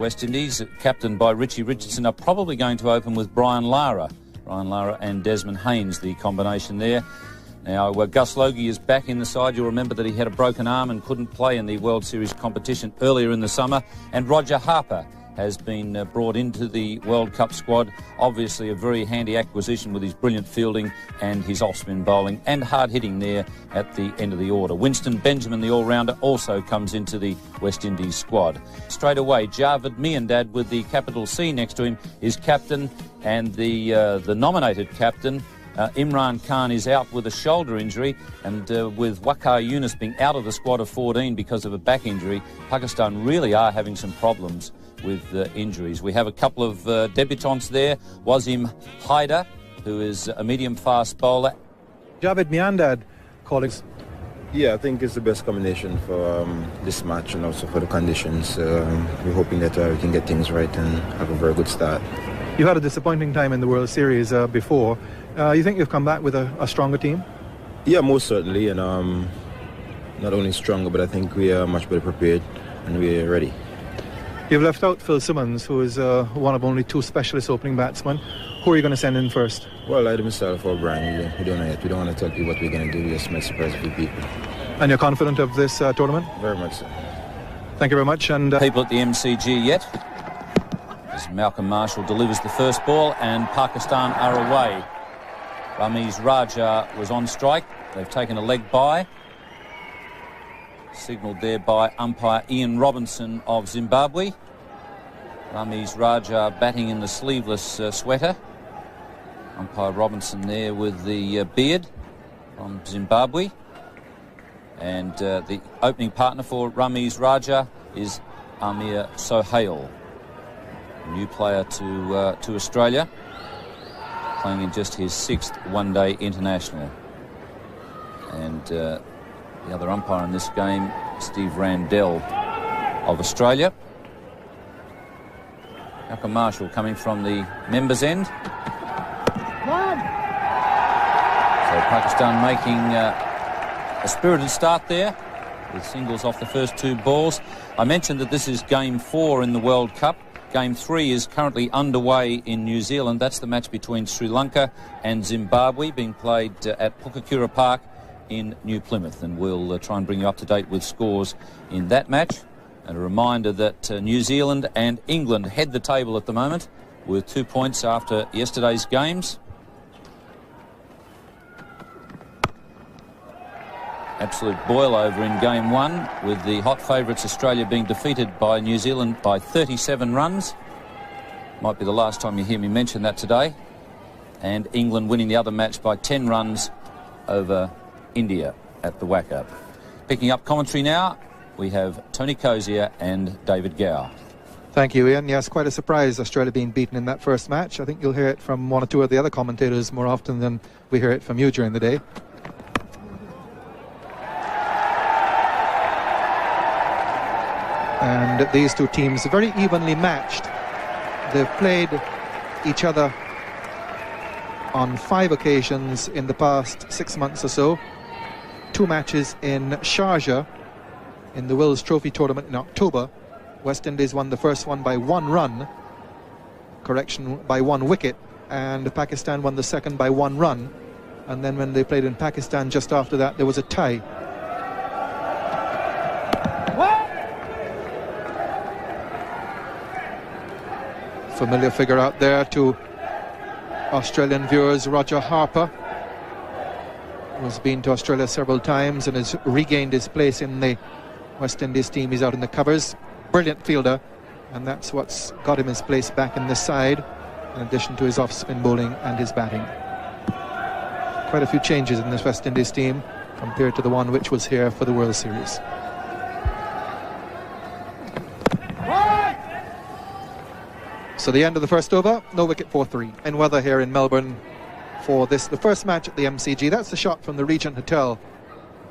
West Indies, captained by Richie Richardson, are probably going to open with Brian Lara. Brian Lara and Desmond Haynes, the combination there. Now, Gus Logie is back in the side. You'll remember that he had a broken arm and couldn't play in the World Series competition earlier in the summer. And Roger Harper has been brought into the World Cup squad. Obviously a very handy acquisition with his brilliant fielding and his off-spin bowling and hard hitting there at the end of the order. Winston Benjamin, the all-rounder, also comes into the West Indies squad. Straight away, Javed Miandad with the capital C next to him is captain, and the nominated captain, Imran Khan, is out with a shoulder injury, and with Waqar Younis being out of the squad of 14 because of a back injury, Pakistan really are having some problems with injuries. We have a couple of debutants there. Wasim Haider, who is a medium-fast bowler. Javed Miandad, colleagues. Yeah, I think it's the best combination for this match and also for the conditions. We're hoping that we can get things right and have a very good start. You had a disappointing time in the World Series before. You think you've come back with a stronger team? Yeah, most certainly, and not only stronger, but I think we are much better prepared and we're ready. You've left out Phil Simmons, who is one of only two specialist opening batsmen. Who are you going to send in first? Well, either myself or Brian. We don't know yet. We don't want to tell you what we're going to do. We just might surprise a few people. And you're confident of this tournament? Very much so. Thank you very much. And people at the MCG yet. As Malcolm Marshall delivers the first ball and Pakistan are away. Ramiz Raja was on strike. They've taken a leg bye. Signalled there by umpire Ian Robinson of Zimbabwe. Ramiz Raja batting in the sleeveless sweater. Umpire Robinson there with the beard from Zimbabwe. And the opening partner for Ramiz Raja is Amir Sohail, a new player to Australia, playing in just his 6th one-day international. And the other umpire in this game, Steve Randell of Australia. Malcolm Marshall coming from the members' end. So Pakistan making a spirited start there with singles off the first two balls. I mentioned that this is Game 4 in the World Cup. Game 3 is currently underway in New Zealand. That's the match between Sri Lanka and Zimbabwe, being played at Pukakura Park in New Plymouth, and we'll try and bring you up to date with scores in that match. And a reminder that New Zealand and England head the table at the moment with 2 points after yesterday's games. Absolute boil over in Game 1, with the hot favourites Australia being defeated by New Zealand by 37 runs. Might be the last time you hear me mention that today. And England winning the other match by 10 runs over India at the Waqa. Picking up commentary now, we have Tony Cozier and David Gow. Thank you, Ian. Yes, quite a surprise, Australia being beaten in that first match. I think you'll hear it from one or two of the other commentators more often than we hear it from you during the day. And these two teams are very evenly matched. They've played each other on 5 occasions in the past 6 months or so. 2 matches in Sharjah in the Wills Trophy tournament in October. West Indies won the first one by 1 run, by 1 wicket, and Pakistan won the second by 1 run. And then when they played in Pakistan just after that, there was a tie. Familiar figure out there to Australian viewers, Roger Harper, who's been to Australia several times and has regained his place in the West Indies team. He's out in the covers. Brilliant fielder, and that's what's got him his place back in this side, in addition to his off-spin bowling and his batting. Quite a few changes in this West Indies team compared to the one which was here for the World Series. So the end of the first over, no wicket for 3. And weather here in Melbourne for the first match at the MCG. That's the shot from the Regent Hotel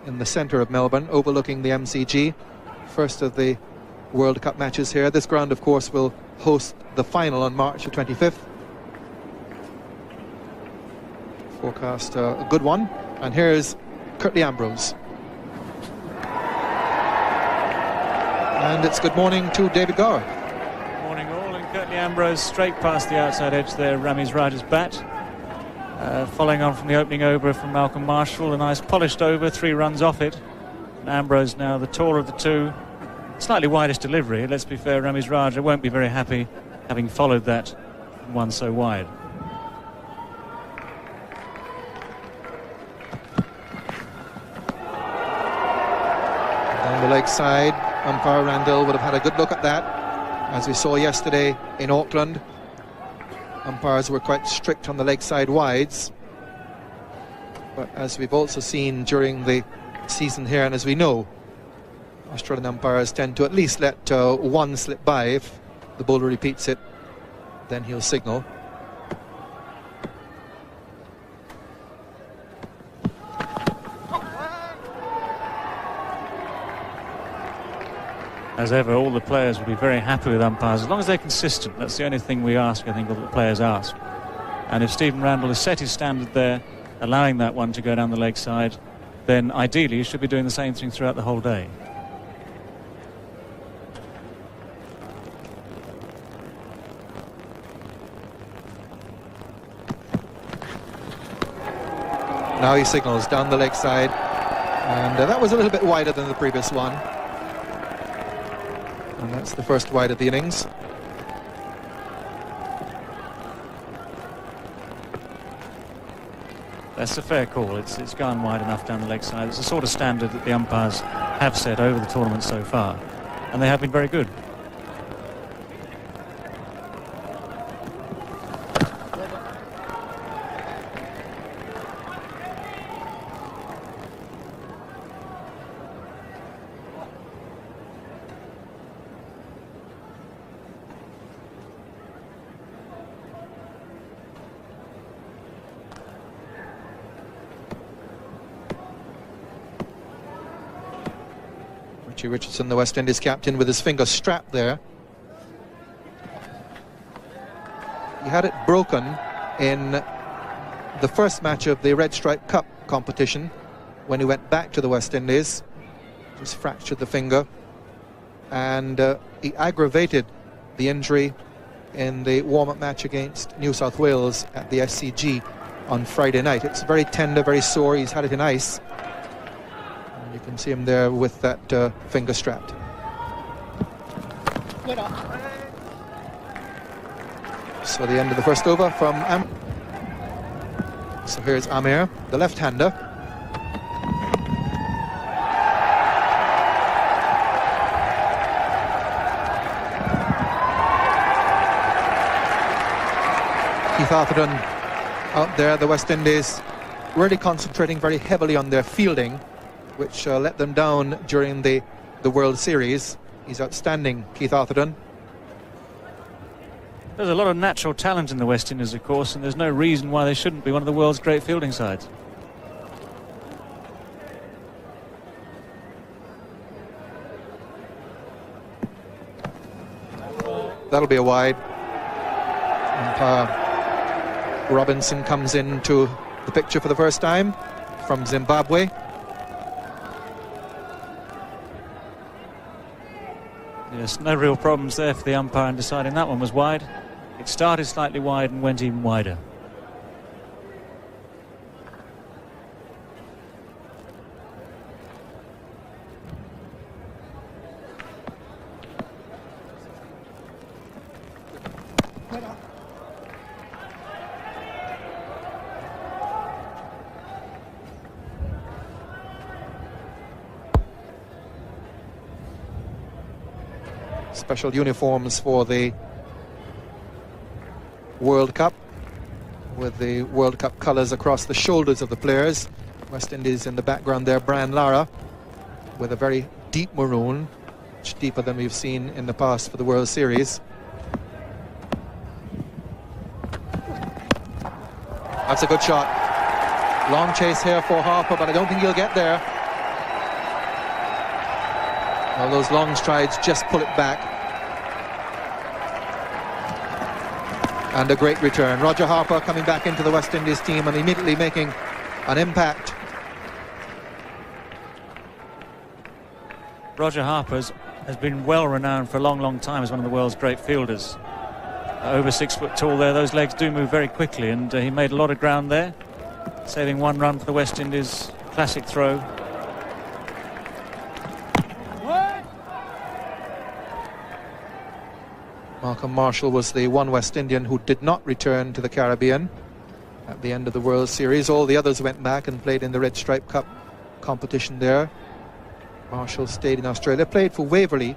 in the centre of Melbourne, overlooking the MCG. First of the World Cup matches here. This ground, of course, will host the final on March the 25th. Forecast a good one. And here's Curtly Ambrose. And it's good morning to David Gower. Curtly Ambrose straight past the outside edge there, Ramiz Raja's bat. Following on from the opening over from Malcolm Marshall, a nice polished over, 3 runs off it. And Ambrose now the taller of the two. Slightly widest delivery, let's be fair, Ramiz Raja won't be very happy having followed that one so wide. Down the leg side, umpire Randall would have had a good look at that. As we saw yesterday in Auckland, umpires were quite strict on the leg side wides. But as we've also seen during the season here, and as we know, Australian umpires tend to at least let one slip by. If the bowler repeats it, then he'll signal. As ever, all the players will be very happy with umpires, as long as they're consistent. That's the only thing we ask, I think, all the players ask. And if Stephen Randall has set his standard there, allowing that one to go down the leg side, then ideally he should be doing the same thing throughout the whole day. Now he signals down the leg side, and that was a little bit wider than the previous one. And that's the first wide of the innings. That's a fair call. It's gone wide enough down the leg side. It's the sort of standard that the umpires have set over the tournament so far, and they have been very good. Richie Richardson, the West Indies captain, with his finger strapped there. He had it broken in the first match of the Red Stripe Cup competition when he went back to the West Indies. Just fractured the finger, and he aggravated the injury in the warm-up match against New South Wales at the SCG on Friday night. It's very tender, very sore. He's had it in ice. You can see him there with that finger strapped. So the end of the first over from So here's Amir, the left-hander. Keith Atherton out there, the West Indies really concentrating very heavily on their fielding, which let them down during the World Series. He's outstanding, Keith Atherton. There's a lot of natural talent in the West Indies, of course, and there's no reason why they shouldn't be one of the world's great fielding sides. That'll be a wide. Umpire Robinson comes into the picture for the first time from Zimbabwe. Yes, no real problems there for the umpire in deciding that one was wide. It started slightly wide and went even wider. Special uniforms for the World Cup, with the World Cup colours across the shoulders of the players. West Indies in the background there, Brian Lara, with a very deep maroon, much deeper than we've seen in the past for the World Series. That's a good shot. Long chase here for Harper, but I don't think he'll get there. Well, those long strides just pull it back. And a great return. Roger Harper coming back into the West Indies team and immediately making an impact. Roger Harper has been well renowned for a long, long time as one of the world's great fielders. over 6 foot tall there. Those legs do move very quickly, and he made a lot of ground there, saving 1 run for the West Indies. Classic throw. Malcolm Marshall was the one West Indian who did not return to the Caribbean at the end of the World Series. All the others went back and played in the Red Stripe Cup competition there. Marshall stayed in Australia, played for Waverley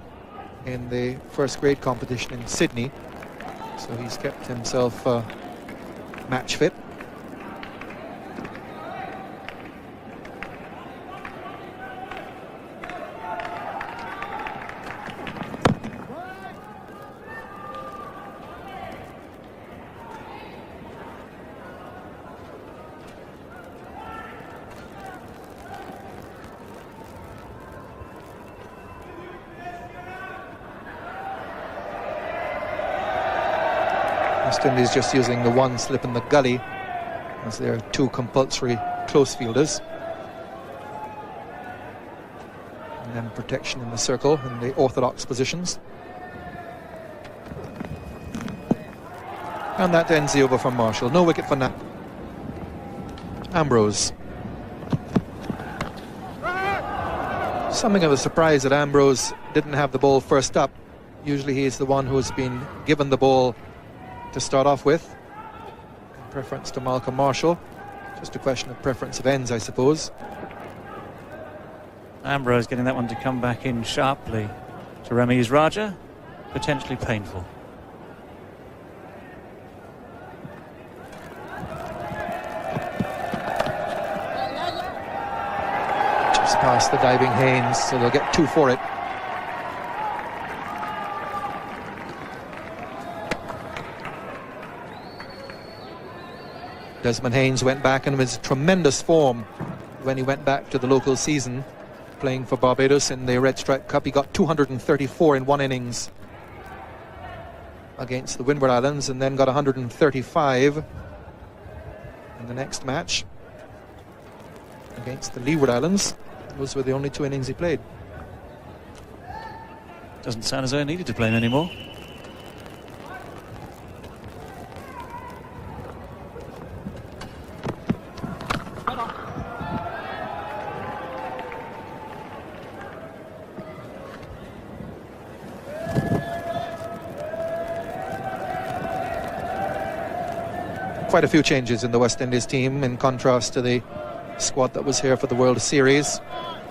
in the first grade competition in Sydney, so he's kept himself match fit. West Indies just using the one slip in the gully as their 2 compulsory close fielders. And then protection in the circle in the orthodox positions. And that ends the over from Marshall. No wicket for now. Ambrose. Something of a surprise that Ambrose didn't have the ball first up. Usually he's the one who's been given the ball to start off with, in preference to Malcolm Marshall. Just a question of preference of ends, I suppose. Ambrose getting that one to come back in sharply to Ramiz Raja. Potentially painful. Just past the diving Haynes, so they'll get 2 for it. Desmond Haynes went back and was tremendous form when he went back to the local season, playing for Barbados in the Red Stripe Cup. He got 234 in 1 innings against the Windward Islands, and then got 135 in the next match against the Leeward Islands. Those were the only 2 innings he played. Doesn't sound as though he needed to play him anymore. Quite a few changes in the West Indies team in contrast to the squad that was here for the World Series.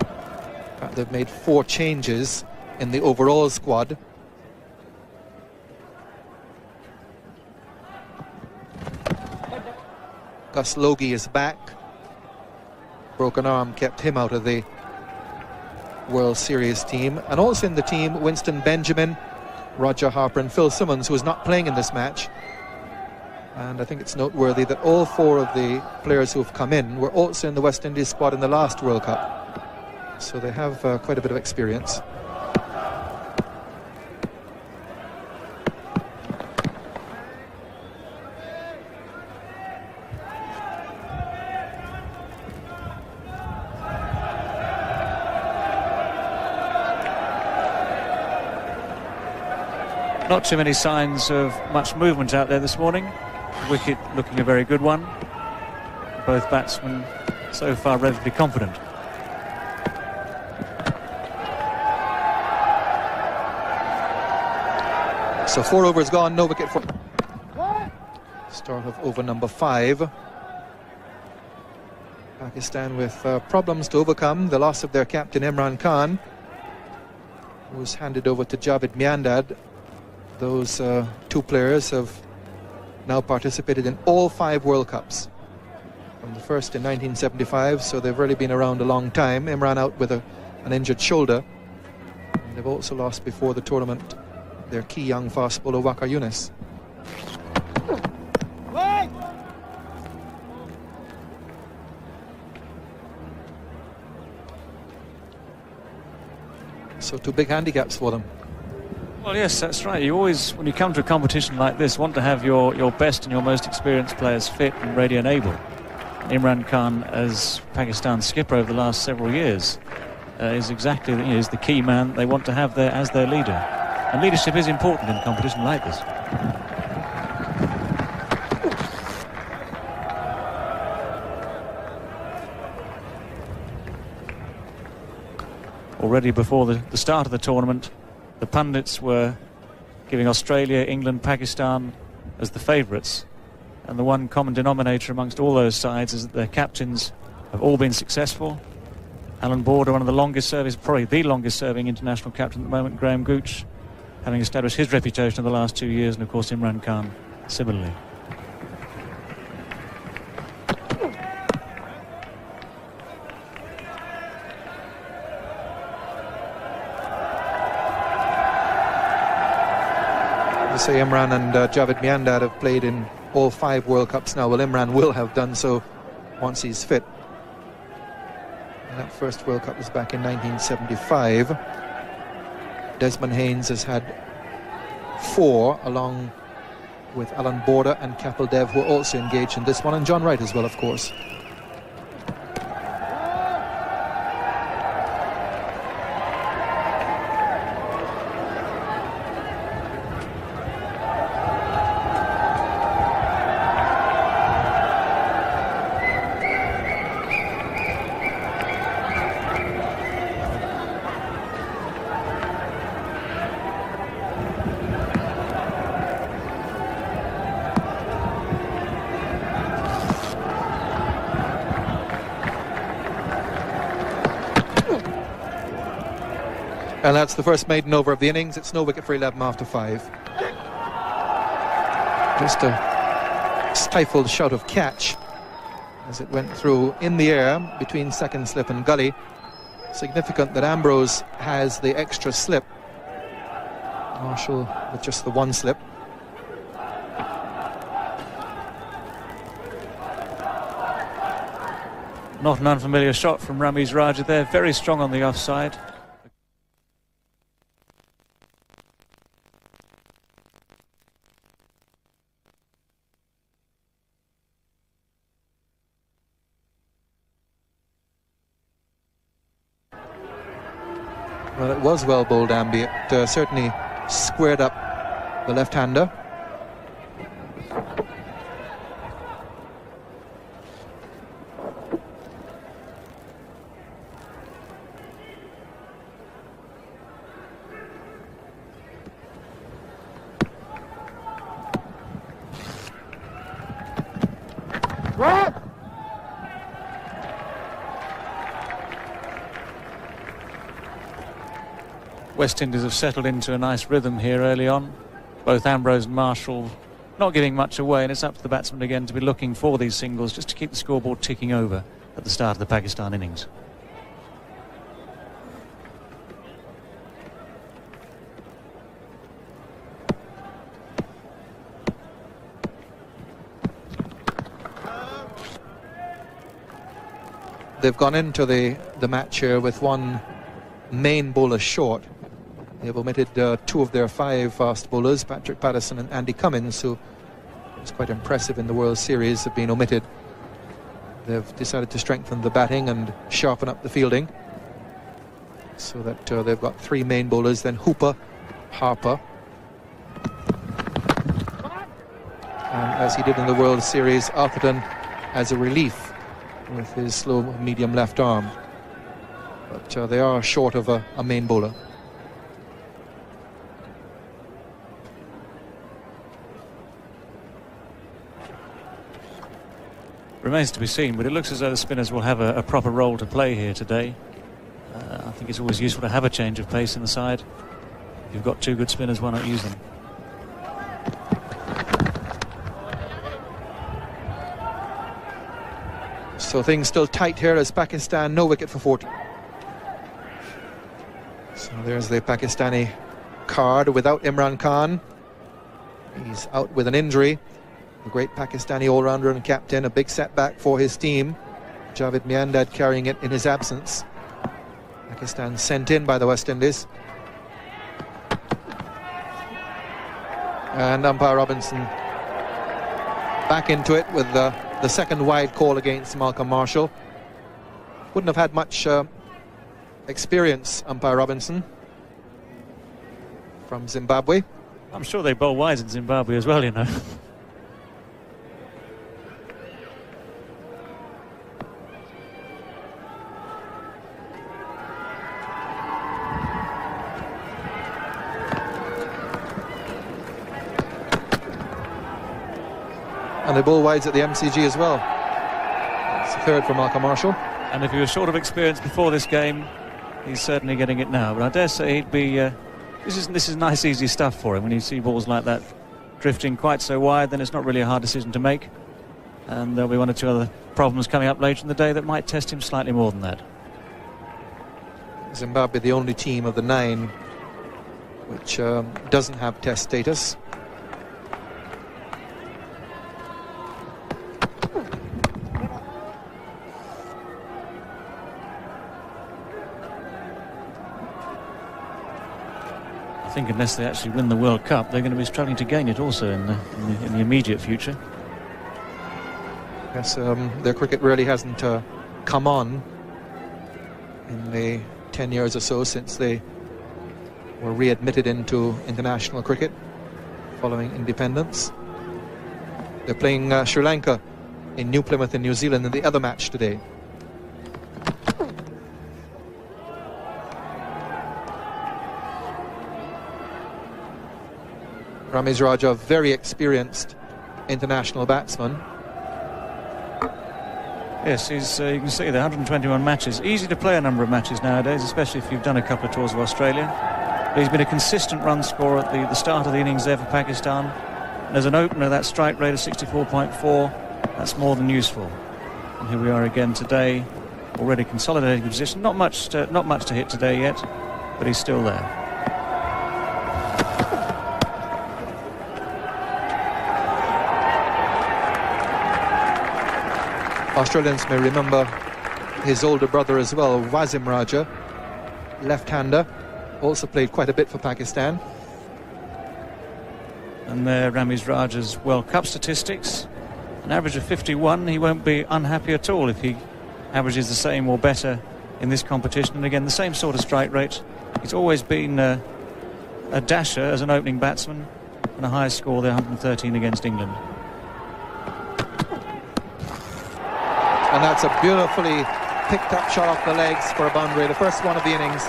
In fact, they've made 4 changes in the overall squad. Gus Logie is back. Broken arm kept him out of the World Series team. And also in the team, Winston Benjamin, Roger Harper and Phil Simmons, who is not playing in this match. And I think it's noteworthy that all 4 of the players who have come in were also in the West Indies squad in the last World Cup. So they have quite a bit of experience. Not too many signs of much movement out there this morning. Wicket looking a very good one. Both batsmen so far relatively confident. So 4 overs gone, no wicket for start of over number 5. Pakistan with problems to overcome. The loss of their captain Imran Khan, who was handed over to Javed Miandad. Those 2 players have now participated in all 5 World Cups, from the first in 1975, so they've really been around a long time. Imran out with an injured shoulder. And they've also lost before the tournament their key young fast bowler Waqar Younis. So 2 big handicaps for them. Well, yes, that's right. You always, when you come to a competition like this, want to have your best and your most experienced players fit and ready and able. Imran Khan, as Pakistan's skipper over the last several years, is exactly is the key man they want to have there as their leader. And leadership is important in a competition like this. Already before the start of the tournament, the pundits were giving Australia, England, Pakistan as the favourites. And the one common denominator amongst all those sides is that their captains have all been successful. Alan Border, one of the longest serving, probably the longest serving international captain at the moment, Graham Gooch, having established his reputation in the last 2 years, and of course Imran Khan similarly. Say Imran and Javed Miandad have played in all 5 World Cups now. Well, Imran will have done so once he's fit. And that first World Cup was back in 1975. Desmond Haynes has had 4, along with Alan Border and Kapil Dev, who are also engaged in this one, and John Wright as well, of course. And that's the first maiden over of the innings. It's no wicket for 11 after 5. Just a stifled shout of catch as it went through in the air between second slip and gully. Significant that Ambrose has the extra slip. Marshall with just the 1 slip. Not an unfamiliar shot from Ramiz Raja there. Very strong on the offside. Well, it was well bowled, Ambi. It certainly squared up the left-hander. West Indies have settled into a nice rhythm here early on. Both Ambrose and Marshall not giving much away, and it's up to the batsmen again to be looking for these singles just to keep the scoreboard ticking over at the start of the Pakistan innings. They've gone into the match here with 1 main bowler short. They've omitted 2 of their 5 fast bowlers, Patrick Patterson and Andy Cummins, who is quite impressive in the World Series, have been omitted. They've decided to strengthen the batting and sharpen up the fielding, so that they've got 3 main bowlers, then Hooper, Harper, and as he did in the World Series, Atherton as a relief with his slow medium left arm. But they are short of a main bowler. Remains to be seen, but it looks as though the spinners will have a proper role to play here today. I think it's always useful to have a change of pace in the side. If you've got 2 good spinners, why not use them? So things still tight here as Pakistan no wicket for 40. So there's the Pakistani card without Imran Khan. He's out with an injury. The great Pakistani all-rounder and captain, a big setback for his team. Javed Miandad carrying it in his absence. Pakistan sent in by the West Indies. And umpire Robinson back into it with the second wide call against Malcolm Marshall. Wouldn't have had much experience, umpire Robinson, from Zimbabwe. I'm sure they bowl wise in Zimbabwe as well, you know. And they bowl wides at the MCG as well. It's a third for Malcolm Marshall. And if he was short of experience before this game, he's certainly getting it now. But I dare say he'd be... this is nice, easy stuff for him. When you see balls like that drifting quite so wide, then it's not really a hard decision to make. And there'll be one or two other problems coming up later in the day that might test him slightly more than that. Zimbabwe, the only team of the 9 which doesn't have test status. I think unless they actually win the World Cup, they're going to be struggling to gain it also in the immediate future. Yes, their cricket really hasn't come on in the 10 years or so since they were readmitted into international cricket following independence. They're playing Sri Lanka in New Plymouth in New Zealand in the other match today. Ramiz Raja, very experienced international batsman. Yes, he's, you can see there, 121 matches. Easy to play a number of matches nowadays, especially if you've done a couple of tours of Australia. But he's been a consistent run scorer at the start of the innings there for Pakistan. And as an opener, that strike rate of 64.4, that's more than useful. And here we are again today, already consolidating the position. Not much to hit today yet, but he's still there. Australians may remember his older brother as well, Wasim Raja, left-hander, also played quite a bit for Pakistan. And there Ramiz Raja's World Cup statistics, an average of 51. He won't be unhappy at all if he averages the same or better in this competition. And again, the same sort of strike rate. He's always been a dasher as an opening batsman, and a high score there, 113 against England. And that's a beautifully picked up shot off the legs for a boundary, the first one of the innings.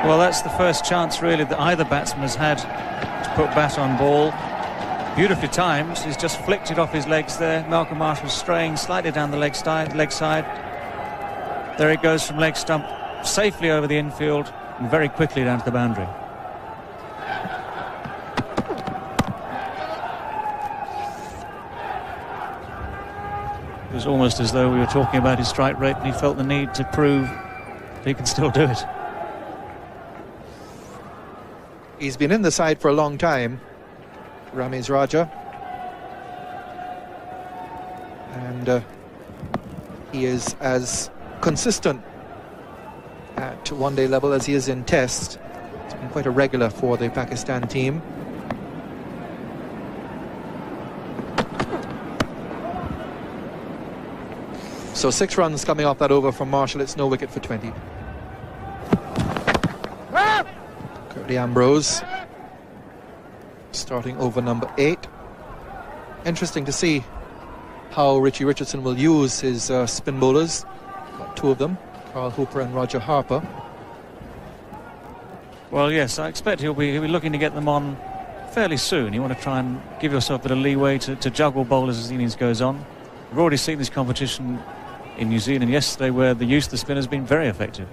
Well, that's the first chance really that either batsman has had to put bat on ball. Beautifully timed. He's just flicked it off his legs there. Malcolm Marshall straying slightly down the leg side. There it goes from leg stump safely over the infield and very quickly down to the boundary. It was almost as though we were talking about his strike rate and he felt the need to prove that he can still do it. He's been in the side for a long time, Ramiz Raja. And he is as consistent at one-day level as he is in test. It's been quite a regular for the Pakistan team. So 6 runs coming off that over from Marshall. It's no wicket for 20. Curtly Ambrose starting over number 8. Interesting to see how Richie Richardson will use his spin bowlers. Got 2 of them, Carl Hooper and Roger Harper. Well, yes, I expect he'll be looking to get them on fairly soon. You want to try and give yourself a bit of leeway to juggle bowlers as the innings goes on. We've already seen this competition in New Zealand yesterday where the use of the spin has been very effective.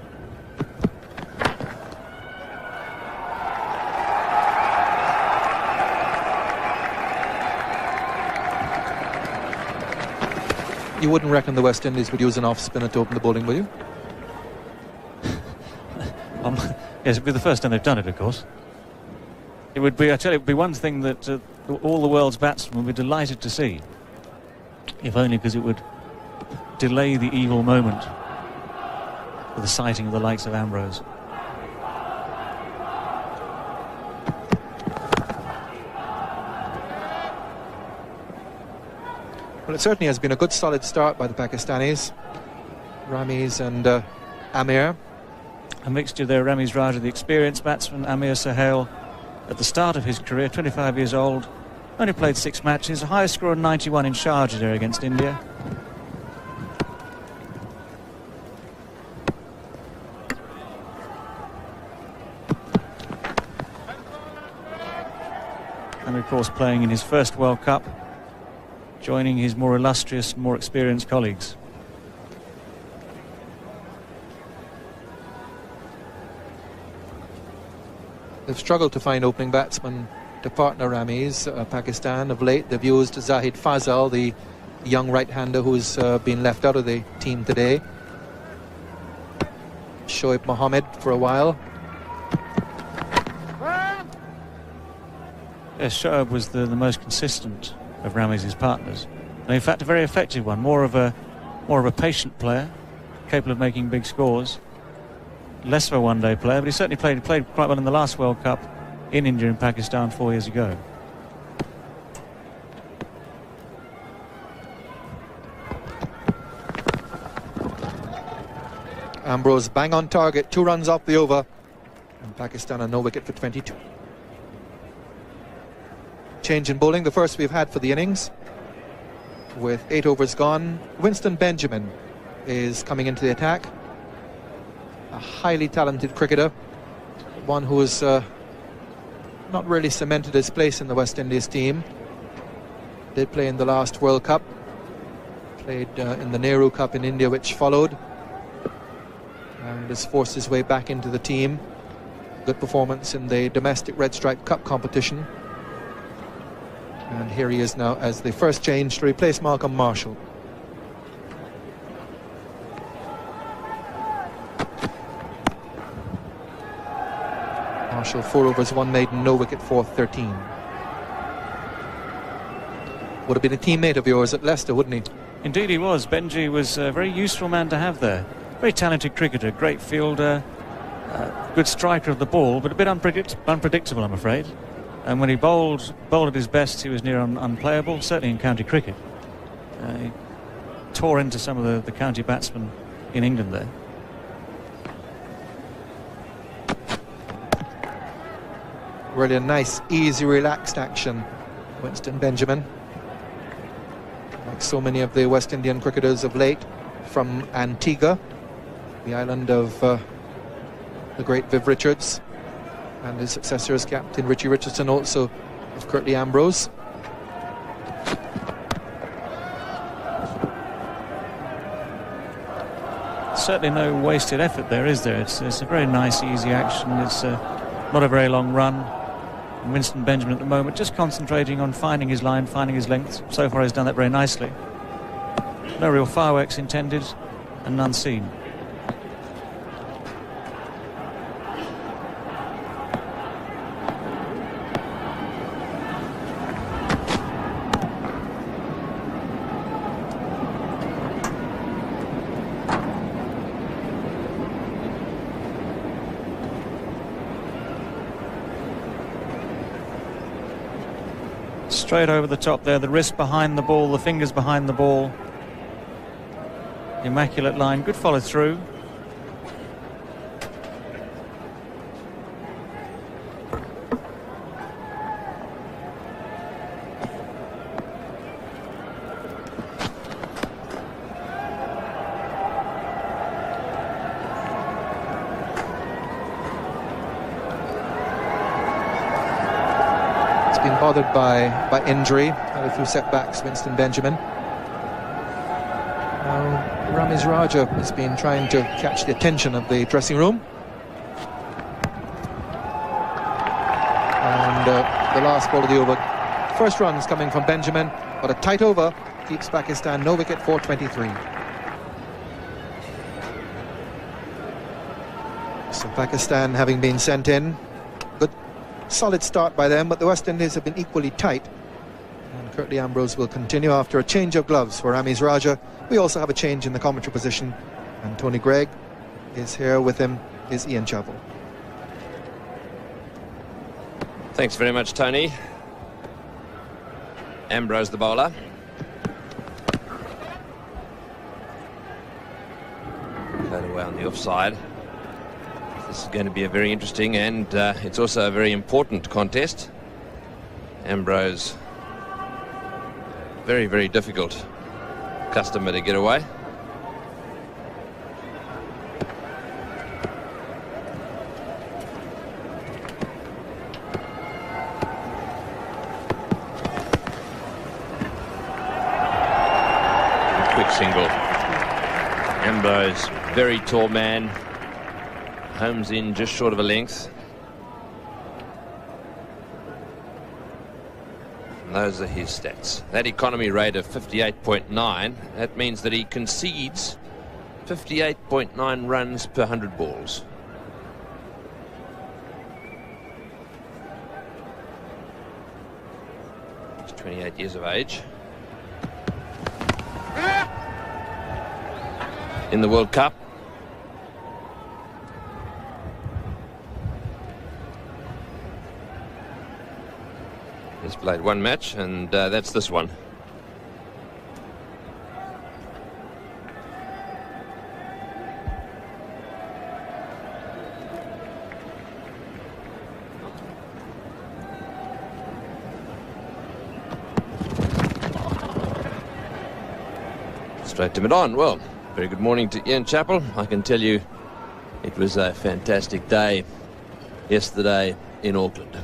You wouldn't reckon the West Indies would use an off-spinner to open the bowling, would you? Yes, it'd be the first time they've done it, of course. It would be, I tell you, it would be one thing that all the world's batsmen would be delighted to see. If only because it would delay the evil moment for the sighting of the likes of Ambrose. Well, it certainly has been a good solid start by the Pakistanis. Ramiz and Amir. A mixture there, Ramiz Raja, the experienced batsman, Amir Sahel, at the start of his career, 25 years old, only played 6 matches, a highest score of 91 in Sharjah there against India. and of course playing in his first World Cup, joining his more illustrious and more experienced colleagues. They've struggled to find opening batsmen to partner Ramis. Pakistan of late, they've used Zahid Fazal, the young right-hander who's been left out of the team today. Shoaib Mohammed for a while. Yes, Shoaib was the most consistent of Ramis's partners, and in fact a very effective one. More of a patient player, capable of making big scores. Less of a one-day player, but he certainly played quite well in the last World Cup in India and Pakistan 4 years ago. Ambrose bang on target, 2 runs off the over, and Pakistan on no wicket for 22. Change in bowling, the first we've had for the innings. With 8 overs gone, Winston Benjamin is coming into the attack. A highly talented cricketer, one who has not really cemented his place in the West Indies team. Did play in the last World Cup, played in the Nehru Cup in India, which followed, and has forced his way back into the team. Good performance in the domestic Red Stripe Cup competition. And here he is now as the first change to replace Malcolm Marshall. Marshall 4 overs, 1 maiden, no wicket for 13. Would have been a teammate of yours at Leicester, wouldn't he? Indeed he was. Benji was a very useful man to have there. Very talented cricketer, great fielder, good striker of the ball, but a bit unpredictable, I'm afraid. And when he bowled at his best, he was near unplayable, certainly in county cricket. He tore into some of the county batsmen in England there. Really a nice, easy, relaxed action, Winston Benjamin. Like so many of the West Indian cricketers of late, from Antigua, the island of the great Viv Richards, and his successor as Captain Richie Richardson, also of Curtly Ambrose. Certainly no wasted effort there, is there? It's a very nice, easy action. It's not a very long run. And Winston Benjamin at the moment just concentrating on finding his line, finding his length. So far he's done that very nicely. No real fireworks intended and none seen. Straight over the top there, the wrist behind the ball, the fingers behind the ball. Immaculate line, good follow through. Been bothered by injury, had a few setbacks, Winston Benjamin. Ramiz Raja has been trying to catch the attention of the dressing room, and the last ball of the over, first run is coming from Benjamin, but a tight over keeps Pakistan no wicket for 23. So Pakistan having been sent in, solid start by them, but the West Indies have been equally tight, and Curtly Ambrose will continue after a change of gloves for Ramiz Raja. We also have a change in the commentary position, and Tony Gregg is here. With him is Ian Chappell. Thanks very much, Tony. Ambrose the bowler. Played away on the offside. This is going to be a very interesting and it's also a very important contest. Ambrose, very, very difficult customer to get away. single. Ambrose, very tall man, homes in just short of a length. And those are his stats. That economy rate of 58.9, that means that he concedes 58.9 runs per 100 balls. He's 28 years of age. In the World Cup. He's played one match, and that's this one. Straight to mid-on. Well, very good morning to Ian Chappell. I can tell you it was a fantastic day yesterday in Auckland.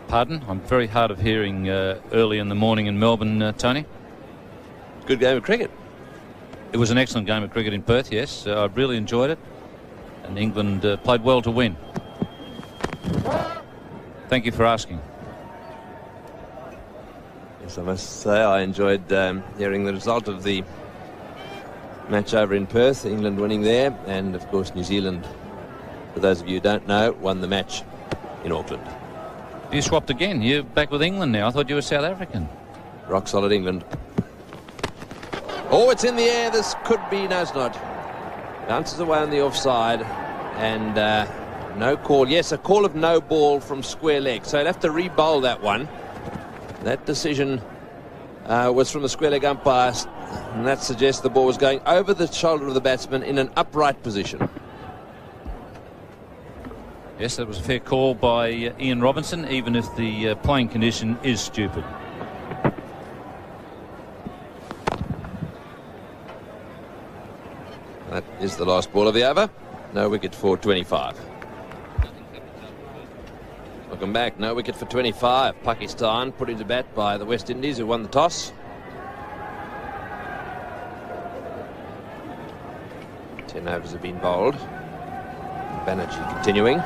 Pardon? I'm very hard of hearing early in the morning in Melbourne, Tony. Good game of cricket. It was an excellent game of cricket in Perth, yes. I really enjoyed it. And England played well to win. Thank you for asking. Yes, I must say I enjoyed hearing the result of the match over in Perth, England winning there, and of course New Zealand, for those of you who don't know, won the match in Auckland. You swapped again. You're back with England now. I thought you were South African. Rock solid England. Oh, it's in the air. This could be, no, it's not. Bounces away on the offside, and no call. Yes, a call of no ball from square leg, so he'll have to re-bowl that one. That decision was from the square leg umpire, and that suggests the ball was going over the shoulder of the batsman in an upright position. Yes, that was a fair call by Ian Robinson, even if the playing condition is stupid. That is the last ball of the over. No wicket for 25. Welcome back. No wicket for 25. Pakistan put into bat by the West Indies, who won the toss. 10 overs have been bowled. Banerjee continuing.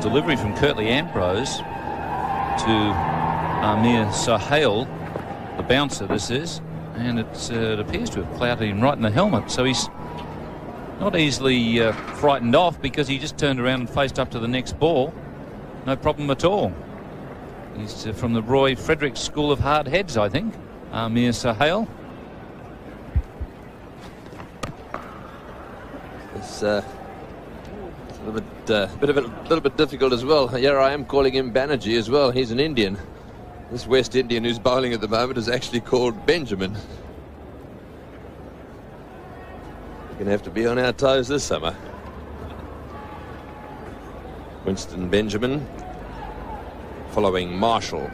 Delivery from Curtly Ambrose to Amir Sohail, the bouncer this is, and it appears to have clouted him right in the helmet, so he's not easily frightened off, because he just turned around and faced up to the next ball. No problem at all. He's from the Roy Fredericks School of Hard Heads, I think. Amir Sohail. It's a little bit difficult as well. Here I am calling him Banerjee as well. He's an Indian. This West Indian who's bowling at the moment is actually called Benjamin. We're going to have to be on our toes this summer. Winston Benjamin following Marshall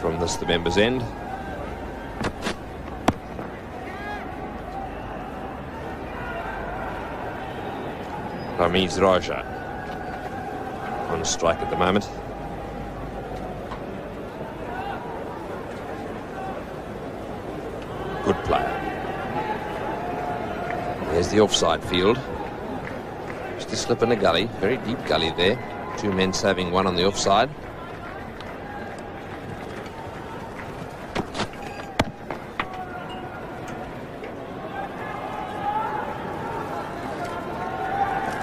from this, the members' end. Ramiz Raja on strike at the moment. Good player. There's the offside field. Just a slip in a gully, very deep gully there. Two men saving one on the offside.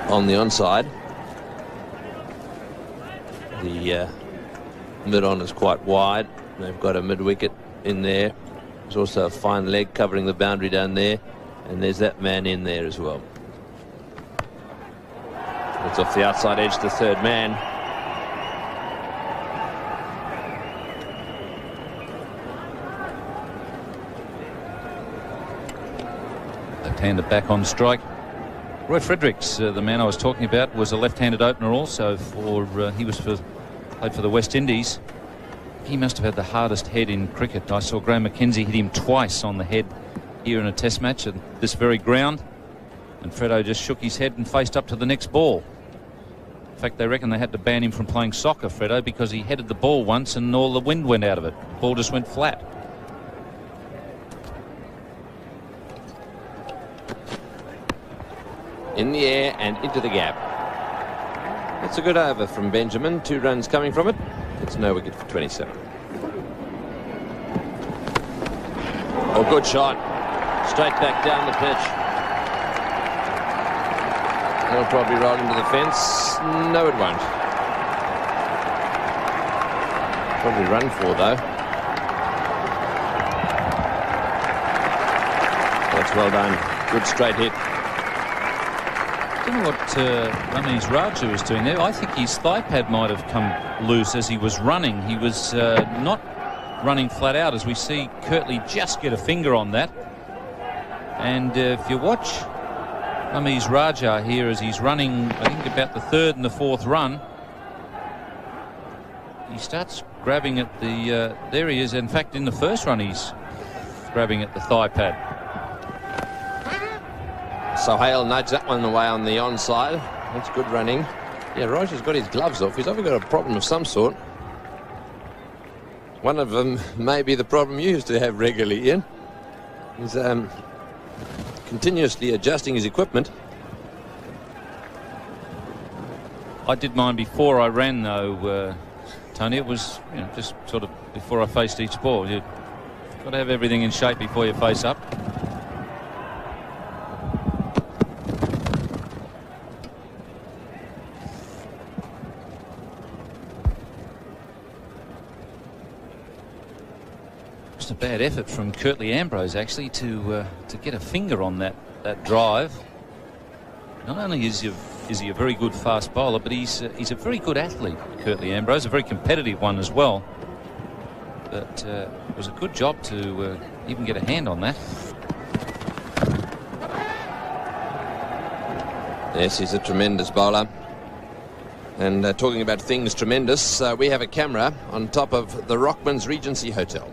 On the onside, the mid-on is quite wide. They've got a mid-wicket in there. There's also a fine leg covering the boundary down there, and there's that man in there as well. It's off the outside edge to third man. Left-hander back on strike. Roy Fredericks, the man I was talking about, was a left-handed opener also played for the West Indies. He must have had the hardest head in cricket. I saw Graham McKenzie hit him twice on the head here in a test match at this very ground. And Fredo just shook his head and faced up to the next ball. In fact, they reckon they had to ban him from playing soccer, Fredo, because he headed the ball once and all the wind went out of it. The ball just went flat. In the air and into the gap. That's a good over from Benjamin. 2 runs coming from it. It's no wicket for 27. Oh, good shot. Straight back down the pitch. It'll probably roll into the fence. No, it won't. Probably run for, though. That's well done. Good straight hit. I don't know what Ramesh Raja was doing there. I think his thigh pad might have come loose as he was running. He was not running flat out, as we see Kirtley just get a finger on that. And if you watch Ramesh Raja here as he's running, I think about the 3rd and the 4th run, he starts grabbing at the, there he is. In fact, in the 1st run, he's grabbing at the thigh pad. So Hale nudged that one away on the onside. That's good running. Yeah, Roger's got his gloves off. He's obviously got a problem of some sort. One of them may be the problem you used to have regularly, Ian. He's continuously adjusting his equipment. I did mine before I ran, though, Tony. It was, you know, just sort of before I faced each ball. You've got to have everything in shape before you face up. A bad effort from Kirtley Ambrose actually to get a finger on that drive. Not only is he a very good fast bowler, but he's a very good athlete, Kirtley Ambrose, a very competitive one as well. But it was a good job to even get a hand on that. Yes, he's a tremendous bowler. And talking about things tremendous, we have a camera on top of the Rockman's Regency Hotel.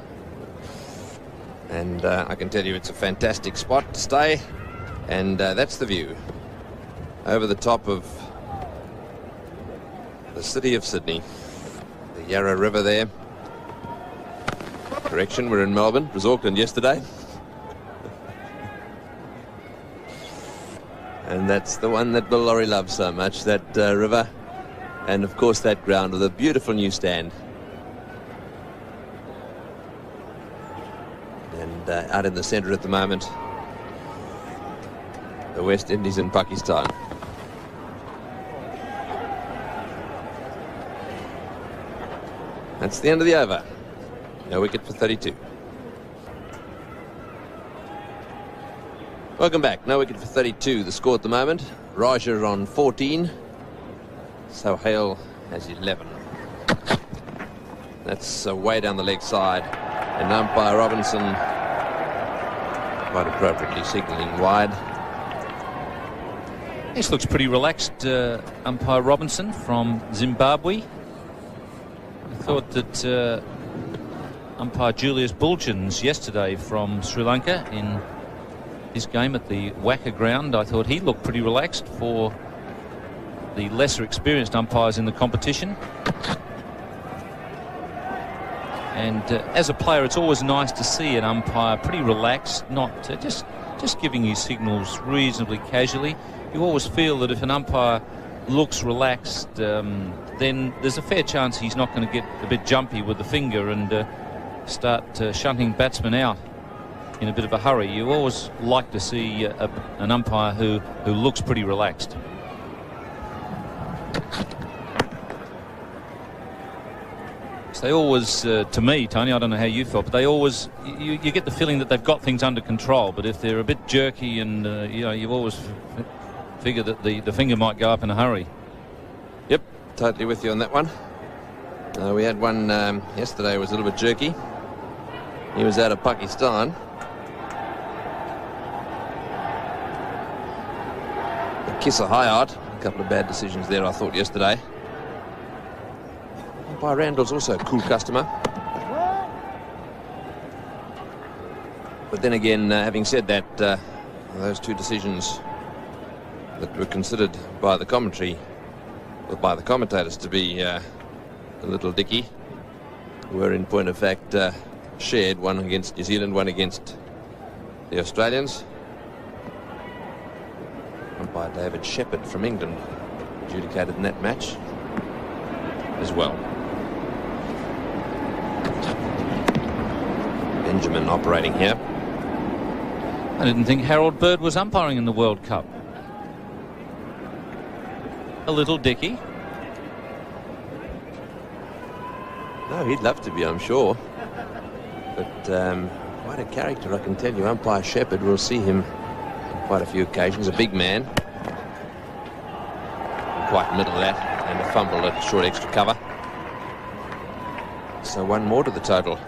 And I can tell you it's a fantastic spot to stay. And that's the view over the top of the city of Sydney. The Yarra River there. Correction, we're in Melbourne. It was Auckland yesterday. And that's the one that Bill Laurie loves so much, that river. And of course that ground with a beautiful new stand. Out in the centre at the moment, the West Indies and Pakistan. That's the end of the over. No wicket for 32. Welcome back. No wicket for 32. The score at the moment. Raja on 14. Sohail has 11. That's way down the leg side. And umpire Robinson quite appropriately signalling wide. This looks pretty relaxed, umpire Robinson from Zimbabwe. I thought that umpire Julius Bulgins yesterday from Sri Lanka in his game at the Wacker ground, I thought he looked pretty relaxed for the lesser experienced umpires in the competition. And as a player, it's always nice to see an umpire pretty relaxed, not just giving his signals reasonably casually. You always feel that if an umpire looks relaxed, then there's a fair chance he's not going to get a bit jumpy with the finger and start shunting batsmen out in a bit of a hurry. You always like to see an umpire who looks pretty relaxed. They always, to me, Tony, I don't know how you felt, but they always, you get the feeling that they've got things under control. But if they're a bit jerky and, you always figure that the finger might go up in a hurry. Yep, totally with you on that one. We had one yesterday, was a little bit jerky. He was out of Pakistan. Kissa Hayat, a couple of bad decisions there, I thought, yesterday. Umpire Randall's also a cool customer. But then again, having said that, those two decisions that were considered by the commentary, or by the commentators, to be a little dicky, were in point of fact shared, one against New Zealand, one against the Australians. Umpire David Shepherd from England adjudicated in that match as well. Benjamin operating here. I didn't think Harold Bird was umpiring in the World Cup. A little dicky. No, he'd love to be, I'm sure. But quite a character, I can tell you. Umpire Shepherd, we'll see him on quite a few occasions. A big man. Quite middle of that. And a fumble at short extra cover. So one more to the total.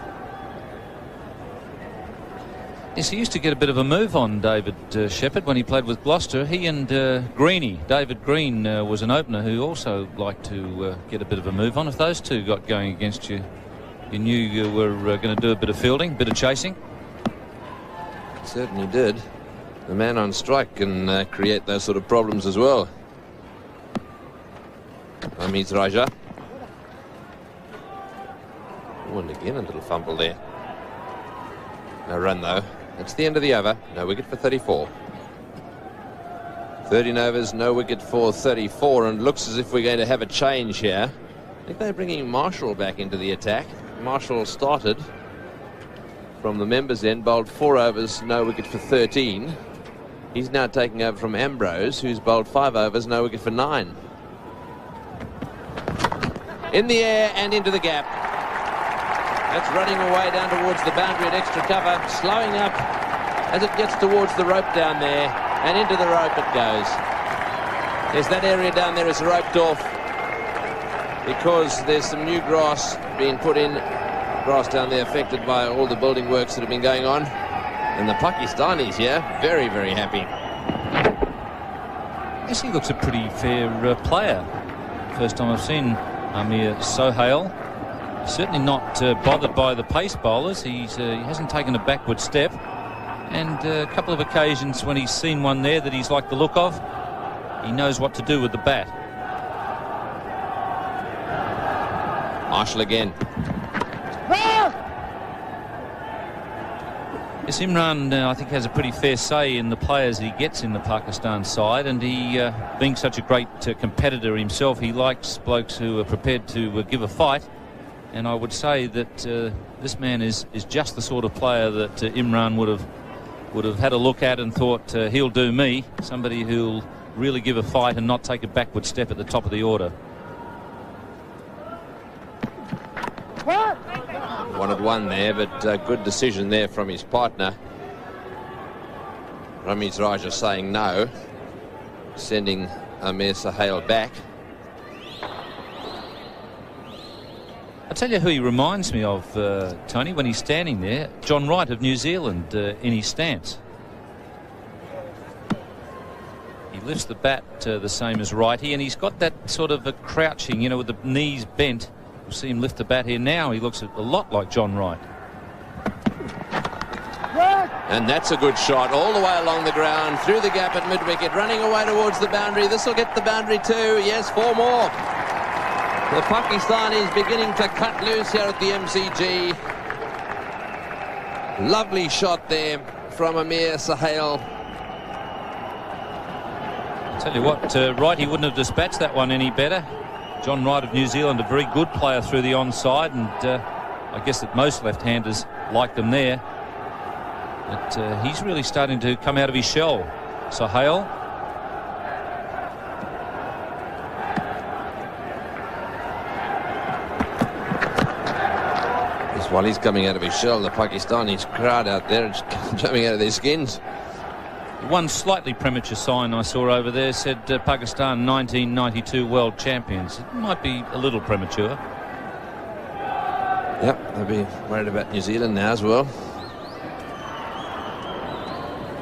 Yes, he used to get a bit of a move on, David Shepherd, when he played with Gloucester. He and Greeny, David Green, was an opener who also liked to get a bit of a move on. If those two got going against you, you knew you were going to do a bit of fielding, a bit of chasing. Certainly did. The man on strike can create those sort of problems as well. Ramiz Raja. Oh, and again a little fumble there. No run though. That's the end of the over. No wicket for 34. 13 overs, no wicket for 34, and looks as if we're going to have a change here. I think they're bringing Marshall back into the attack. Marshall started from the members' end, bowled 4 overs, no wicket for 13. He's now taking over from Ambrose, who's bowled 5 overs, no wicket for 9. In the air and into the gap. That's running away down towards the boundary at extra cover, slowing up as it gets towards the rope down there, and into the rope it goes. Yes, that area down there is roped off because there's some new grass being put in, grass down there affected by all the building works that have been going on. And the Pakistanis here, very, very happy. Yes, he looks a pretty fair player. First time I've seen Amir Sohail. Certainly not bothered by the pace bowlers. He hasn't taken a backward step. And a couple of occasions when he's seen one there that he's liked the look of, he knows what to do with the bat. Marshall again. Yes, Imran, I think, has a pretty fair say in the players he gets in the Pakistan side, and he, being such a great competitor himself, he likes blokes who are prepared to give a fight. And I would say that this man is just the sort of player that Imran would have had a look at and thought, he'll do me. Somebody who'll really give a fight and not take a backward step at the top of the order. Wanted one there, but good decision there from his partner. Ramiz Raja saying no, sending Amir Sohail back. I'll tell you who he reminds me of, Tony, when he's standing there. John Wright of New Zealand in his stance. He lifts the bat the same as Wrighty, and he's got that sort of a crouching, you know, with the knees bent. We'll see him lift the bat here now. He looks a lot like John Wright. And that's a good shot all the way along the ground, through the gap at mid-wicket, running away towards the boundary. This will get the boundary too. Yes, 4 more. The Pakistanis beginning to cut loose here at the MCG. Lovely shot there from Amir Sohail. I'll tell you what, Wrighty wouldn't have dispatched that one any better. John Wright of New Zealand, a very good player through the onside, and I guess that most left-handers like them there. But he's really starting to come out of his shell. Sohail. While he's coming out of his shell, the Pakistanis crowd out there is jumping out of their skins. One slightly premature sign I saw over there said Pakistan 1992 world champions. It might be a little premature. Yep, they'll be worried about New Zealand now as well.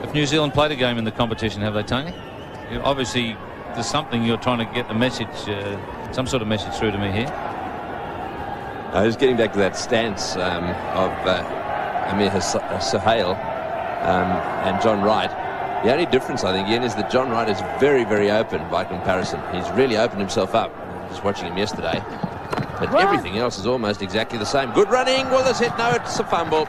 Have New Zealand played a game in the competition, have they, Tony? Obviously, there's something you're trying to get the message, some sort of message through to me here. I was getting back to that stance of Amir Sohail and John Wright. The only difference, I think, Ian, is that John Wright is very, very open by comparison. He's really opened himself up. Just watching him yesterday. But everything else is almost exactly the same. Good running. Will this hit? No, it's a fumble.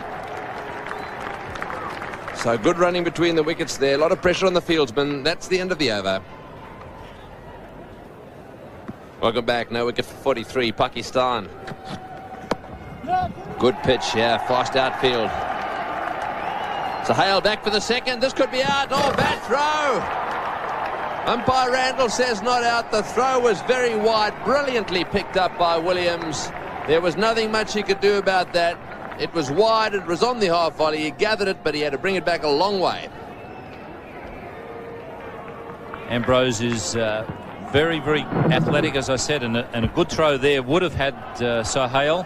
So good running between the wickets there. A lot of pressure on the fieldsman. That's the end of the over. Welcome back. No wicket for 43. Pakistan. Good pitch here. Fast outfield. Sohail back for the second. This could be out. Oh, bad throw. Umpire Randall says not out. The throw was very wide. Brilliantly picked up by Williams. There was nothing much he could do about that. It was wide. It was on the half volley. He gathered it, but he had to bring it back a long way. Ambrose is very, very athletic, as I said, and a good throw there would have had Sohail.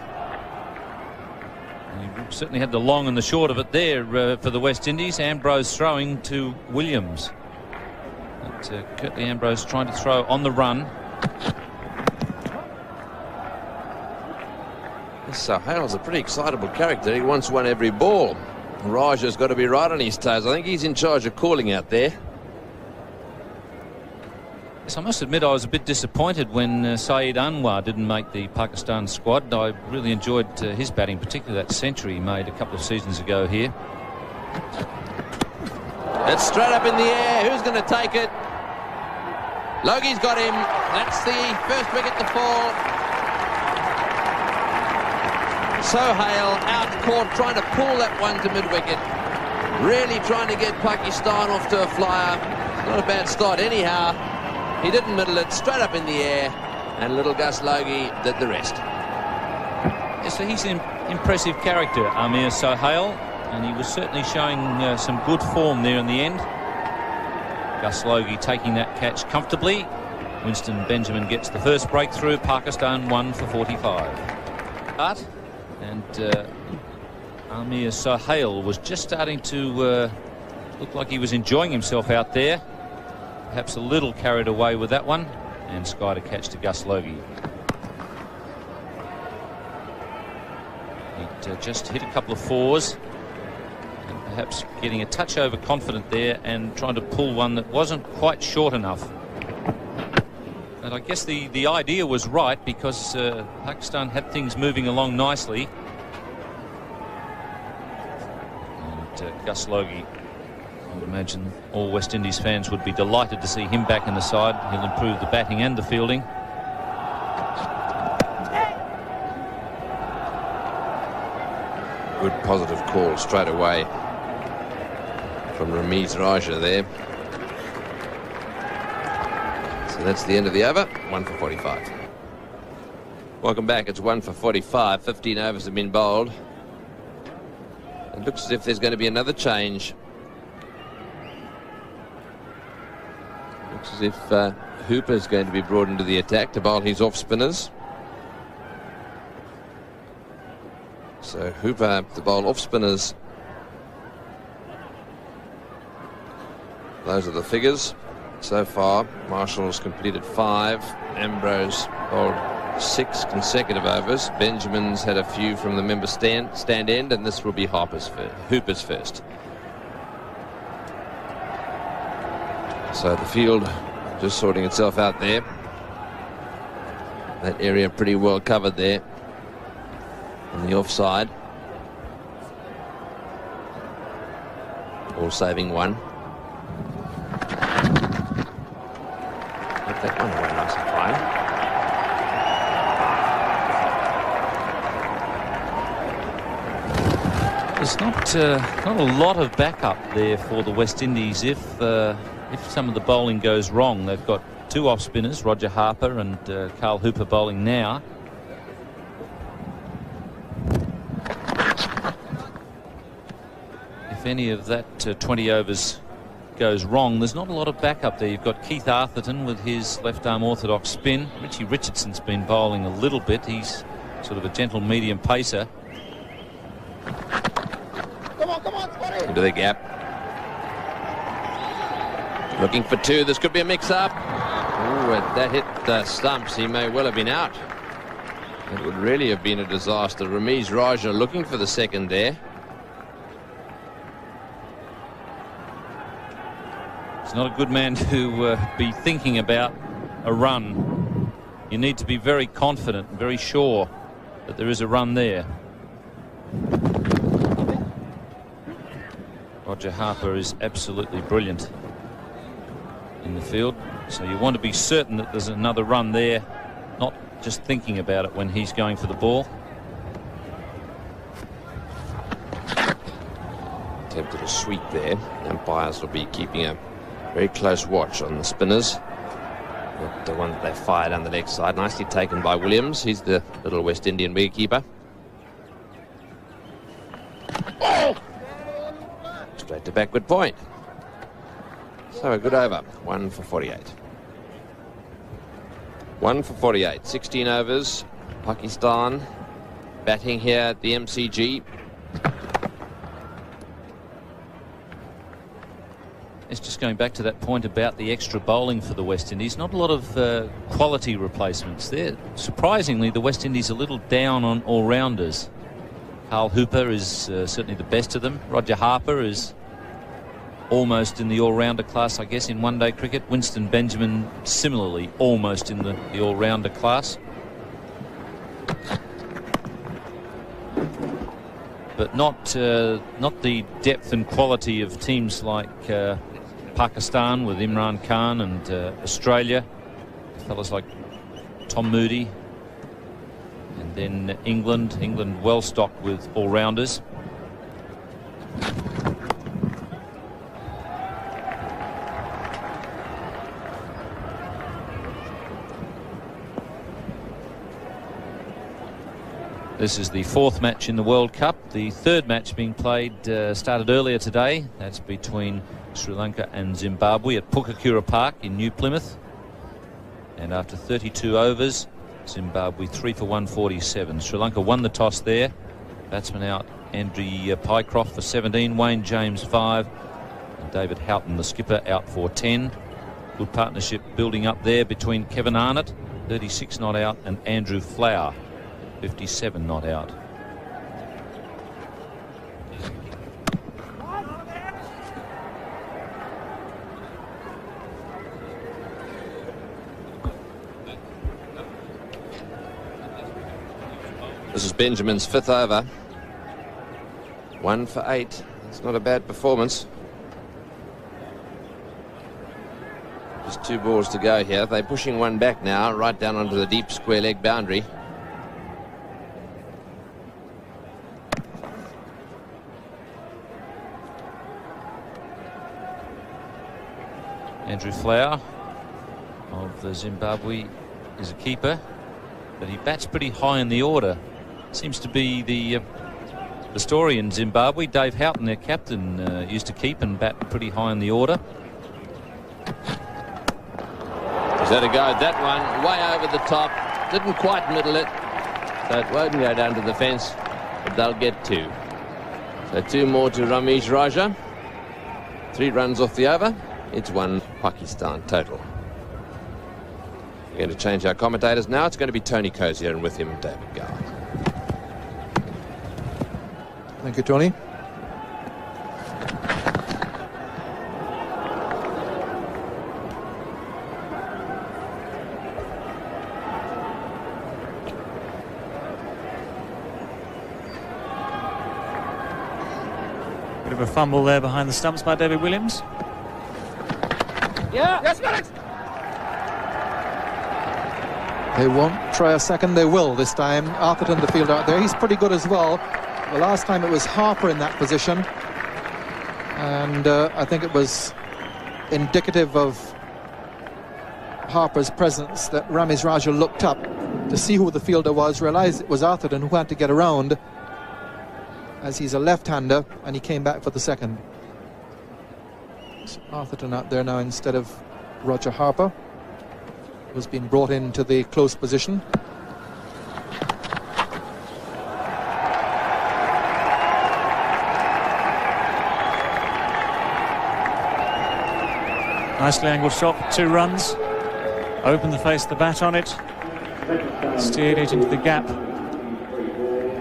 He certainly had the long and the short of it there for the West Indies. Ambrose throwing to Williams. But, Curtly Ambrose trying to throw on the run. Sohail's a pretty excitable character. He wants one every ball. Raja's got to be right on his toes. I think he's in charge of calling out there. Yes, I must admit I was a bit disappointed when Saeed Anwar didn't make the Pakistan squad. I really enjoyed his batting, particularly that century he made a couple of seasons ago here. It's straight up in the air. Who's going to take it? Logie's got him. That's the first wicket to fall. Sohail out caught, trying to pull that one to mid-wicket. Really trying to get Pakistan off to a flyer. Not a bad start anyhow. He didn't middle it, straight up in the air, and little Gus Logie did the rest. Yes, so he's an impressive character, Amir Sohail, and he was certainly showing some good form there in the end. Gus Logie taking that catch comfortably. Winston Benjamin gets the first breakthrough. Pakistan 1 for 45. And Amir Sohail was just starting to look like he was enjoying himself out there. Perhaps a little carried away with that one, and skied a catch to Gus Logie. He'd just hit a couple of fours, and perhaps getting a touch overconfident there and trying to pull one that wasn't quite short enough. And I guess the idea was right, because Pakistan had things moving along nicely. And Gus Logie, I would imagine all West Indies fans would be delighted to see him back in the side. He'll improve the batting and the fielding. Good positive call straight away from Ramiz Raja there. So that's the end of the over. 1 for 45. Welcome back. It's 1 for 45. 15 overs have been bowled. It looks as if there's going to be another change. Looks as if Hooper's going to be brought into the attack to bowl his off-spinners. So Hooper to bowl off-spinners. Those are the figures. So far, Marshall's completed 5. Ambrose bowled 6 consecutive overs. Benjamin's had a few from the member stand end, and this will be Hooper's first. So the field just sorting itself out there. That area pretty well covered there on the offside. All saving one. Get that one away nice and fine. There's not a lot of backup there for the West Indies if some of the bowling goes wrong. They've got 2 off spinners, Roger Harper and Carl Hooper, bowling now. If any of that 20 overs goes wrong, there's not a lot of backup there. You've got Keith Arthurton with his left arm orthodox spin. Richie Richardson's been bowling a little bit. He's sort of a gentle medium pacer. Come on, Scotty. Into the gap. Looking for 2. This could be a mix-up. Ooh, that hit the stumps. He may well have been out. It would really have been a disaster. Ramiz Raja looking for the second there. He's not a good man to be thinking about a run. You need to be very confident and very sure that there is a run there. Roger Harper is absolutely brilliant in the field, so you want to be certain that there's another run there, not just thinking about it when he's going for the ball. Attempted a sweep there. Umpires will be keeping a very close watch on the spinners. The one that they fired down the leg side, nicely taken by Williams. He's the little West Indian wicketkeeper. Straight to backward point. So a good over. 1 for 48. 1 for 48. 16 overs. Pakistan batting here at the MCG. It's just going back to that point about the extra bowling for the West Indies. Not a lot of quality replacements there. Surprisingly, the West Indies a little down on all-rounders. Carl Hooper is certainly the best of them. Roger Harper is almost in the all-rounder class, I guess, in one-day cricket. Winston Benjamin similarly almost in the all-rounder class. But not the depth and quality of teams like Pakistan with Imran Khan and Australia, fellas like Tom Moody, and then England well stocked with all-rounders. This is the fourth match in the World Cup. The third match being played started earlier today. That's between Sri Lanka and Zimbabwe at Pukakura Park in New Plymouth. And after 32 overs, Zimbabwe 3 for 147. Sri Lanka won the toss there. Batsman out, Andrew Pycroft for 17, Wayne James 5, and David Houghton, the skipper, out for 10. Good partnership building up there between Kevin Arnott, 36 not out, and Andrew Flower, 57 not out. This is Benjamin's fifth over. 1 for 8. That's not a bad performance. Just 2 balls to go here. They're pushing one back now, right down onto the deep square leg boundary. Andrew Flower of the Zimbabwe is a keeper, but he bats pretty high in the order. Seems to be the story in Zimbabwe. Dave Houghton, their captain, used to keep and bat pretty high in the order. He's had a go at that one, way over the top. Didn't quite middle it, so it won't go down to the fence, but they'll get 2. So 2 more to Ramesh Raja. 3 runs off the over. It's 1 Pakistan total. We're going to change our commentators now. It's going to be Tony Cozier, and with him, David Garth. Thank you, Tony. Bit of a fumble there behind the stumps by David Williams. Yeah. Yes, got it. They won't try a second, they will this time. Atherton, the fielder out there, he's pretty good as well. The last time it was Harper in that position, and I think it was indicative of Harper's presence that Ramesh Raja looked up to see who the fielder was, realized it was Atherton who had to get around, as he's a left-hander, and he came back for the second. So Atherton out there now instead of Roger Harper, who's been brought into the close position. Nicely angled shot for 2 runs. Opened the face of the bat on it. Steered it into the gap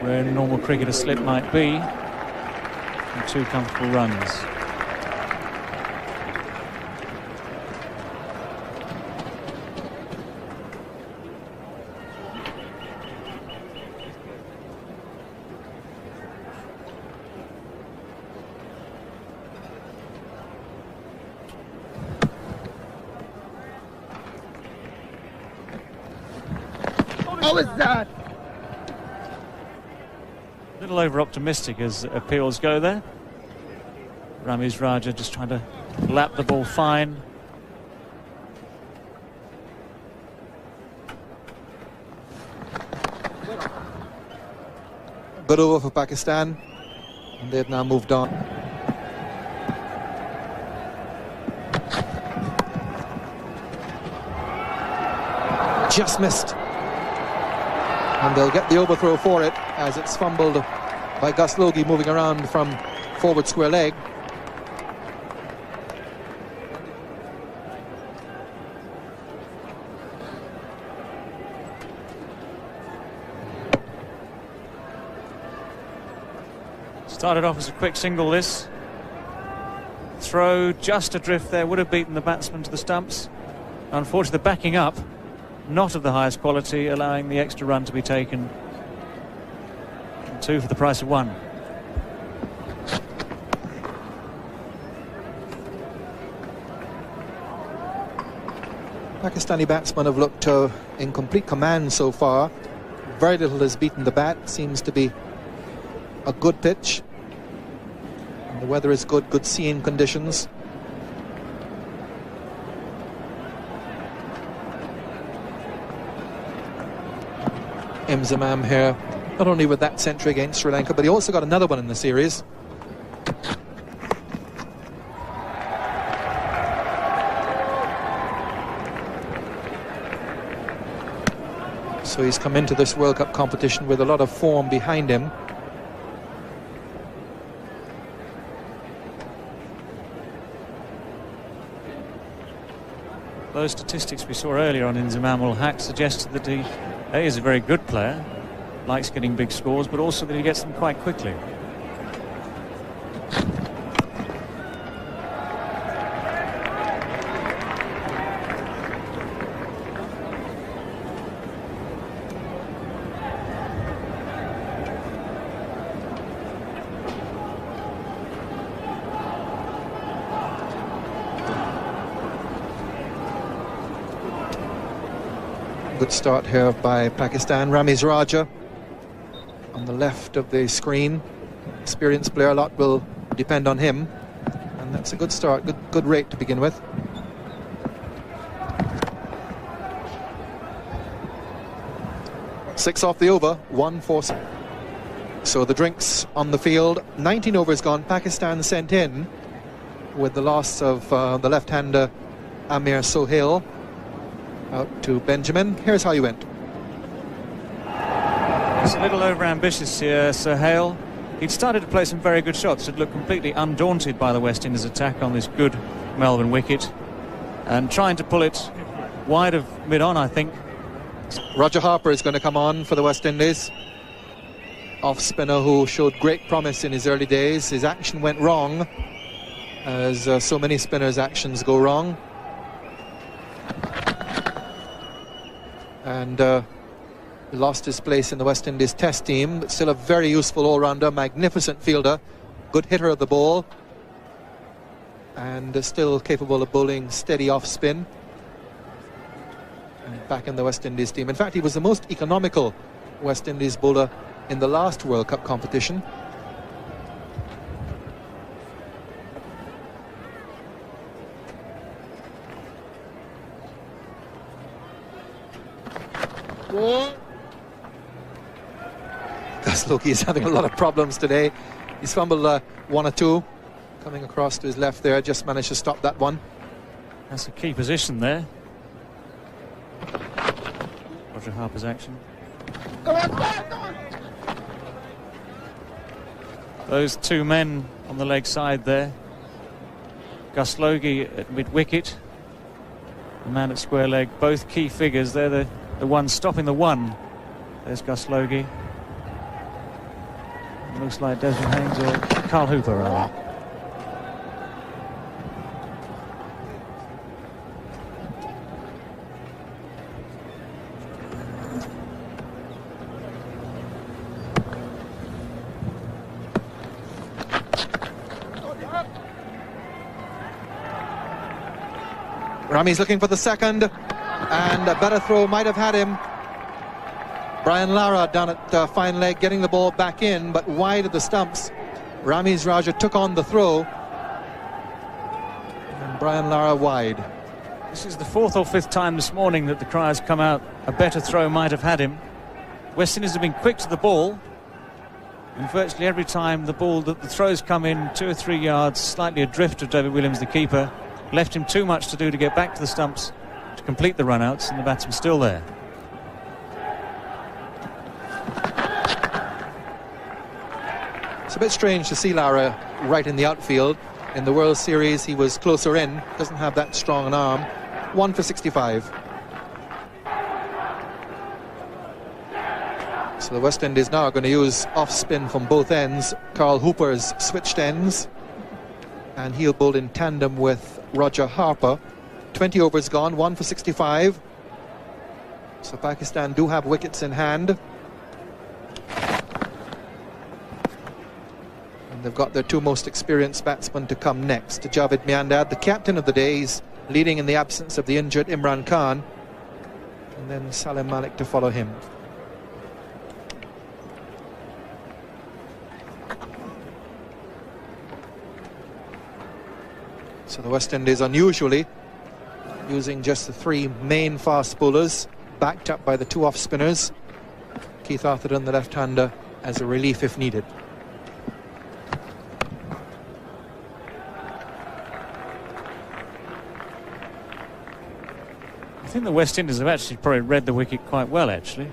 where a normal cricketer slip might be. And 2 comfortable runs. How is that? A little over-optimistic as appeals go there. Ramiz Raja just trying to lap the ball fine. Good over for Pakistan, and they've now moved on. Just missed. And they'll get the overthrow for it as it's fumbled by Gus Logie, moving around from forward square leg. Started off as a quick single, this. Throw just adrift there, would have beaten the batsman to the stumps. Unfortunately, the backing up, not of the highest quality, allowing the extra run to be taken. And 2 for the price of 1. Pakistani batsmen have looked in complete command so far. Very little has beaten the bat. Seems to be a good pitch. And the weather is good, good seeing conditions. Imzamam here, not only with that century against Sri Lanka, but he also got another one in the series. So he's come into this World Cup competition with a lot of form behind him. Those statistics we saw earlier on Inzamam ul Haq suggested that he is a very good player, likes getting big scores, but also that he gets them quite quickly. Good start here by Pakistan. Ramiz Raja on the left of the screen. Experienced player, a lot will depend on him. And that's a good start, good rate to begin with. Six off the over, 1 for. So the drinks on the field. 19 overs gone. Pakistan sent in with the loss of the left-hander Amir Sohail. Out to Benjamin. Here's how he went. It's a little over-ambitious here, Sohail. He'd started to play some very good shots. Had looked completely undaunted by the West Indies attack on this good Melbourne wicket. And trying to pull it wide of mid-on, I think. Roger Harper is going to come on for the West Indies. Off-spinner who showed great promise in his early days. His action went wrong, as so many spinners' actions go wrong. And lost his place in the West Indies Test team, but still a very useful all-rounder, magnificent fielder, good hitter of the ball, and still capable of bowling steady off-spin. And back in the West Indies team. In fact, he was the most economical West Indies bowler in the last World Cup competition. Gus Logie is having a lot of problems today. He's fumbled 1 or 2. Coming across to his left there, just managed to stop that one. That's a key position there. Roger Harper's action. Those 2 men on the leg side there. Gus Logie at mid-wicket. The man at square leg, both key figures. They're the one stopping the one. There's Gus Logie. Looks like Desmond Haynes or Carl Hooper, rather. Rami's looking for the second, and a better throw might have had him. Brian Lara down at fine leg, getting the ball back in, but wide of the stumps. Ramiz Raja took on the throw, and Brian Lara wide. This is the fourth or fifth time this morning that the cry has come out. A better throw might have had him. West Indies have been quick to the ball, and virtually every time the throws come in 2 or 3 yards, slightly adrift of David Williams, the keeper, left him too much to do to get back to the stumps to complete the run-outs, and the batsman's still there. It's a bit strange to see Lara right in the outfield. In the World Series, he was closer in, doesn't have that strong an arm. 1 for 65. So the West Indies now are going to use off-spin from both ends. Carl Hooper's switched ends, and he'll bowl in tandem with Roger Harper. 20 overs gone, 1 for 65. So Pakistan do have wickets in hand. And they've got their two most experienced batsmen to come next. Javed Miandad, the captain of the days, leading in the absence of the injured Imran Khan. And then Salim Malik to follow him. So the West Indies unusually using just the 3 main fast bowlers, backed up by the 2 off-spinners. Keith Arthurton, the left-hander, as a relief if needed. I think the West Indies have actually probably read the wicket quite well, actually.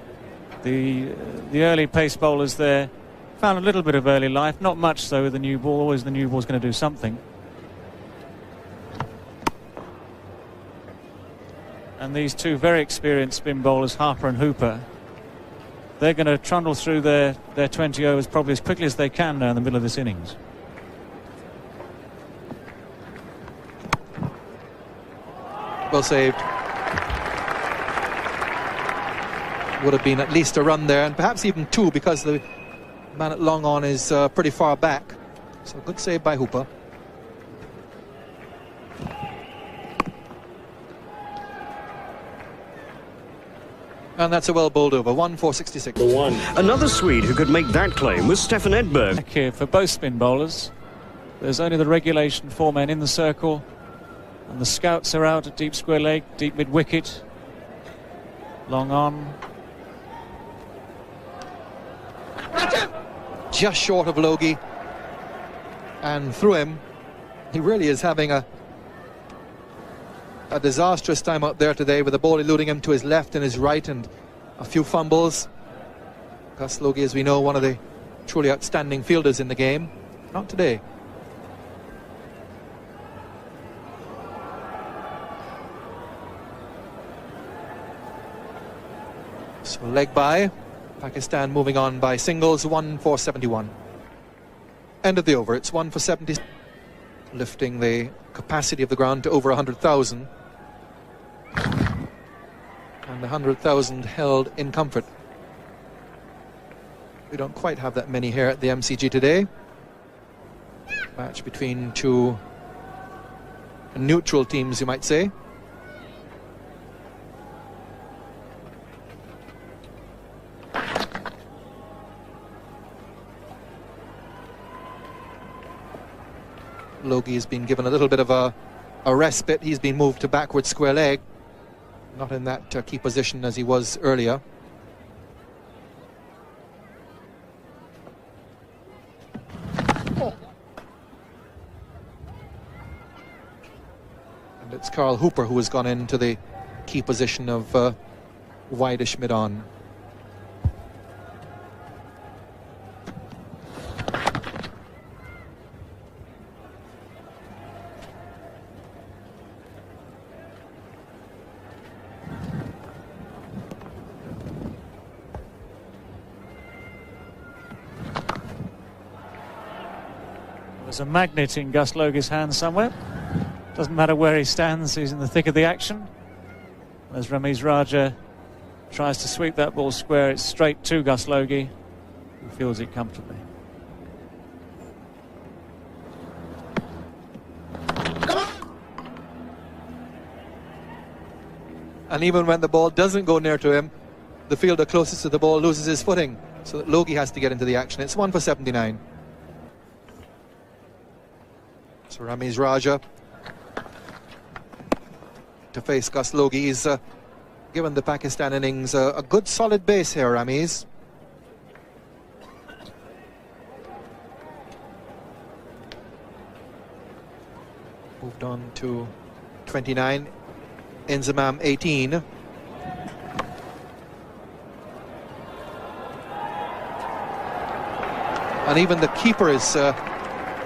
The early pace bowlers there found a little bit of early life, not much though with the new ball. Always the new ball's going to do something. And these 2 very experienced spin bowlers, Harper and Hooper, they're going to trundle through their 20 overs probably as quickly as they can now in the middle of this innings. Well saved. Would have been at least a run there, and perhaps even 2, because the man at long on is pretty far back. So good save by Hooper. And that's a well bowled over. 1 for 66. Another Swede who could make that claim was Stefan Edberg. Back here for both spin bowlers. There's only the regulation 4 men in the circle, and the scouts are out at deep square leg, deep mid wicket. Long on. Just short of Logie, and through him. He really is having a disastrous time out there today, with the ball eluding him to his left and his right, and a few fumbles. Gus Logie, as we know, one of the truly outstanding fielders in the game. Not today. So leg by. Pakistan moving on by singles. 1 for 71. End of the over. It's 1 for 70. Lifting the capacity of the ground to over 100,000. And 100,000 held in comfort. We don't quite have that many here at the MCG today. Match between 2 neutral teams, you might say. Logie has been given a little bit of a respite. He's been moved to backward square leg. Not in that key position as he was earlier. And it's Carl Hooper who has gone into the key position of wideish mid-on. There's a magnet in Gus Logie's hand somewhere. Doesn't matter where he stands, he's in the thick of the action. As Ramiz Raja tries to sweep that ball square, it's straight to Gus Logie, who fields it comfortably. And even when the ball doesn't go near to him, the fielder closest to the ball loses his footing, so that Logie has to get into the action. It's 1 for 79. So Ramiz Raja to face Gus Logie. He's given the Pakistan innings a good solid base here, Ramiz. Moved on to 29, Inzamam 18. And even the keeper is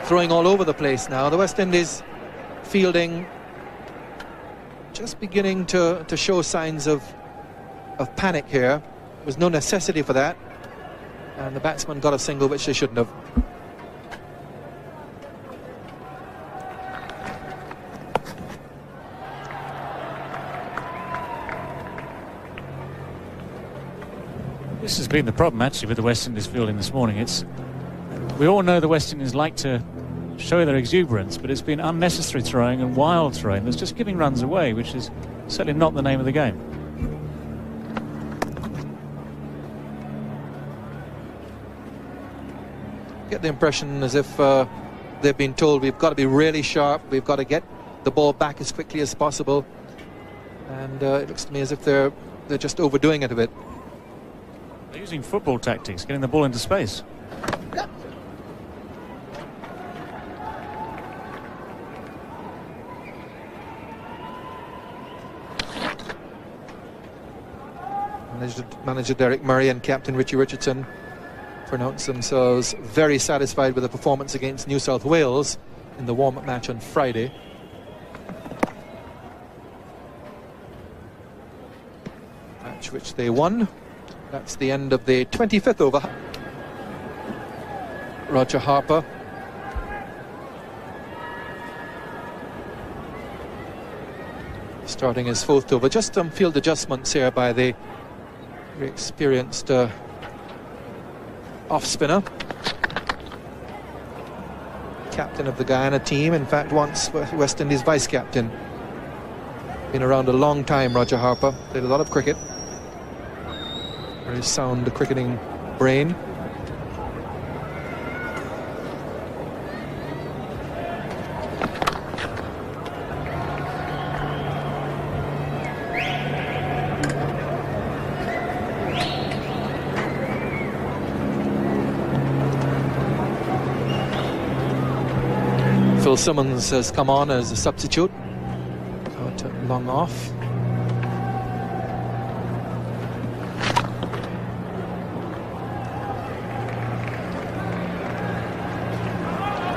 throwing all over the place now. The West Indies fielding just beginning to show signs of panic here. There was no necessity for that. And the batsman got a single which they shouldn't have. This has been the problem actually with the West Indies fielding this morning. We all know the West Indies like to show their exuberance, but it's been unnecessary throwing and wild throwing that's just giving runs away, which is certainly not the name of the game. Get the impression as if they've been told we've got to be really sharp, we've got to get the ball back as quickly as possible, and it looks to me as if they're just overdoing it a bit. They're using football tactics, getting the ball into space. Manager Derek Murray and captain Richie Richardson pronounced themselves very satisfied with the performance against New South Wales in the warm-up match on Friday. Match which they won. That's the end of the 25th over. Roger Harper. Starting his 4th over. Just some field adjustments here by the very experienced off-spinner. Captain of the Guyana team, in fact once West Indies vice-captain. Been around a long time, Roger Harper. Played a lot of cricket. Very sound cricketing brain. Phil Simmons has come on as a substitute. Long off.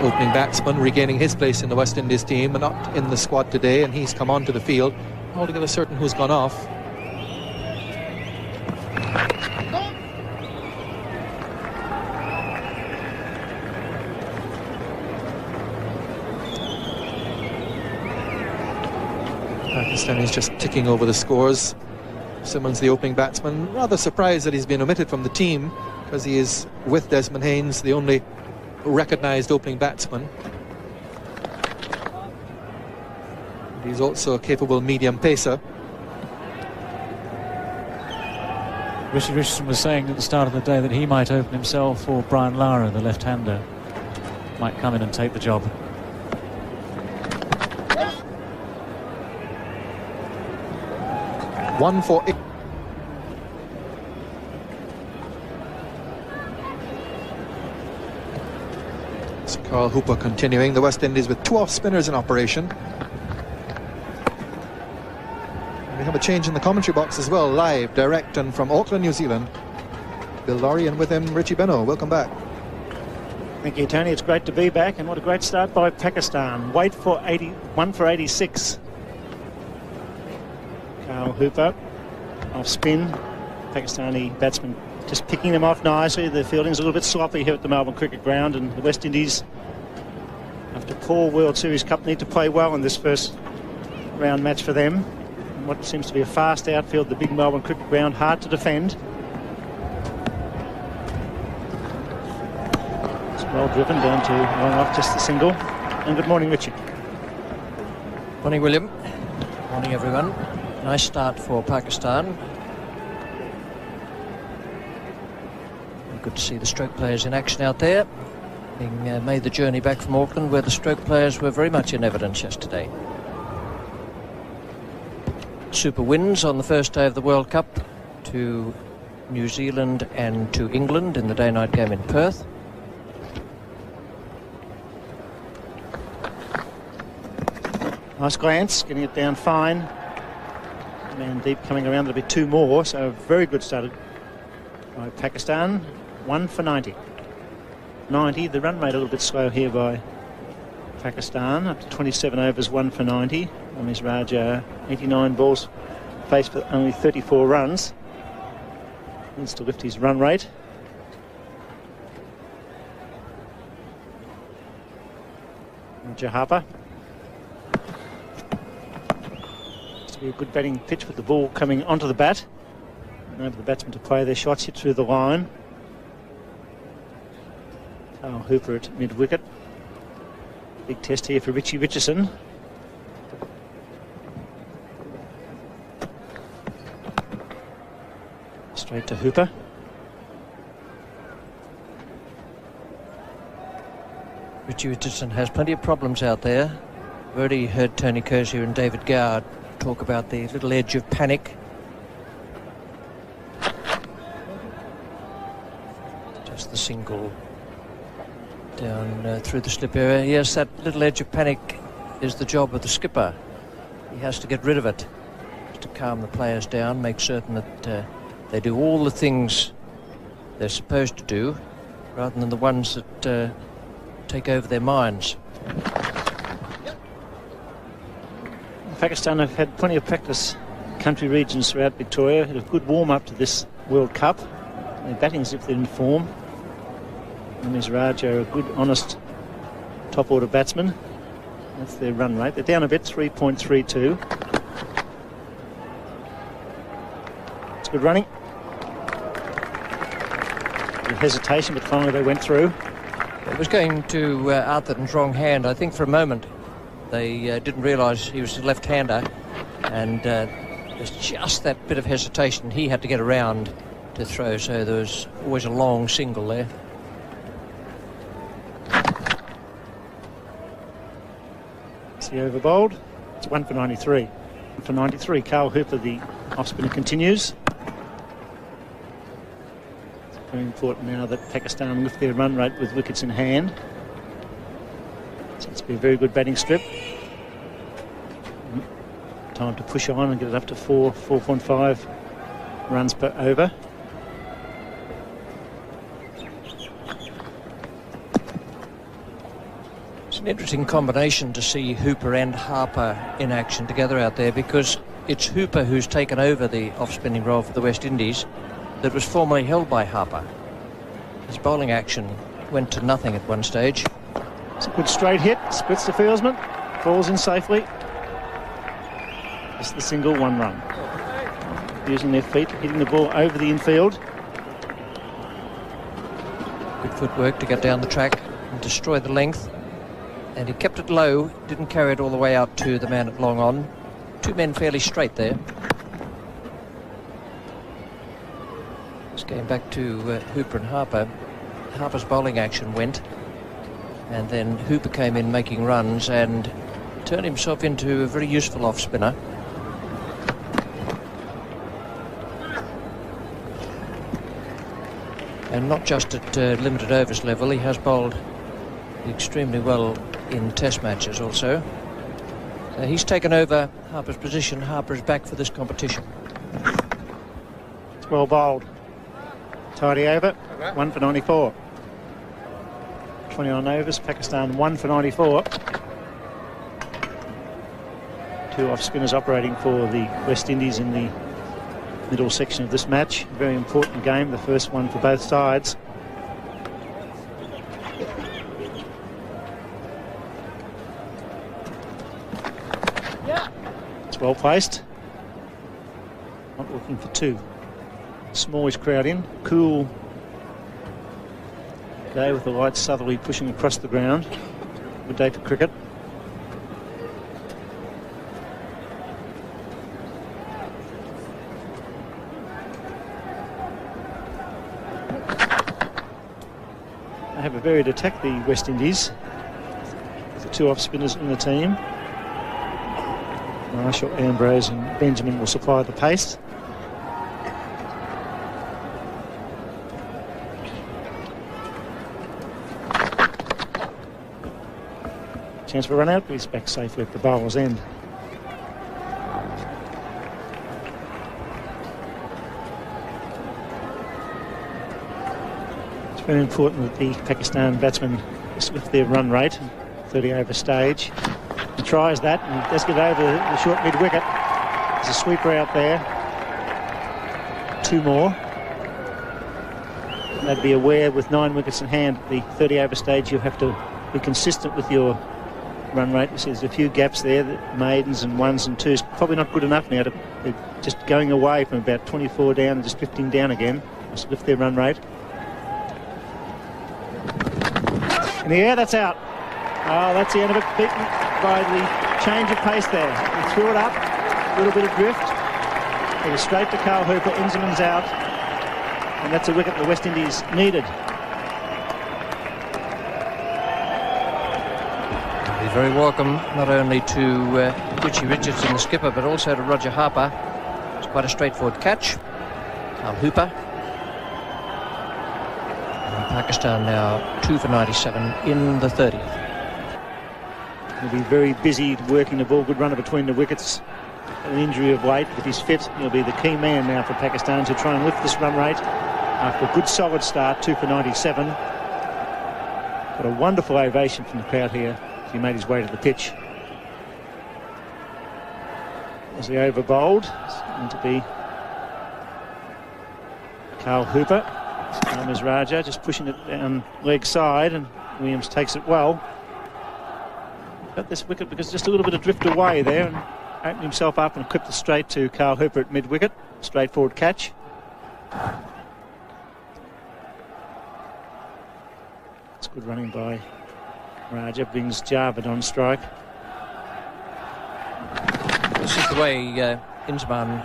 Opening batsman regaining his place in the West Indies team, but not in the squad today, and he's come onto the field. Altogether certain who's gone off. Pakistan is just ticking over the scores. Simmons, the opening batsman, rather surprised that he's been omitted from the team, because he is with Desmond Haynes, the only recognised opening batsman. He's also a capable medium pacer. Richie Richardson was saying at the start of the day that he might open himself, or Brian Lara, the left-hander, might come in and take the job. One for it. So Carl Hooper continuing. The West Indies with 2 off-spinners in operation. And we have a change in the commentary box as well, live, direct, and from Auckland, New Zealand. Bill Laurie, and with him Richie Beno. Welcome back. Thank you, Tony. It's great to be back, and what a great start by Pakistan. Wait for 81 for 86. Carl Hooper off spin. Pakistani batsman just picking them off nicely. The fielding's a little bit sloppy here at the Melbourne Cricket Ground, and the West Indies, after poor World Series Cup, need to play well in this first round match for them. And what seems to be a fast outfield, the big Melbourne Cricket Ground, hard to defend. It's well driven down to long off, just the single. And good morning, Richie. Morning, William. Morning, everyone. Nice start for Pakistan. good to see the stroke players in action out there, having made the journey back from Auckland, where the stroke players were very much in evidence yesterday. Super wins on the first day of the World Cup to New Zealand and to England in the day-night game in Perth. Nice glance, getting it down fine. Man deep coming around, there'll be 2 more, so very good start by Pakistan. 1 for 90. 90, the run rate a little bit slow here by Pakistan, up to 27 overs, 1 for 90. Ramiz Raja, 89 balls faced for only 34 runs. Needs to lift his run rate. Roger Harper. Must be a good batting pitch with the ball coming onto the bat. Over the batsman to play their shots, hit through the line. Carl Hooper at mid-wicket. Big test here for Richie Richardson. Straight to Hooper. Richie Richardson has plenty of problems out there. We've already heard Tony Kersier and David Gower talk about the little edge of panic. Just the single down through the slip area. Yes, that little edge of panic is the job of the skipper. He has to get rid of it to calm the players down, make certain that they do all the things they're supposed to do, rather than the ones that take over their minds. Pakistan have had plenty of practice country regions throughout Victoria. Had a good warm-up to this World Cup. They're batting as if they're in form. Ramiz Raja, a good, honest, top-order batsman. That's their run rate. They're down a bit, 3.32. It's good running. Good hesitation, but finally they went through. It was going to Atherton's wrong hand. I think for a moment they didn't realise he was a left-hander, and there's just that bit of hesitation he had to get around to throw, so there was always a long single there. It's the over bowled. It's 1 for 93. 1 for 93. Carl Hooper, the off-spinner, continues. It's very important now that Pakistan lift their run rate with wickets in hand. So it's be a very good batting strip. Time to push on and get it up to 4.5 runs per over. It's an interesting combination to see Hooper and Harper in action together out there, because it's Hooper who's taken over the off-spinning role for the West Indies that was formerly held by Harper. His bowling action went to nothing at one stage. It's a good straight hit, splits the fieldsman, falls in safely. Just the single, 1 run. Using their feet, hitting the ball over the infield. Good footwork to get down the track and destroy the length. And he kept it low, didn't carry it all the way out to the man at long on. 2 men fairly straight there. Just going back to Hooper and Harper. Harper's bowling action went, and then Hooper came in making runs and turned himself into a very useful off-spinner. And not just at limited overs level, he has bowled extremely well in test matches also. He's taken over Harper's position. Harper is back for this competition. It's well bowled. Tidy over, 1 for 94. 29 overs, Pakistan 1 for 94. 2 off-spinners operating for the West Indies in the middle section of this match. Very important game, the first one for both sides. It's well placed. Not looking for 2. Smallish crowd in. Cool day with the light southerly pushing across the ground. Good day for cricket. have a varied attack, the West Indies. The 2 off-spinners in the team. Marshall, Ambrose and Benjamin will supply the pace. Chance for a run out, but he's back safely at the bowler's end. It's very important that the Pakistan batsmen lift their run rate, 30 over stage. He tries that and he does get over the short mid-wicket. There's a sweeper out there. 2 more. They'd be aware with 9 wickets in hand at the 30 over stage you have to be consistent with your run rate. You see there's a few gaps there, the maidens and 1s and 2s. Probably not good enough now. They're just going away from about 24 down and just drifting down again. Must lift their run rate. In the air, that's out. Oh, that's the end of it. Beaten by the change of pace there. He threw it up, a little bit of drift. It was straight to Carl Hooper. Inzerman's out. And that's a wicket the West Indies needed. Very welcome not only to Richie Richardson, the skipper, but also to Roger Harper. It's quite a straightforward catch. Carl Hooper. And Pakistan now 2 for 97 in the 30th. He'll be very busy working the ball. Good runner between the wickets. An injury of weight. If he's fit, he'll be the key man now for Pakistan to try and lift this run rate. After a good solid start, 2 for 97. Got a wonderful ovation from the crowd here. He made his way to the pitch. As the over bowled, it's going to be Carl Hooper. Ramesh Raja just pushing it down leg side, and Williams takes it well. Got this wicket because just a little bit of drift away there, and opened himself up and clipped it straight to Carl Hooper at mid-wicket. Straightforward catch. It's good running by Raja. Brings Javed on strike. This is the way Inzerman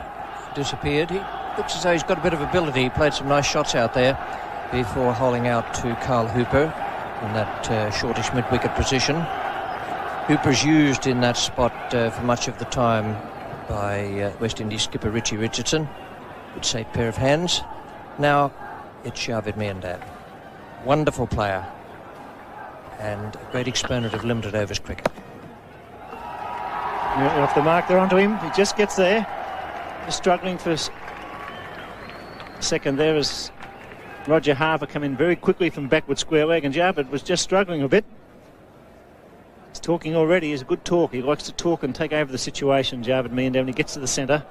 disappeared. He looks as though he's got a bit of ability. He played some nice shots out there before holding out to Carl Hooper in that shortish mid-wicket position. Hooper's used in that spot for much of the time by West Indies skipper Richie Richardson. Good safe pair of hands. Now it's Javed Miandad. Wonderful player and a great exponent of limited overs cricket. Off the mark, they're onto him. He just gets there. Just struggling for a second there as Roger Harper come in very quickly from backward square leg, and Javed was just struggling a bit. He's talking already. He's a good talk. He likes to talk and take over the situation, Javed Miandad, when he gets to the centre.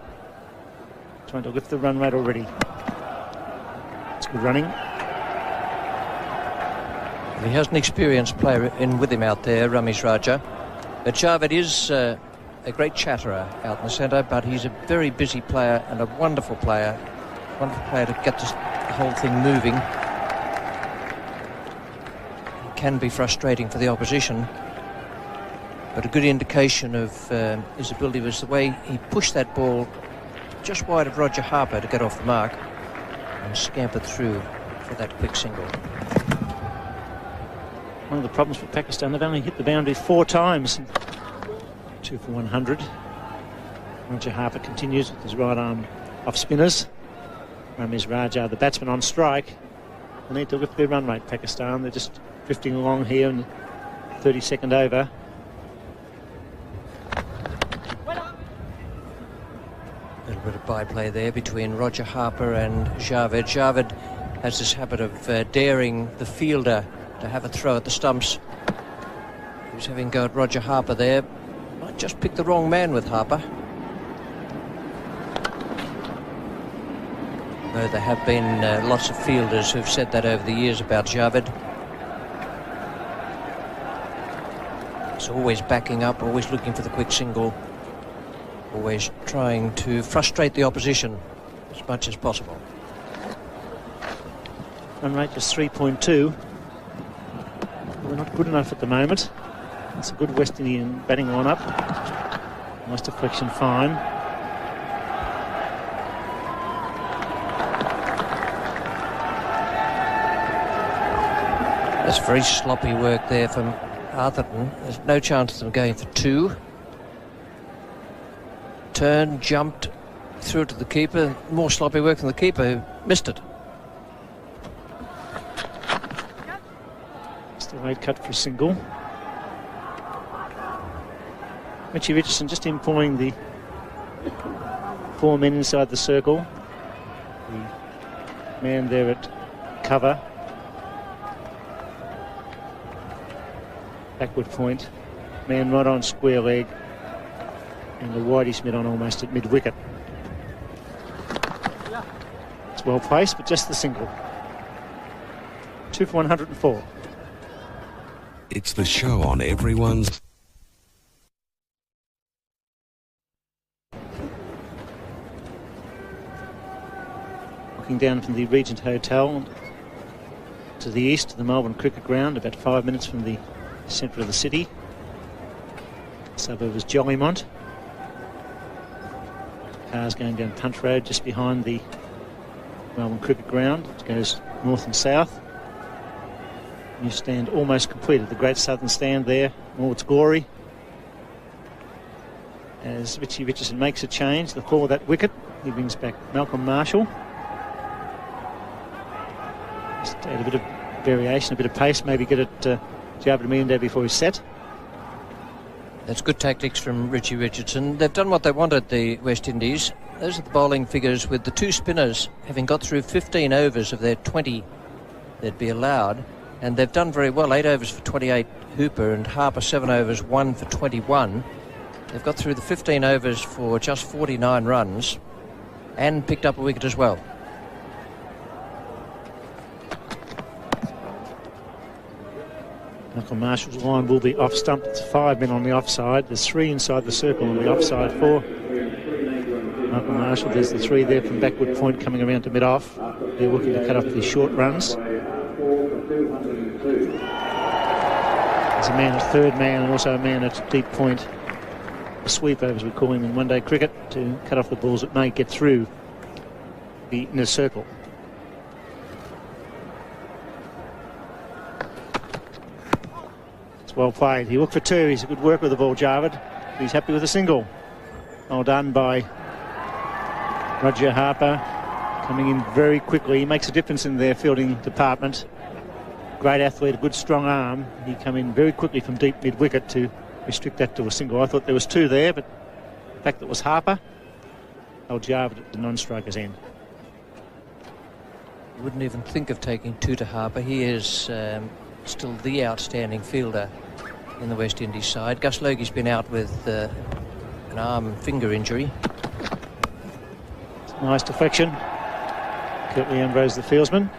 Trying to lift the run rate already. It's good running. He has an experienced player in with him out there, Ramesh Raja. But Javed is a great chatterer out in the centre, but he's a very busy player and a wonderful player. Wonderful player to get the whole thing moving. It can be frustrating for the opposition, but a good indication of his ability was the way he pushed that ball just wide of Roger Harper to get off the mark and scampered through for that quick single. One of the problems for Pakistan, they've only hit the boundary 4 times. 2 for 100. Roger Harper continues with his right arm off spinners. Ramesh Raja, the batsman, on strike. They need to lift their run rate, Pakistan. They're just drifting along here in the 32nd over. A little bit of byplay there between Roger Harper and Javed. Javed has this habit of daring the fielder to have a throw at the stumps. He was having a go at Roger Harper there. Might just pick the wrong man with Harper. Though there have been lots of fielders who've said that over the years about Javed. He's always backing up, always looking for the quick single, always trying to frustrate the opposition as much as possible. Run rate is 3.2. We're not good enough at the moment. It's a good West Indian batting lineup. Nice deflection, fine. That's very sloppy work there from Atherton. There's no chance of them going for 2. Turned, jumped, threw it to the keeper. More sloppy work from the keeper who missed it. Still made cut for a single. Richie Richardson just employing the 4 men inside the circle. The man there at cover. Backward point. Man right on square leg. And the wideish mid on almost at mid-wicket. It's well placed, but just the single. 2 for 104. It's the show on everyone's... Walking down from the Regent Hotel to the east to the Melbourne Cricket Ground, about 5 minutes from the centre of the city. The suburb is Jollymont. Cars going down Punch Road just behind the Melbourne Cricket Ground. It goes north and south. New stand almost completed. The Great Southern Stand there, all its glory. As Richie Richardson makes a change, the call of that wicket, he brings back Malcolm Marshall. Just add a bit of variation, a bit of pace, maybe get it Javed Aminde before he's set. That's good tactics from Richie Richardson. They've done what they wanted, the West Indies. Those are the bowling figures, with the 2 spinners having got through 15 overs of their 20 they'd be allowed. And they've done very well. 8 overs for 28, Hooper, and Harper 7 overs, 1 for 21. They've got through the 15 overs for just 49 runs and picked up a wicket as well. Malcolm Marshall's line will be off stump. It's 5 men on the offside. There's 3 inside the circle on the offside for Malcolm Marshall. There's the 3 there from backward point coming around to mid-off. They're looking to cut off the short runs. There's a man at third man and also a man at deep point. A sweeper, as we call him in one-day cricket, to cut off the balls that may get through the inner circle. Well played. He looked for 2. He's a good worker with the ball, Javed. He's happy with a single. Well done by Roger Harper, coming in very quickly. He makes a difference in their fielding department. Great athlete, a good strong arm. He came in very quickly from deep mid-wicket to restrict that to a single. I thought there was 2 there, but the fact that it was Harper, held Javed at the non-striker's end. You wouldn't even think of taking 2 to Harper. He is still the outstanding fielder in the West Indies side. Gus Logie's been out with an arm and finger injury. Nice deflection. Curtly Ambrose, the fieldsman.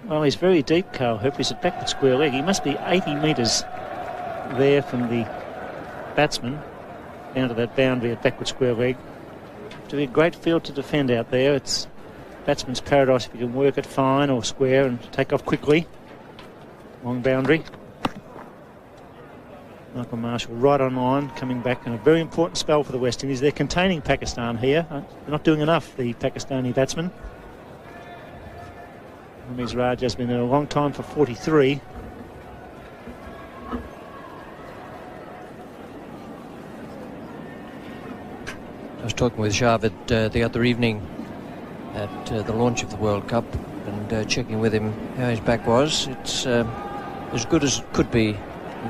Well, he's very deep, Carl Hooper. He's at backward square leg. He must be 80 metres there from the batsman down to that boundary at backward square leg. To be a great field to defend out there. It's batsman's paradise if you can work it fine or square and take off quickly. Long boundary. Malcolm Marshall right on line, coming back in a very important spell for the West Indies. They're containing Pakistan here. They're not doing enough, the Pakistani batsmen. Ramiz Raj has been there a long time for 43. I was talking with Javed the other evening at the launch of the World Cup and checking with him how his back was. It's as good as it could be.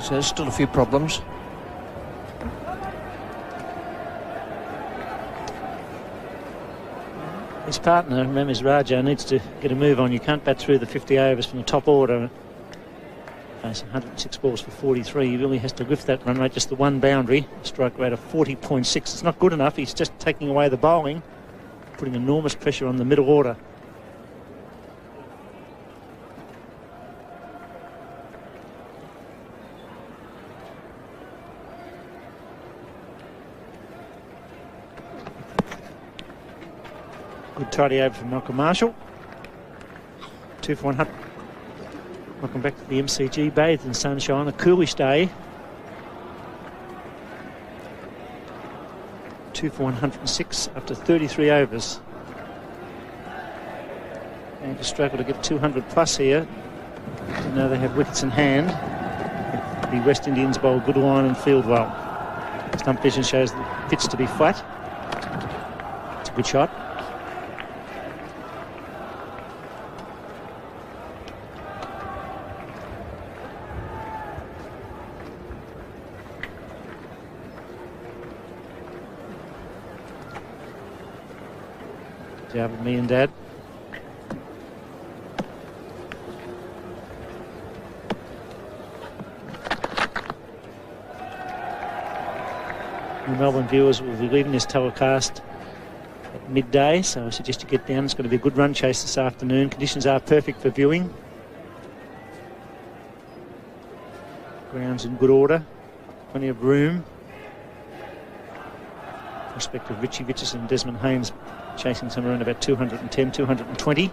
There's still a few problems. His partner, Ramiz Raja, needs to get a move on. You can't bat through the 50 overs from the top order. Face 106 balls for 43. He really has to lift that run rate, just the one boundary. A strike rate of 40.6. It's not good enough. He's just taking away the bowling, putting enormous pressure on the middle order. Good tidy over from Malcolm Marshall. 2 for 100. Welcome back to the MCG, bathed in sunshine, a coolish day. 2 for 106 after 33 overs. Going to struggle to get 200 plus here. You know they have wickets in hand. The West Indians bowl good line and field well. Stump vision shows the pitch to be flat. It's a good shot. Jarvid, me and Dad. The Melbourne viewers will be leaving this telecast at midday, so I suggest you get down. It's going to be a good run chase this afternoon. Conditions are perfect for viewing. Ground's in good order. Plenty of room. Prospect of Richie Richardson and Desmond Haynes chasing somewhere around about 210, 220.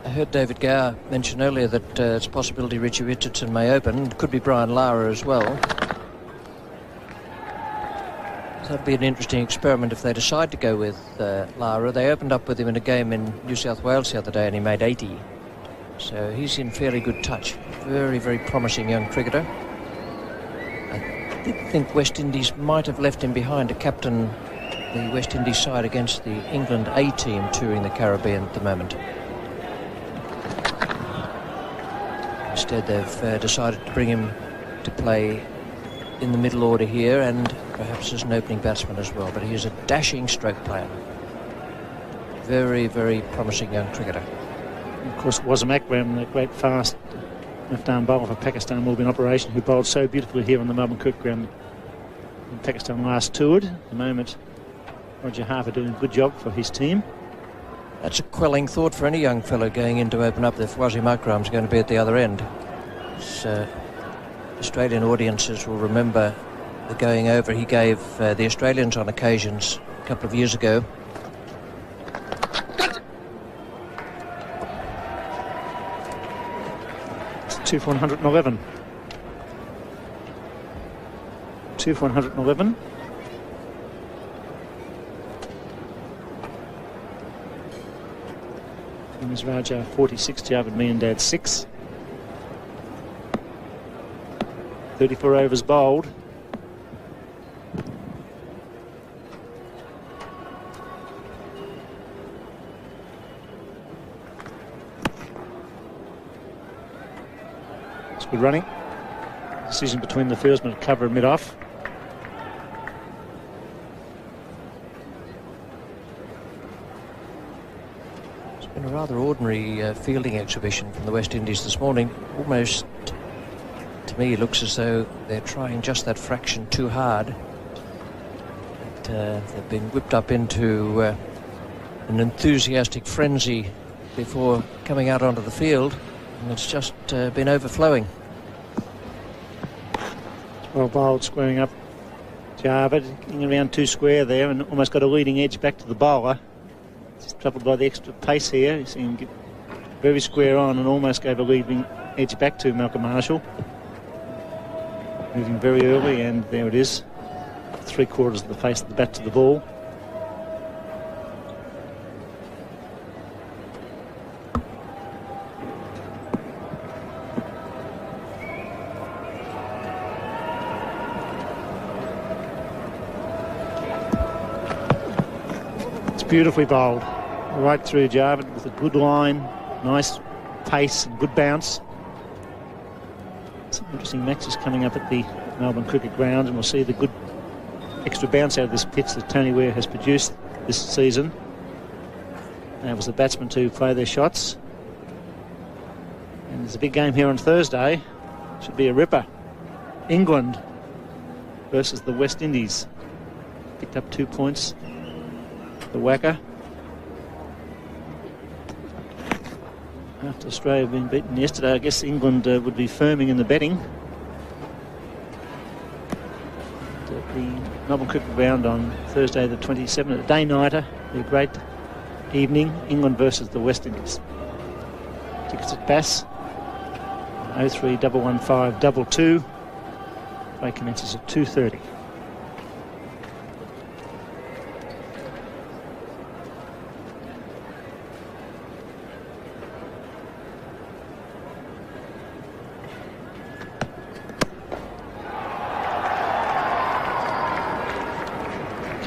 I heard David Gower mention earlier that it's a possibility Richie Richardson may open. It could be Brian Lara as well. So that'd be an interesting experiment if they decide to go with Lara. They opened up with him in a game in New South Wales the other day and he made 80. So he's in fairly good touch. Very, very promising young cricketer. I did think West Indies might have left him behind to captain the West Indies side against the England A team touring the Caribbean at the moment. Instead they've decided to bring him to play in the middle order here and perhaps as an opening batsman as well, but he is a dashing stroke player. Very, very promising young cricketer. Of course, Wasim Akram, the great fast left-arm bowler for Pakistan, will be in operation, who bowled so beautifully here on the Melbourne Cricket Ground when Pakistan last toured. At the moment, Roger Harper doing a good job for his team. That's a quelling thought for any young fellow going in to open up if Wasim Akram's going to be at the other end. Australian audiences will remember the going over he gave the Australians on occasions a couple of years ago. It's 2 for 111. 2 for 111. Ms. Raja 46, Jarvid, me and Dad 6. 34 overs bowled. It's good running. Decision between the fieldsmen to cover and mid-off. A rather ordinary fielding exhibition from the West Indies this morning. Almost, to me, looks as though they're trying just that fraction too hard. They've been whipped up into an enthusiastic frenzy before coming out onto the field, and it's just been overflowing. Well bowled, squaring up Jarvid, getting around too square there and almost got a leading edge back to the bowler. Just troubled by the extra pace here. You see him get very square on and almost gave a leading edge back to Malcolm Marshall. Moving very early, and there it is. 3/4 of the face of the bat to the ball. Beautifully bowled right through Jarvid with a good line, nice pace and good bounce. Some interesting matches coming up at the Melbourne Cricket Ground, and we'll see the good extra bounce out of this pitch that Tony Ware has produced this season. That was the batsmen to play their shots. And there's a big game here on Thursday. Should be a ripper. England versus the West Indies. Picked up 2 points. The Wacker. After Australia had been beaten yesterday, I guess England would be firming in the betting. The Melbourne Cricket Ground on Thursday the 27th, a day-nighter, a great evening. England versus the West Indies. Tickets at Bass 03 115 22. Play commences at 2:30.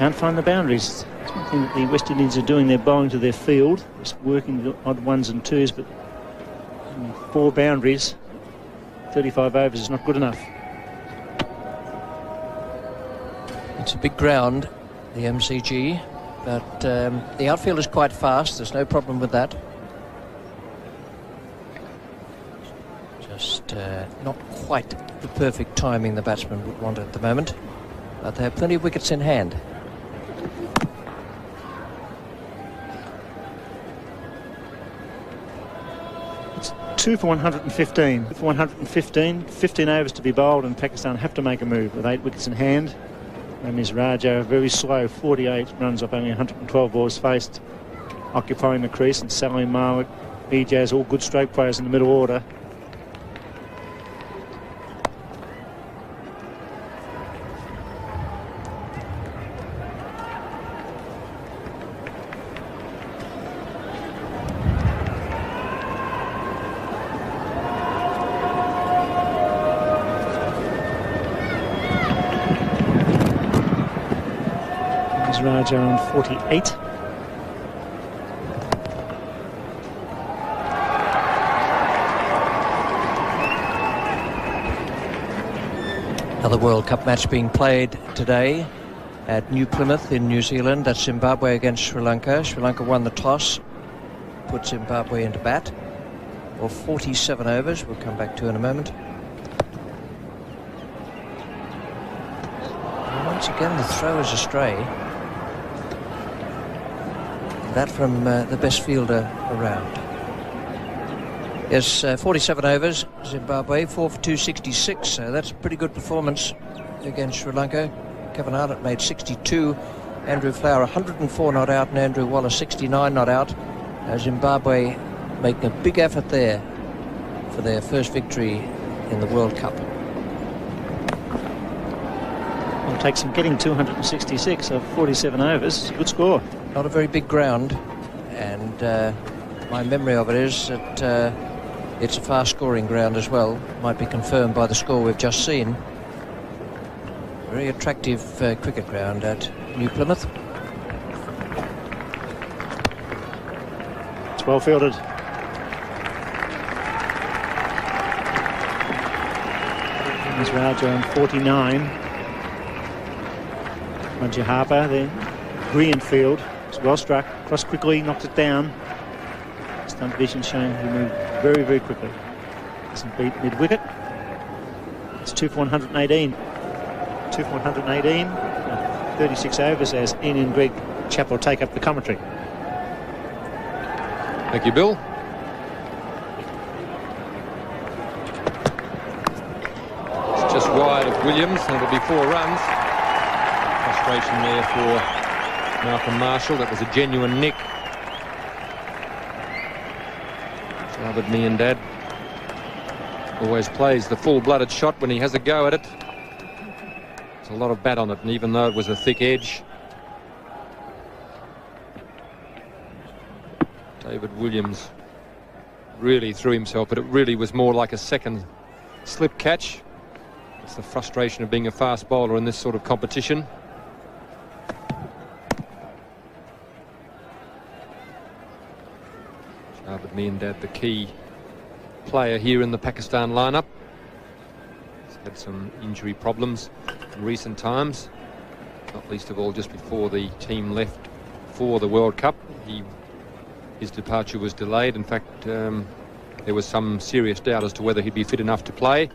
can't find the boundaries. It's one thing that the West Indies are doing. They're bowling to their field, just working the odd ones and twos, but 4 boundaries, 35 overs is not good enough. It's a big ground, the MCG, but the outfield is quite fast. There's no problem with that. Just not quite the perfect timing the batsman would want at the moment, but they have plenty of wickets in hand. It's 2 for 115. 2 for 115, 15 overs to be bowled, and Pakistan have to make a move with 8 wickets in hand. Rameez Raja very slow, 48 runs off only 112 balls faced, occupying the crease, and Salim Malik, Ijaz, all good stroke players in the middle order. Raja on 48. Another World Cup match being played today at New Plymouth in New Zealand. That's Zimbabwe against Sri Lanka. Sri Lanka won the toss, put Zimbabwe into bat. Or 47 overs, we'll come back to in a moment. And once again, the throw is astray. That from the best fielder around. Yes, 47 overs, Zimbabwe, 4 for 266. So that's a pretty good performance against Sri Lanka. Kevin Arnott made 62. Andrew Flower 104 not out, and Andrew Wallace 69 not out. Zimbabwe making a big effort there for their first victory in the World Cup. It'll take some getting 266 of 47 overs. It's a good score. Not a very big ground, and my memory of it is that it's a fast-scoring ground as well. Might be confirmed by the score we've just seen. Very attractive cricket ground at New Plymouth. It's well fielded. There's Raja on 49. Raja Harper there. Brilliant field. It's well struck. Crossed quickly, knocked it down. Stunt vision showing he moved very, very quickly. Doesn't beat mid-wicket. It's 2 for 118. 2 for 118. 36 overs as Ian and Greg Chappell take up the commentary. Thank you, Bill. It's just wide of Williams, and it'll be 4 runs. Frustration there for Malcolm Marshall. That was a genuine nick. Shahbad Miandad always plays the full-blooded shot when he has a go at it. There's a lot of bat on it, and even though it was a thick edge, David Williams really threw himself, but it really was more like a second slip catch. It's the frustration of being a fast bowler in this sort of competition. Shahbad Miandad, the key player here in the Pakistan lineup. He's had some injury problems in recent times, not least of all just before the team left for the World Cup. His departure was delayed. In fact, there was some serious doubt as to whether he'd be fit enough to play.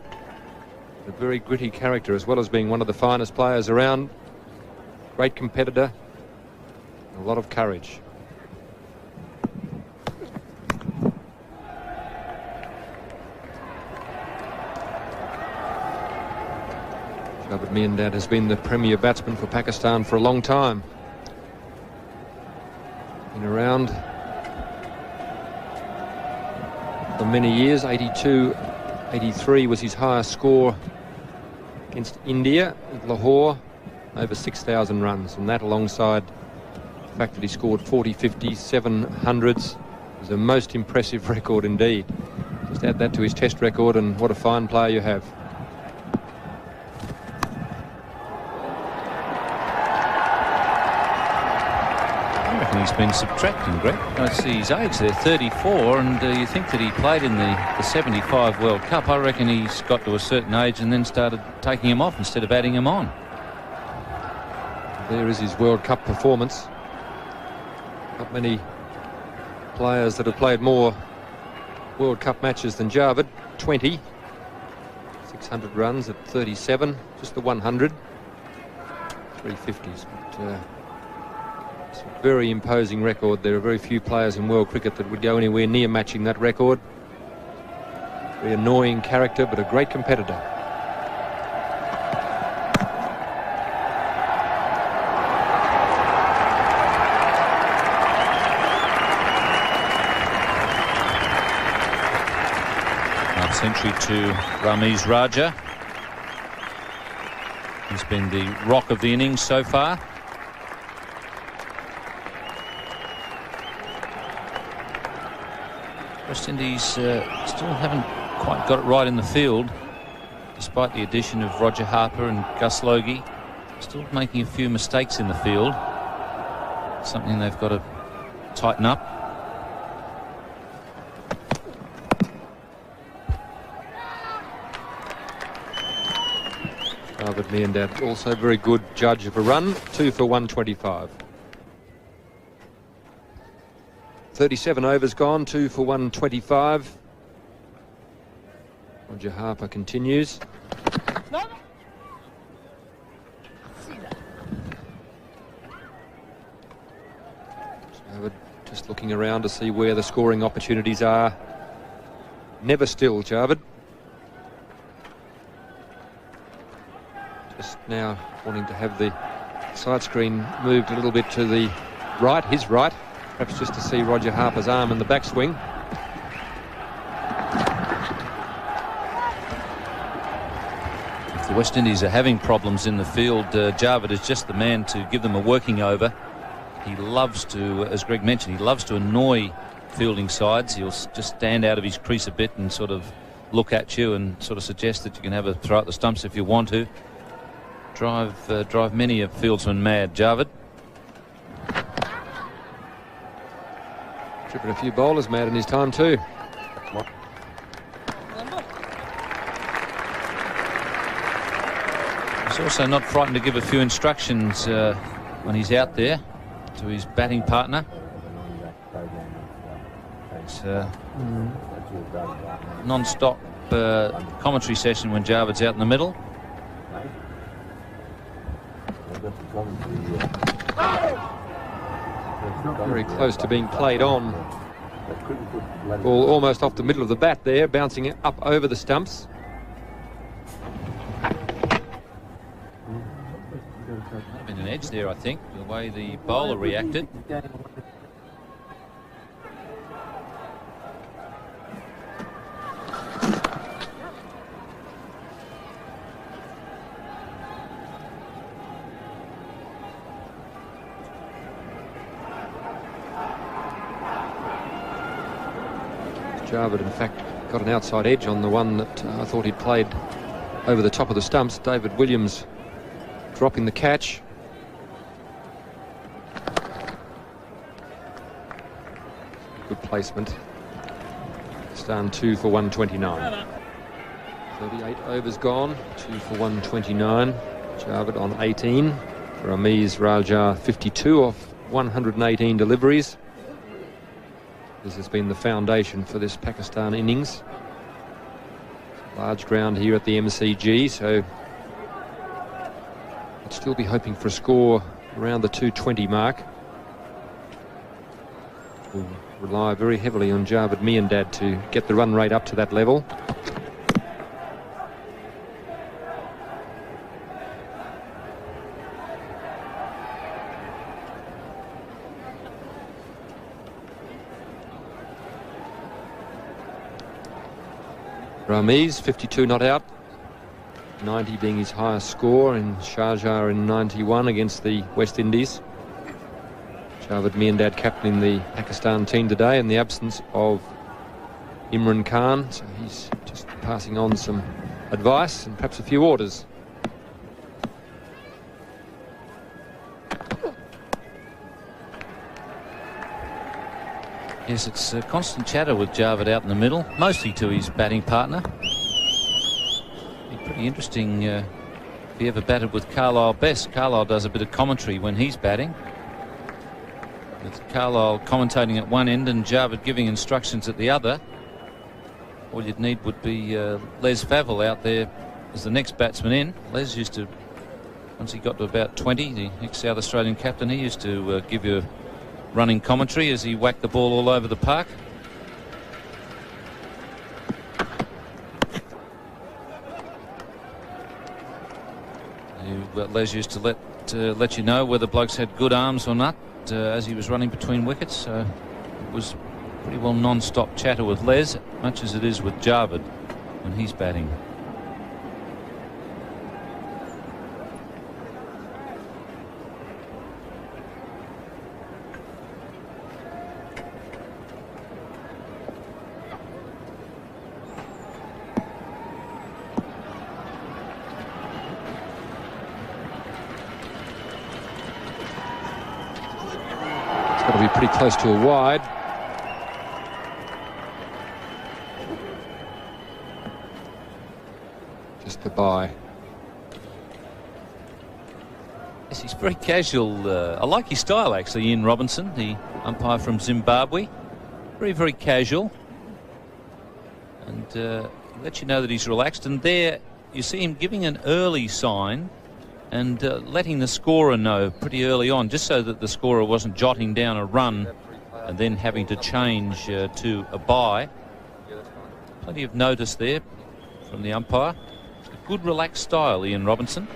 A very gritty character, as well as being one of the finest players around. Great competitor. A lot of courage. Shahbad Miandad has been the premier batsman for Pakistan for a long time. Been around for many years. 82, 83 was his highest score against India at Lahore, over 6,000 runs, and that alongside the fact that he scored 40, 50, 700s is a most impressive record indeed. Just add that to his test record and what a fine player you have. he's been subtracting, Greg. I see his age there, 34, and you think that he played in the 75 World Cup. I reckon he's got to a certain age and then started taking him off instead of adding him on. There is his World Cup performance. Not many players that have played more World Cup matches than Jarvid. 20. 600 runs at 37. Just the 100. 350s. But, it's a very imposing record. There are very few players in world cricket that would go anywhere near matching that record. Very annoying character, but a great competitor. Century to Ramiz Raja. He's been the rock of the innings so far. West Indies still haven't quite got it right in the field, despite the addition of Roger Harper and Gus Logie. Still making a few mistakes in the field. Something they've got to tighten up. David Miandad, also very good judge of a run. 2 for 125. 37 overs gone, 2 for 125. Roger Harper continues. David just looking around to see where the scoring opportunities are. Never still, Jarvid. Just now wanting to have the side screen moved a little bit to the right, his right, perhaps just to see Roger Harper's arm in the backswing. If the West Indies are having problems in the field, Jarvid is just the man to give them a working over. He loves to, as Greg mentioned, he loves to annoy fielding sides. He'll just stand out of his crease a bit and sort of look at you and sort of suggest that you can have a throw at the stumps if you want to. Drive many a fieldsman mad, Jarvid. Driven a few bowlers mad in his time too. He's also not frightened to give a few instructions when he's out there to his batting partner. It's non-stop commentary session when Jarvid's out in the middle. Very close to being played on. Ball almost off the middle of the bat there, bouncing up over the stumps. Been an edge there, I think, the way the bowler reacted. Jarvid, in fact, got an outside edge on the one that I thought he'd played over the top of the stumps. David Williams dropping the catch. Good placement. Pakistan 2 for 129. 38 overs gone, 2 for 129. Jarvid on 18. Ramiz Raja 52 off 118 deliveries. This has been the foundation for this Pakistan innings. Large ground here at the MCG, so I'd still be hoping for a score around the 220 mark. We'll rely very heavily on Jarvid Miandad to get the run rate up to that level. Ramiz, 52 not out, 90 being his highest score in Sharjah in 91 against the West Indies. Jarvid Miandad captaining the Pakistan team today in the absence of Imran Khan, so he's just passing on some advice and perhaps a few orders. Yes, it's constant chatter with Jarvid out in the middle, mostly to his batting partner. Be pretty interesting if he ever batted with Carlisle Best. Carlisle does a bit of commentary when he's batting, with Carlisle commentating at one end and Jarvid giving instructions at the other. All you'd need would be Les Favell out there as the next batsman in. Les used to, once he got to about 20, the ex-South Australian captain, he used to give you running commentary as he whacked the ball all over the park. Les used to let you know whether blokes had good arms or not as he was running between wickets. It was pretty well non-stop chatter with Les, much as it is with Jarvid when he's batting. Pretty close to a wide. Just the bye. Yes, he's very casual. I like his style, actually, Ian Robinson, the umpire from Zimbabwe. Very, very casual. And lets you know that he's relaxed. And there you see him giving an early sign and letting the scorer know pretty early on, just so that the scorer wasn't jotting down a run and then having to change to a bye. Plenty of notice there from the umpire. It's a good relaxed style, Ian Robinson.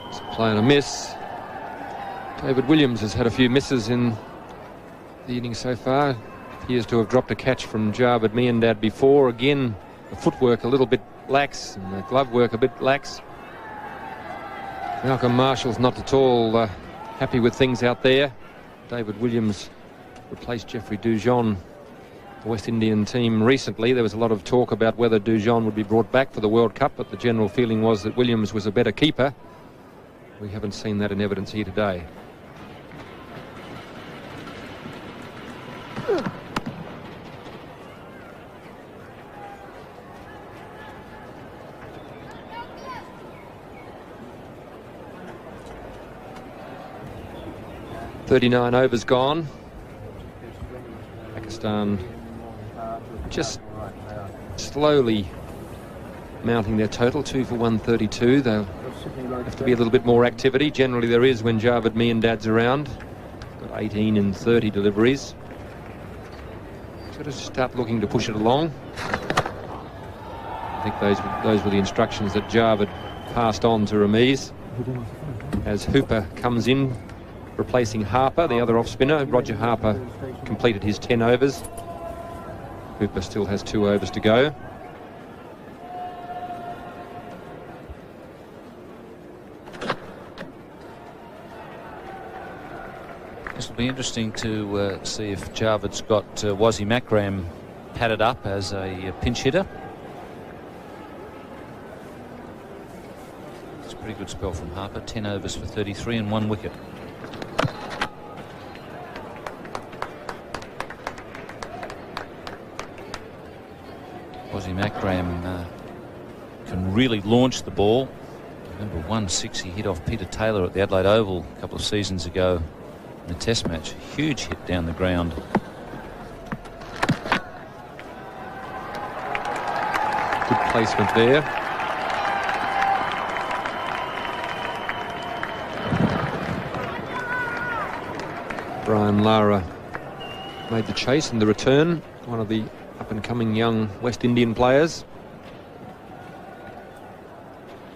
It's a play and a miss. David Williams has had a few misses in the inning so far. Appears to have dropped a catch from Jarvid Miandad before. Again, the footwork a little bit lax and the glove work a bit lax. Malcolm Marshall's not at all happy with things out there. David Williams replaced Jeffrey Dujon, the West Indian team, recently. There was a lot of talk about whether Dujon would be brought back for the World Cup, but the general feeling was that Williams was a better keeper. We haven't seen that in evidence here today. .39 overs gone. Pakistan just slowly mounting their total, 2 for 132. They'll have to be a little bit more activity. Generally there is when Jarvid Miandad's around. Got 18 in 30 deliveries. So just start looking to push it along. I think those were the instructions that Jarvid passed on to Ramiz. As Hooper comes in, replacing Harper, the other off-spinner. Roger Harper completed his 10 overs. Hooper still has 2 overs to go. This will be interesting to see if Jarvid's got Wazzy Makram padded up as a pinch hitter. It's a pretty good spell from Harper. 10 overs for 33 and 1 wicket. Wazzy Makram can really launch the ball. Remember 1-6 he hit off Peter Taylor at the Adelaide Oval a couple of seasons ago in a test match. Huge hit down the ground. Good placement there. Brian Lara made the chase and the return. One of the up-and-coming young West Indian players.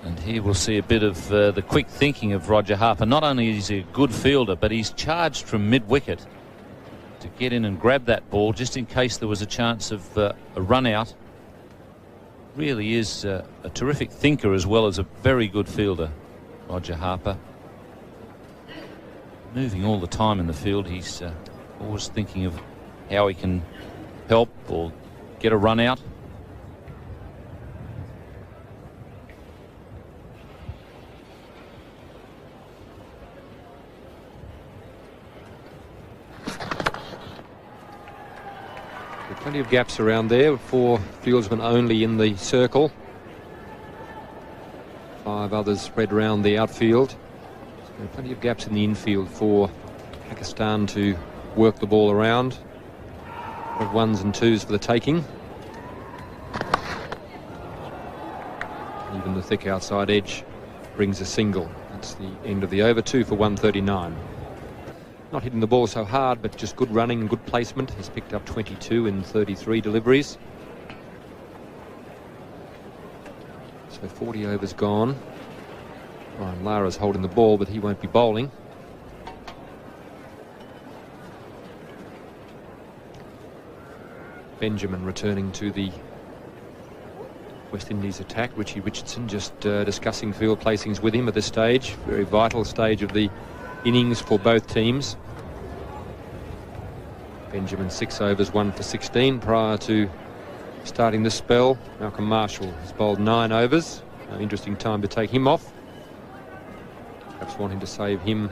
And here we'll see a bit of the quick thinking of Roger Harper. Not only is he a good fielder, but he's charged from mid-wicket to get in and grab that ball just in case there was a chance of a run out. Really is a terrific thinker as well as a very good fielder, Roger Harper. Moving all the time in the field. He's always thinking of how he can help or get a run out. Plenty of gaps around there. 4 fieldsmen only in the circle. 5 others spread around the outfield. So plenty of gaps in the infield for Pakistan to work the ball around. Of 1s and 2s for the taking. Even the thick outside edge brings a single. That's the end of the over. 2 for 139. Not hitting the ball so hard, but just good running and good placement. He's picked up 22 in 33 deliveries. So 40 overs gone. Brian Lara's holding the ball, but he won't be bowling. Benjamin returning to the West Indies attack. Richie Richardson just discussing field placings with him at this stage. Very vital stage of the innings for both teams. Benjamin 6 overs, 1 for 16 prior to starting this spell. Malcolm Marshall has bowled 9 overs. An interesting time to take him off. Perhaps wanting to save him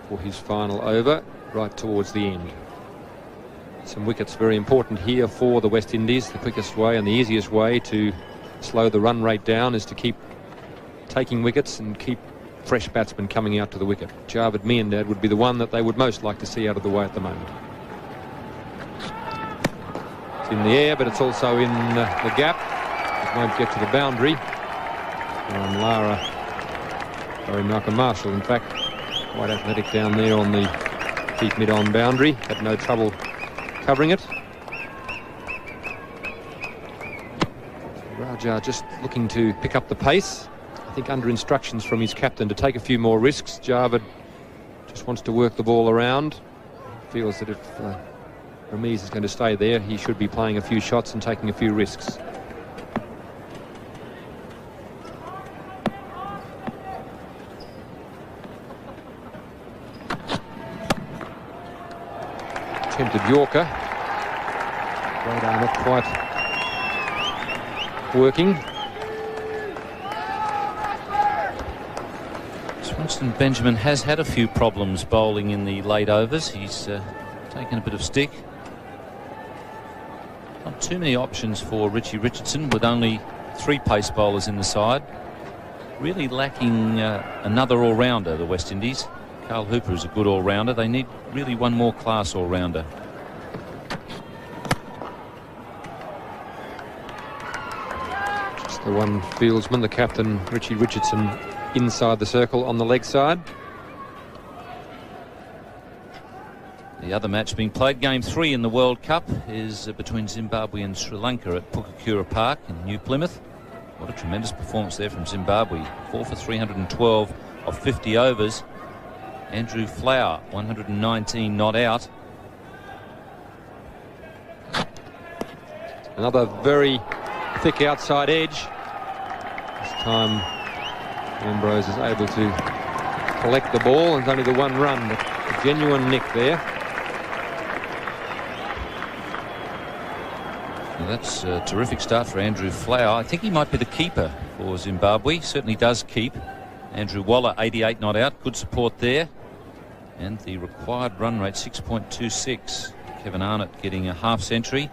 for his final over right towards the end. Some wickets very important here for the West Indies. The quickest way and the easiest way to slow the run rate down is to keep taking wickets and keep fresh batsmen coming out to the wicket. Javed Miandad would be the one that they would most like to see out of the way at the moment. It's in the air, but it's also in the gap. It won't get to the boundary. Malcolm Marshall, in fact, quite athletic down there on the deep mid-on boundary. Had no trouble covering it. Raja just looking to pick up the pace. I think under instructions from his captain to take a few more risks. Javed just wants to work the ball around. Feels that if Ramiz is going to stay there, he should be playing a few shots and taking a few risks. Attempted Yorker. Radar not quite working. Winston Benjamin has had a few problems bowling in the late overs. He's taken a bit of stick. Not too many options for Richie Richardson with only 3 pace bowlers in the side. Really lacking another all-rounder, the West Indies. Carl Hooper is a good all-rounder. They need really one more class all-rounder. Just the one fieldsman, the captain, Richie Richardson, inside the circle on the leg side. The other match being played, game 3 in the World Cup, is between Zimbabwe and Sri Lanka at Pukakura Park in New Plymouth. What a tremendous performance there from Zimbabwe. 4 for 312 of 50 overs. Andrew Flower, 119 not out. Another very thick outside edge. This time Ambrose is able to collect the ball, and it's only the 1 run, but a genuine nick there. Well, that's a terrific start for Andrew Flower. I think he might be the keeper for Zimbabwe. Certainly does keep. Andrew Waller, 88 not out. Good support there. And the required run rate, 6.26. Kevin Arnott getting a half century.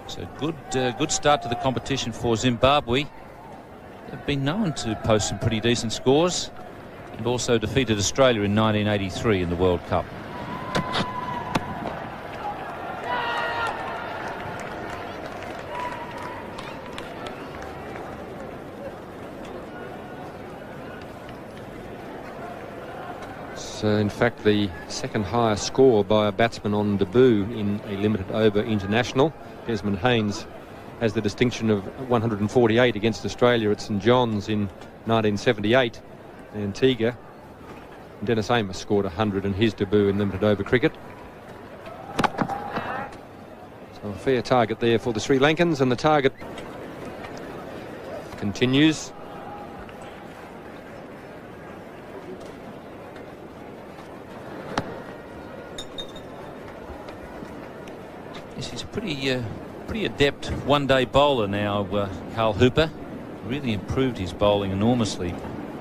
So good start to the competition for Zimbabwe. They've been known to post some pretty decent scores and also defeated Australia in 1983 in the World Cup. So in fact, the second highest score by a batsman on debut in a limited over international. Desmond Haynes has the distinction of 148 against Australia at St John's in 1978 in Antigua. And Dennis Amos scored 100 in his debut in limited over cricket. So a fair target there for the Sri Lankans, and the target continues. Yes, he's a pretty adept one-day bowler now, Carl Hooper. Really improved his bowling enormously,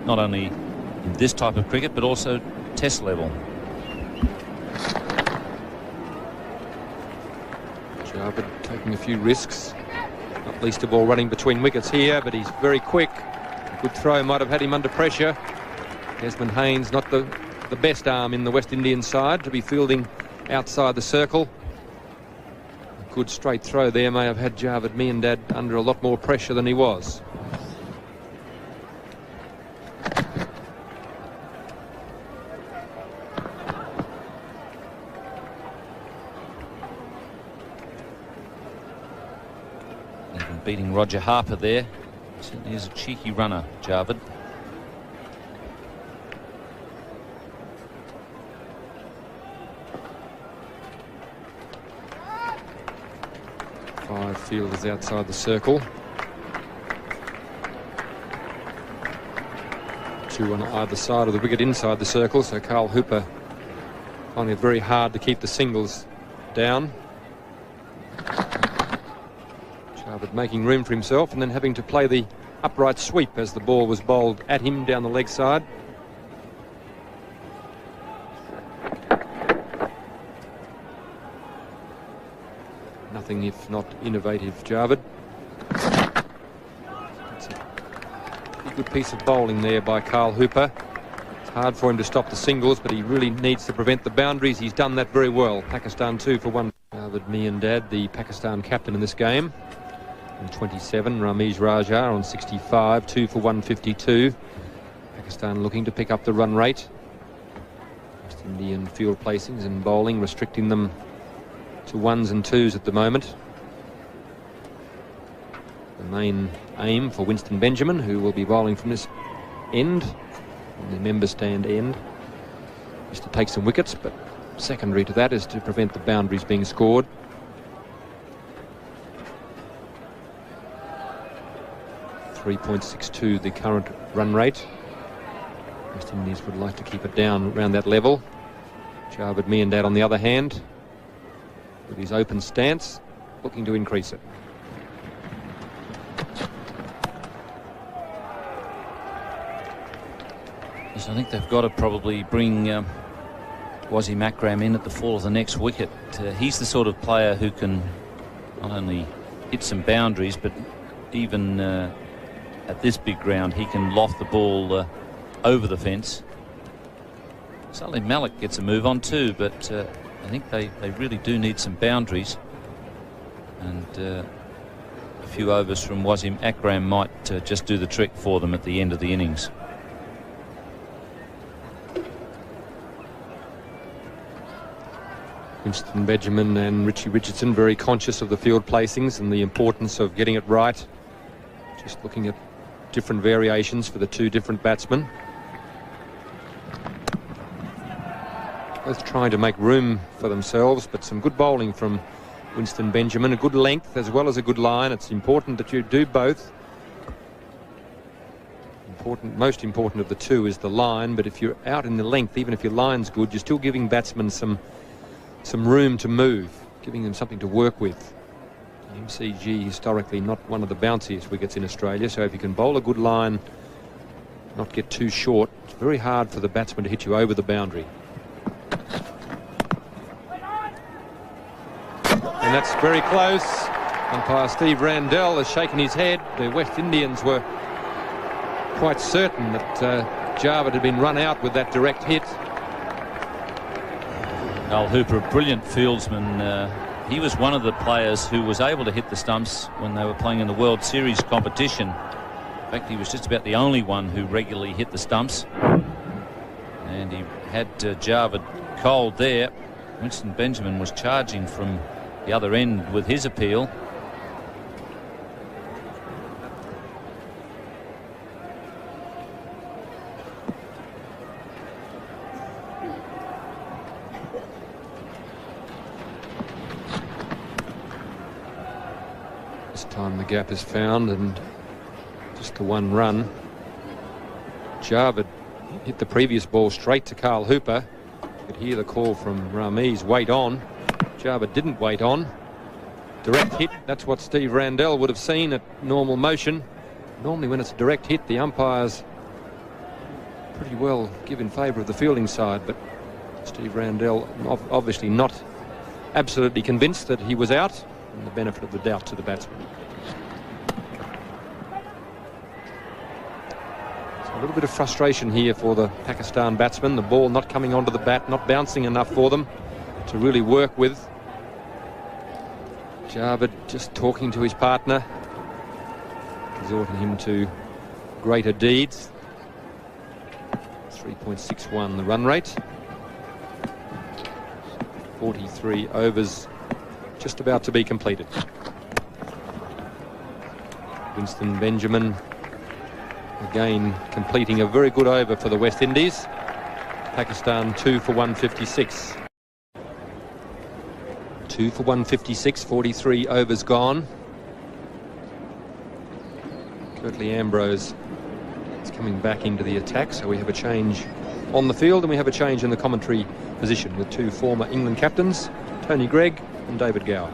not only in this type of cricket, but also Test level. Jarvid taking a few risks, not least of all running between wickets here, but he's very quick. A good throw might have had him under pressure. Desmond Haynes, not the best arm in the West Indian side to be fielding outside the circle. A good straight throw there may have had Javed Miandad under a lot more pressure than he was. Even beating Roger Harper there. Certainly is a cheeky runner, Javed. Five fielders outside the circle. Two on either side of the wicket inside the circle, so Carl Hooper finding it very hard to keep the singles down. Javed making room for himself and then having to play the upright sweep as the ball was bowled at him down the leg side. Nothing if not innovative, Javed. It's a pretty good piece of bowling there by Carl Hooper. It's hard for him to stop the singles, but he really needs to prevent the boundaries. He's done that very well. Pakistan 2 for 1. Javed Miandad, the Pakistan captain in this game, on 27. Ramiz Raja on 65, 2 for 152. Pakistan looking to pick up the run rate. West Indian field placings and bowling restricting them to 1s and 2s at the moment. The main aim for Winston Benjamin, who will be bowling from this end, from the member stand end, is to take some wickets, but secondary to that is to prevent the boundaries being scored. .62 the current run rate. West Indies would like to keep it down around that level. Javed Miandad on the other hand, with his open stance, looking to increase it. Yes, I think they've got to probably bring Wasim Akram in at the fall of the next wicket. He's the sort of player who can not only hit some boundaries, but even at this big ground, he can loft the ball over the fence. Salim Malik gets a move on too, but I think they really do need some boundaries, and a few overs from Wasim Akram might just do the trick for them at the end of the innings. Winston Benjamin and Richie Richardson very conscious of the field placings and the importance of getting it right. Just looking at different variations for the two different batsmen. Both trying to make room for themselves, but some good bowling from Winston Benjamin. A good length as well as a good line. It's important that you do both. Most important of the two is the line, but if you're out in the length, even if your line's good, you're still giving batsmen some room to move, giving them something to work with. MCG historically not one of the bounciest wickets in Australia, so if you can bowl a good line, not get too short, it's very hard for the batsman to hit you over the boundary. And that's very close. Umpire Steve Randell has shaken his head. The West Indians were quite certain that Javed had been run out with that direct hit. Carl Hooper, a brilliant fieldsman. He was one of the players who was able to hit the stumps when they were playing in the World Series competition. In fact, he was just about the only one who regularly hit the stumps. And he had Javed cold there. Winston Benjamin was charging from the other end with his appeal. This time the gap is found and just the one run. Javed hit the previous ball straight to Carl Hooper. You could hear the call from Ramiz, wait on. Javed didn't wait on. Direct hit, that's what Steve Randell would have seen at normal motion. Normally when it's a direct hit, the umpires pretty well give in favour of the fielding side, but Steve Randell obviously not absolutely convinced that he was out. and the benefit of the doubt to the batsman. So a little bit of frustration here for the Pakistan batsmen. The ball not coming onto the bat, not bouncing enough for them to really work with. Javed just talking to his partner, exhorting him to greater deeds. 3.61 the run rate. 43 overs just about to be completed. Winston Benjamin again completing a very good over for the West Indies. Pakistan 2 for 156. 2 for 156, 43 overs gone. Curtly Ambrose is coming back into the attack, so we have a change on the field and we have a change in the commentary position with two former England captains, Tony Greig and David Gower.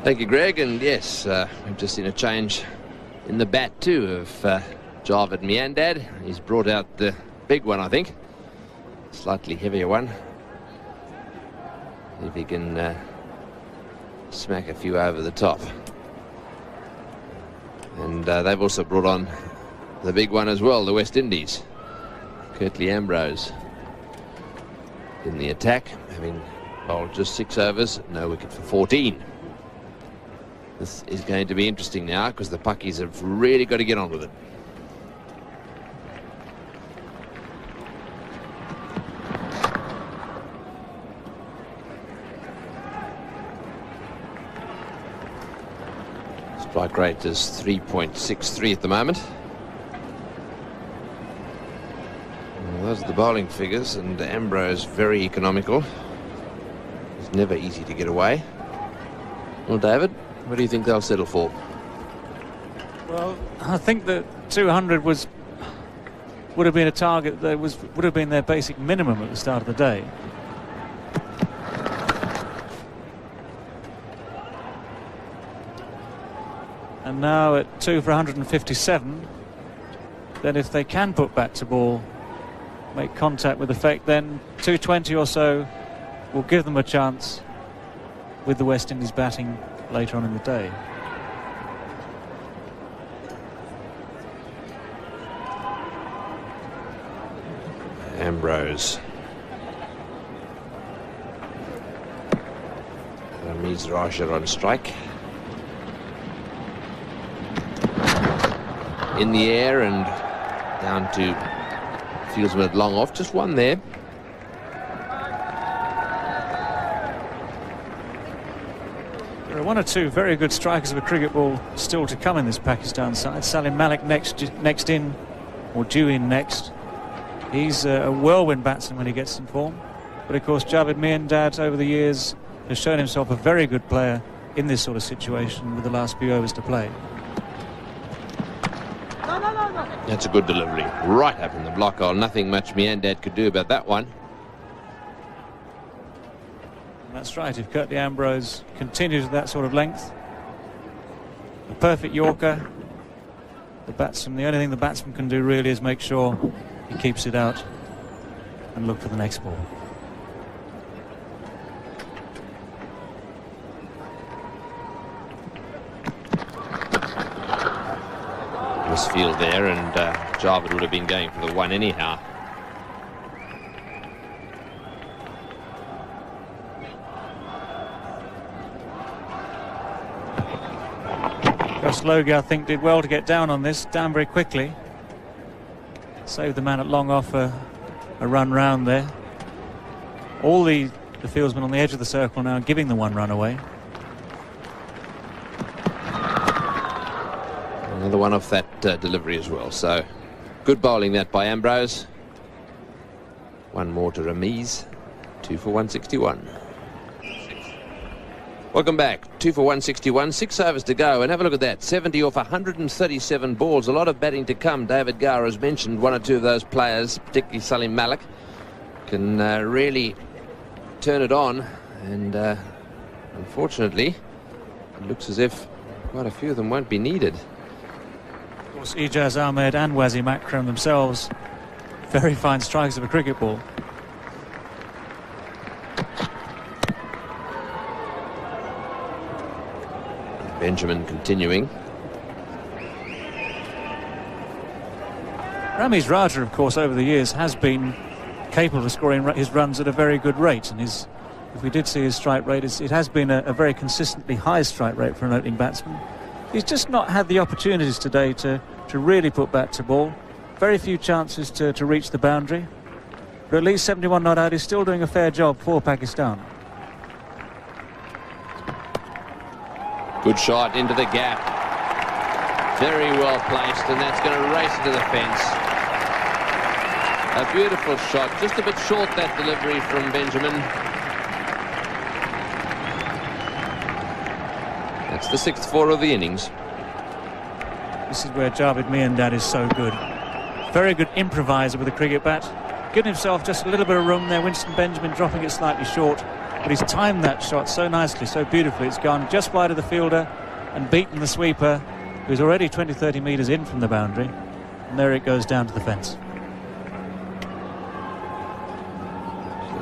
Thank you, Greg. And yes, we've just seen a change in the bat too of Javed Miandad. He's brought out the big one, I think. Slightly heavier one. If he can smack a few over the top. And they've also brought on the big one as well, the West Indies. Curtly Ambrose in the attack, having bowled just 6 overs, no wicket for 14. This is going to be interesting now because the Pakis have really got to get on with it. Strike rate is 3.63 at the moment. Well, those are the bowling figures, and Ambrose very economical. It's never easy to get away. Well, David, what do you think they'll settle for? Well, I think that 200 would have been a target that would have been their basic minimum at the start of the day. And now at 2 for 157, then if they can put bat to ball, make contact with effect, then 220 or so will give them a chance with the West Indies batting later on in the day. Ambrose. Ramiz Raja on strike. In the air and down to fieldsman at long off. Just one there. There are one or two very good strikers of a cricket ball still to come in this Pakistan side. Salim Malik next in, or due in next. He's a whirlwind batsman when he gets in form. But of course Javed Miandad over the years has shown himself a very good player in this sort of situation with the last few overs to play. That's a good delivery. Right up in the block hole. Nothing much Miandad could do about that one. And that's right. If Curtly Ambrose continues at that sort of length, a perfect Yorker. The only thing the batsman can do really is make sure he keeps it out and look for the next ball. Field there, and Javed would have been going for the one anyhow. Gus Logie, I think, did well to get down on this, down very quickly. Saved the man at long off a run round there. All the fieldsmen on the edge of the circle now giving the one run away. Another one off that delivery as well. So good bowling that by Ambrose. One more to Ramiz. 2 for 161. Welcome back. 2 for 161. 6 overs to go. And have a look at that. 70 off 137 balls. A lot of batting to come. David Gower has mentioned one or two of those players, particularly Salim Malik, can really turn it on. And unfortunately, it looks as if quite a few of them won't be needed. Of course, Ijaz Ahmed and Wasim Akram themselves very fine strikers of a cricket ball. Benjamin continuing. Ramiz Raja, of course, over the years has been capable of scoring his runs at a very good rate, and if we did see his strike rate, it has been a very consistently high strike rate for an opening batsman. He's just not had the opportunities today to really put bat to ball. Very few chances to reach the boundary, but at least 71 not out is still doing a fair job for Pakistan. Good shot into the gap. Very well placed, and that's going to race into the fence. A beautiful shot, just a bit short that delivery from Benjamin. That's the 6th 4 of the innings. This is where Javed Miandad is so good. Very good improviser with a cricket bat. Giving himself just a little bit of room there. Winston Benjamin dropping it slightly short, but he's timed that shot so nicely, so beautifully. It's gone just wide of the fielder and beaten the sweeper, who's already 20-30 metres in from the boundary. And there it goes down to the fence.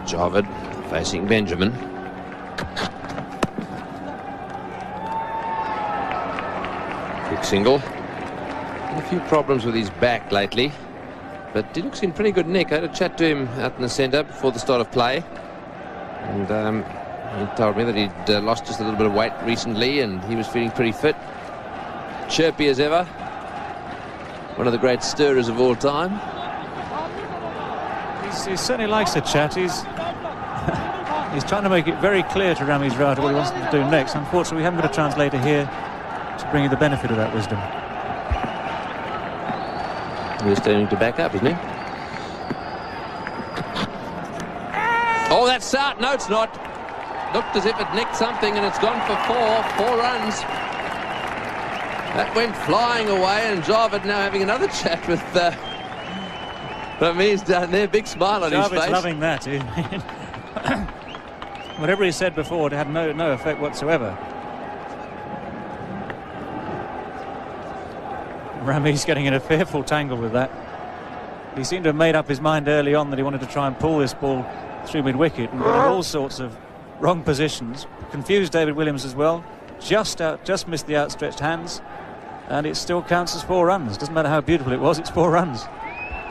Javed facing Benjamin. Quick single. A few problems with his back lately, but he looks in pretty good nick. I had a chat to him out in the centre before the start of play, and he told me that he'd lost just a little bit of weight recently and he was feeling pretty fit. Chirpy as ever. One of the great stirrers of all time. He certainly likes a chat. He's trying to make it very clear to Ramiz Raja what he wants to do next. Unfortunately, we haven't got a translator here to bring you the benefit of that wisdom. He's turning to back up, isn't he? Oh, that's out. No, it's not. Looked as if it nicked something, and it's gone for 4 runs. That went flying away, and Javed now having another chat with Ramiz down there. Big smile on his face. Javed's loving that. Whatever he said before, it had no effect whatsoever. Ramiz getting in a fearful tangle with that. He seemed to have made up his mind early on that he wanted to try and pull this ball through mid-wicket, and got in all sorts of wrong positions. Confused David Williams as well. Just missed the outstretched hands, and it still counts as 4 runs. Doesn't matter how beautiful it was, it's 4 runs.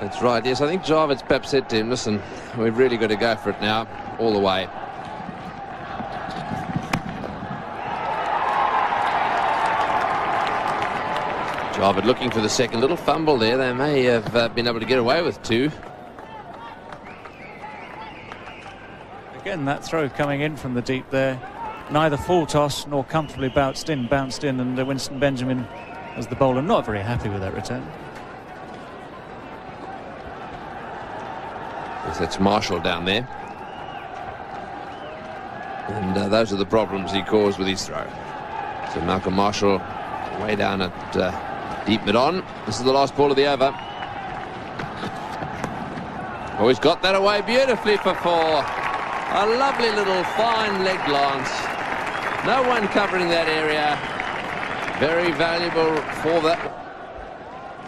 That's right, yes. I think Javed's perhaps said to him, listen, we've really got to go for it now, all the way. Javed looking for the second. Little fumble there. They may have been able to get away with 2. Again, that throw coming in from the deep there. Neither full toss nor comfortably bounced in, and Winston Benjamin, as the bowler, not very happy with that return. Yes, that's Marshall down there. And those are the problems he caused with his throw. So Malcolm Marshall way down at deep mid-on. This is the last ball of the over. Oh, he's got that away beautifully for 4. A lovely little fine leg glance. No one covering that area. Very valuable for that.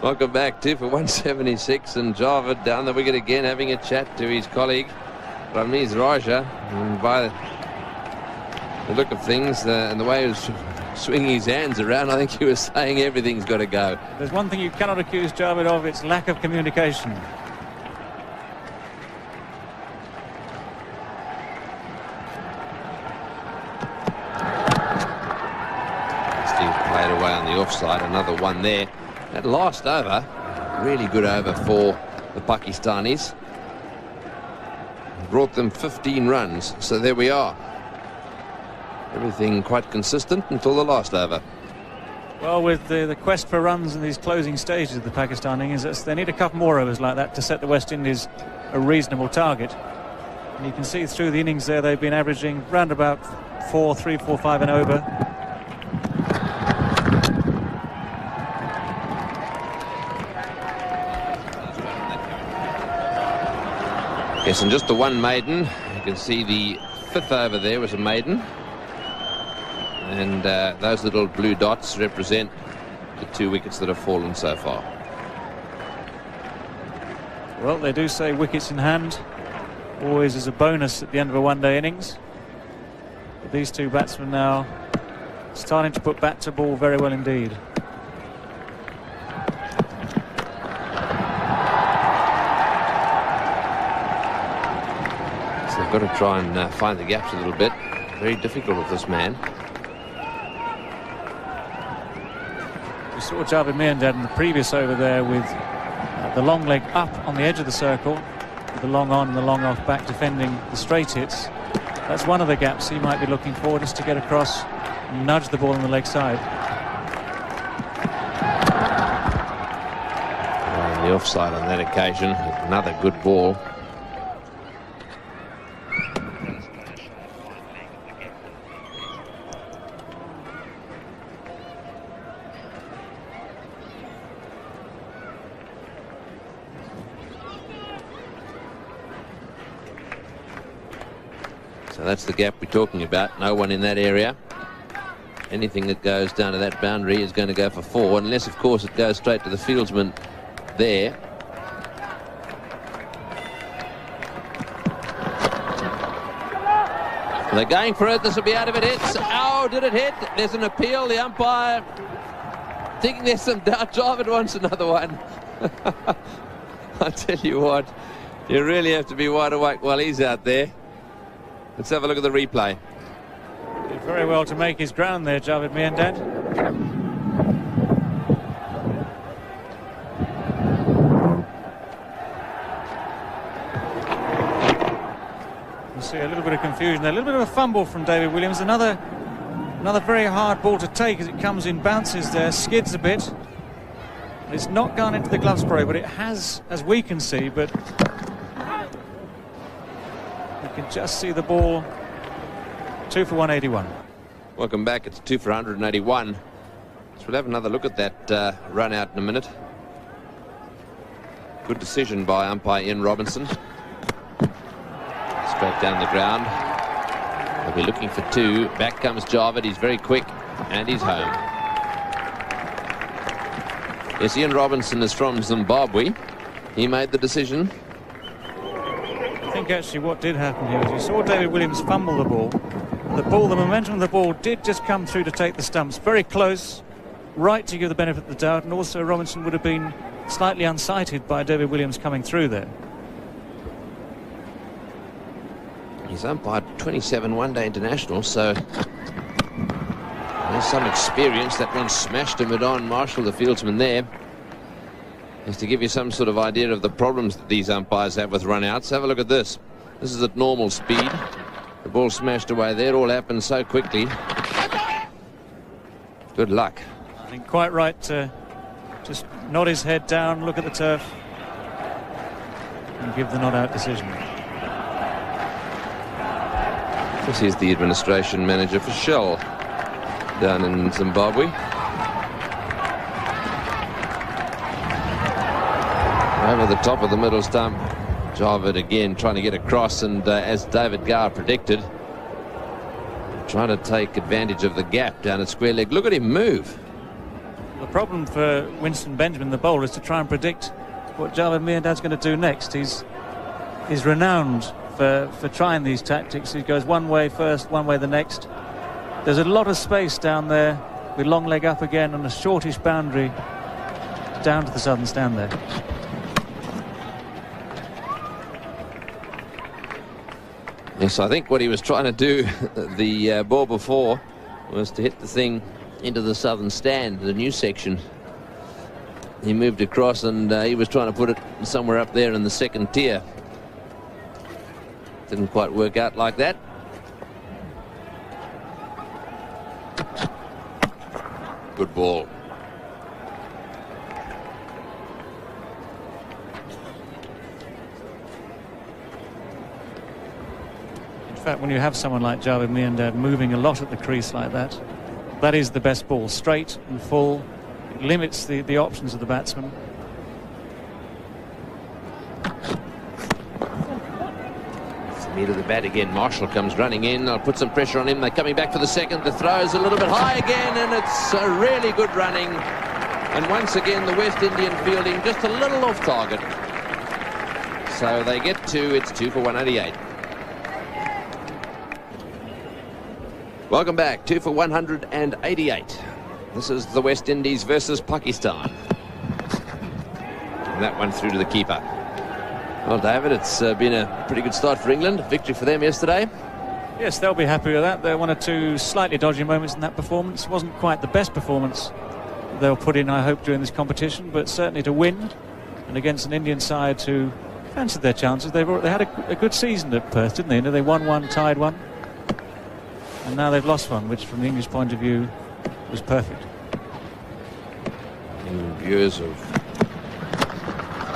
Welcome back to for 176, and Javed down the wicket again having a chat to his colleague Ramiz Raja. And by the look of things and the way he was swinging his hands around, I think he was saying everything's got to go. There's one thing you cannot accuse Javed of, it's lack of communication. Played away on the offside, another one there. That last over, really good over for the Pakistanis. Brought them 15 runs, so there we are. Everything quite consistent until the last over. Well, with the quest for runs in these closing stages of the Pakistan innings, they need a couple more overs like that to set the West Indies a reasonable target. And you can see through the innings there, they've been averaging round about 3, 4, 5 and over. Yes, and just the one maiden. You can see the 5th over there was a maiden. And those little blue dots represent the 2 wickets that have fallen so far. Well, they do say wickets in hand always is a bonus at the end of a one-day innings. But these 2 batsmen now starting to put bat to ball very well indeed. So they've got to try and find the gaps a little bit. Very difficult with this man. We saw Javed Miandad in the previous over there with the long leg up on the edge of the circle, with the long on and the long off back defending the straight hits. That's one of the gaps he might be looking for, just to get across and nudge the ball on the leg side. The offside on that occasion. Another good ball. So that's the gap we're talking about. No one in that area. Anything that goes down to that boundary is going to go for 4, unless, of course, it goes straight to the fieldsman there. They're going for it. This will be out of it. Hits. Oh, did it hit? There's an appeal. The umpire thinking there's some doubt. Javed wants another one. I tell you what, you really have to be wide awake while he's out there. Let's have a look at the replay. Did very well to make his ground there, Javed Miandad. You see a little bit of confusion there, a little bit of a fumble from David Williams. Another very hard ball to take as it comes in, bounces there, skids a bit. It's not gone into the glove spray, but it has, as we can see, but you can just see the ball. 2 for 181. Welcome back. It's 2 for 181. So we'll have another look at that run out in a minute. Good decision by umpire Ian Robinson. Straight down the ground. They'll be looking for 2. Back comes Javed. He's very quick, and he's home. Yes, Ian Robinson is from Zimbabwe. He made the decision. I think actually what did happen here was you saw David Williams fumble the ball. The momentum of the ball did just come through to take the stumps. Very close, right to give the benefit of the doubt, and also Robinson would have been slightly unsighted by David Williams coming through there. He's umpired 27 one-day internationals, so there's some experience. That one smashed him at on Marshall, the fieldsman there. Just to give you some sort of idea of the problems that these umpires have with run-outs. Have a look at this. This is at normal speed. The ball smashed away there. It all happened so quickly. Good luck. I think quite right to just nod his head down, look at the turf, and give the not-out decision. This is the administration manager for Shell down in Zimbabwe. Over the top of the middle stump, Javed again trying to get across, and as David Gower predicted, trying to take advantage of the gap down at square leg. Look at him move. The problem for Winston Benjamin, the bowler, is to try and predict what Javed Miandad's going to do next. He's renowned for trying these tactics. He goes one way first, one way the next. There's a lot of space down there with long leg up again and a shortish boundary down to the southern stand there. Yes, I think what he was trying to do the ball before was to hit the thing into the southern stand, the new section. He moved across, and he was trying to put it somewhere up there in the second tier. Didn't quite work out like that. Good ball. In fact, when you have someone like Javed Miandad moving a lot at the crease like that, that is the best ball. Straight and full. It limits the options of the batsman. Meat of the bat again. Marshall comes running in. I'll put some pressure on him. They're coming back for the second. The throw is a little bit high again, and it's a really good running. And once again, the West Indian fielding just a little off target. So they get 2. It's 2 for 188. Welcome back. 2 for 188. This is the West Indies versus Pakistan. And that one through to the keeper. Well, David, it's been a pretty good start for England. Victory for them yesterday. Yes, they'll be happy with that. There were one or two slightly dodgy moments in that performance. Wasn't quite the best performance they'll put in, I hope, during this competition, but certainly to win, and against an Indian side who fancied their chances. They had a good season at Perth, didn't they? They won one, tied one, and now they've lost one, which from the English point of view was perfect. And viewers of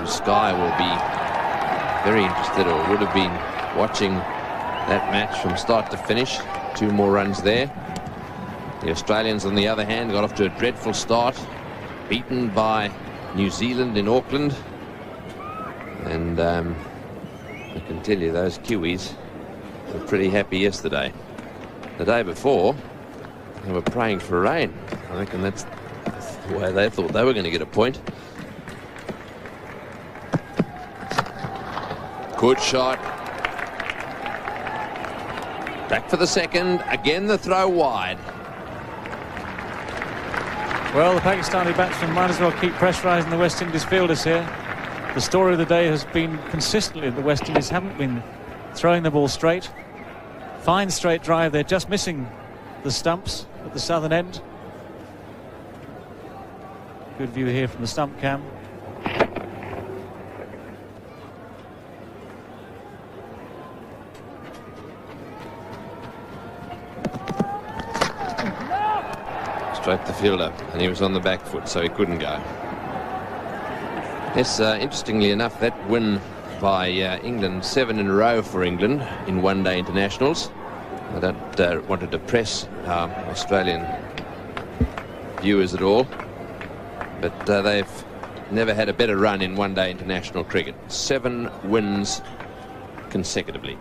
Sky will be very interested, or would have been, watching that match from start to finish. 2 more runs there. The Australians, on the other hand, got off to a dreadful start, beaten by New Zealand in Auckland. And I can tell you, those Kiwis were pretty happy yesterday. The day before, they were praying for rain. I reckon that's the way they thought they were going to get a point. Good shot. Back for the second. Again, the throw wide. Well, the Pakistani batsmen might as well keep pressurising the West Indies fielders here. The story of the day has been consistently the West Indies haven't been throwing the ball straight. Fine straight drive. They're just missing the stumps at the southern end. Good view here from the stump cam. Straight the fielder, and he was on the back foot, so he couldn't go. Yes, interestingly enough, that win by England, 7 in a row for England in one-day internationals. I don't want to depress our Australian viewers at all, but they've never had a better run in one-day international cricket. 7 wins consecutively.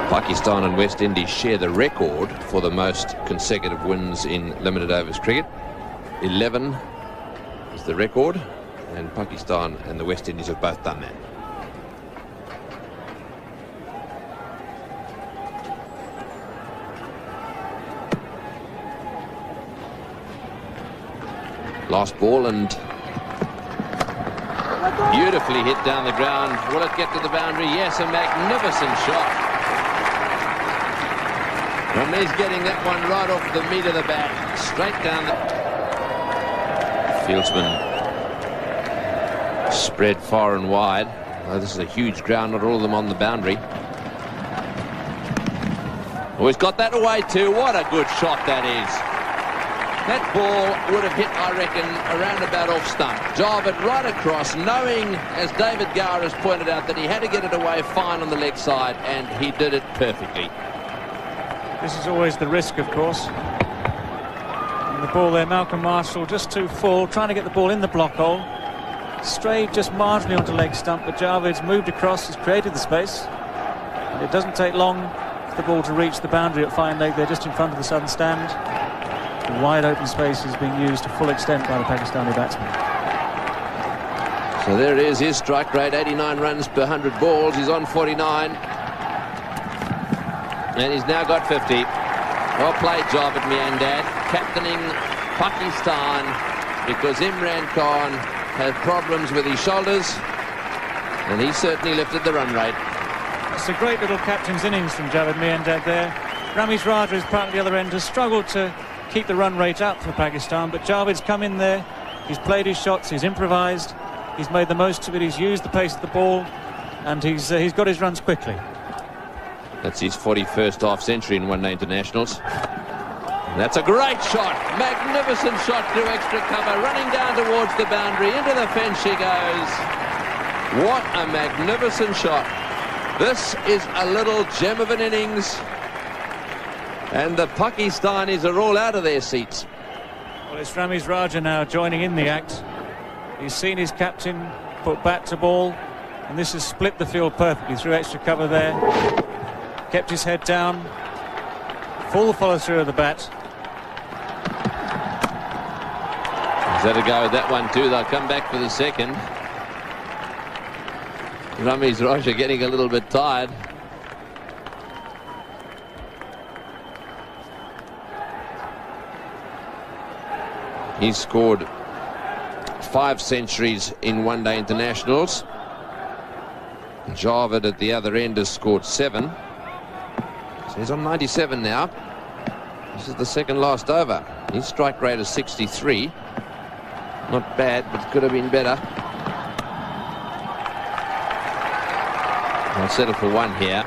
Pakistan and West Indies share the record for the most consecutive wins in limited overs cricket. 11 is the record, and Pakistan and the West Indies have both done that. Last ball, and beautifully hit down the ground. Will it get to the boundary? Yes, a magnificent shot. And he's getting that one right off the meat of the bat, straight down the... Fieldsman spread far and wide. Oh, this is a huge ground, not all of them on the boundary. Oh, he's got that away too. What a good shot that is. That ball would have hit, I reckon, around about off stump. Job it right across, knowing, as David Gower has pointed out, that he had to get it away fine on the leg side, and he did it perfectly. This is always the risk, of course. And the ball there, Malcolm Marshall just too full, trying to get the ball in the block hole. Strayed just marginally onto leg stump, but Javed's moved across, has created the space. And it doesn't take long for the ball to reach the boundary at fine leg there, just in front of the southern stand. The wide open space is being used to full extent by the Pakistani batsman. So there it is, his strike rate, 89 runs per 100 balls. He's on 49. And he's now got 50. Well played, Javed Miandad, captaining Pakistan, because Imran Khan had problems with his shoulders, and he certainly lifted the run rate. It's a great little captain's innings from Javed Miandad there. Ramesh Raja is part of the other end, has struggled to keep the run rate up for Pakistan, but Javed's come in there, he's played his shots, he's improvised, he's made the most of it, he's used the pace of the ball, and he's got his runs quickly. That's his 41st half-century in one-day internationals. And that's a great shot. Magnificent shot through extra cover. Running down towards the boundary. Into the fence she goes. What a magnificent shot. This is a little gem of an innings. And the Pakistanis are all out of their seats. Well, it's Ramesh Raja now joining in the act. He's seen his captain put bat to ball. And this has split the field perfectly through extra cover there. Kept his head down, full follow through of the bat. He's had a go at that one too. They'll come back for the second. Ramiz Raja getting a little bit tired. He's scored 5 centuries in one-day internationals. Javed at the other end has scored 7. So he's on 97 now. This is the second last over. His strike rate is 63. Not bad, but could have been better. I'll settle for 1 here.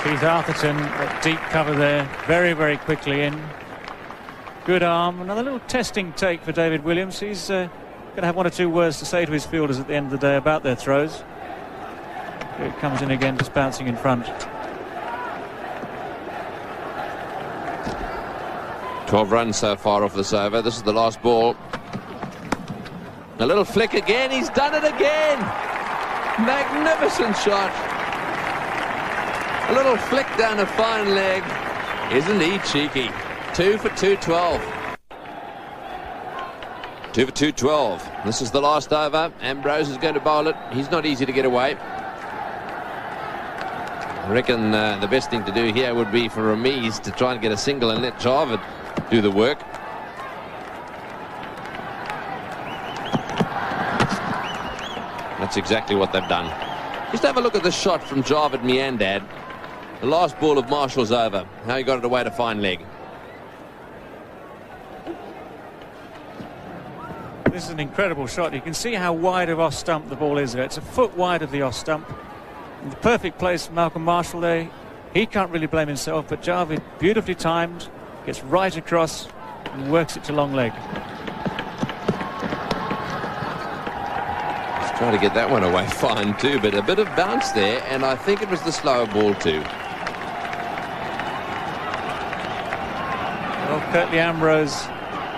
Keith Arthurton at deep cover there, very, very quickly in. Good arm. Another little testing take for David Williams. He's going to have 1 or 2 words to say to his fielders at the end of the day about their throws. Here it comes in again, just bouncing in front. 12 runs so far off this over. This is the last ball. A little flick again. He's done it again. Magnificent shot. A little flick down a fine leg. Isn't he cheeky? 2 for 212. 2 for 212. This is the last over. Ambrose is going to bowl it. He's not easy to get away. I reckon the best thing to do here would be for Ramiz to try and get a single and let Javed do the work. That's exactly what they've done. Just have a look at the shot from Javed Miandad. The last ball of Marshall's over. How he got it away to fine leg. This is an incredible shot. You can see how wide of off stump the ball is there. It's a foot wide of the off stump. In the perfect place for Malcolm Marshall there. He can't really blame himself, but Javed, beautifully timed, gets right across and works it to long leg. He's trying to get that one away fine too, but a bit of bounce there, and I think it was the slower ball too. Well, Curtly Ambrose,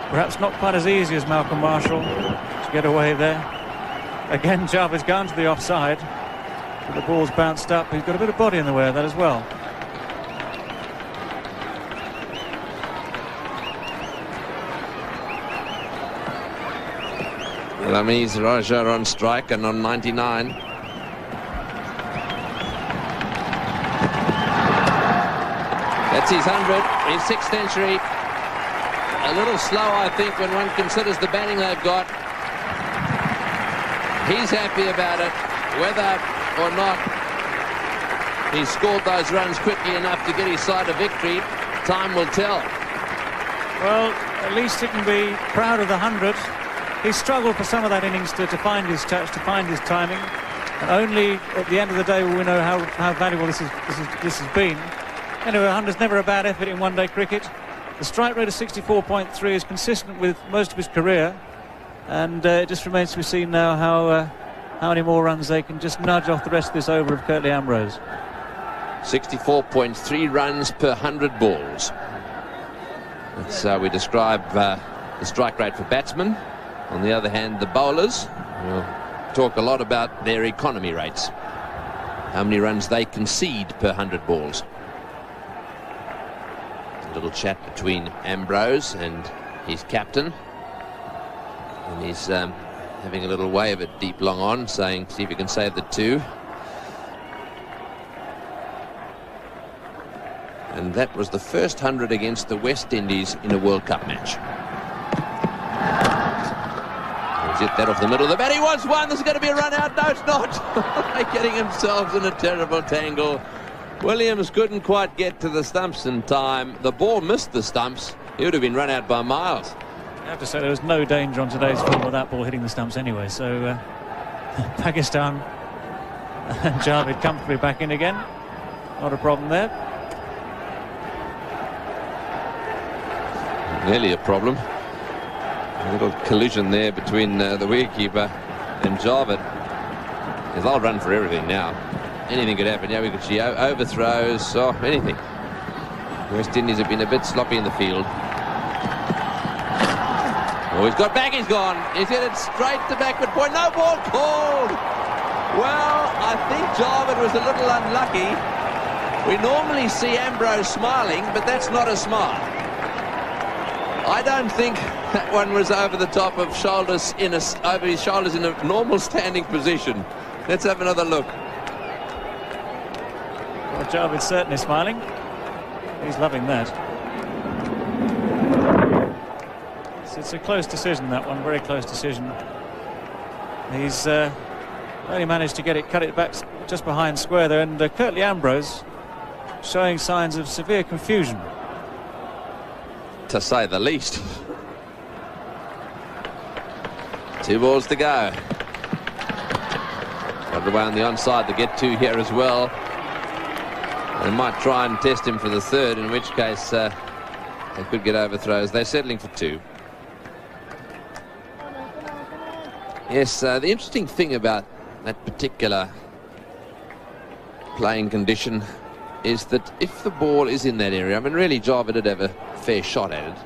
perhaps not quite as easy as Malcolm Marshall to get away there. Again, Javed's gone to the offside. But the ball's bounced up. He's got a bit of body in the way of that as well. Ramiz Raja on strike and on 99. That's his 100, his 6th century. A little slow, I think, when one considers the batting they've got. He's happy about it, whether or not he scored those runs quickly enough to get his side a victory. Time will tell. Well, at least he can be proud of the 100. He struggled for some of that innings to find his touch, to find his timing. And only at the end of the day will we know how valuable this has been. Anyway, 100's never a bad effort in one-day cricket. The strike rate of 64.3 is consistent with most of his career. And it just remains to be seen now how many more runs they can just nudge off the rest of this over of Curtly Ambrose. 64.3 runs per 100 balls. That's how we describe the strike rate for batsmen. On the other hand, the bowlers will talk a lot about their economy rates. How many runs they concede per 100 balls. A little chat between Ambrose and his captain. And he's having a little wave at deep long on, saying, see if you can save the 2. And that was the first 100 against the West Indies in a World Cup match. He's hit that off the middle of the bat. He wants one. There's going to be a run out. No, it's not. They're getting themselves in a terrible tangle. Williams couldn't quite get to the stumps in time. The ball missed the stumps. He would have been run out by miles. I have to say there was no danger on today's film of that ball hitting the stumps anyway. So Pakistan and Javed comfortably back in again. Not a problem there. Nearly a problem. A little collision there between the wicketkeeper and Javed. They'll run for everything now. Anything could happen. Yeah, we could see overthrows, anything. West Indies have been a bit sloppy in the field. Oh, he's got back, he's gone. He's hit it straight to backward point. No ball called. Well, I think Javed was a little unlucky. We normally see Ambrose smiling, but that's not a smile. I don't think that one was over the top of shoulders over his shoulders in a normal standing position. Let's have another look. Well, Jarvid's certainly smiling. He's loving that. It's a close decision, that one, very close decision. He's only managed to cut it back just behind square there, and Curtly Ambrose showing signs of severe confusion, to say the least. 2 balls to go. Got away on the onside to get 2 here as well. They might try and test him for the 3rd, in which case they could get overthrows. They're settling for 2. Yes, the interesting thing about that particular playing condition is that if the ball is in that area, I mean, really, Jarvid did have a fair shot at it.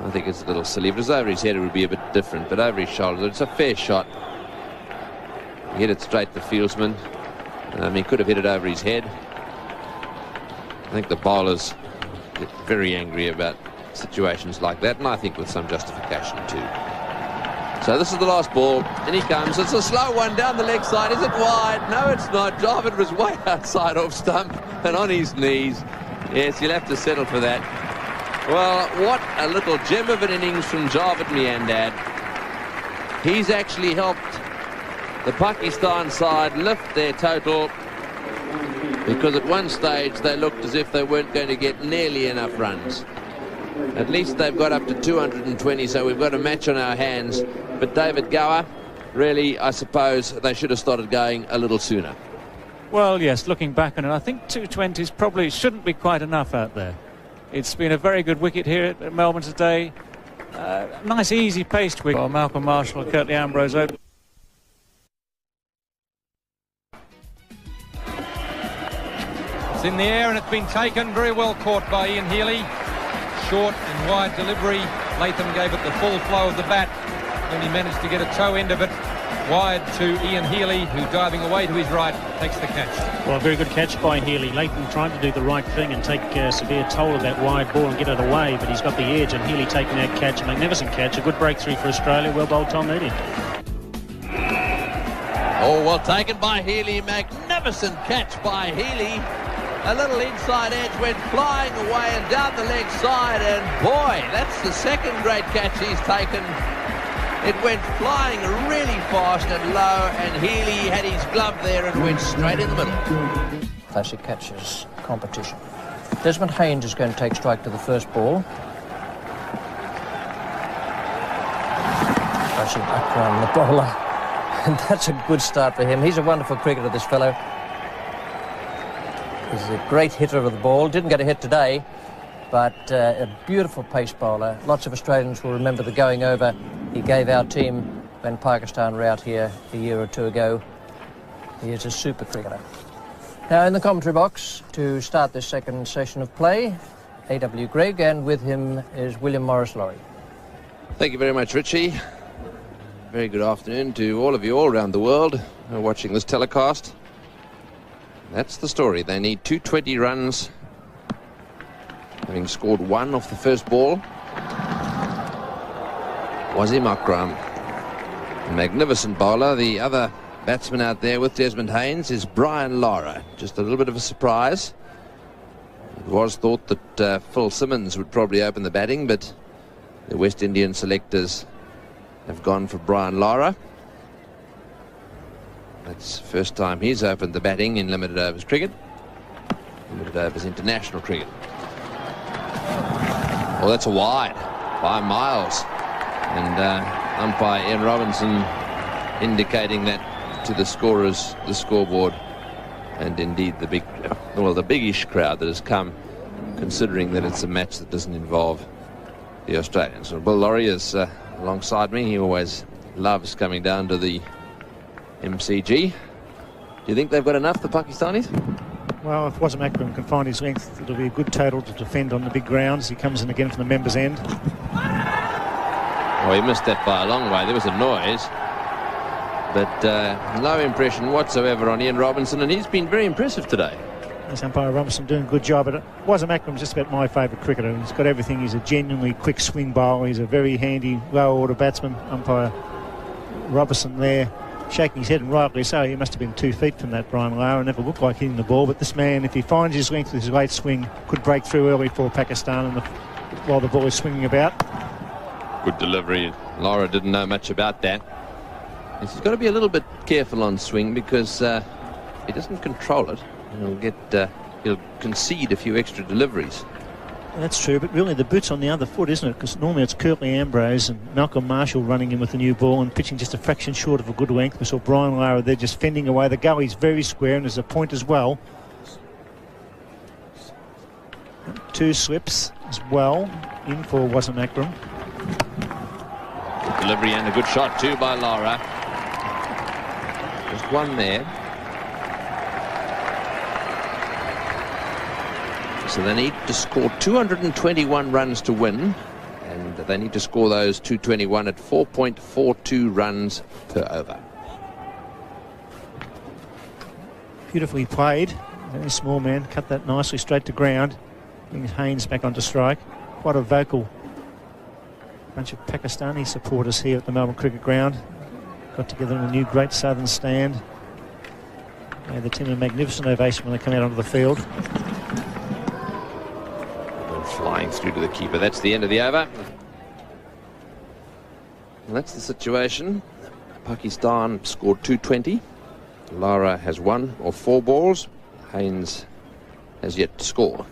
I think it's a little silly. If it was over his head, it would be a bit different, but over his shoulder, it's a fair shot. He hit it straight to the fieldsman. He could have hit it over his head. I think the bowlers get very angry about situations like that, and I think with some justification too. So this is the last ball, and he comes. It's a slow one down the leg side. Is it wide? No, it's not. Jarvid was way outside off stump and on his knees. Yes, he'll have to settle for that. Well, what a little gem of an innings from Jarvid Miandad. He's actually helped the Pakistan side lift their total, because at one stage they looked as if they weren't going to get nearly enough runs. At least they've got up to 220, so we've got a match on our hands. But David Gower, really, I suppose they should have started going a little sooner. Well, yes, looking back on it, I think 220s probably shouldn't be quite enough out there. It's been a very good wicket here at Melbourne today. Nice, easy-paced wicket. Well, Malcolm Marshall and Curtly Ambrose open. It's in the air and it's been taken, very well caught by Ian Healy. Short and wide delivery. Latham gave it the full flow of the bat. Then he managed to get a toe end of it wide to Ian Healy, who, diving away to his right, takes the catch. Well, a very good catch by Healy. Latham trying to do the right thing and take severe toll of that wide ball and get it away, but he's got the edge, and Healy taking that catch. A magnificent catch, a good breakthrough for Australia. Well bowled, Tom Moody. Oh, well taken by Healy. Magnificent catch by Healy. A little inside edge went flying away and down the leg side, and boy, that's the second great catch he's taken. It went flying really fast and low, and Healy had his glove there and went straight in the middle. Classic catches competition. Desmond Haynes is going to take strike to the first ball. Rashid Akram, the bowler, and that's a good start for him. He's a wonderful cricketer, this fellow. He's a great hitter of the ball. Didn't get a hit today, but a beautiful pace bowler. Lots of Australians will remember the going over he gave our team when Pakistan were out here a year or two ago. He is a super cricketer. Now in the commentary box to start this second session of play, A.W. Gregg, and with him is William Morris-Lawrie. Thank you very much, Richie. Very good afternoon to all of you all around the world who are watching this telecast. That's the story. They need 220 runs, having scored 1 off the first ball. Wasim Akram, a magnificent bowler. The other batsman out there with Desmond Haynes is Brian Lara. Just a little bit of a surprise. It was thought that Phil Simmons would probably open the batting, but the West Indian selectors have gone for Brian Lara. That's the first time he's opened the batting in limited overs cricket, limited overs international cricket. Well, that's a wide by miles, and umpire Ian Robinson indicating that to the scorers, the scoreboard, and indeed the biggish crowd that has come, considering that it's a match that doesn't involve the Australians. Well, Bill Laurie is alongside me. He always loves coming down to the MCG. Do you think they've got enough, the Pakistanis? Well, if Wasim Akram can find his length, it'll be a good total to defend on the big grounds. He comes in again from the members' end. Oh, he missed that by a long way. There was a noise, but no impression whatsoever on Ian Robinson, and he's been very impressive today. As umpire Robinson doing a good job, but Wasim Akram's just about my favourite cricketer. He's got everything. He's a genuinely quick swing bowler. He's a very handy low-order batsman. Umpire Robinson there shaking his head, and rightly so. He must have been 2 feet from that, Brian Lara. Never looked like hitting the ball, but this man, if he finds his length with his late swing, could break through early for Pakistan while the ball is swinging about. Good delivery. Lara didn't know much about that. He's got to be a little bit careful on swing because he doesn't control it. He'll concede a few extra deliveries. That's true, but really the boot's on the other foot, isn't it? Because normally it's Curtly Ambrose and Malcolm Marshall running in with the new ball and pitching just a fraction short of a good length. We saw Brian Lara there just fending away. The gully's very square and there's a point as well. 2 slips as well in for Wasim Akram. Good delivery and a good shot too by Lara. Just one there. So they need to score 221 runs to win, and they need to score those 221 at 4.42 runs per over. Beautifully played. Very small man, cut that nicely straight to ground. Brings Haynes back onto strike. Quite a vocal bunch of Pakistani supporters here at the Melbourne Cricket Ground. Got together in a new Great Southern Stand. Gave the team a magnificent ovation when they come out onto the field. Flying through to the keeper. That's the end of the over. And that's the situation. Pakistan scored 220. Lara has 1 or 4 balls. Haynes has yet to score.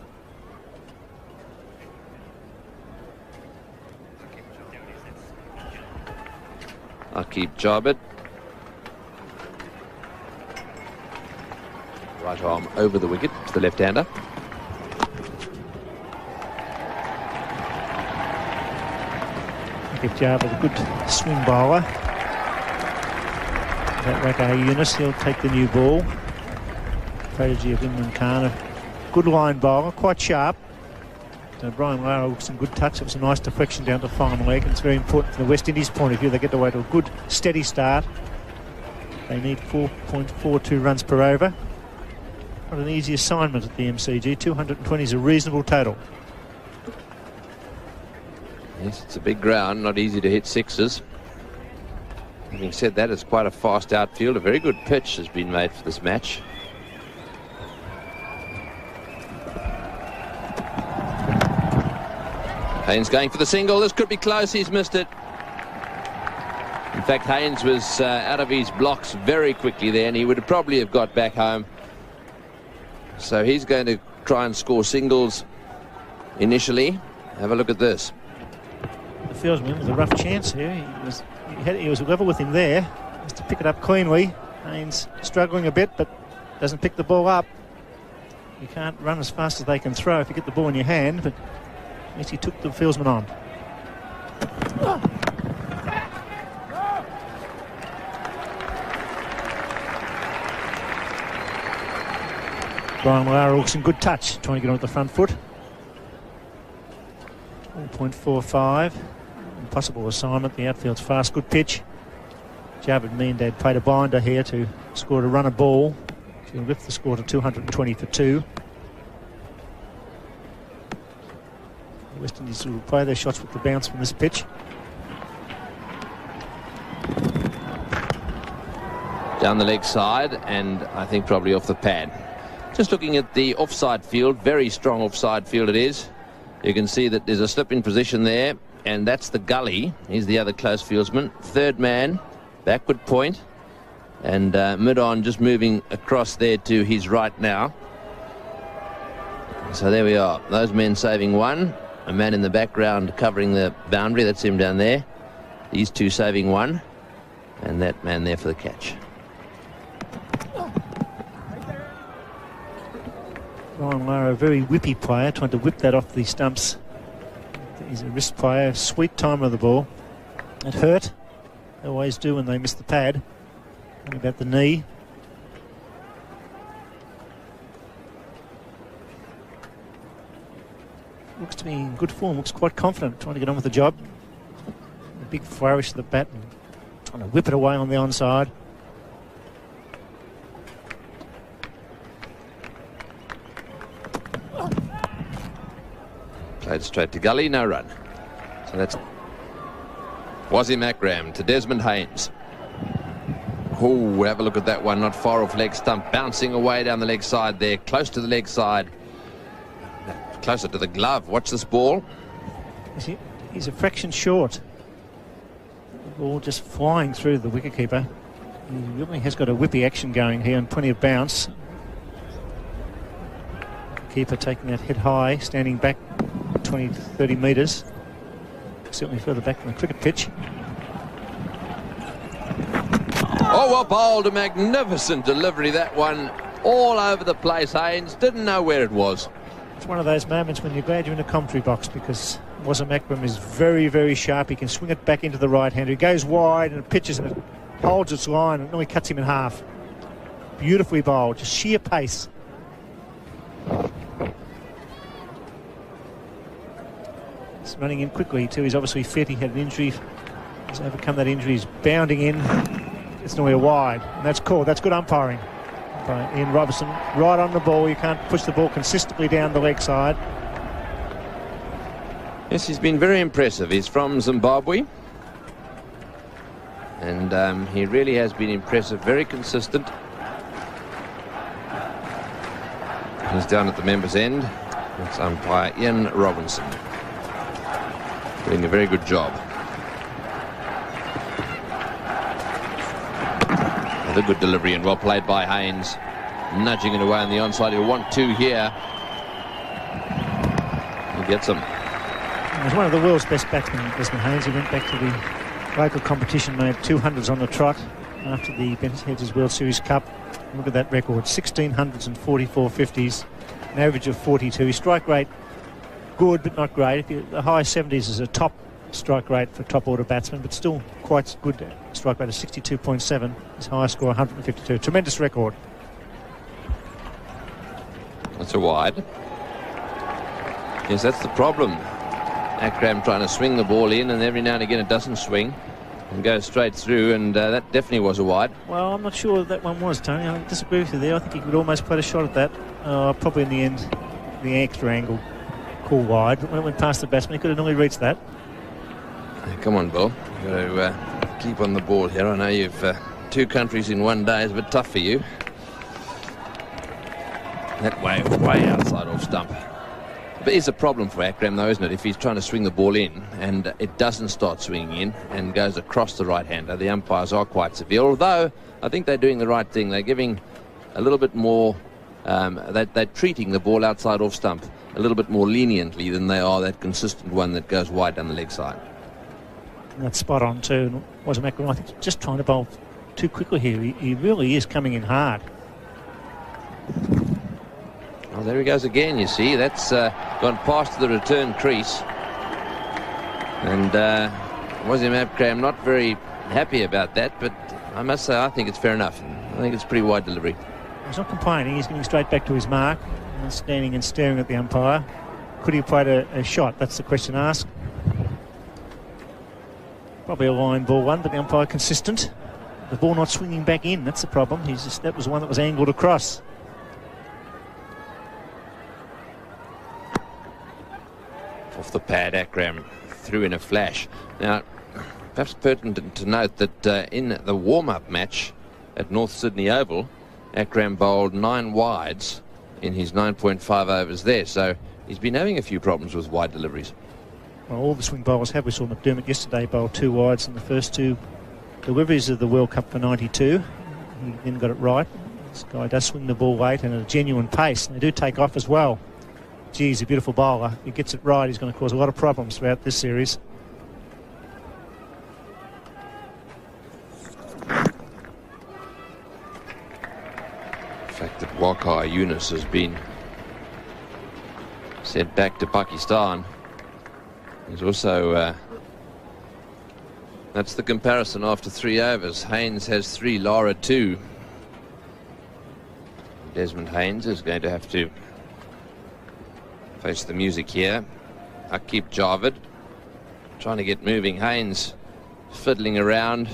Aqib Javed. Right arm over the wicket to the left-hander. Aqib Javed, a good swing bowler. That Raka Yunus, he'll take the new ball. Prodigy of Imran Khan, a good line bowler, quite sharp. So Brian Lara with some good touch. It was a nice deflection down to the final leg, and it's very important from the West Indies point of view. They get away to a good steady start. They need 4.42 runs per over. Not an easy assignment at the MCG. 220 is a reasonable total. Yes, it's a big ground, not easy to hit sixes. Having said that, it's quite a fast outfield. A very good pitch has been made for this match. Haynes going for the single. This could be close. He's missed it. In fact, Haynes was out of his blocks very quickly there, and he would probably have got back home. So he's going to try and score singles initially. Have a look at this. The fieldsman with a rough chance here. He was level with him there. Has to pick it up cleanly. Haynes struggling a bit, but doesn't pick the ball up. You can't run as fast as they can throw if you get the ball in your hand, but at least he took the fieldsman on. Brian Lara looks in good touch, trying to get on with the front foot. 4.45. Impossible assignment. The outfield's fast, good pitch. Javed Meandad played a binder here to score a runner ball to lift the score to 220 for 2. The West Indies will play their shots with the bounce from this pitch. Down the leg side, and I think probably off the pad. Just looking at the offside field, very strong offside field it is. You can see that there's a slip in position there, and that's the gully. He's the other close fieldsman. Third man, backward point, and mid-on just moving across there to his right now. So there we are. Those men saving one. A man in the background covering the boundary. That's him down there. These two saving one. And that man there for the catch. Brian Lara, a very whippy player, trying to whip that off the stumps. He's a wrist player, sweet timer of the ball. It hurt. They always do when they miss the pad. What about the knee? Looks to be in good form, looks quite confident, trying to get on with the job. A big flourish of the bat and trying to whip it away on the onside. Played straight to gully, no run. So that's Wasim Akram to Desmond Haynes. Oh, have a look at that one, not far off leg stump, bouncing away down the leg side there, close to the leg side, closer to the glove. Watch this ball. He's a fraction short. The ball just flying through the wicketkeeper. He really has got a whippy action going here and plenty of bounce. Keeper taking that head high, standing back 20 to 30 metres, certainly further back from the cricket pitch. Oh, well bowled, a magnificent delivery, that one. All over the place, Haynes. Didn't know where it was. It's one of those moments when you're glad you're in the commentary box, because Wasim Akram is very, very sharp. He can swing it back into the right hander. He goes wide and it pitches and it holds its line and nearly cuts him in half. Beautifully bowled, just sheer pace. He's running in quickly too. He's obviously fit. He had an injury. He's overcome that injury. He's bounding in. It's nearly a wide, and that's called. That's good umpiring by Ian Robertson. Right on the ball. You can't push the ball consistently down the leg side. Yes, he's been very impressive. He's from Zimbabwe, and he really has been impressive. Very consistent. He's down at the members' end. That's umpire Ian Robinson, doing a very good job. Another good delivery and well played by Haynes, nudging it away on the onside. He'll want two here. He gets them. He's one of the world's best batsmen, Desmond Haynes. He went back to the local competition, made 200s on the trot after the Bennett Hedges World Series Cup. Look at that record, 1600s and 44 50s, an average of 42. His strike rate, good but not great. The high 70s is a top strike rate for top order batsman, but still quite good strike rate of 62.7. His highest score 152. Tremendous record. That's a wide. Yes, that's the problem. Akram trying to swing the ball in, and every now and again it doesn't swing and goes straight through, and that definitely was a wide. Well, I'm not sure that one was, Tony. I disagree with you there. I think he could almost play a shot at that. Probably in the end, the extra angle, call wide. But when it went past the batsman, he could have nearly reached that. Come on, Bill. You've got to keep on the ball here. I know you've 2 countries in one day is a bit tough for you. That way outside off stump. But it's a problem for Akram, though, isn't it? If he's trying to swing the ball in and it doesn't start swinging in and goes across the right-hander, the umpires are quite severe. Although I think they're doing the right thing. They're giving a little bit more. They're treating the ball outside off stump a little bit more leniently than they are that consistent one that goes wide down the leg side. And that's spot on too. Wasim Akram, I think, just trying to bowl too quickly here. He really is coming in hard. Well, there he goes again, you see. That's gone past the return crease. And Wasim Akram not very happy about that, but I must say I think it's fair enough. I think it's a pretty wide delivery. He's not complaining. He's getting straight back to his mark and standing and staring at the umpire. Could he have played a shot? That's the question asked. Probably a line ball one, but the umpire consistent. The ball not swinging back in, that's the problem. That was one that was angled across. Off the pad, Akram threw in a flash. Now, perhaps pertinent to note that in the warm-up match at North Sydney Oval, Akram bowled 9 wides in his 9.5 overs there, so he's been having a few problems with wide deliveries. Well, all the swing bowlers have. We saw McDermott yesterday bowl 2 wides in the first 2 deliveries of the World Cup for 92. He then got it right. This guy does swing the ball late and at a genuine pace, and they do take off as well. Geez, a beautiful bowler. If he gets it right, he's going to cause a lot of problems throughout this series. The fact that Waqar Younis has been sent back to Pakistan is also that's the comparison after 3 overs. Haynes has 3, Lara 2. Desmond Haynes is going to have to face the music here. Aqib Javed trying to get moving. Haynes fiddling around,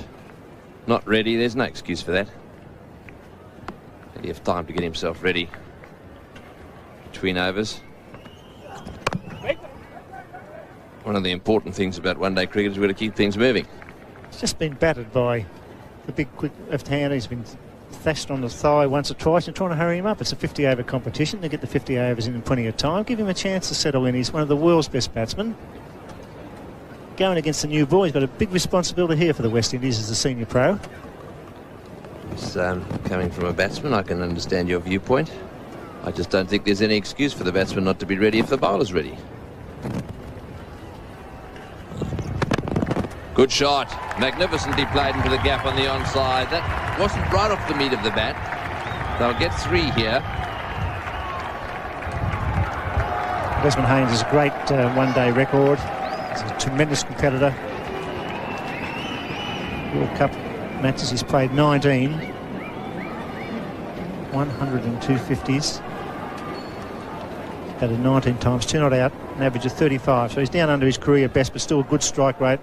not ready. There's no excuse for that. Plenty of time to get himself ready between overs. one of the important things about one-day cricket is we've got to keep things moving. He's just been battered by the big, quick left-hander. He's been thrashed on the thigh once or twice and trying to hurry him up. It's a 50-over competition. To get the 50 overs in plenty of time. Give him a chance to settle in. He's one of the world's best batsmen. Going against the new ball, he's got a big responsibility here for the West Indies as a senior pro. It's, coming from a batsman, I can understand your viewpoint. I just don't think there's any excuse for the batsman not to be ready if the bowler's ready. Good shot. Magnificently played into the gap on the onside. That wasn't right off the meat of the bat. They'll get 3 here. Desmond Haynes has a great one-day record. He's a tremendous competitor. World Cup matches he's played 19. 102 50s. Batted 19 times, 2 not out, an average of 35. So he's down under his career best, but still a good strike rate.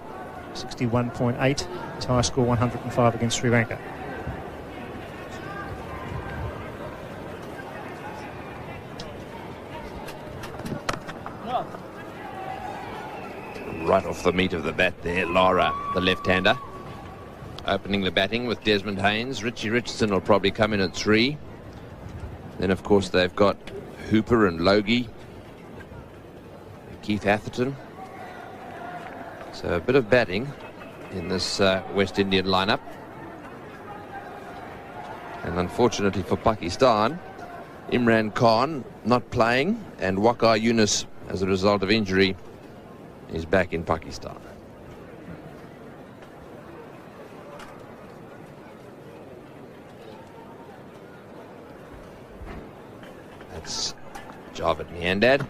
61.8. His high score 105 against Sri Lanka. Right off the meat of the bat there, Lara, the left-hander. Opening the batting with Desmond Haynes. Richie Richardson will probably come in at 3. Then, of course, they've got Hooper and Logie. Keith Atherton. So a bit of batting in this West Indian lineup. And unfortunately for Pakistan, Imran Khan not playing, and Waqar Younis, as a result of injury, is back in Pakistan. That's Javed Miandad.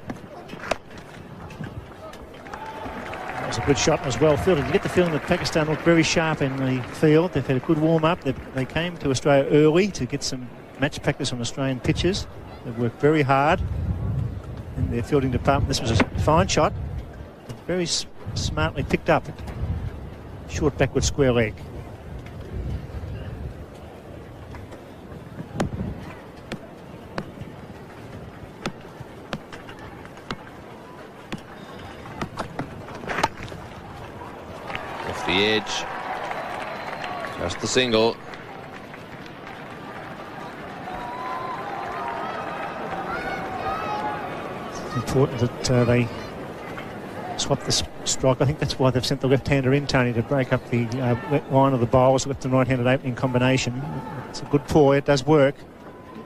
That was a good shot and was well fielded. You get the feeling that Pakistan looked very sharp in the field. They've had a good warm-up. They came to Australia early to get some match practice on Australian pitches. They've worked very hard in their fielding department. This was a fine shot. Very smartly picked up. Short backward square leg. Off the edge. Just the single. It's important that they swap the strike. I think that's why they've sent the left-hander in, Tony, to break up the line of the bowlers, left and right-handed opening combination. It's a good ploy. It does work,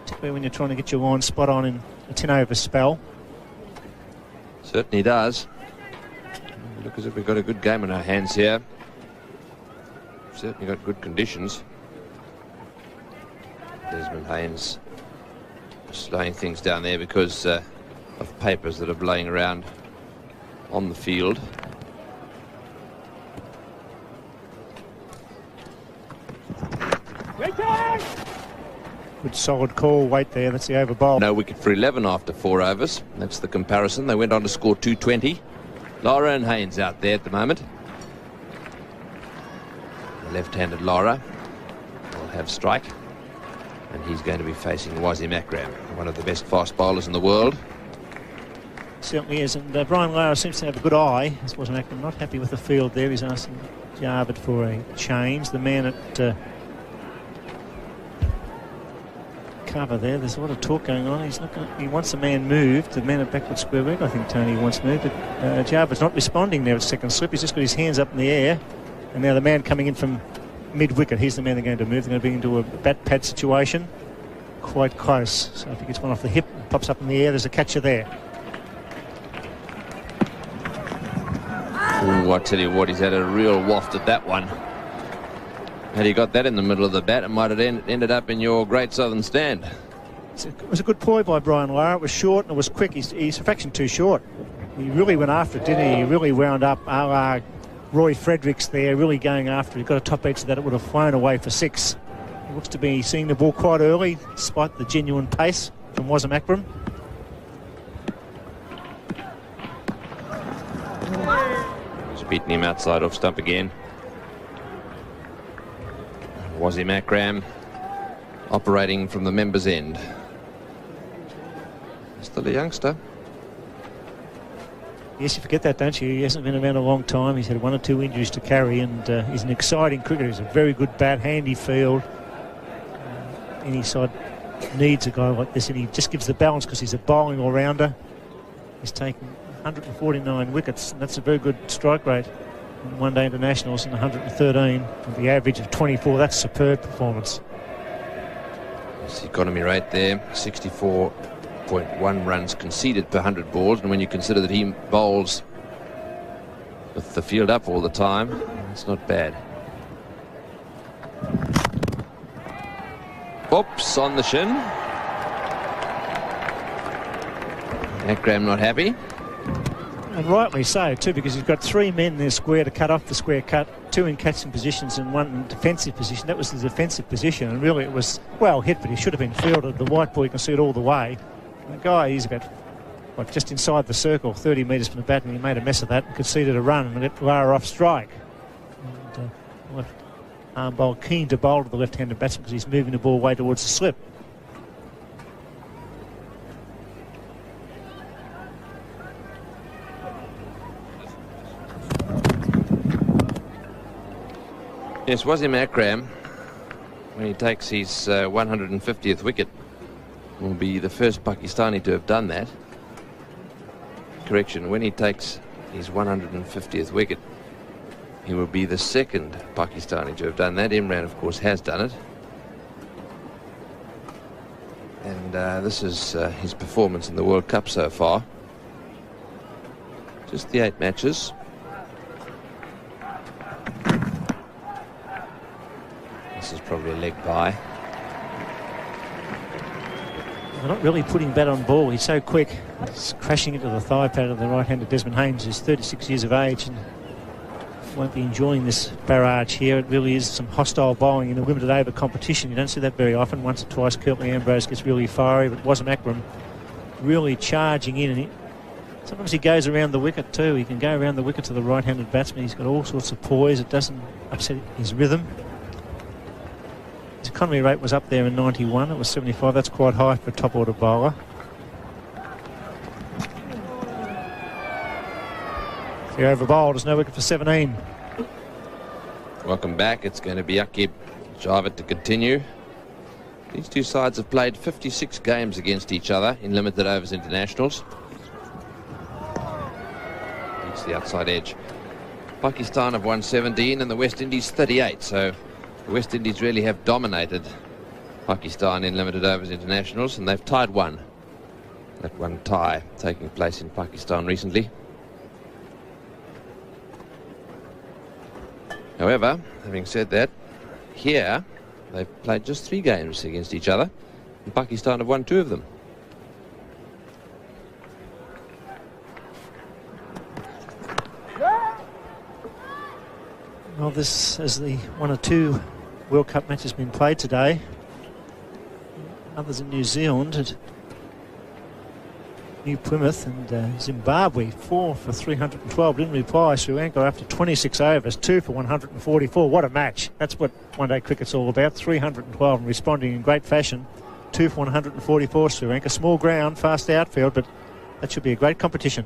particularly when you're trying to get your line spot on in a 10-over spell. Certainly does. Look as if we've got a good game on our hands here. Certainly got good conditions. Desmond Haynes slowing things down there because of papers that are blowing around on the field. Good solid call, weight there. That's the over bowl. No wicket for 11 after 4 overs. That's the comparison. They went on to score 220. Lara and Haynes out there at the moment. The left-handed Lara will have strike, and he's going to be facing Wasim Akram, one of the best fast bowlers in the world. Certainly is, and Brian Lara seems to have a good eye. This wasn't Akram, not happy with the field there. He's asking Javed for a change. The man at cover there, there's a lot of talk going on. He wants the man moved. The man at backward square leg, I think Tony wants moved, but Javed's not responding there at second slip. He's just got his hands up in the air, and now the man coming in from mid-wicket, he's the man they're going to move. They're going to be into a bat pad situation. Quite close. So if he gets one off the hip, pops up in the air, there's a catcher there. Ooh, I tell you what, he's had a real waft at that one. Had he got that in the middle of the bat, it might have ended up in your Great Southern Stand. It was a good ploy by Brian Lara. It was short and it was quick. He's a fraction too short. He really went after it, didn't he? He really wound up a la Roy Fredericks there, really going after it. He got a top edge that it would have flown away for 6. He looks to be seeing the ball quite early, despite the genuine pace from Wasim Akram. He's beating him outside off stump again. Wasim Akram operating from the members' end. Still a youngster. Yes, you forget that, don't you? He hasn't been around a long time. He's had 1 or 2 injuries to carry, and he's an exciting cricketer. He's a very good bat, handy field. Any side needs a guy like this, and he just gives the balance because he's a bowling all-rounder. He's taken 149 wickets, and that's a very good strike rate in one-day internationals, and 113 with the average of 24. That's superb performance. That's the economy rate there, 64.1 runs conceded per 100 balls, and when you consider that he bowls with the field up all the time, it's not bad. Oops, on the shin. Akram not happy. And rightly so too, because he's got 3 men in their square to cut off the square cut, 2 in catching positions and 1 in defensive position. That was the defensive position, and really it was well hit, but he should have been fielded. The white ball, you can see it all the way. And the guy, he's about just inside the circle, 30 metres from the bat, and he made a mess of that and conceded a run and let Lara off strike. And left arm bowl keen to bowl to the left-handed batsman because he's moving the ball way towards the slip. Yes, Wasim Akram, when he takes his 150th wicket, will be the first Pakistani to have done that. Correction, when he takes his 150th wicket, he will be the second Pakistani to have done that. Imran, of course, has done it. And this is his performance in the World Cup so far. Just the 8 matches. This is probably a leg bye. They're not really putting bat on ball. He's so quick. He's crashing into the thigh pad of the right-handed Desmond Haynes, who's 36 years of age and won't be enjoying this barrage here. It really is some hostile bowling in a limited over competition. You don't see that very often. Once or twice Curtly Ambrose gets really fiery, but Wasim Akram really charging in. And sometimes he goes around the wicket too. He can go around the wicket to the right-handed batsman. He's got all sorts of poise. It doesn't upset his rhythm. His economy rate was up there in 91. It was 75. That's quite high for a top-order bowler. He over-bowled. There's no wicket for 17. Welcome back. It's going to be Aqib Javed to continue. These two sides have played 56 games against each other in limited overs internationals. It's the outside edge. Pakistan have won 17 and the West Indies 38. So the West Indies really have dominated Pakistan in limited overs internationals, and they've tied 1. That one tie taking place in Pakistan recently. However, having said that, here they've played just 3 games against each other, and Pakistan have won 2 of them. Well, this is the 1 or 2 World Cup matches been played today. Others in New Zealand, at New Plymouth, and Zimbabwe, 4 for 312. Didn't reply. Sri Lanka after 26 overs, 2 for 144. What a match. That's what one-day cricket's all about. 312 and responding in great fashion. 2 for 144 Sri Lanka. Small ground, fast outfield, but that should be a great competition.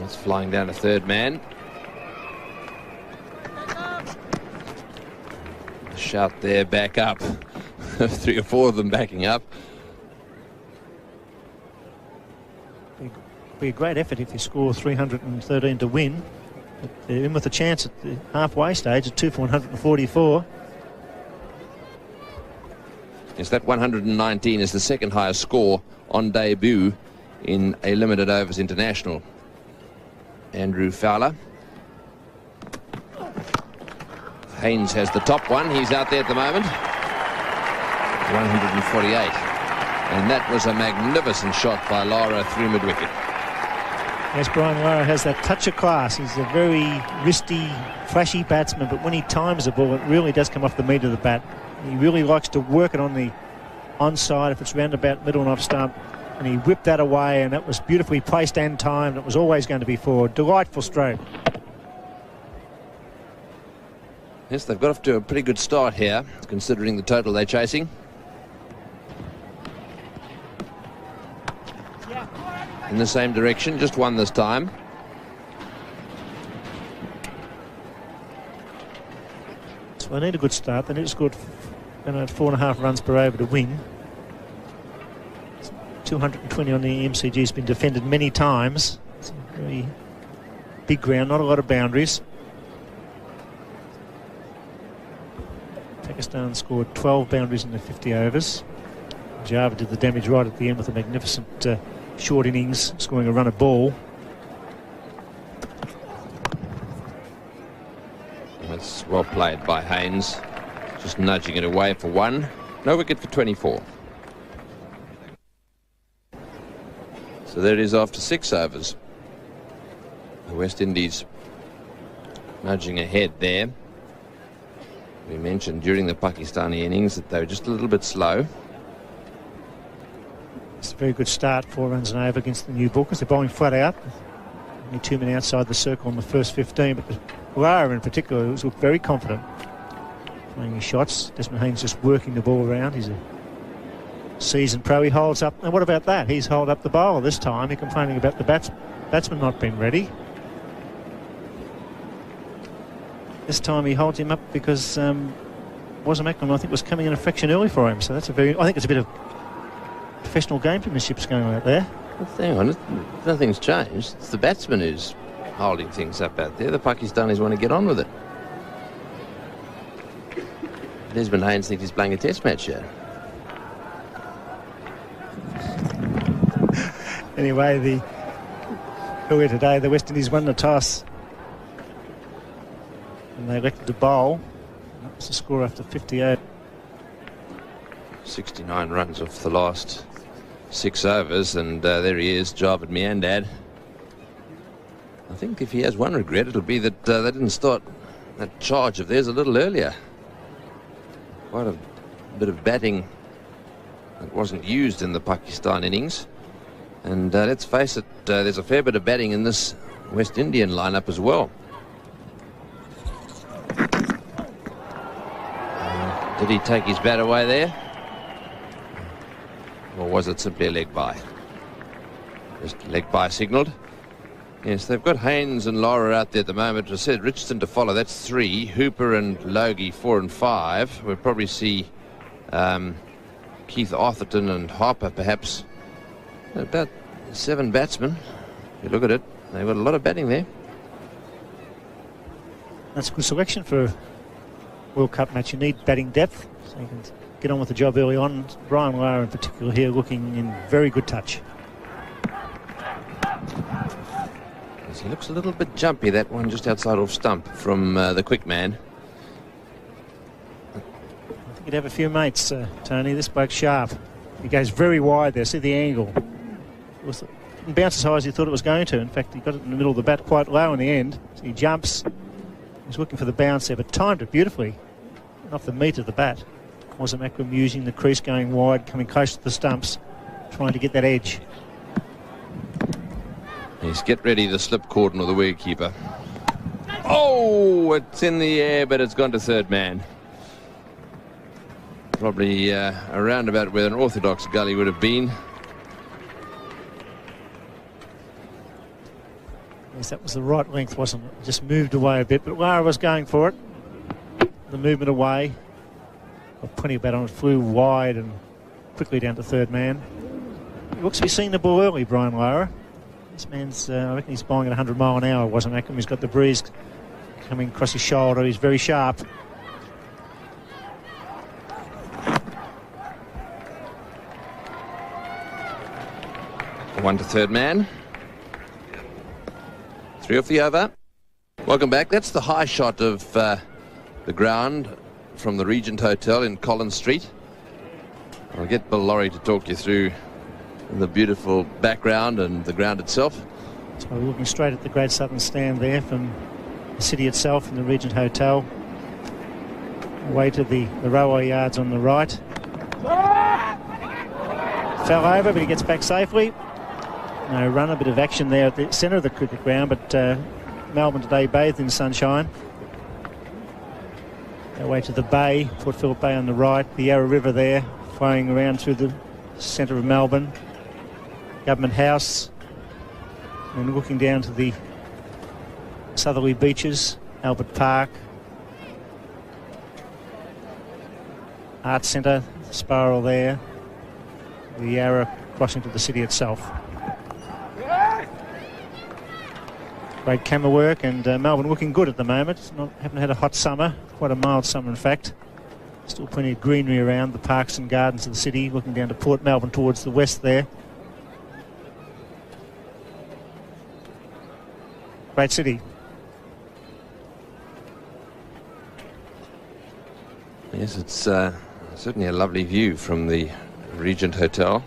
It's flying down to third man. A shout there, back up. 3 or 4 of them backing up. Be a great effort if you score 313 to win. But they're in with a chance at the halfway stage at 2 for 144. Yes, that 119 is the second highest score on debut in a limited overs international. Andrew Fowler. Haynes has the top one. He's out there at the moment. 148. And that was a magnificent shot by Lara through mid-wicket. Yes, Brian Lara has that touch of class. He's a very wristy, flashy batsman, but when he times the ball, it really does come off the meat of the bat. He really likes to work it on the onside if it's round about middle and off stump. And he whipped that away, and that was beautifully placed and timed. It was always going to be forward. Delightful stroke. Yes, they've got off to a pretty good start here, considering the total they're chasing. in the same direction, just one this time. So they need a good start. They need to score 4.5 runs per over to win. 220 on the MCG has been defended many times. It's a very big ground, not a lot of boundaries. Pakistan scored 12 boundaries in the 50 overs. Java did the damage right at the end with a magnificent short innings, scoring a run of ball. That's well played by Haynes. Just nudging it away for one. No wicket for 24. So there it is after 6 overs. The West Indies nudging ahead there. We mentioned during the Pakistani innings that they were just a little bit slow. It's a very good start, 4 runs and over against the new Bookers. They're bowling flat out. Only 2 men outside the circle on the first 15, but Lara in particular was very confident playing his shots. Desmond Haynes just working the ball around. He's a seasoned pro. He holds up. And what about that? He's held up the bowler this time. He's complaining about the batsman not being ready. This time he holds him up because Wasim Akram, I think, was coming in a fraction early for him. So that's I think it's a bit of professional gamesmanship going on out there. Well, hang on, nothing's changed. It's the batsman who's holding things up out there. The Pakistanis want to get on with it. Desmond Haynes thinks he's playing a test match here. Anyway, earlier today, the West Indies won the toss. And they elected to bowl. That was the score after 58. 69 runs off the last 6 overs, and there he is, Javed Miandad. I think if he has one regret, it'll be that they didn't start that charge of theirs a little earlier. Quite a bit of batting that wasn't used in the Pakistan innings. And let's face it, there's a fair bit of batting in this West Indian lineup as well. Did he take his bat away there? Or was it simply a leg bye? Just leg bye signalled. Yes, they've got Haynes and Lara out there at the moment. As I said, Richardson to follow, that's 3. Hooper and Logie 4 and 5. We'll probably see Keith Arthurton and Harper perhaps. About 7 batsmen. If you look at it, they've got a lot of batting there. That's a good selection for a World Cup match. You need batting depth, so you can get on with the job early on. Brian Lara in particular here looking in very good touch. He looks a little bit jumpy, that one just outside off stump from the quick man. I think he'd have a few mates, Tony. This bloke's sharp. He goes very wide there. See the angle. It didn't bounce as high as he thought it was going to. In fact, he got it in the middle of the bat quite low in the end. So he jumps. He's looking for the bounce there, but timed it beautifully. Off the meat of the bat. Wasim Akram using the crease going wide, coming close to the stumps, trying to get that edge. Yes, get ready, the slip cordon of the wicketkeeper. Oh, it's in the air, but it's gone to third man. Probably a roundabout where an orthodox gully would have been. Yes, that was the right length, wasn't it? Just moved away a bit, but Lara was going for it. The movement away. Got plenty of bat on it, flew wide and quickly down to third man. He looks to be seeing the ball early, Brian Lara. This man's, I reckon he's bowling at 100 mile an hour, Wasim Akram. He's got the breeze coming across his shoulder. He's very sharp. One to third man. 3 off the over. Welcome back. That's the high shot of the ground from the Regent Hotel in Collins Street. I'll get Bill Laurie to talk you through the beautiful background and the ground itself. So we're looking straight at the Great Southern Stand there from the city itself in the Regent Hotel. Away to the railway yards on the right. Fell over, but he gets back safely. No run, a bit of action there at the centre of the cricket ground, but Melbourne today bathed in sunshine. Away to the bay, Port Phillip Bay on the right, the Yarra River there, flowing around through the centre of Melbourne. Government House, And looking down to the southerly beaches, Albert Park, Arts Centre, spiral there, the Yarra crossing to the city itself. Great camera work, and Melbourne looking good at the moment. Haven't had a hot summer, quite a mild summer in fact. Still plenty of greenery around the parks and gardens of the city, looking down to Port Melbourne towards the west there. Great city. Yes, it's certainly a lovely view from the Regent Hotel.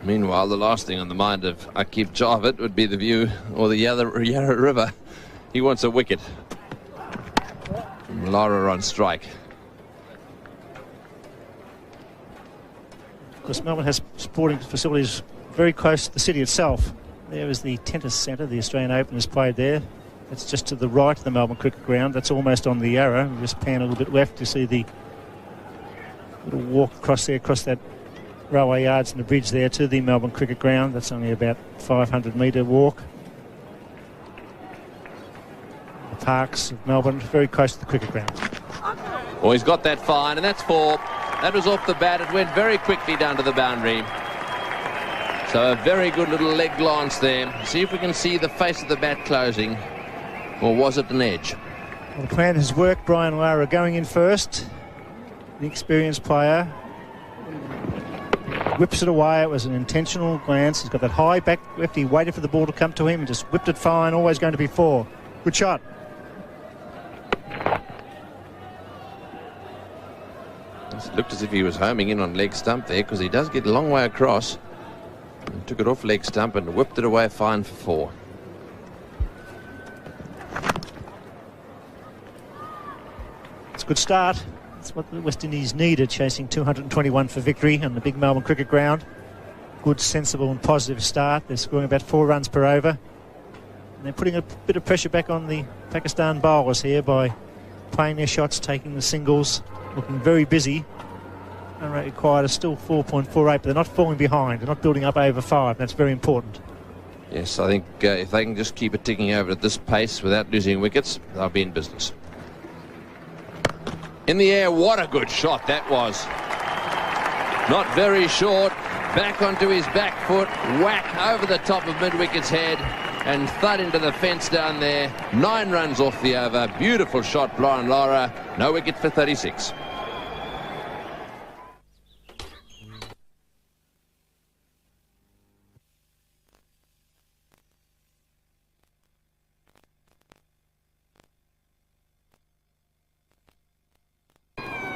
Meanwhile, the last thing on the mind of Aqib Javed would be the view, or the Yarra River. He wants a wicket. Lara on strike. Of course, Melbourne has sporting facilities very close to the city itself. There is the Tennis Centre, the Australian Open is played there. That's just to the right of the Melbourne Cricket Ground. That's almost on the Yarra. We just pan a little bit left to see the little walk across there, across that railway yards and the bridge there to the Melbourne Cricket Ground. That's only about 500-metre walk. The parks of Melbourne, very close to the cricket ground. Oh, he's got that fine, and that's 4. That was off the bat. It went very quickly down to the boundary. So a very good little leg glance there. See if we can see the face of the bat closing. Or was it an edge? Well, the plan has worked. Brian Lara going in first. The experienced player. Whips it away. It was an intentional glance. He's got that high back left. He waited for the ball to come to him and just whipped it fine. Always going to be 4. Good shot. It looked as if he was homing in on leg stump there, because he does get a long way across. And took it off leg stump and whipped it away fine for 4. It's a good start. That's what the West Indies needed, chasing 221 for victory on the big Melbourne Cricket Ground. Good, sensible and positive start. They're scoring about 4 runs per over. And they're putting a bit of pressure back on the Pakistan bowlers here by playing their shots, taking the singles, looking very busy. Run rate required is still 4.48, but they're not falling behind. They're not building up over 5. That's very important. Yes, I think if they can just keep it ticking over at this pace without losing wickets, they'll be in business. In the air, what a good shot that was. Not very short, back onto his back foot, whack over the top of mid-wicket's head, and thud into the fence down there. 9 runs off the over. Beautiful shot, Brian Lara. No wicket for 36.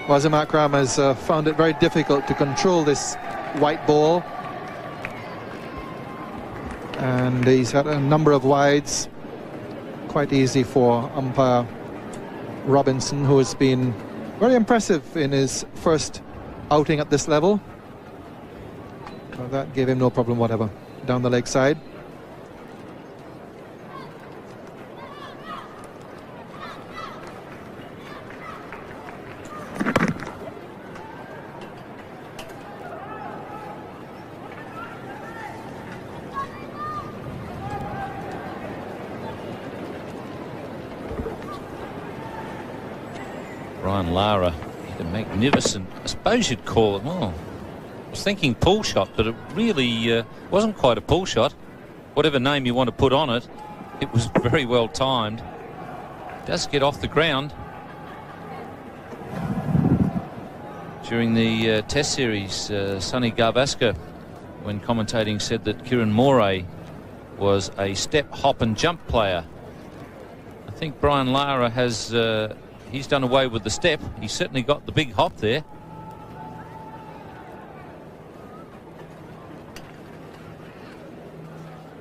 Wasim Akram has found it very difficult to control this white ball, and he's had a number of wides. Quite easy for umpire Robinson, who has been very impressive in his first outing at this level. So that gave him no problem whatever. Down the leg side. Brian Lara hit a magnificent, I suppose you'd call it, well, I was thinking pull shot, but it really wasn't quite a pull shot. Whatever name you want to put on it, it was very well timed. It does get off the ground. During the Test series, Sonny Gavaskar, when commentating, said that Kieran Moray was a step, hop and jump player. I think Brian Lara has... he's done away with the step. He's certainly got the big hop there.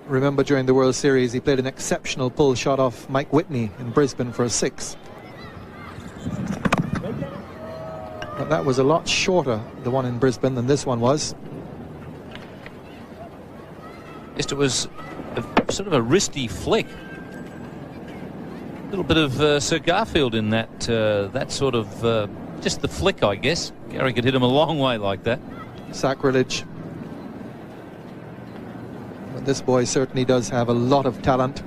Remember, during the World Series, he played an exceptional pull shot off Mike Whitney in Brisbane for a 6. But that was a lot shorter, the one in Brisbane, than this one was. Yes, it was sort of a wristy flick. A little bit of Sir Garfield in that that sort of just the flick, I guess. Gary could hit him a long way like that. sacrilege. But this boy certainly does have a lot of talent.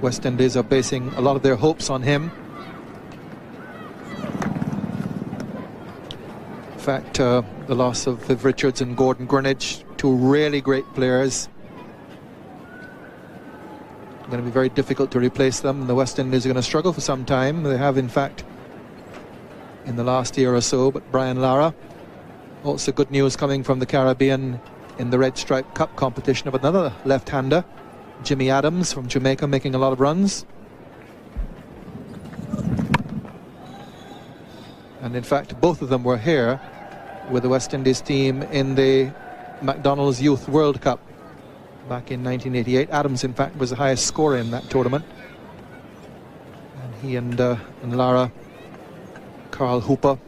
West Indies are basing a lot of their hopes on him. In fact, the loss of Viv Richards and Gordon Greenidge, two really great players. Going to be very difficult to replace them. The West Indies are going to struggle for some time. They have, in fact, in the last year or so. But Brian Lara, also good news coming from the Caribbean in the Red Stripe Cup competition of another left-hander, Jimmy Adams from Jamaica, making a lot of runs. And in fact, both of them were here with the West Indies team in the McDonald's Youth World Cup back in 1988. Adams, in fact, was the highest scorer in that tournament. And he and Lara, Carl Hooper,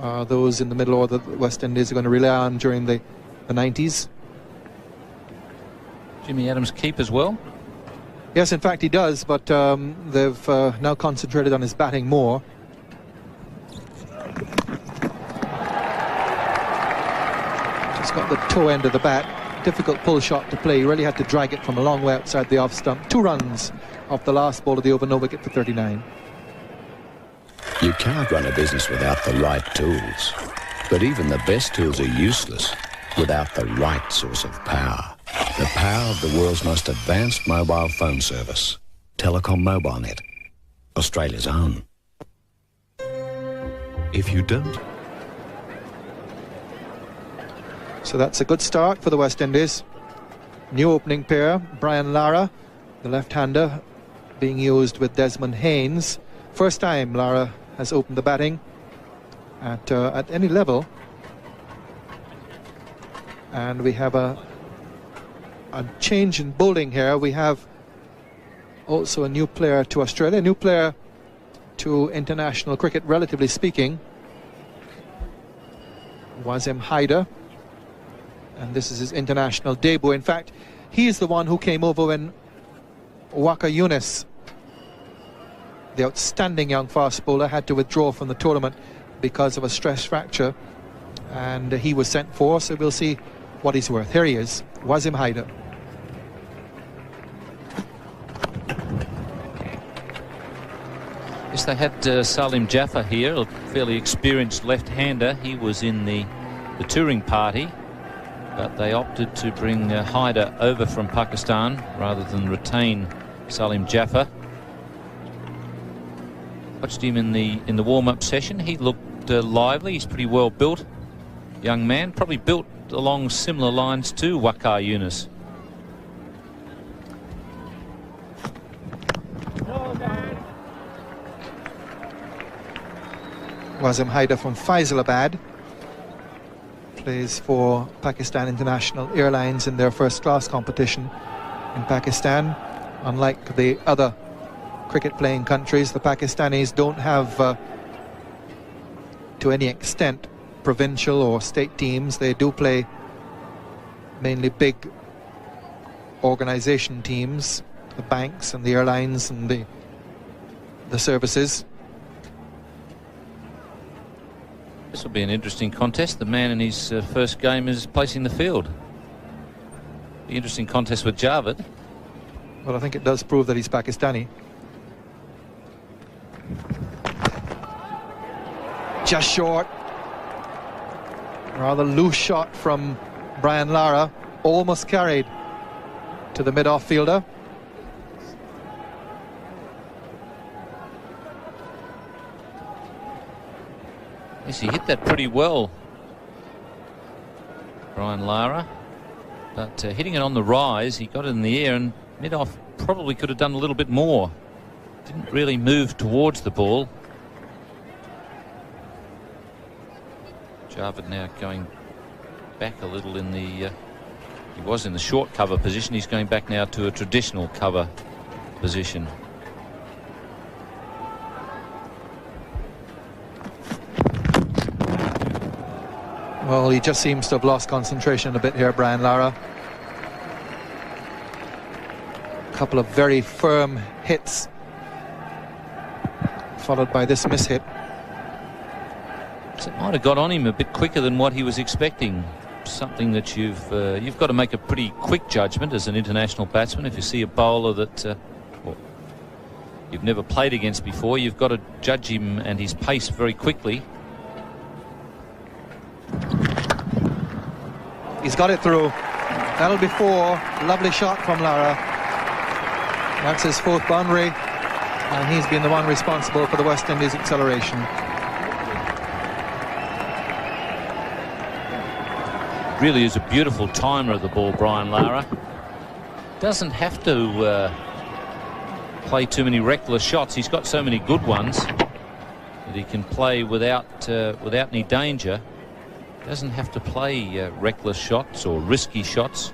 are those in the middle order that the West Indies are going to rely on during the 90s. Jimmy Adams keep as well? Yes, in fact he does, but they've now concentrated on his batting more. Just got the toe end of the bat. Difficult pull shot to play. He really had to drag it from a long way outside the off stump. 2 runs off the last ball of the over. No wicket for 39. You can't run a business without the right tools. But even the best tools are useless without the right source of power. The power of the world's most advanced mobile phone service. Telecom MobileNet. Australia's own. If you don't... So that's a good start for the West Indies. New opening pair, Brian Lara, the left-hander, being used with Desmond Haynes. First time Lara has opened the batting at any level. And we have a change in bowling here. We have also a new player to Australia, a new player to international cricket, relatively speaking. Wasim Haider. And this is his international debut. In fact, he's the one who came over when Waqar Younis, the outstanding young fast bowler, had to withdraw from the tournament because of a stress fracture. And he was sent for, so we'll see what he's worth. Here he is, Wasim Haider. Yes, they had Salim Jaffer here, a fairly experienced left-hander. He was in the touring party, but they opted to bring Haider over from Pakistan rather than retain Salim Jaffer. Watched him in the warm-up session. He looked lively. He's pretty well built, young man, probably built along similar lines to Waqar Younis. Wasim Haider from Faisalabad plays for Pakistan International Airlines in their first-class competition in Pakistan. Unlike the other cricket-playing countries, the Pakistanis don't have, to any extent, provincial or state teams. They do play mainly big organization teams, the banks and the airlines and the services. This will be an interesting contest. The man in his first game is placing the field. The interesting contest with Javed. Well, I think it does prove that he's Pakistani. Just short. Rather loose shot from Brian Lara. Almost carried to the mid-off fielder. Yes, he hit that pretty well, Brian Lara. But hitting it on the rise, he got it in the air, and mid-off probably could have done a little bit more. Didn't really move towards the ball. Javed now going back a little in the... he was in the short cover position. He's going back now to a traditional cover position. Well, he just seems to have lost concentration a bit here, Brian Lara. A couple of very firm hits, followed by this mishit. So it might have got on him a bit quicker than what he was expecting. Something that you've got to make a pretty quick judgment as an international batsman. If you see a bowler that you've never played against before, you've got to judge him and his pace very quickly. He's got it through. That'll be 4. Lovely shot from Lara. That's his 4th boundary, and he's been the one responsible for the West Indies acceleration. Really is a beautiful timer of the ball, Brian Lara. Doesn't have to play too many reckless shots. He's got so many good ones that he can play without any danger. Doesn't have to play reckless shots or risky shots.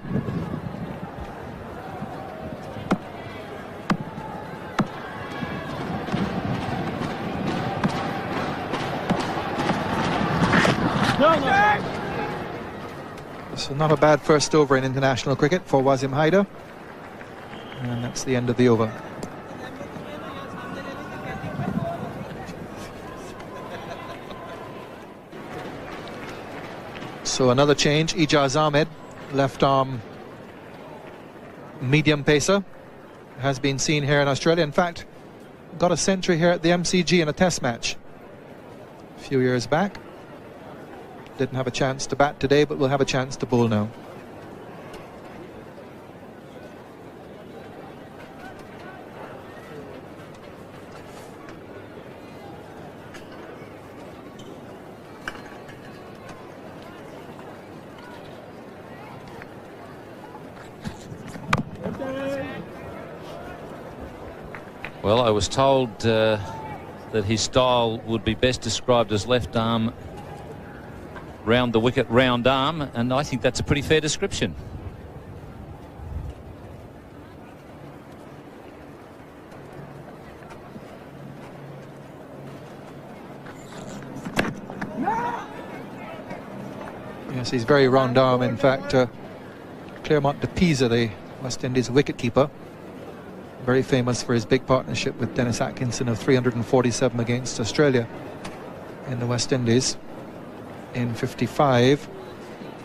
So not a bad first over in international cricket for Wasim Haider. And that's the end of the over. So another change. Ijaz Ahmed, left arm medium pacer, has been seen here in Australia. In fact, got a century here at the MCG in a test match a few years back. Didn't have a chance to bat today, but will have a chance to bowl now. Well, I was told that his style would be best described as left arm round the wicket, round arm, and I think that's a pretty fair description. Yes, he's very round arm. In fact, Claremont de Pisa, the West Indies wicketkeeper, very famous for his big partnership with Dennis Atkinson of 347 against Australia in the West Indies in 55,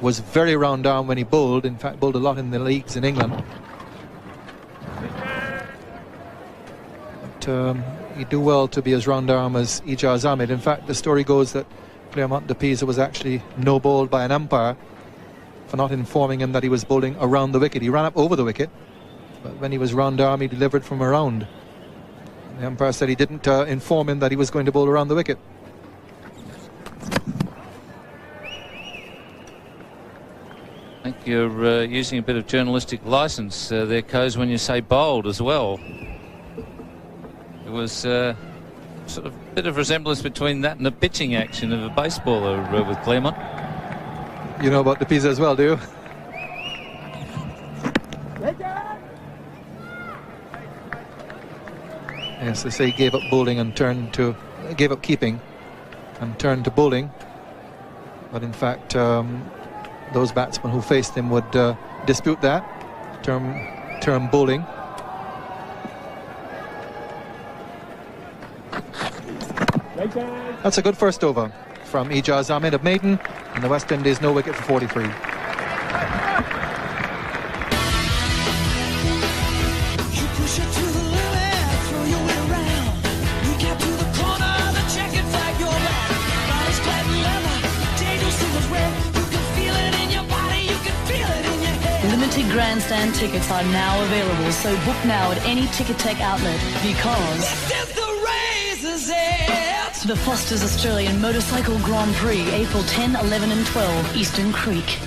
was very round arm when he bowled. In fact, bowled a lot in the leagues in England. But he'd do well to be as round arm as Ijaz Ahmed. In fact, the story goes that Claremont de Pisa was actually no bowled by an umpire for not informing him that he was bowling around the wicket. He ran up over the wicket, but when he was round arm, he delivered from around. The umpire said he didn't inform him that he was going to bowl around the wicket. I think you're using a bit of journalistic license there, Coase, when you say bowled as well. There was sort of a bit of resemblance between that and the pitching action of a baseballer with Claremont. You know about de Pisa as well, do you? Yes, they say he gave up bowling and gave up keeping and turned to bowling. But in fact, those batsmen who faced him would dispute that term bowling. That's a good first over from Ijaz Ahmed of Maiden, and the West Indies no wicket for 43. Grandstand tickets are now available, so book now at any Ticketek outlet because the Foster's Australian Motorcycle Grand Prix, April 10, 11 and 12, Eastern Creek.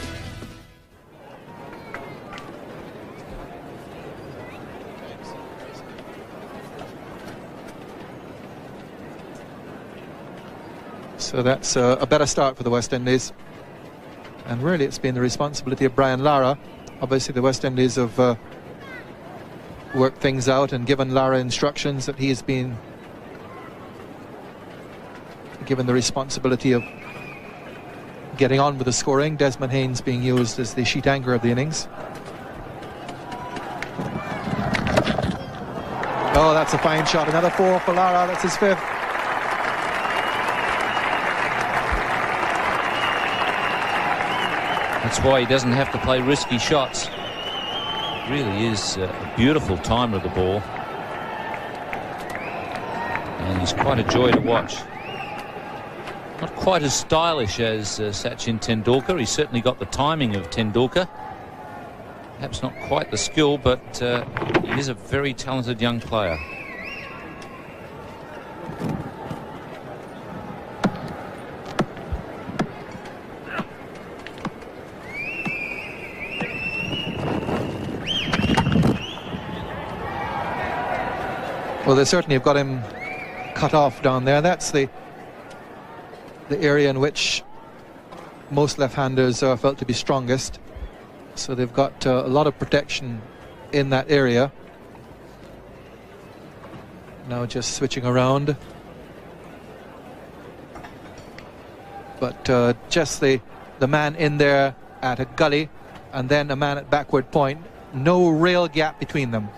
So that's a better start for the West Indies, and really it's been the responsibility of Brian Lara. Obviously the West Indies have worked things out and given Lara instructions that he has been given the responsibility of getting on with the scoring. Desmond Haynes being used as the sheet anchor of the innings. Oh, that's a fine shot. Another 4 for Lara. That's his 5th. That's why he doesn't have to play risky shots. Really is a beautiful timer of the ball. And he's quite a joy to watch. Not quite as stylish as Sachin Tendulkar. He's certainly got the timing of Tendulkar. Perhaps not quite the skill, but he is a very talented young player. Well, they certainly have got him cut off down there. That's the area in which most left-handers are felt to be strongest. So they've got a lot of protection in that area. Now just switching around. But just the man in there at a gully and then a man at backward point. No real gap between them.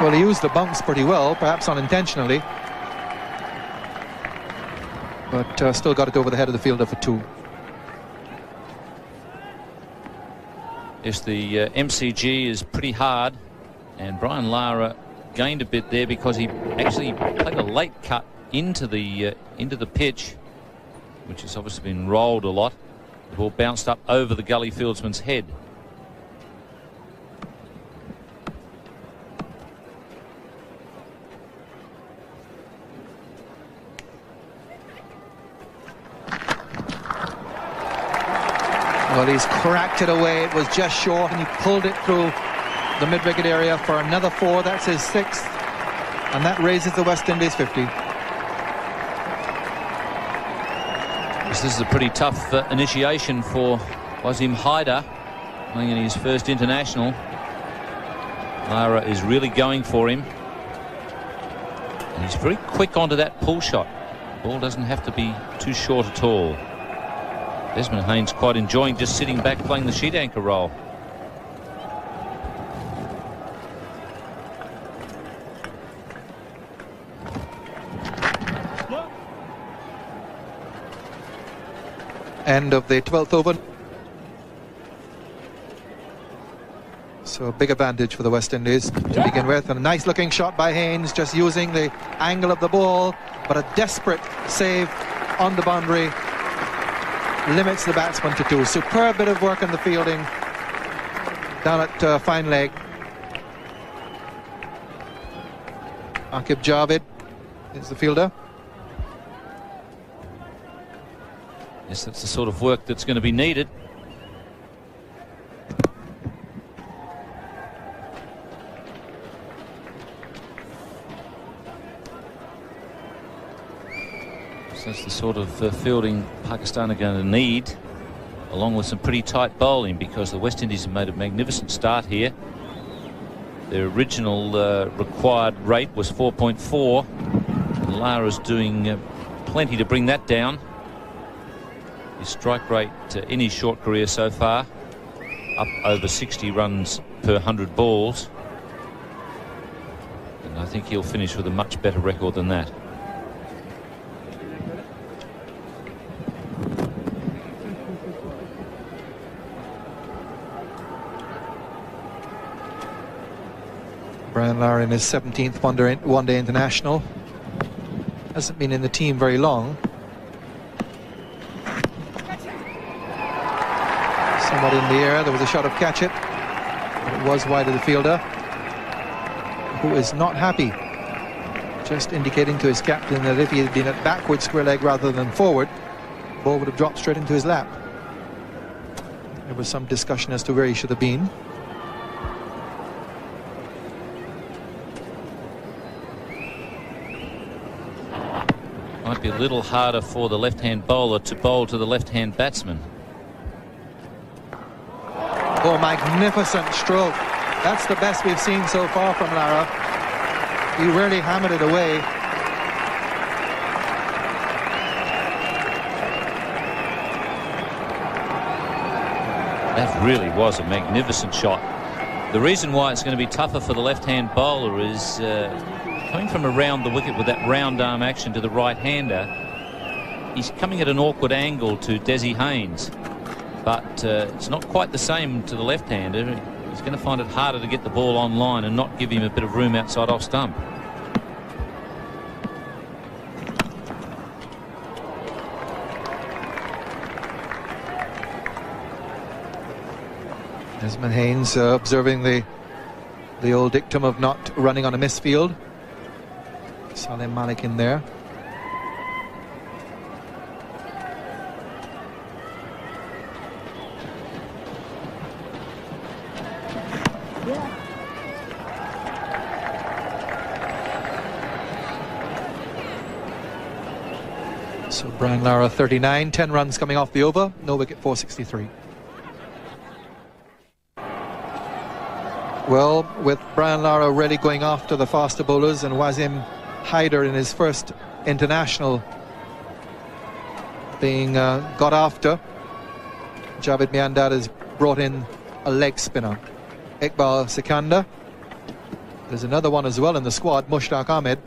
Well, he used the bounce pretty well, perhaps unintentionally. But still got it over the head of the fielder for 2. Yes, the MCG is pretty hard. And Brian Lara gained a bit there because he actually played a late cut into the pitch, which has obviously been rolled a lot. The ball bounced up over the gully fieldsman's head. Well, he's cracked it away. It was just short, and he pulled it through the mid-wicket area for another 4. That's his 6th, and that raises the West Indies 50. This is a pretty tough initiation for Wasim Haider, playing in his first international. Lara is really going for him. And he's very quick onto that pull shot. The ball doesn't have to be too short at all. Desmond Haynes quite enjoying just sitting back playing the sheet anchor role. End of the 12th over. So a big advantage for the West Indies to begin with. And a nice looking shot by Haynes, just using the angle of the ball, but a desperate save on the boundary limits the batsman to 2. Superb bit of work in the fielding down at fine leg. Aqib Javed is the fielder. Yes, that's the sort of work that's going to be needed. So that's the sort of fielding Pakistan are going to need, along with some pretty tight bowling, because the West Indies have made a magnificent start here. Their original required rate was 4.4, and Lara's doing plenty to bring that down. His strike rate in his short career so far, up over 60 runs per 100 balls. And I think he'll finish with a much better record than that. Brian Lara in his 17th one-day international. Hasn't been in the team very long. Somewhat in the air. There was a shot of catch it, but it was wide of the fielder, who is not happy. Just indicating to his captain that if he had been at backward square leg rather than forward, the ball would have dropped straight into his lap. There was some discussion as to where he should have been. Might be a little harder for the left-hand bowler to bowl to the left-hand batsman. Oh, magnificent stroke. That's the best we've seen so far from Lara. He really hammered it away. That really was a magnificent shot. The reason why it's going to be tougher for the left-hand bowler is coming from around the wicket with that round arm action to the right-hander. He's coming at an awkward angle to Desi Haynes, but it's not quite the same to the left-hander. He's going to find it harder to get the ball on line and not give him a bit of room outside off stump. Desmond Haynes observing the old dictum of not running on a misfield. Salim Malik in there. So Brian Lara 39, 10 runs coming off the over, no wicket, 463. Well, with Brian Lara really going after the faster bowlers and Wasim Haider in his first international being got after, Javed Miandad has brought in a leg spinner, Iqbal Sikandar. There's another one as well in the squad, Mushtaq Ahmed.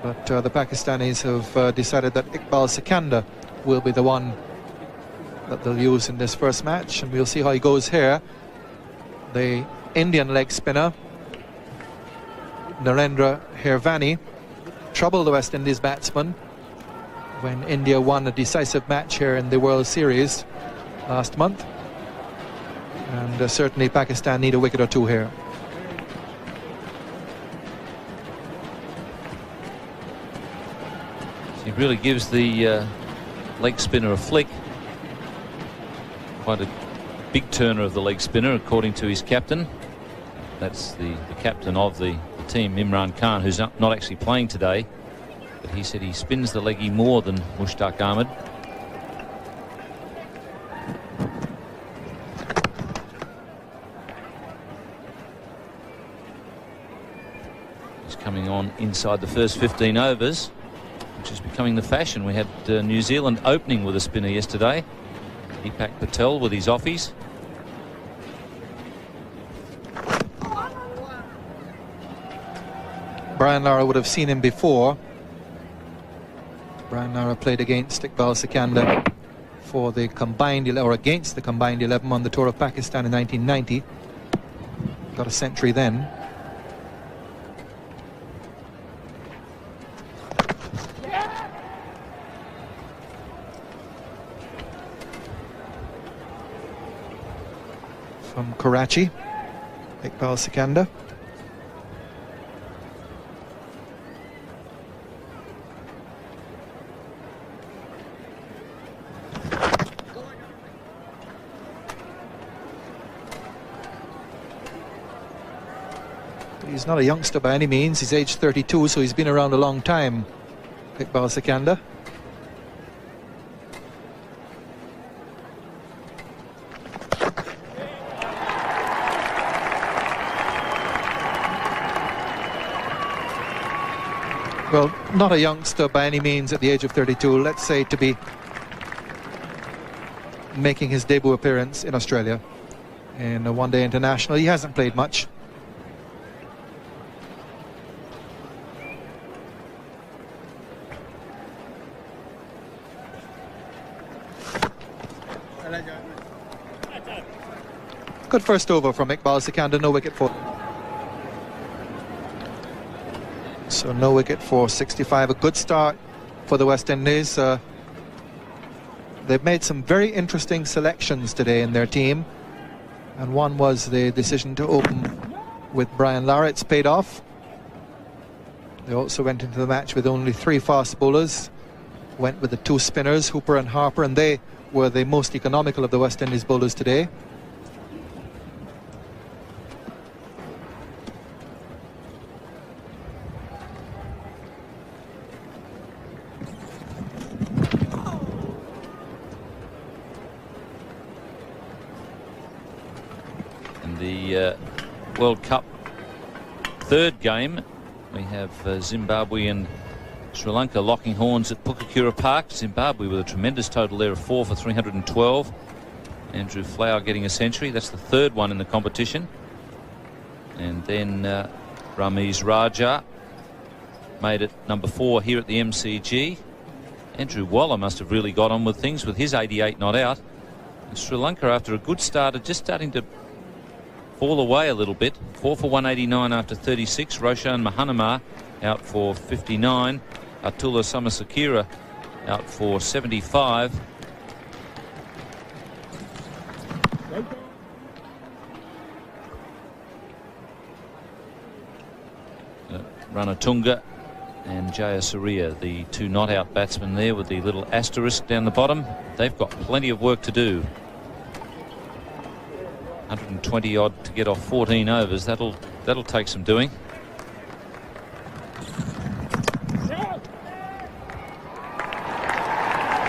But the Pakistanis have decided that Iqbal Sikandar will be the one that they'll use in this first match, and we'll see how he goes here. The Indian leg spinner, Narendra Hirvani, troubled the West Indies batsman when India won a decisive match here in the World Series last month. And certainly Pakistan need a wicket or two here. He really gives the leg spinner a flick. Quite a big turner of the leg spinner, according to his captain. That's the captain of the team, Imran Khan, who's not actually playing today. But he said he spins the leggy more than Mushtaq Ahmed. He's coming on inside the first 15 overs, which is becoming the fashion. We had New Zealand opening with a spinner yesterday. Deepak Patel with his offies. Brian Lara would have seen him before. Brian Lara played against Iqbal Sikandar for the combined 11, or against the combined 11 on the tour of Pakistan in 1990. Got a century then. From Karachi, Iqbal Sikandar. He's not a youngster by any means. He's aged 32, so he's been around a long time, Iqbal Sikandar. Well, not a youngster by any means at the age of 32, let's say, to be making his debut appearance in Australia in a one-day international. He hasn't played much. Good first over from Iqbal Sikandar, no wicket for. So no wicket for 65, a good start for the West Indies. They've made some very interesting selections today in their team, and one was the decision to open with Brian Lara. It's paid off. They also went into the match with only 3 fast bowlers, went with the 2 spinners, Hooper and Harper, and they were the most economical of the West Indies bowlers today. the World Cup third game. We have Zimbabwe and Sri Lanka locking horns at Pukakura Park. Zimbabwe with a tremendous total there of 4 for 312. Andrew Flower getting a century. That's the third one in the competition. And then Ramiz Raja made it number 4 here at the MCG. Andrew Waller must have really got on with things with his 88 not out. And Sri Lanka, after a good start, are just starting to fall away a little bit. 4 for 189 after 36. Roshan Mahanama out for 59. Atula Samasakira out for 75. Ranatunga and Jayasuriya, the two not-out batsmen there with the little asterisk down the bottom. They've got plenty of work to do. 120 odd to get off 14 overs. That'll take some doing.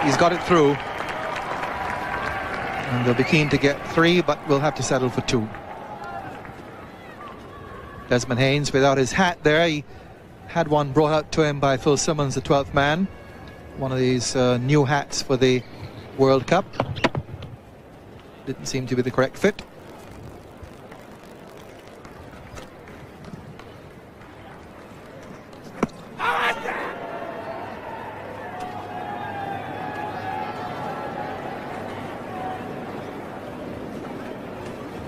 He's got it through. And they'll be keen to get 3, but we'll have to settle for 2. Desmond Haynes without his hat there. He had one brought out to him by Phil Simmons, the 12th man. One of these new hats for the World Cup. Didn't seem to be the correct fit.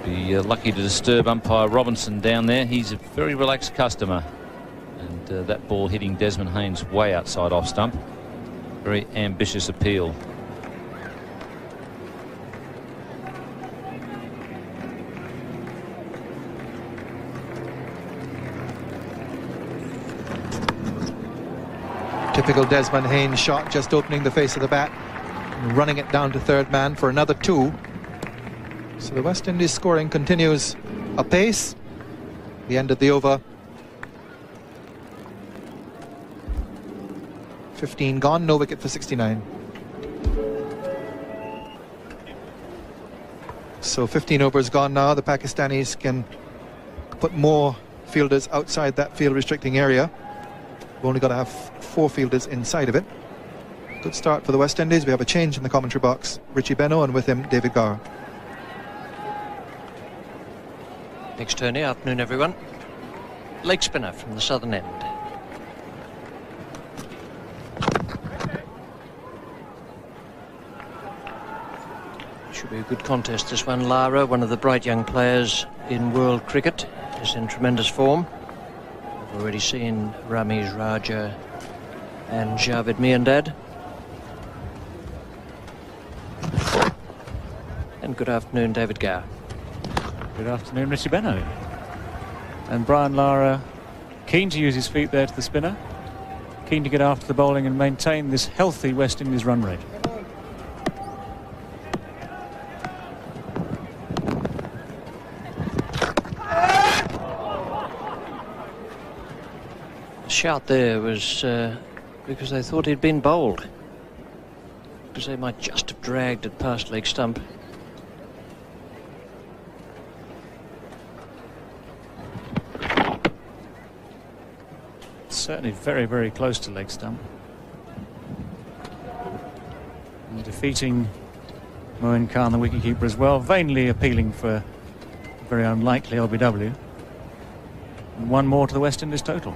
Be lucky to disturb umpire Robinson down there. He's a very relaxed customer. And that ball hitting Desmond Haynes way outside off stump. Very ambitious appeal. Typical Desmond Haynes shot, just opening the face of the bat, running it down to third man for another 2. So the West Indies scoring continues apace. The end of the over. 15 gone, no wicket for 69. So 15 overs gone now. The Pakistanis can put more fielders outside that field restricting area. We've only got to have 4 fielders inside of it. Good start for the West Indies. We have a change in the commentary box. Richie Beno, and with him David Gower. Next Tony, afternoon everyone. Leg spinner from the southern end. Should be a good contest this one. Lara, one of the bright young players in world cricket, is in tremendous form. We've already seen Ramiz Raja and Javed Miandad. And good afternoon, David Gower. Good afternoon, Richie Beno. And Brian Lara keen to use his feet there to the spinner. Keen to get after the bowling and maintain this healthy West Indies run rate. The shout there was because they thought he'd been bowled. Because they might just have dragged it past leg stump. Certainly very, very close to leg stump. And defeating Moin Khan, the wicketkeeper, as well, vainly appealing for a very unlikely LBW. And 1 more to the West Indies total.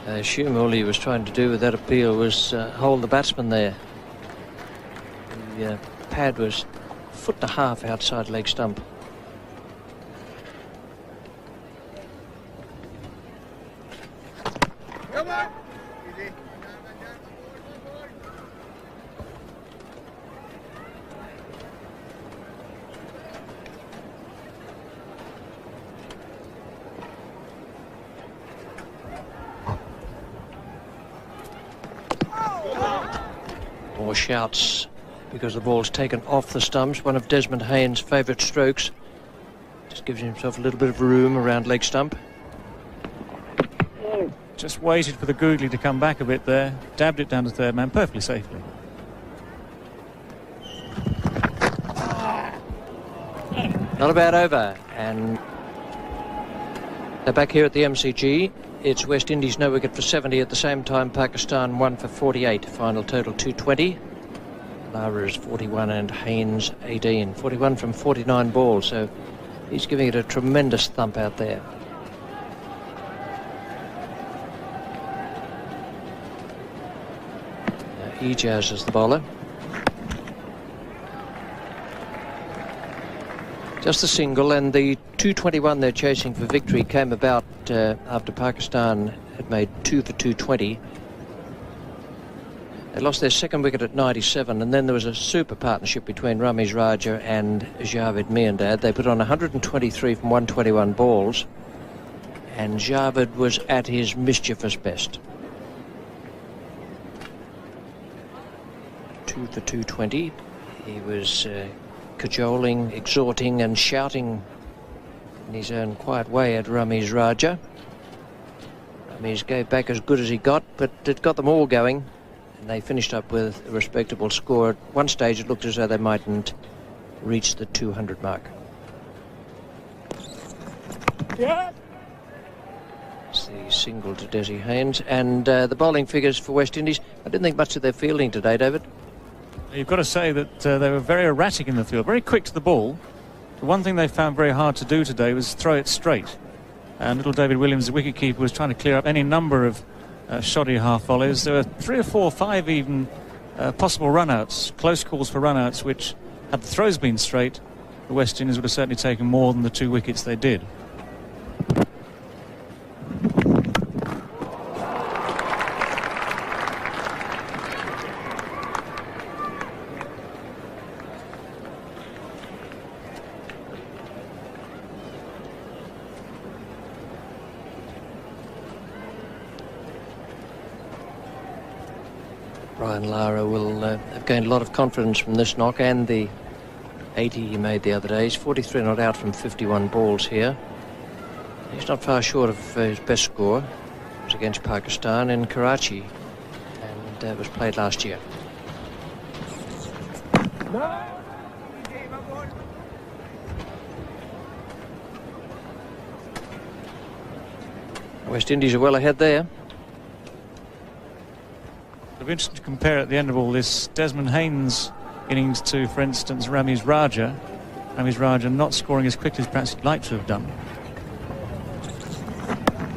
I assume all he was trying to do with that appeal was hold the batsman there. The pad was 1.5 foot outside leg stump. More shouts because the ball's taken off the stumps. One of Desmond Haynes' favourite strokes. Just gives himself a little bit of room around leg stump. Just waited for the googly to come back a bit there. Dabbed it down to third man perfectly safely. Not a bad over, and they're back here at the MCG. It's West Indies no wicket for 70 at the same time. Pakistan 1 for 48. Final total 220. Lara is 41 and Haynes 18. 41 from 49 balls, so he's giving it a tremendous thump out there. Ijaz is the bowler. Just a single, and the 221 they're chasing for victory came about after Pakistan had made 2 for 220. They lost their second wicket at 97, and then there was a super partnership between Ramiz Raja and Javed Miandad. They put on 123 from 121 balls, and Javed was at his mischievous best. 2 for 220. He was cajoling, exhorting and shouting in his own quiet way at Ramiz Raja. Ramiz gave back as good as he got, but it got them all going, and they finished up with a respectable score. At one stage it looked as though they mightn't reach the 200 mark. Yeah. It's the single to Desi Haynes, and the bowling figures for West Indies. I didn't think much of their fielding today, David. You've got to say that they were very erratic in the field, very quick to the ball. The one thing they found very hard to do today was throw it straight. And little David Williams, the wicketkeeper, was trying to clear up any number of shoddy half volleys. There were 3 or 4 or 5 even possible run-outs, close calls for run-outs, which, had the throws been straight, the West Indies would have certainly taken more than the 2 wickets they did. Brian Lara will have gained a lot of confidence from this knock and the 80 he made the other day. He's 43 not out from 51 balls here. He's not far short of his best score. It was against Pakistan in Karachi, and it was played last year. West Indies are well ahead there. It'll be interesting to compare at the end of all this Desmond Haynes innings to, for instance, Ramiz Raja. Ramiz Raja not scoring as quickly as perhaps he'd like to have done.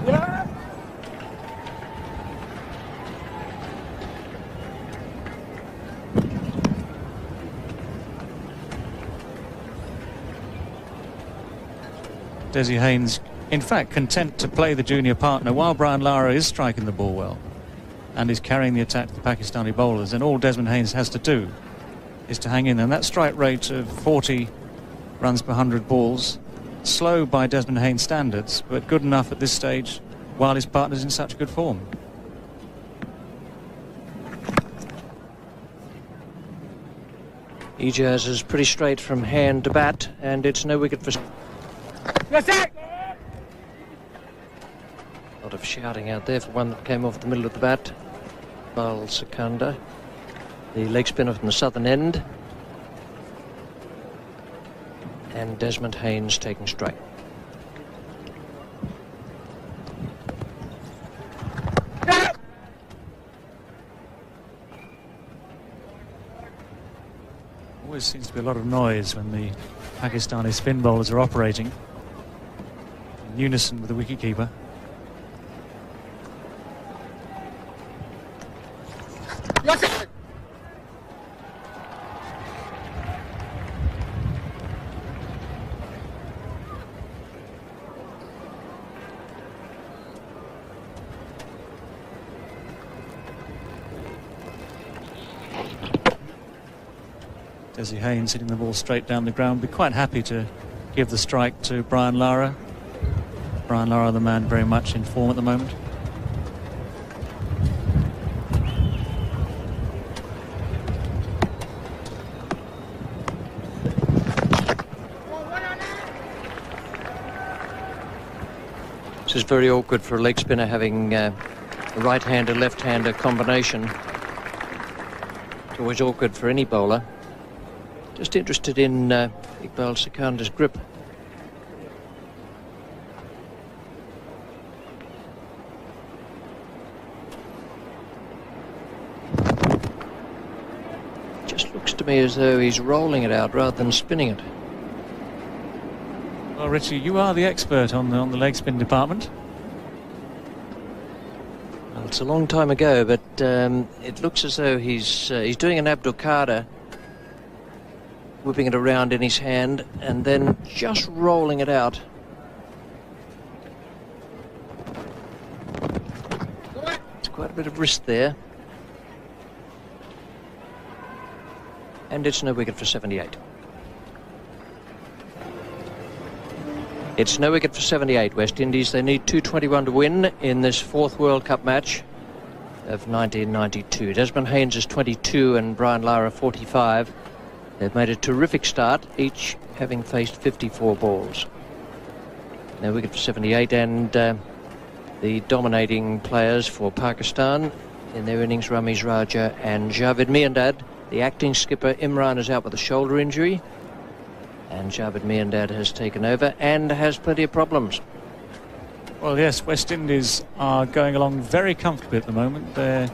Yeah. Desi Haynes, in fact, content to play the junior partner while Brian Lara is striking the ball well and is carrying the attack to the Pakistani bowlers, and all Desmond Haynes has to do is to hang in. And that strike rate of 40 runs per 100 balls, slow by Desmond Haynes standards, but good enough at this stage while his partner's in such good form. Ijaz is pretty straight from hand to bat, and it's no wicket for... Yes, sir. A lot of shouting out there for one that came off the middle of the bat. Bal Sikandar, the leg spinner from the southern end, and Desmond Haynes taking strike. Always seems to be a lot of noise when the Pakistani spin bowlers are operating in unison with the wicketkeeper. Desi Haynes hitting the ball straight down the ground. Be quite happy to give the strike to Brian Lara. Brian Lara, the man very much in form at the moment. This is very awkward for a leg spinner having a right-hander, left-hander combination. It's always awkward for any bowler. Just interested in Iqbal Sikandar's grip looks to me as though he's rolling it out rather than spinning it. Well, Richie, you are the expert on the leg spin department. Well, it's a long time ago, but it looks as though he's doing an abducada, whipping it around in his hand and then just rolling it out. It's quite a bit of wrist there. And it's no wicket for 78. It's no wicket for 78, West Indies. They need 221 to win in this fourth World Cup match of 1992. Desmond Haynes is 22 and Brian Lara 45. They've made a terrific start, each having faced 54 balls. No wicket for 78, and the dominating players for Pakistan in their innings, Ramiz Raja and Javed Miandad. The acting skipper Imran is out with a shoulder injury, and Javed Miandad has taken over and has plenty of problems. Well, yes, West Indies are going along very comfortably at the moment. They're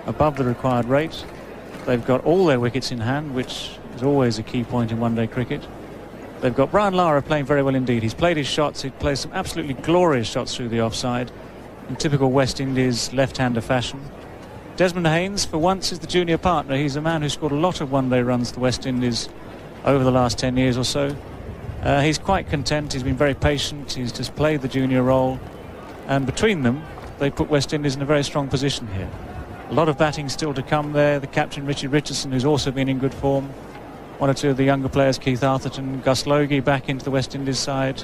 above the required rate. They've got all their wickets in hand, which is always a key point in one-day cricket. They've got Brian Lara playing very well indeed. He's played his shots. He plays some absolutely glorious shots through the offside in typical West Indies left-hander fashion. Desmond Haynes, for once, is the junior partner. He's a man who scored a lot of one-day runs for West Indies over the last 10 years or so. He's quite content. He's been very patient. He's just played the junior role. And between them, they put West Indies in a very strong position here. A lot of batting still to come there. The captain, Richie Richardson, who's also been in good form. One or two of the younger players, Keith Arthurton, Gus Logie back into the West Indies side.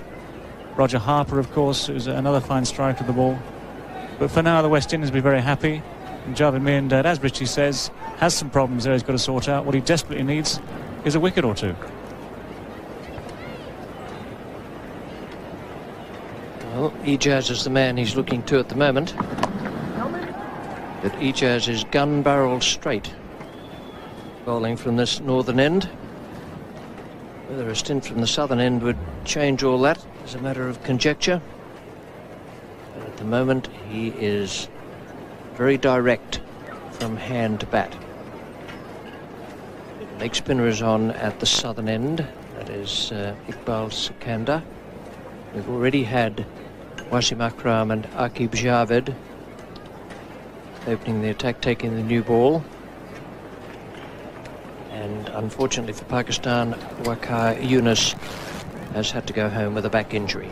Roger Harper, of course, who's another fine striker of the ball. But for now, the West Indies will be very happy. And Javed Miandad, as Richie says, has some problems there he's got to sort out. What he desperately needs is a wicket or two. Well, Ijaz is the man he's looking to at the moment. But Ijaz is gun barrel straight, bowling from this northern end. Whether a stint from the southern end would change all that is a matter of conjecture. But at the moment, he is very direct from hand to bat. Leg spinner is on at the southern end. That is Iqbal Sikandar. We've already had Wasim Akram and Aqib Javed opening the attack, taking the new ball. And unfortunately for Pakistan, Waqar Yunus has had to go home with a back injury.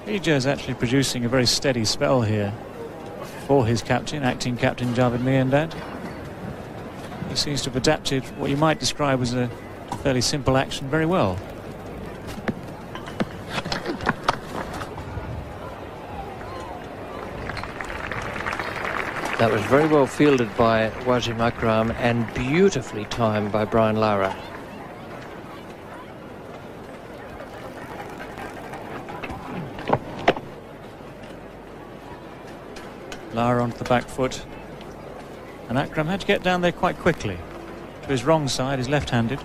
Ijaz actually producing a very steady spell here for his captain, acting captain Javed Miandad. He seems to have adapted what you might describe as a fairly simple action very well. That was very well fielded by Wasim Akram and beautifully timed by Brian Lara. Lara onto the back foot, and Akram had to get down there quite quickly. To his wrong side, his left-handed.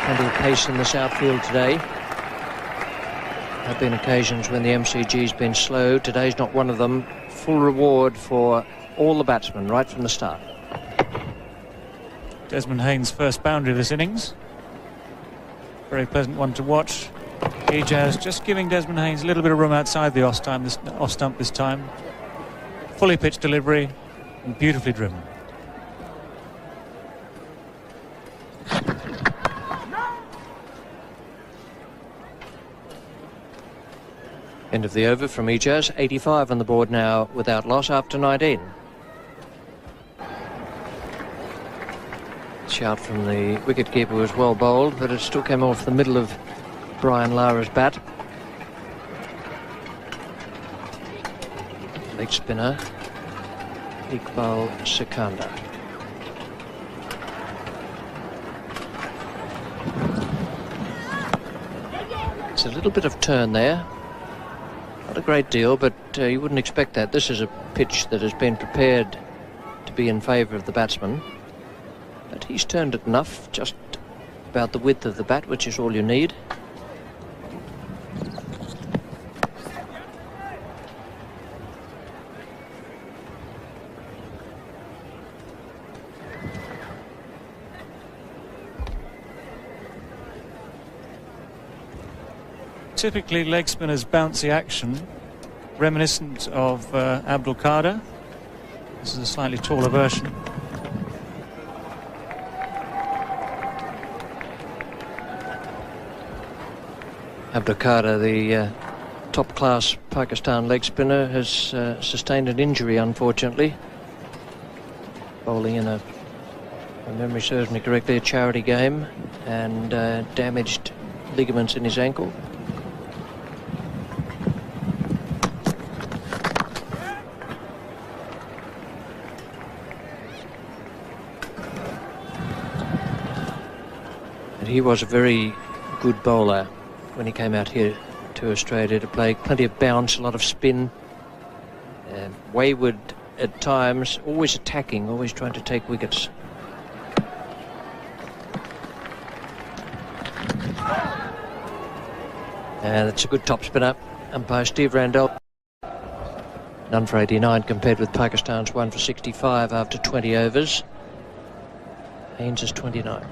Plenty of pace in this outfield today. There have been occasions when the MCG's been slow. Today's not one of them. Full reward for all the batsmen right from the start. Desmond Haynes' first boundary of this innings. Very pleasant one to watch. Ijaz just giving Desmond Haynes a little bit of room outside the off stump this time. Fully pitched delivery and beautifully driven. End of the over from Ijaz. 85 on the board now without loss after 19. Shout from the wicketkeeper was well bowled, but it still came off the middle of Brian Lara's bat. Leg spinner Iqbal Sikandar. It's a little bit of turn there. Not a great deal, but you wouldn't expect that. This is a pitch that has been prepared to be in favour of the batsman. But he's turned it enough, just about the width of the bat, which is all you need. Typically leg spinner's bouncy action, reminiscent of Abdul Qadir. This is a slightly taller version. Abdul Qadir, the top-class Pakistan leg spinner, has sustained an injury, unfortunately. Bowling in if memory serves me correctly, a charity game, and damaged ligaments in his ankle. And he was a very good bowler when he came out here to Australia to play. Plenty of bounce, a lot of spin, wayward at times, always attacking, always trying to take wickets. And it's a good top spinner. Umpire Steve Randall. None for 89 compared with Pakistan's 1 for 65 after 20 overs. Haynes is 29.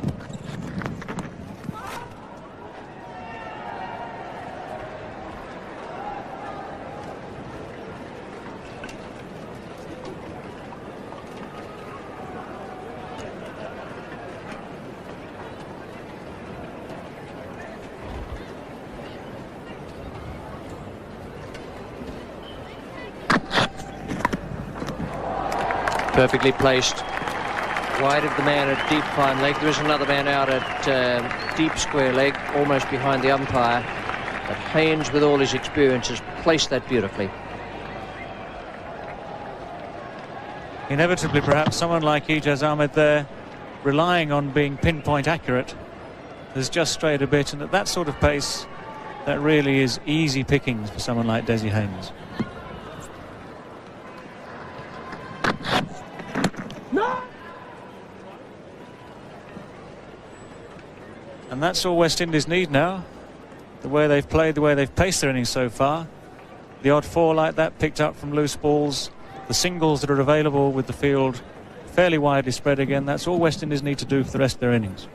Perfectly placed, wide of the man at deep fine leg. There is another man out at deep square leg, almost behind the umpire. But Haynes, with all his experience, has placed that beautifully. Inevitably, perhaps, someone like Ijaz Ahmed there, relying on being pinpoint accurate, has just strayed a bit, and at that sort of pace, that really is easy pickings for someone like Desi Haynes. And that's all West Indies need now. The way they've played, the way they've paced their innings so far. The odd four like that picked up from loose balls. The singles that are available with the field fairly widely spread again. That's all West Indies need to do for the rest of their innings.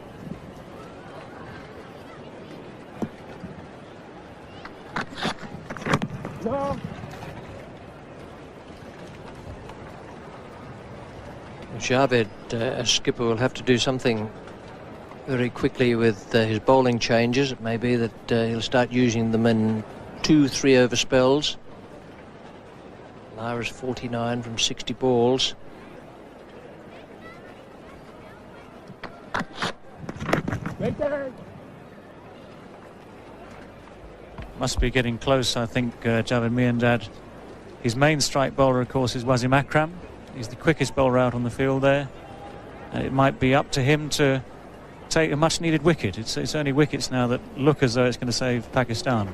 No. Javed, as skipper, will have to do something very quickly with his bowling changes. It may be that he'll start using them in 2-3 over spells. Lara's 49 from 60 balls. Must be getting close, I think, Javed Miandad. His main strike bowler, of course, is Wasim Akram. He's the quickest bowler out on the field there. And it might be up to him to take a much needed wicket. It's only wickets now that look as though it's going to save Pakistan.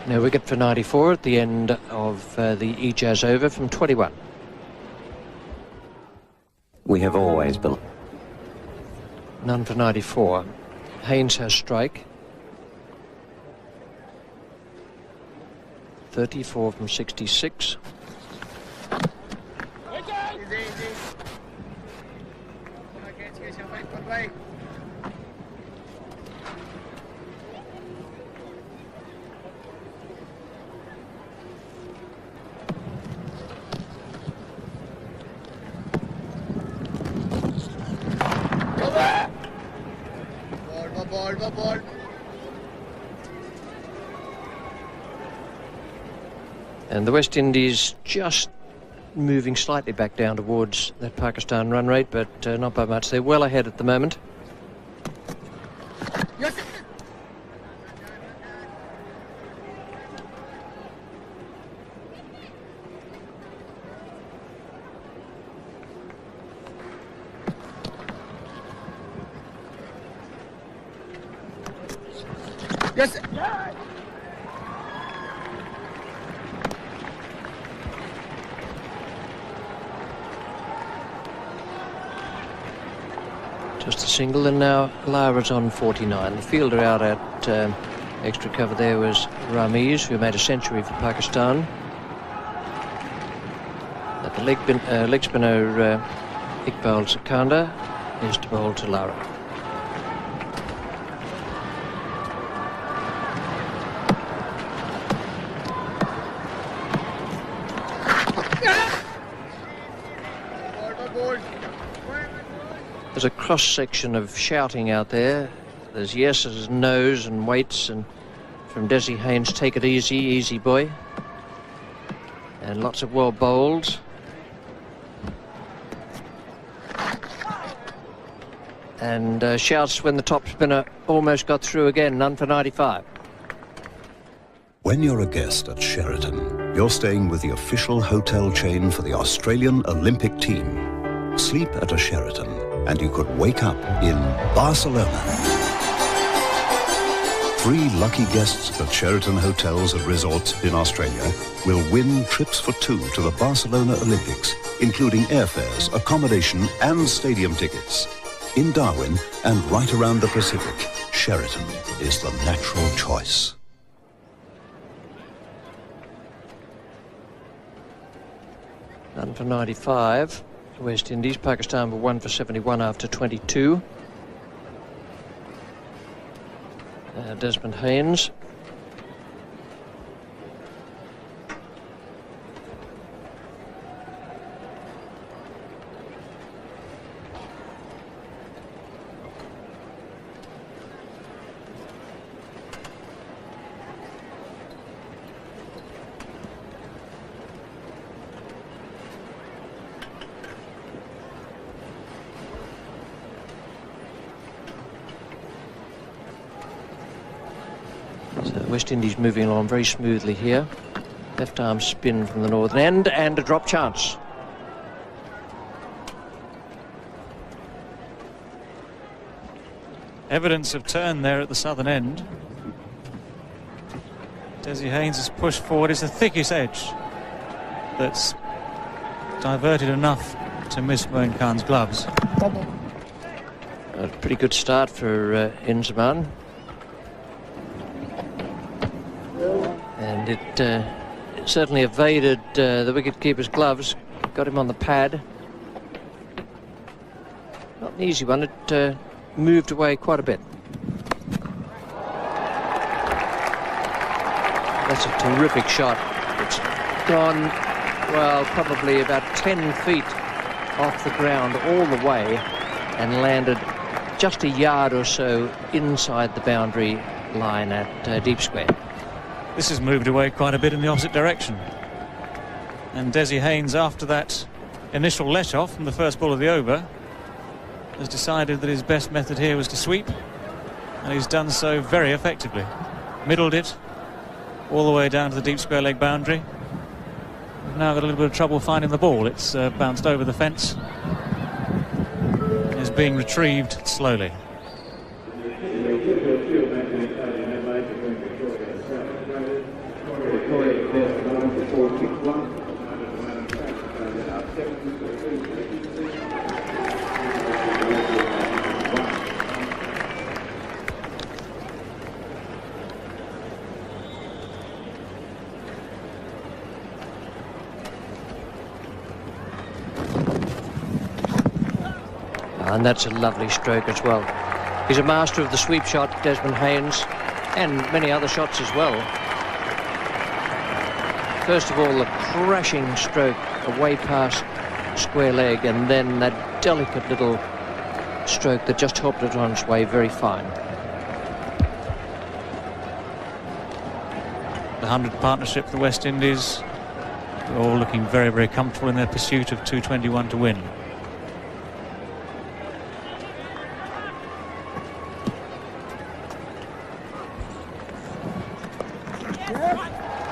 Now wicket for 94 at the end of the Ijaz over from 21. We have always been. None for 94. Haynes has strike. 34 from 66. And the West Indies just moving slightly back down towards that Pakistan run rate, but not by much. They're well ahead at the moment. Yes. Yes. Just a single, and now Lara's on 49. The fielder out at extra cover there was Ramiz, who made a century for Pakistan. At the leg spinner, Iqbal Sikandar is to bowl to Lara. There's a cross-section of shouting out there. There's yeses, no's and waits, and from Desi Haynes, take it easy, easy boy. And lots of well bowled. And shouts when the top spinner almost got through again, none for 95. When you're a guest at Sheraton, you're staying with the official hotel chain for the Australian Olympic team. Sleep at a Sheraton, and you could wake up in Barcelona. 3 lucky guests at Sheraton hotels and resorts in Australia will win trips for 2 to the Barcelona Olympics, including airfares, accommodation and stadium tickets. In Darwin and right around the Pacific, Sheraton is the natural choice. None for 95. West Indies. Pakistan were 1 for 71 after 22. Desmond Haynes. West Indies moving along very smoothly here. Left arm spin from the northern end and a drop chance. Evidence of turn there at the southern end. Desi Haynes has pushed forward. It's the thickest edge that's diverted enough to miss Moin Khan's gloves. A pretty good start for Inzamam. And it certainly evaded the wicket-keeper's gloves, got him on the pad. Not an easy one, it moved away quite a bit. That's a terrific shot. It's gone, well, probably about 10 feet off the ground all the way and landed just a yard or so inside the boundary line at deep square. This has moved away quite a bit in the opposite direction. And Desi Haynes, after that initial let-off from the first ball of the over, has decided that his best method here was to sweep, and he's done so very effectively. Middled it all the way down to the deep square leg boundary. We've now got a little bit of trouble finding the ball. It's bounced over the fence. It's being retrieved slowly. And that's a lovely stroke as well. He's a master of the sweep shot, Desmond Haynes, and many other shots as well. First of all, the crashing stroke away past square leg, and then that delicate little stroke that just helped it on its way, very fine. The 100 partnership for the West Indies. They're all looking very, very comfortable in their pursuit of 221 to win.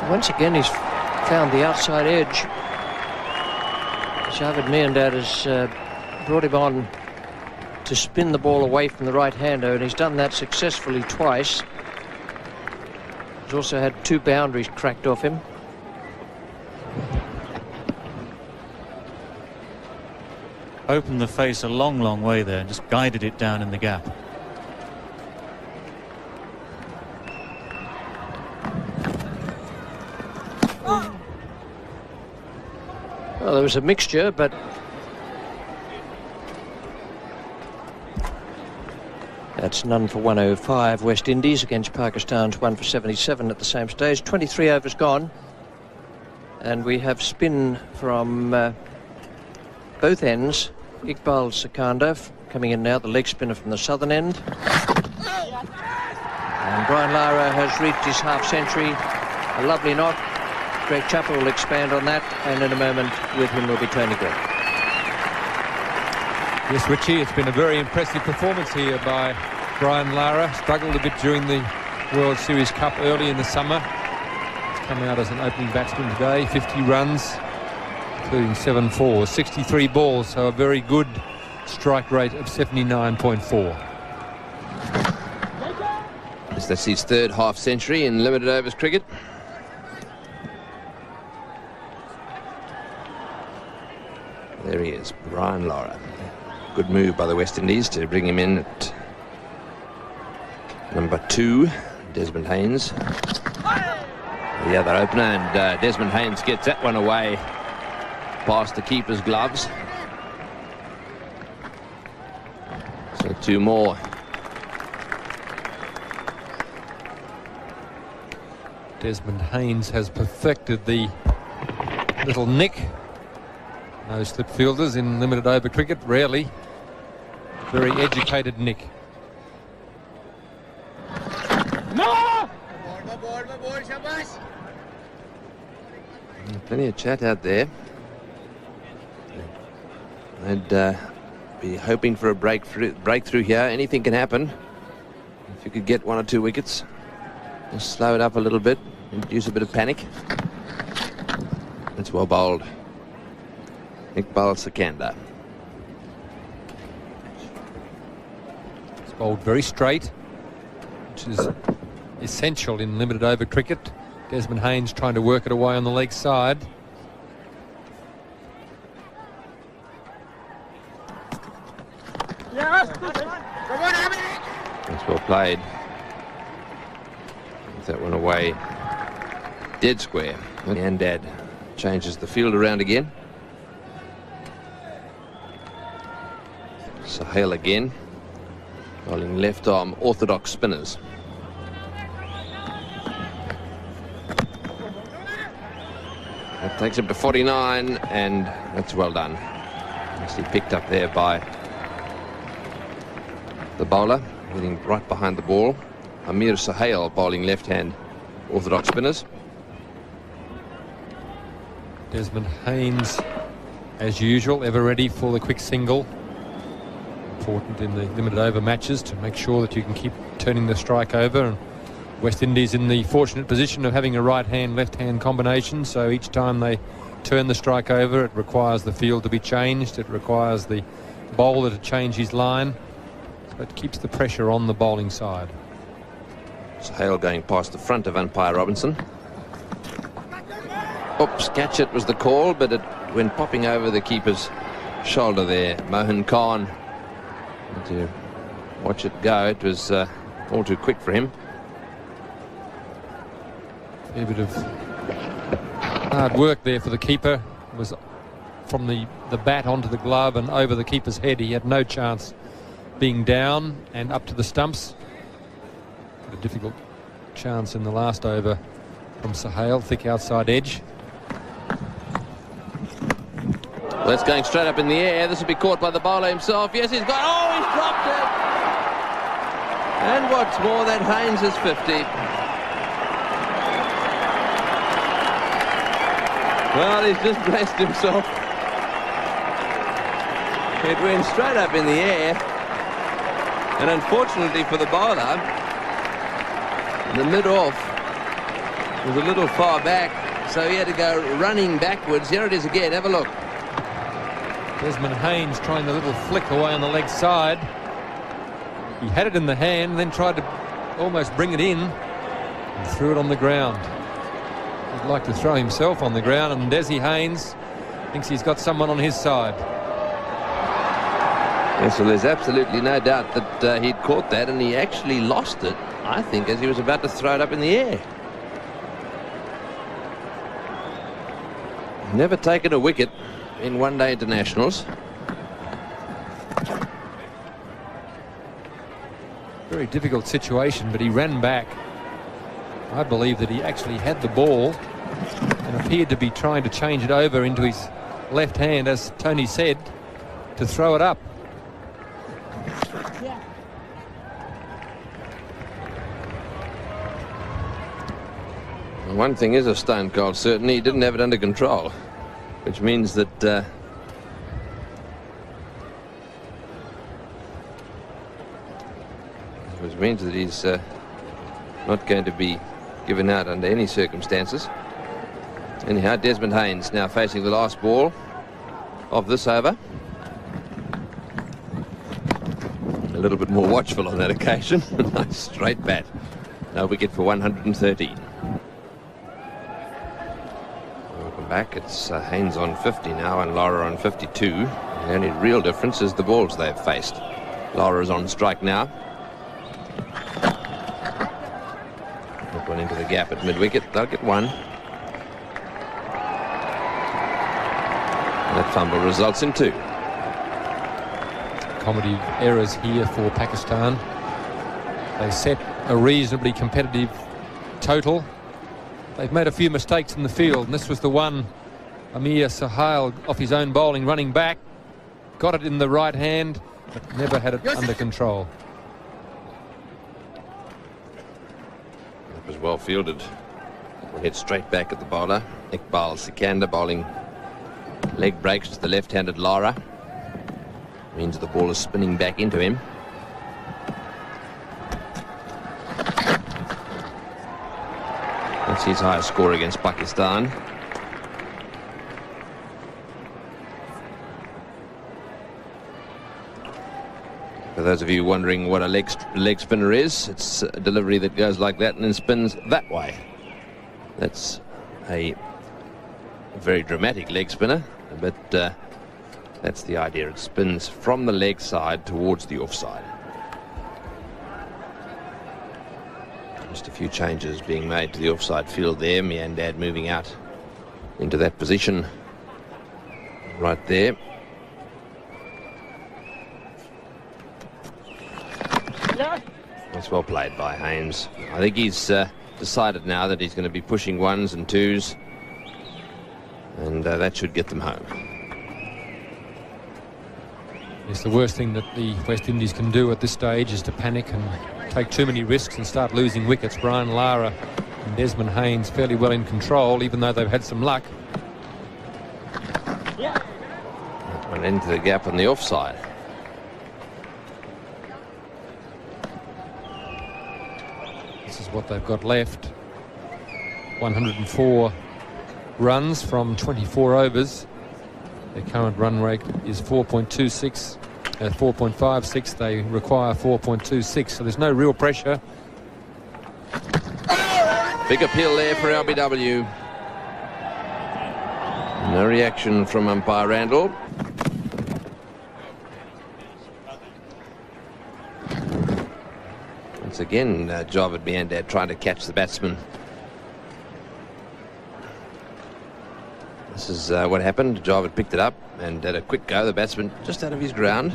Once again, he's found the outside edge. Javed Miandad has brought him on to spin the ball away from the right-hander, and he's done that successfully twice. He's also had 2 boundaries cracked off him. Opened the face a long, long way there and just guided it down in the gap. Well, there was a mixture, but that's none for 105. West Indies against Pakistan's 1 for 77 at the same stage. 23 overs gone. And we have spin from both ends. Iqbal Sikandar coming in now, the leg spinner from the southern end. And Brian Lara has reached his half-century. A lovely knock. Greg Chappell will expand on that, and in a moment with him will be Tony Greig. Yes, Richie, it's been a very impressive performance here by Brian Lara. Struggled a bit during the World Series Cup early in the summer. He's come out as an opening batsman today, 50 runs, including 7 fours, 63 balls, so a very good strike rate of 79.4. That's his 3rd half-century in limited overs cricket. There he is, Brian Lara. Good move by the West Indies to bring him in at number 2, Desmond Haynes. The other opener, and Desmond Haynes gets that one away past the keeper's gloves. So 2 more. Desmond Haynes has perfected the little nick. No slip fielders in limited over cricket, rarely. Very educated nick. Plenty of chat out there. I'd be hoping for a breakthrough here. Anything can happen. If you could get 1 or 2 wickets, just slow it up a little bit, introduce a bit of panic. That's well bowled. Iqbal Sikandar. It's bowled very straight, which is essential in limited over cricket. Desmond Haynes trying to work it away on the leg side. That's well played. Gets that one away. Dead square. And Dad changes the field around again. Sohail again, bowling left arm orthodox spinners. That takes him to 49, and that's well done. Nicely picked up there by the bowler, hitting right behind the ball. Amir Sohail bowling left-hand orthodox spinners. Desmond Haynes, as usual, ever ready for the quick single. Important in the limited over matches to make sure that you can keep turning the strike over. And West Indies in the fortunate position of having a right-hand, left-hand combination, so each time they turn the strike over, it requires the field to be changed. It requires the bowler to change his line, so it keeps the pressure on the bowling side. Sohail going past the front of umpire Robinson. Oops, catch it was the call, but it went popping over the keeper's shoulder there. Mohan Khan had to watch it go. It was all too quick for him. A bit of hard work there for the keeper. It was from the bat onto the glove and over the keeper's head. He had no chance being down and up to the stumps. A difficult chance in the last over from Sohail, thick outside edge. Well, it's going straight up in the air. This will be caught by the bowler himself. Yes, he's got... Oh, he's dropped it! And what's more, that Haynes is 50. Well, he's just blessed himself. It went straight up in the air. And unfortunately for the bowler, the mid-off was a little far back, so he had to go running backwards. Here it is again. Have a look. Desmond Haynes trying the little flick away on the leg side. He had it in the hand, then tried to almost bring it in and threw it on the ground. He'd like to throw himself on the ground, and Desi Haynes thinks he's got someone on his side. Yes, well, there's absolutely no doubt that he'd caught that, and he actually lost it, I think, as he was about to throw it up in the air. Never taken a wicket in one-day internationals. Very difficult situation, but he ran back. I believe that he actually had the ball and appeared to be trying to change it over into his left hand, as Tony said, to throw it up. One thing is a stone cold certainty, he didn't have it under control, which means that he's not going to be given out under any circumstances. Anyhow, Desmond Haynes now facing the last ball of this over. A little bit more watchful on that occasion. Nice straight bat. No wicket for 113. Welcome back. It's Haynes on 50 now and Lara on 52. The only real difference is the balls they've faced. Lara's on strike now. Put one into the gap at mid-wicket. They'll get one. That fumble results in 2. Comedy errors here for Pakistan. They set a reasonably competitive total. They've made a few mistakes in the field, and this was the one. Amir Sohail off his own bowling, running back, got it in the right hand, but never had it under control. It was well fielded. We'll hit straight back at the bowler. Iqbal Sikandar bowling leg breaks to the left-handed Lara. Means the ball is spinning back into him. That's his highest score against Pakistan. For those of you wondering what a leg spinner is, it's a delivery that goes like that and then spins that way. That's a very dramatic leg spinner, but that's the idea. It spins from the leg side towards the offside. Just a few changes being made to the offside field there. Miandad moving out into that position right there. That's well played by Haynes. I think he's decided now that he's going to be pushing 1s and 2s, and that should get them home. It's the worst thing that the West Indies can do at this stage is to panic and take too many risks and start losing wickets. Brian Lara and Desmond Haynes fairly well in control, even though they've had some luck. That one into the gap on the offside. This is what they've got left. 104 runs from 24 overs. Their current run rate is 4.26. At 4.56, they require 4.26, so there's no real pressure. Big appeal there for LBW. No reaction from umpire Randall. Once again, Javed Miandad trying to catch the batsman. This is what happened. Javed picked it up and had a quick go. The batsman just out of his ground.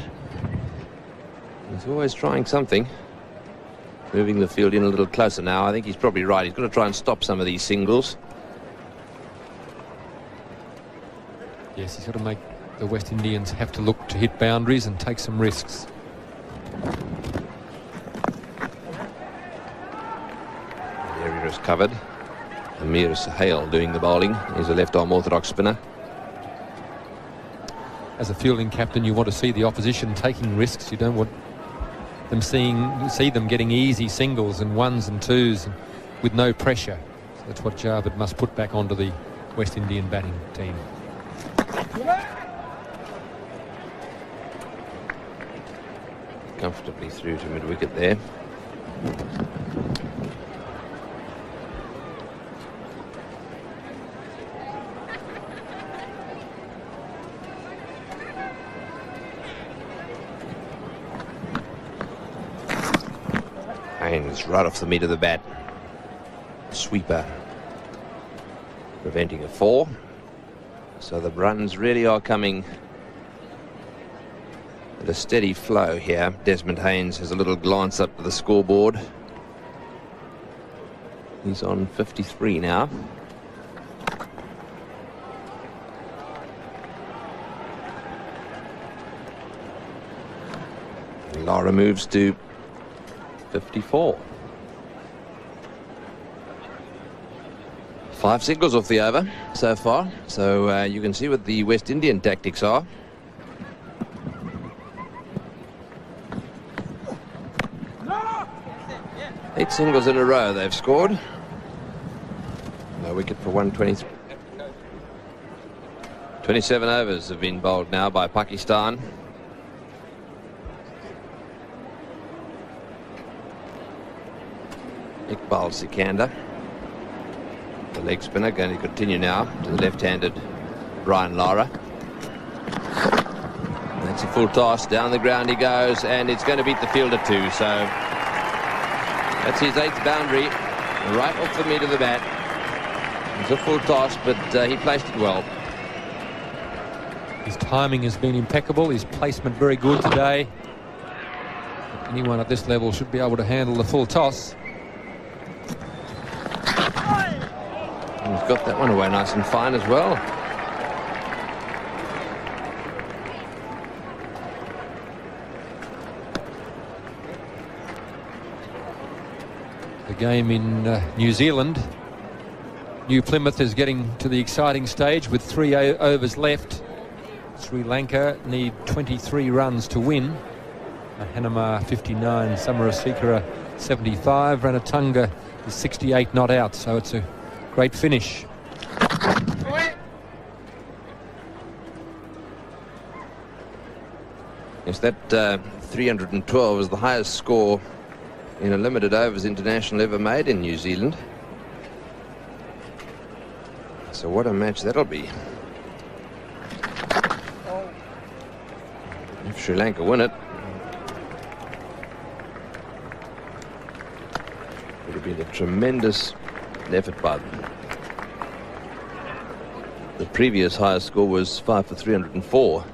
He's always trying something. Moving the field in a little closer now. I think he's probably right. He's got to try and stop some of these singles. Yes, he's got to make the West Indians have to look to hit boundaries and take some risks. The area is covered. Amir Sahel doing the bowling. He's a left-arm orthodox spinner. As a fielding captain, you want to see the opposition taking risks. You don't want them see them getting easy singles and ones and twos with no pressure. So that's what Javed must put back onto the West Indian batting team. Comfortably through to mid-wicket there. Haynes right off the meat of the bat. Sweeper preventing a 4. So the runs really are coming at a steady flow here. Desmond Haynes has a little glance up to the scoreboard. He's on 53 now. Lara moves to 54. 5 singles off the over so far, so you can see what the West Indian tactics are. Eight singles in a row they've scored. No wicket for 123. 27 overs have been bowled now by Pakistan. Iqbal Sikandar, the leg spinner, going to continue now to the left-handed Brian Lara. That's a full toss, down the ground he goes, and it's going to beat the fielder too, so that's his 8th boundary, right off the meat of the bat. It's a full toss, but he placed it well. His timing has been impeccable, his placement very good today. Anyone at this level should be able to handle the full toss. He's got that one away nice and fine as well. The game in New Zealand. New Plymouth is getting to the exciting stage with 3 overs left. Sri Lanka need 23 runs to win. Hanama 59, Samarasekera 75, Ranatunga is 68 not out, so it's a great finish. Yes, that 312 is the highest score in a limited overs international ever made in New Zealand. So what a match that'll be. If Sri Lanka win it, it would be a tremendous effort by them. The previous highest score was 5 for 304,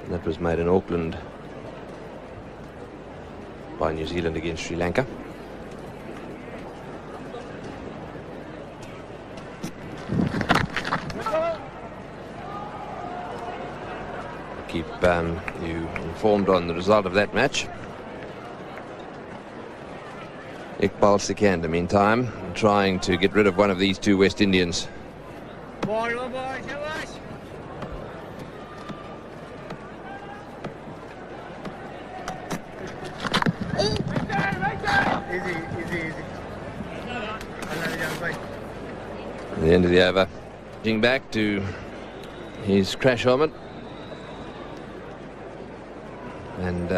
and that was made in Auckland by New Zealand against Sri Lanka. Keep you informed on the result of that match. Iqbal Sikandar, meantime, trying to get rid of one of these two West Indians. At the end of the over, getting back to his crash helmet, and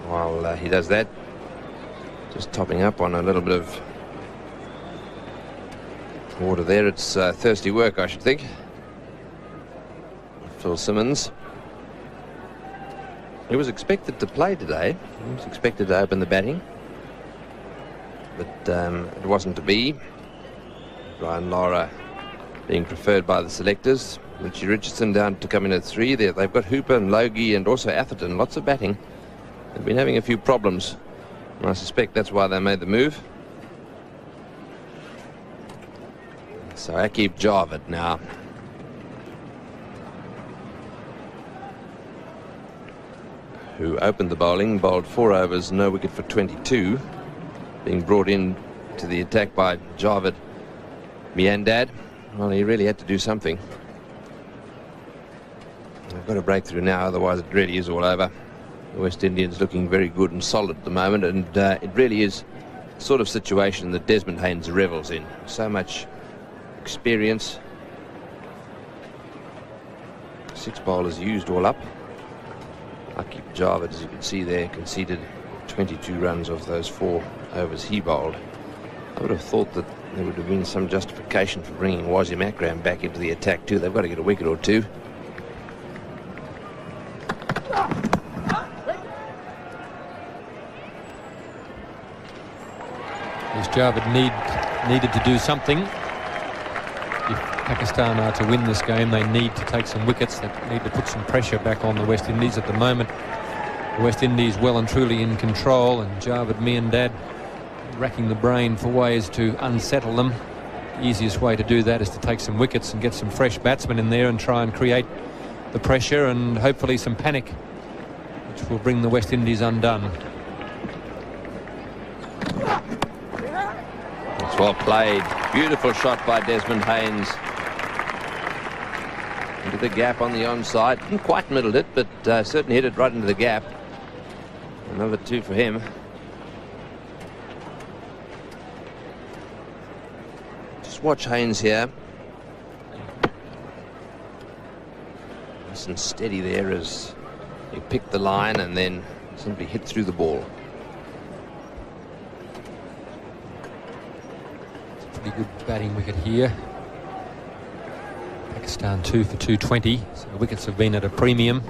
while he does that, just topping up on a little bit of water there. It's thirsty work, I should think. Phil Simmons. He was expected to play today. He was expected to open the batting, but it wasn't to be. Brian Lara being preferred by the selectors. Richie Richardson down to come in at 3 there. They've got Hooper and Logie and also Atherton. Lots of batting. They've been having a few problems, and I suspect that's why they made the move. So Aqib Javed now. Who opened the bowling, bowled 4 overs, no wicket for 22. Being brought in to the attack by Javed Miandad. Well, he really had to do something. They've got a breakthrough now, otherwise it really is all over. The West Indians looking very good and solid at the moment, and it really is the sort of situation that Desmond Haynes revels in. So much experience. 6 bowlers used all up. Lucky Javed, as you can see there, conceded 22 runs off those 4 overs he bowled. I would have thought that there would have been some justification for bringing Wasim Akram back into the attack too. They've got to get a wicket or two. Javed needed to do something. If Pakistan are to win this game, they need to take some wickets. They need to put some pressure back on the West Indies. At the moment, the West Indies well and truly in control, and Javed Miandad racking the brain for ways to unsettle them. The easiest way to do that is to take some wickets and get some fresh batsmen in there and try and create the pressure and hopefully some panic, which will bring the West Indies undone. It's well played. Beautiful shot by Desmond Haynes. Into the gap on the onside. Didn't quite middle it, but certainly hit it right into the gap. Another 2 for him. Just watch Haynes here. Nice and steady there as he picked the line and then simply hit through the ball. Pretty good batting wicket here. Pakistan 2 for 220, so the wickets have been at a premium.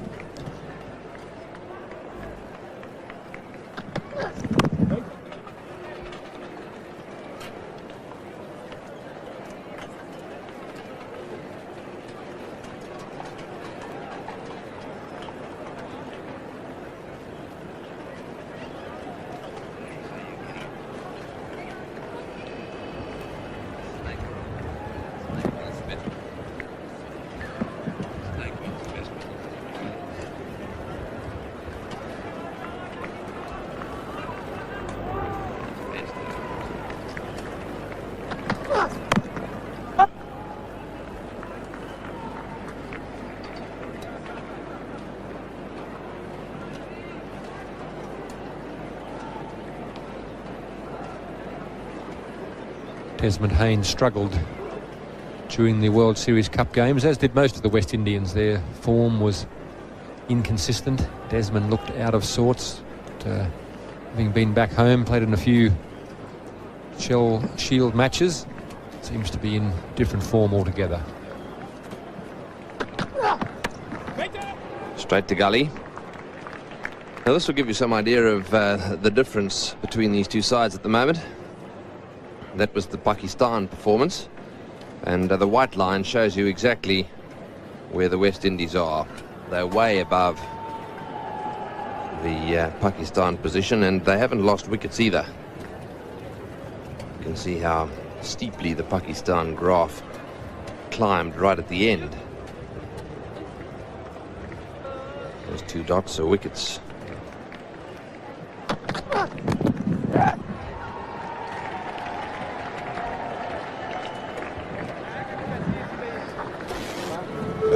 Desmond Haynes struggled during the World Series Cup games, as did most of the West Indians. Their form was inconsistent. Desmond looked out of sorts, but, having been back home, played in a few Shield matches, seems to be in different form altogether. Straight to gully. Now this will give you some idea of the difference between these two sides at the moment. That was the Pakistan performance, and the white line shows you exactly where the West Indies are. They're way above the Pakistan position, and they haven't lost wickets either. You can see how steeply the Pakistan graph climbed right at the end. Those 2 dots are wickets.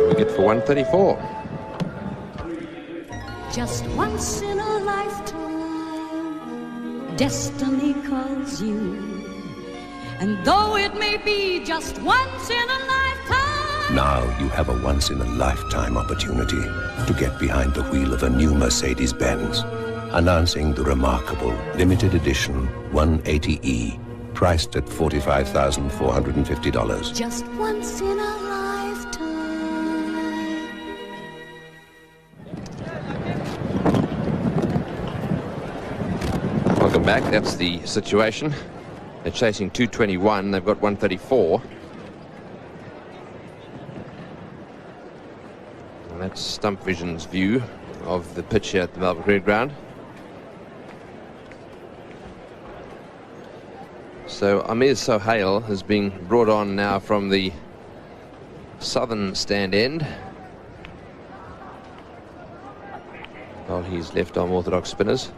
Wicket for 134. Just once in a lifetime, destiny calls you. And though it may be just once in a lifetime, Now you have a once-in-a-lifetime opportunity to get behind the wheel of a new Mercedes-Benz. Announcing the remarkable limited edition 180E, priced at $45,450. just once in a lifetime. Welcome back. That's the situation. They're chasing 221. They've got 134. And that's Stump Vision's view of the pitch here at the Melbourne Cricket Ground. So Amir Sohail has been brought on now from the southern stand end. Well, he's left arm orthodox spinners.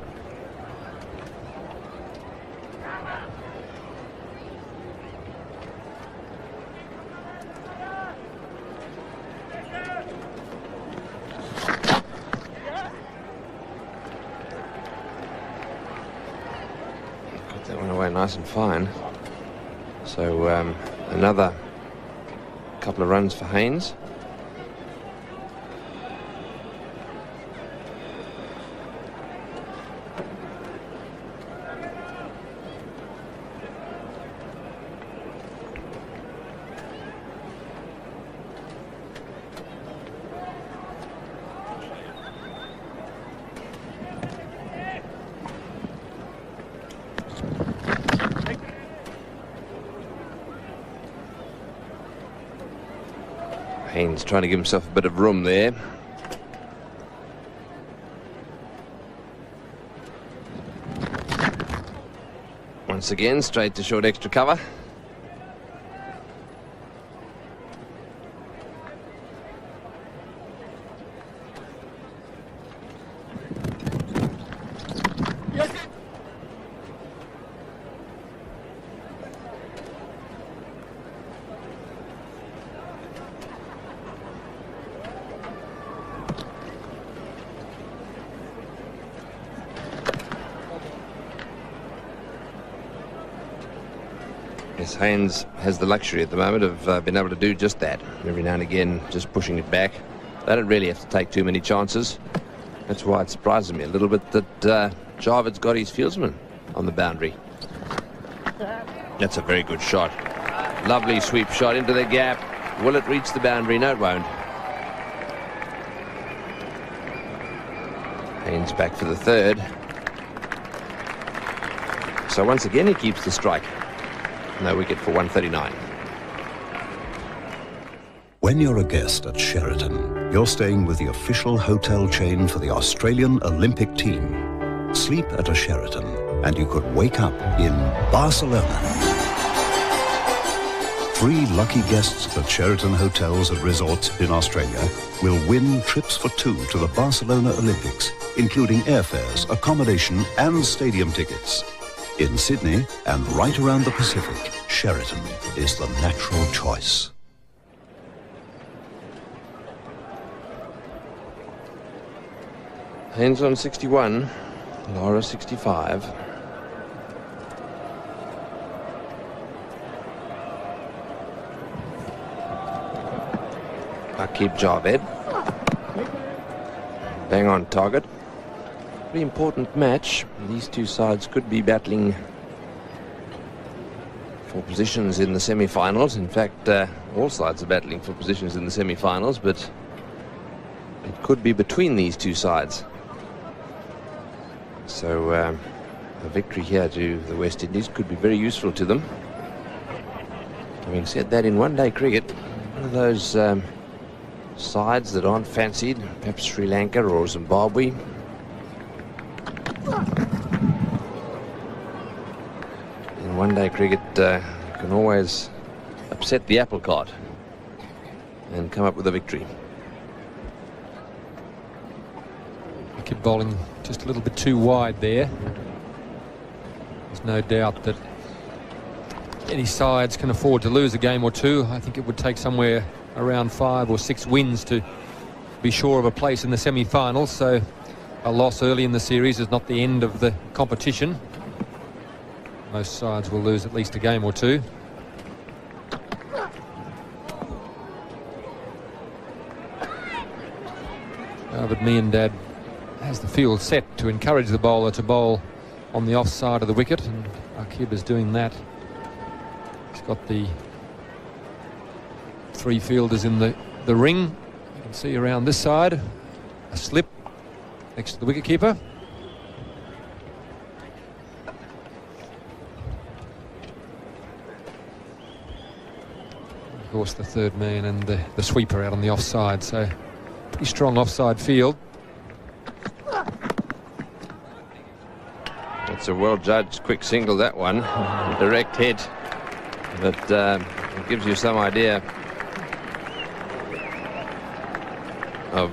that one away nice and fine. So another couple of runs for Haynes. Haynes trying to give himself a bit of room there. Once again, straight to short extra cover. Yes, Haynes has the luxury at the moment of being able to do just that. Every now and again, just pushing it back. They don't really have to take too many chances. That's why it surprises me a little bit that Jarvid's got his fieldsman on the boundary. That's a very good shot. Lovely sweep shot into the gap. Will it reach the boundary? No, it won't. Haynes back for the third. So once again, he keeps the strike. No wicket for 139. When you're a guest at Sheraton, you're staying with the official hotel chain for the Australian Olympic team. Sleep at a Sheraton, and you could wake up in Barcelona. 3 lucky guests at Sheraton hotels and resorts in Australia will win trips for 2 to the Barcelona Olympics, including airfares, accommodation, and stadium tickets. In Sydney and right around the Pacific, Sheraton is the natural choice. Haynes on 61, Lara 65. Aqib Javed. Bang on target. Very important match. These two sides could be battling for positions in the semi-finals. In fact, all sides are battling for positions in the semi-finals, but it could be between these two sides. So a victory here to the West Indies could be very useful to them. Having said that, in one-day cricket, one of those sides that aren't fancied, perhaps Sri Lanka or Zimbabwe, in one-day cricket, you can always upset the apple cart and come up with a victory. Keep bowling just a little bit too wide there. There's no doubt that any sides can afford to lose a game or two. I think it would take somewhere around 5 or 6 wins to be sure of a place in the semi-finals. So a loss early in the series is not the end of the competition. Most sides will lose at least a game or two. But Miandad has the field set to encourage the bowler to bowl on the offside of the wicket, and Aqib is doing that. He's got the 3 fielders in the ring. You can see around this side a slip next to the wicketkeeper. Of course, the third man and the sweeper out on the offside, so pretty strong offside field. It's a well-judged quick single, that one. Direct hit. But it gives you some idea of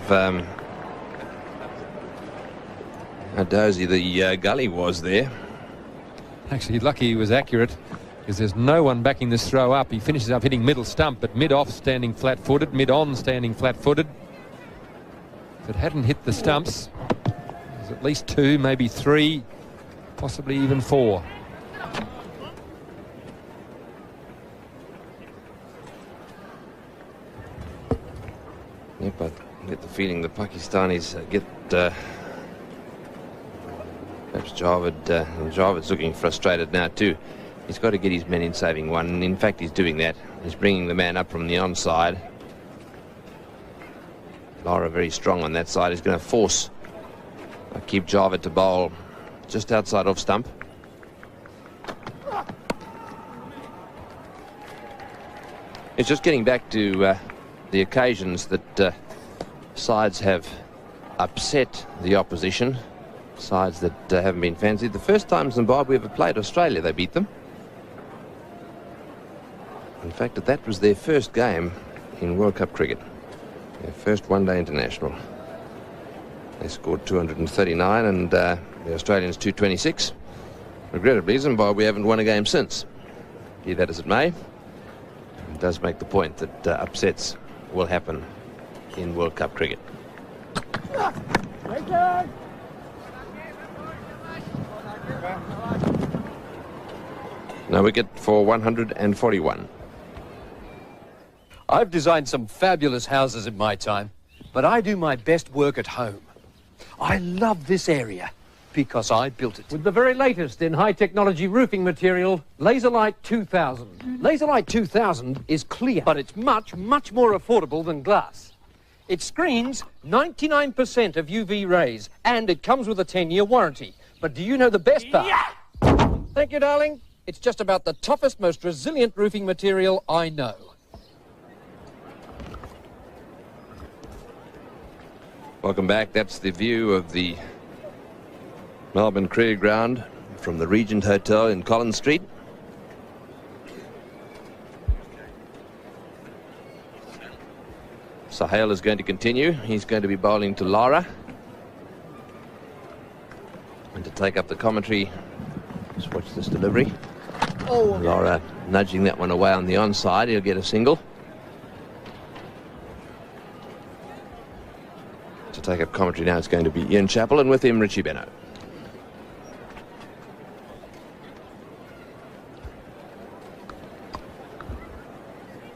how dozy the gully was there. Actually, lucky he was accurate, because there's no one backing this throw up. He finishes up hitting middle stump, but mid-off standing flat-footed, mid-on standing flat-footed. If it hadn't hit the stumps, there's at least 2, maybe 3, possibly even 4. feeling the Pakistanis get perhaps Javad's looking frustrated now too. He's got to get his men in saving one, and in fact he's doing that. He's bringing the man up from the onside. Lara very strong on that side. He's going to force Aqib Javad to bowl just outside off stump. It's just getting back to the occasions that sides have upset the opposition, sides that haven't been fancied. The first time Zimbabwe ever played Australia, they beat them. In fact, that was their first game in World Cup cricket, their first one-day international. They scored 239 and the Australians 226. Regrettably, Zimbabwe haven't won a game since. Be that as it may, it does make the point that upsets will happen in World Cup cricket. No wicket for 141. I've designed some fabulous houses in my time, but I do my best work at home. I love this area because I built it. With the very latest in high-technology roofing material, Laserlight 2000. Laserlight 2000 is clear, but it's much, much more affordable than glass. It screens 99% of UV rays, and it comes with a 10-year warranty. But do you know the best part? Yeah! Thank you, darling. It's just about the toughest, most resilient roofing material I know. Welcome back. That's the view of the Melbourne Cricket Ground from the Regent Hotel in Collins Street. Sahel is going to continue. He's going to be bowling to Lara. And to take up the commentary, just watch this delivery. Oh, Lara nudging that one away on the onside. He'll get a single. To take up commentary now, it's going to be Ian Chappell, and with him, Richie Benaud.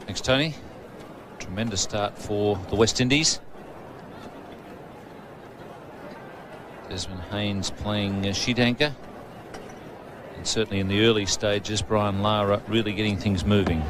Thanks, Tony. Tremendous start for the West Indies. Desmond Haynes playing sheet anchor. And certainly in the early stages, Brian Lara really getting things moving.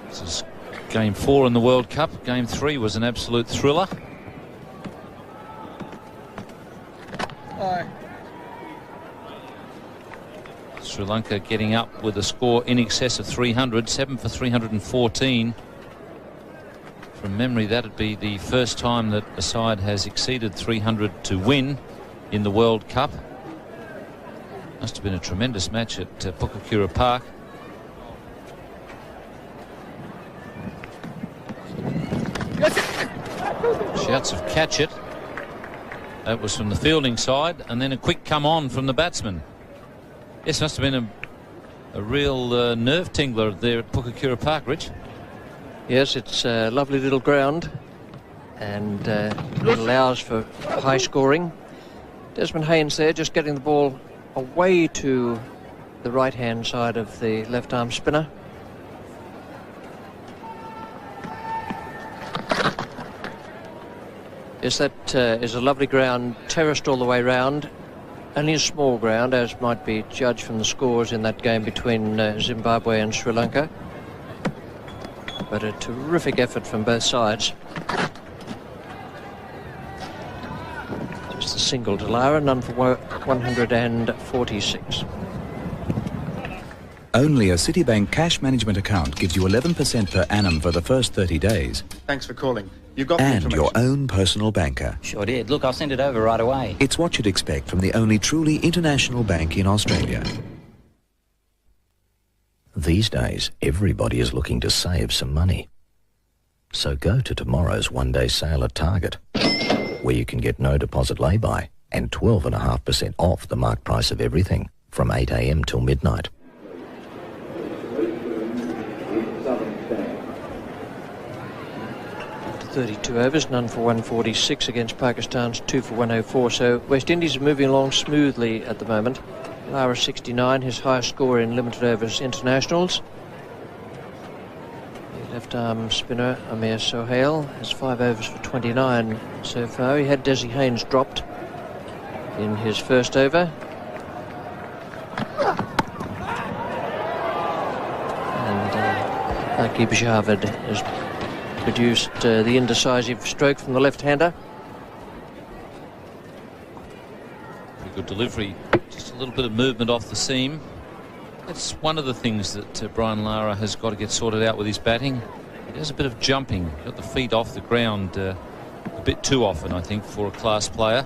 This is game 4 in the World Cup. Game 3 was an absolute thriller. Sri Lanka getting up with a score in excess of 300, 7 for 314. From memory, that'd be the first time that a side has exceeded 300 to win in the World Cup. Must have been a tremendous match at Pukakura Park. Shouts of catch it. That was from the fielding side, and then a quick come on from the batsman. Yes, must have been a real nerve tingler there at Pukakura Park, Rich. Yes, it's a lovely little ground, and it allows for high scoring. Desmond Haynes there just getting the ball away to the right-hand side of the left-arm spinner. Yes, that is a lovely ground, terraced all the way round. Only a small ground, as might be judged from the scores in that game between Zimbabwe and Sri Lanka. But a terrific effort from both sides. Just a single to Lara, none for 146. Only a Citibank cash management account gives you 11% per annum for the first 30 days. Thanks for calling. You got and your own personal banker. Sure did. Look, I'll send it over right away. It's what you'd expect from the only truly international bank in Australia. These days, everybody is looking to save some money. So go to tomorrow's one-day sale at Target, where you can get no deposit lay-by and 12.5% off the marked price of everything from 8 a.m. till midnight. 32 overs, none for 146 against Pakistan's 2 for 104. So West Indies are moving along smoothly at the moment. Lara 69, his highest score in limited overs internationals. The left arm spinner Amir Sohail has 5 overs for 29 so far. He had Desi Haynes dropped in his first over. And Aqib Javed has produced the indecisive stroke from the left-hander. Pretty good delivery, just a little bit of movement off the seam. That's one of the things that Brian Lara has got to get sorted out with his batting. He does a bit of jumping, got the feet off the ground a bit too often, I think, for a class player.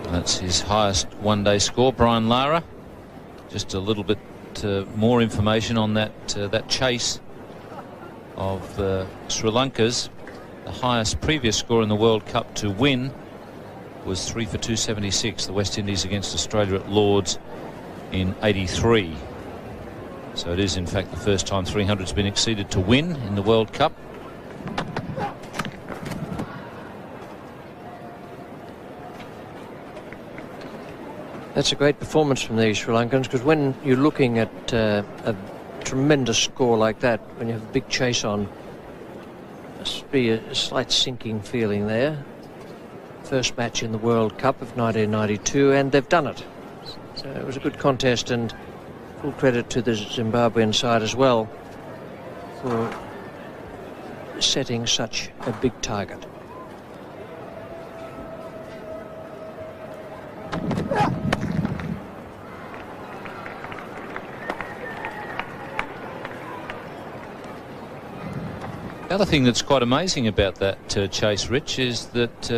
That's his highest one-day score, Brian Lara. Just a little bit more information on that chase of Sri Lanka's. The highest previous score in the World Cup to win was 3 for 276, the West Indies against Australia at Lord's in '83. So it is in fact the first time 300's been exceeded to win in the World Cup. That's a great performance from the Sri Lankans, because when you're looking at a tremendous score like that, when you have a big chase on, there must be a slight sinking feeling there. First match in the World Cup of 1992, and they've done it. So it was a good contest, and full credit to the Zimbabwean side as well for setting such a big target. The other thing that's quite amazing about that chase, Rich, is that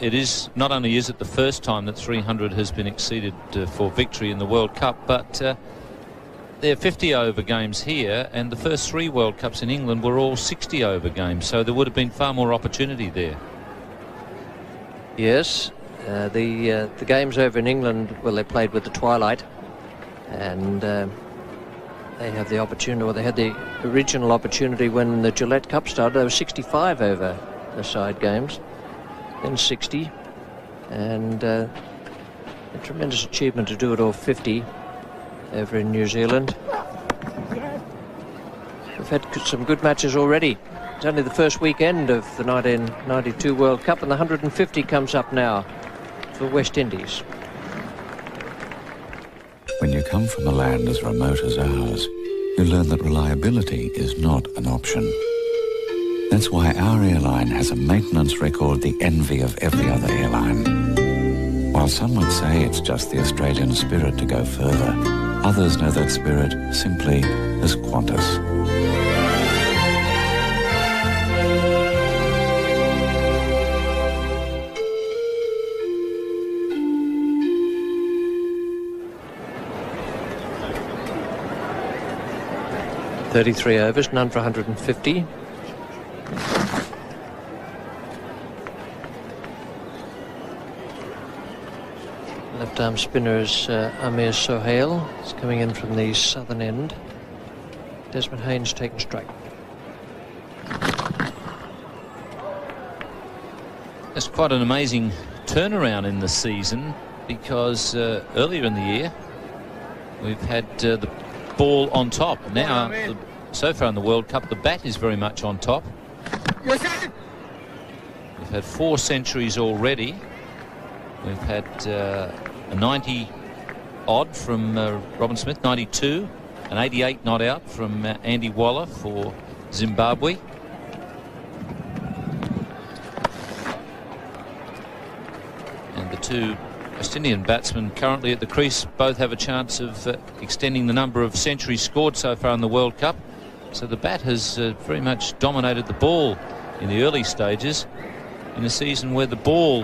it is not only is it the first time that 300 has been exceeded for victory in the World Cup, but there are 50 over games here, and the first 3 World Cups in England were all 60 over games, so there would have been far more opportunity there. Yes, the games over in England, well, they played with the twilight, and they have the opportunity, or they had the original opportunity when the Gillette Cup started. There were 65 over the side games, then 60, and a tremendous achievement to do it all 50 over in New Zealand. We've had some good matches already. It's only the first weekend of the 1992 World Cup, and the 150 comes up now for West Indies. When you come from a land as remote as ours, you learn that reliability is not an option. That's why our airline has a maintenance record the envy of every other airline. While some would say it's just the Australian spirit to go further, others know that spirit simply as Qantas. .33 overs, none for 150. Left arm spinner is Amir Sohail. He's coming in from the southern end. Desmond Haynes taking strike. That's quite an amazing turnaround in the season, because earlier in the year we've had the ball on top. Now, so far in the World Cup, the bat is very much on top. We've had 4 centuries already. We've had a 90 odd from Robin Smith, 92, an 88 not out from Andy Waller for Zimbabwe. And the 2 West Indian batsmen currently at the crease both have a chance of extending the number of centuries scored so far in the World Cup. So the bat has very much dominated the ball in the early stages in a season where the ball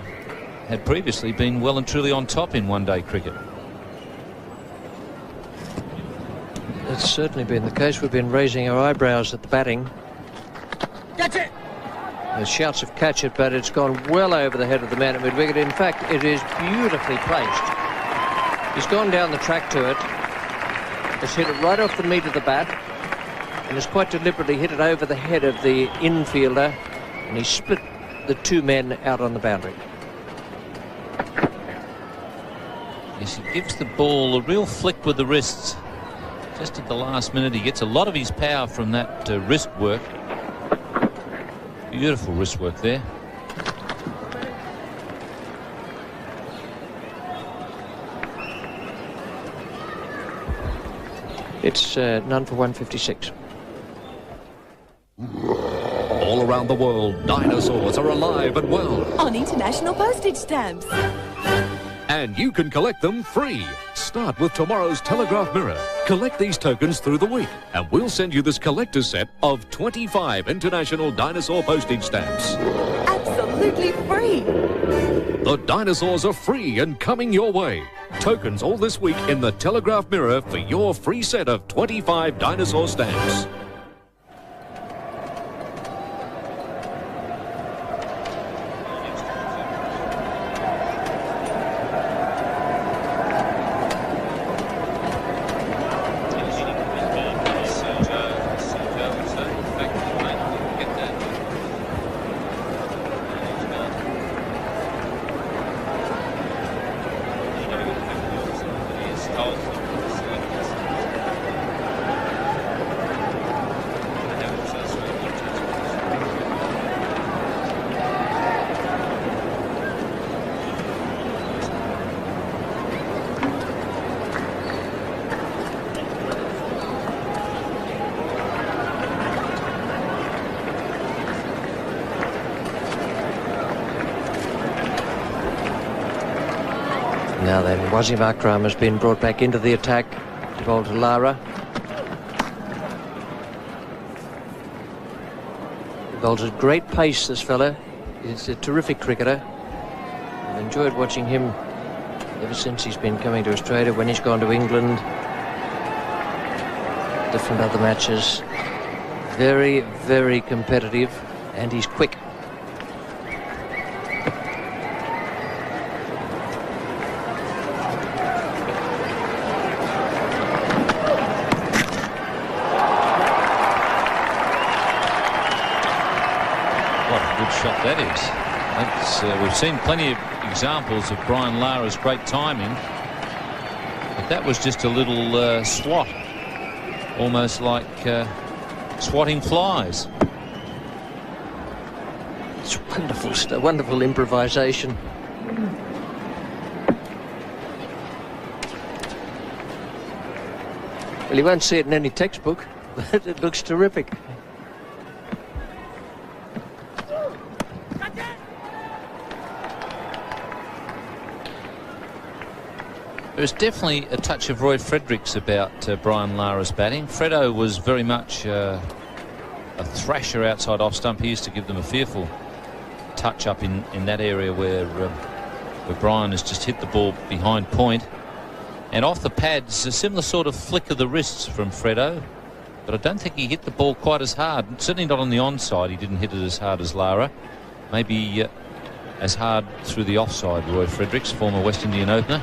had previously been well and truly on top in one-day cricket. That's certainly been the case. We've been raising our eyebrows at the batting. Catch it! There's shouts of catch it, but it's gone well over the head of the man at mid-wicket. In fact, it is beautifully placed. He's gone down the track to it. Has hit it right off the meat of the bat, and has quite deliberately hit it over the head of the infielder, and he split the 2 men out on the boundary. Yes, he gives the ball a real flick with the wrists. Just at the last minute, he gets a lot of his power from that wrist work. Beautiful wrist work there. It's none for 156. All around the world, dinosaurs are alive and well. On international postage stamps. And you can collect them free. Start with tomorrow's Telegraph Mirror. Collect these tokens through the week, and we'll send you this collector's set of 25 international dinosaur postage stamps. Absolutely free. The dinosaurs are free and coming your way. Tokens all this week in the Telegraph Mirror for your free set of 25 dinosaur stamps. Now then, Wasim Akram has been brought back into the attack to bowl to Lara. He bowls at great pace, this fella. He's a terrific cricketer. I've enjoyed watching him ever since he's been coming to Australia, when he's gone to England, different other matches. Very, very competitive, and he's quick. Shot that is. We've seen plenty of examples of Brian Lara's great timing, but that was just a little swat, almost like swatting flies. It's wonderful, wonderful improvisation. Well, you won't see it in any textbook, but it looks terrific. There's definitely a touch of Roy Fredericks about Brian Lara's batting. Fredo was very much a thrasher outside off stump. He used to give them a fearful touch up in that area where Brian has just hit the ball behind point. And off the pads, a similar sort of flick of the wrists from Fredo. But I don't think he hit the ball quite as hard. Certainly not on the onside. He didn't hit it as hard as Lara. Maybe as hard through the offside, Roy Fredericks, former West Indian opener.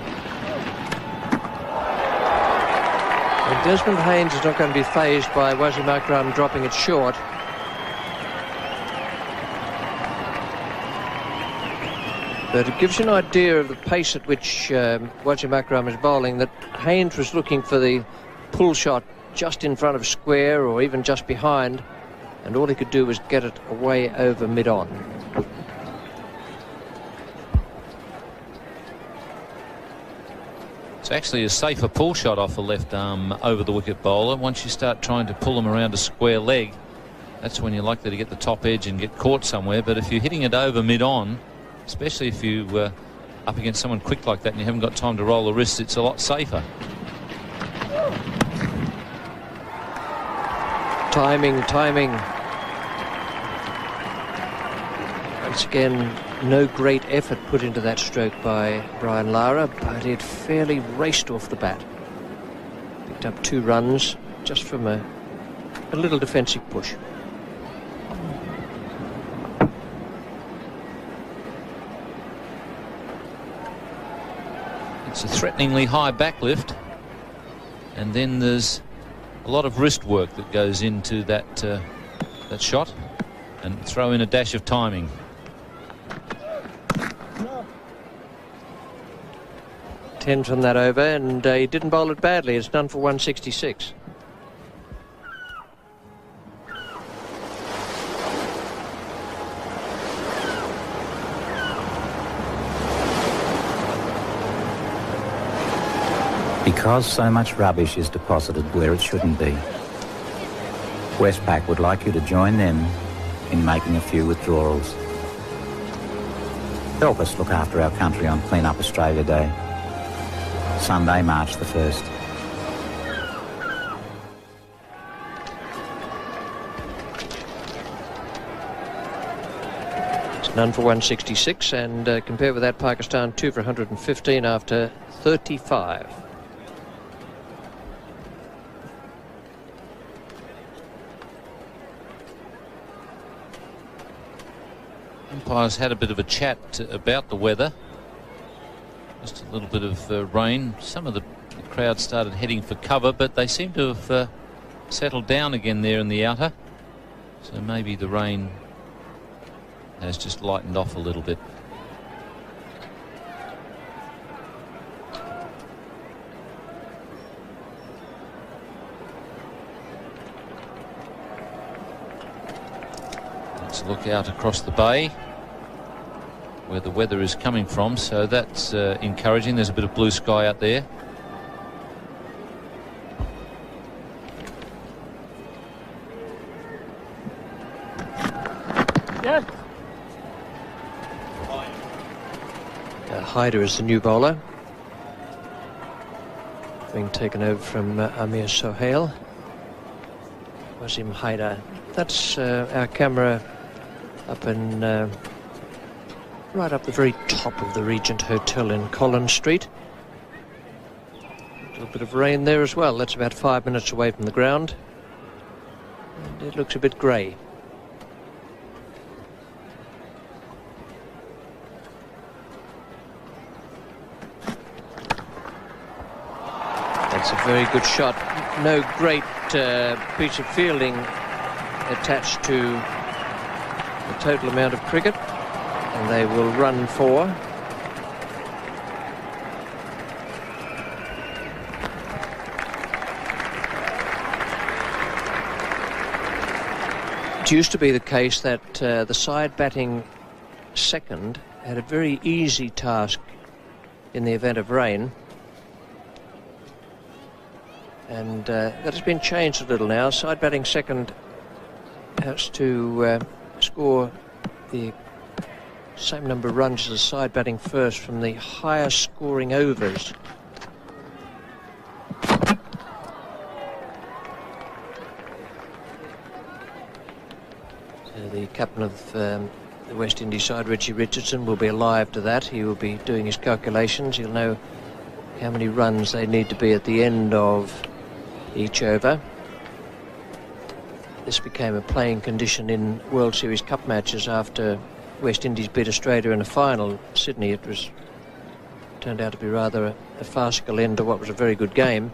And Desmond Haynes is not going to be fazed by Wasim Akram dropping it short. But it gives you an idea of the pace at which Wasim Akram is bowling, that Haynes was looking for the pull shot just in front of square or even just behind, and all he could do was get it away over mid-on. It's actually a safer pull shot off the left arm over the wicket bowler. Once you start trying to pull them around a square leg, that's when you're likely to get the top edge and get caught somewhere. But if you're hitting it over mid-on, especially if you up against someone quick like that and you haven't got time to roll the wrists, it's a lot safer. Timing. Once again, no great effort put into that stroke by Brian Lara, but it fairly raced off the bat. Picked up 2 runs just from a little defensive push. It's a threateningly high backlift, and then there's a lot of wrist work that goes into that shot, and throw in a dash of timing. Ten from that over, and he didn't bowl it badly. It's done for 166. Because so much rubbish is deposited where it shouldn't be, Westpac would like you to join them in making a few withdrawals. Help us look after our country on Clean Up Australia Day, Sunday, March the 1st. It's none for 166, and compared with that, Pakistan 2 for 115 after 35. Umpires had a bit of a chat about the weather. Just a little bit of rain. Some of the crowd started heading for cover, but they seem to have settled down again there in the outer. So maybe the rain has just lightened off a little bit. Let's look out across the bay where the weather is coming from, so that's encouraging. There's a bit of blue sky out there. Yes. Haider is the new bowler, being taken over from Amir Sohail. Wasim Haider. That's our camera up in right up the very top of the Regent Hotel in Collins Street. A little bit of rain there as well. That's about 5 minutes away from the ground, and it looks a bit grey. That's a very good shot. No great piece of fielding attached to the total amount of cricket, and they will run 4. It used to be the case that the side batting second had a very easy task in the event of rain, and that has been changed a little now. Side batting second has to score the same number of runs as the side batting first from the higher scoring overs. So the captain of the West Indies side, Richie Richardson, will be alive to that. He will be doing his calculations. He'll know how many runs they need to be at the end of each over. This became a playing condition in World Series Cup matches after West Indies beat Australia in a final. Sydney, it turned out to be rather a farcical end to what was a very good game,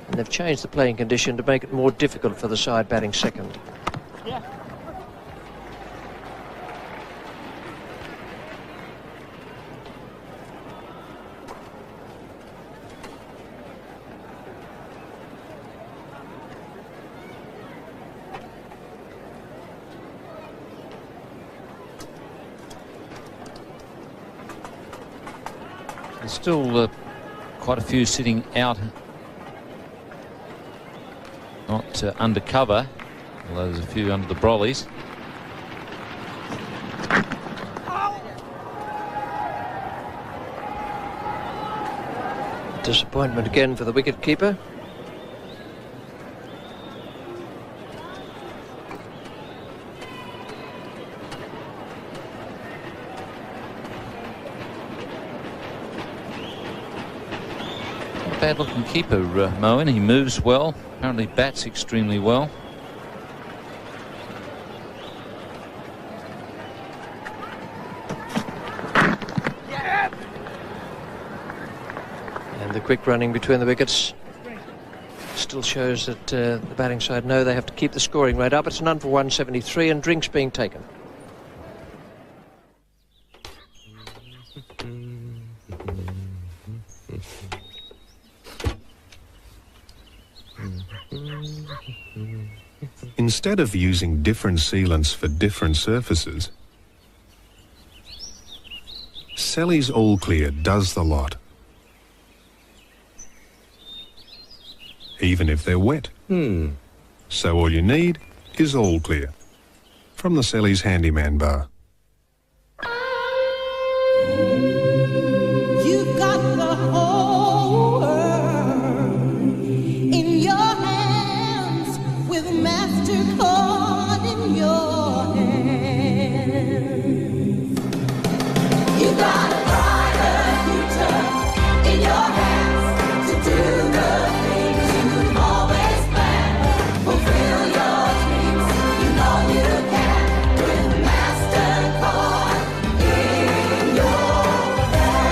and they've changed the playing condition to make it more difficult for the side batting second. Yeah. There's still quite a few sitting out, not under cover, although there's a few under the brollies. Disappointment again for the wicket-keeper. Bad-looking keeper, Moen. He moves well. Apparently bats extremely well. And the quick running between the wickets still shows that the batting side know they have to keep the scoring rate up. It's none for 173 and drinks being taken. Instead of using different sealants for different surfaces, Selleys All Clear does the lot. Even if they're wet. So all you need is All Clear. From the Selleys Handyman Bar. You've got the whole world in your hands with MasterCard in your hands. You got a brighter future in your hands to do the things you've always planned. Fulfill your dreams, you know you can with MasterCard in your hands.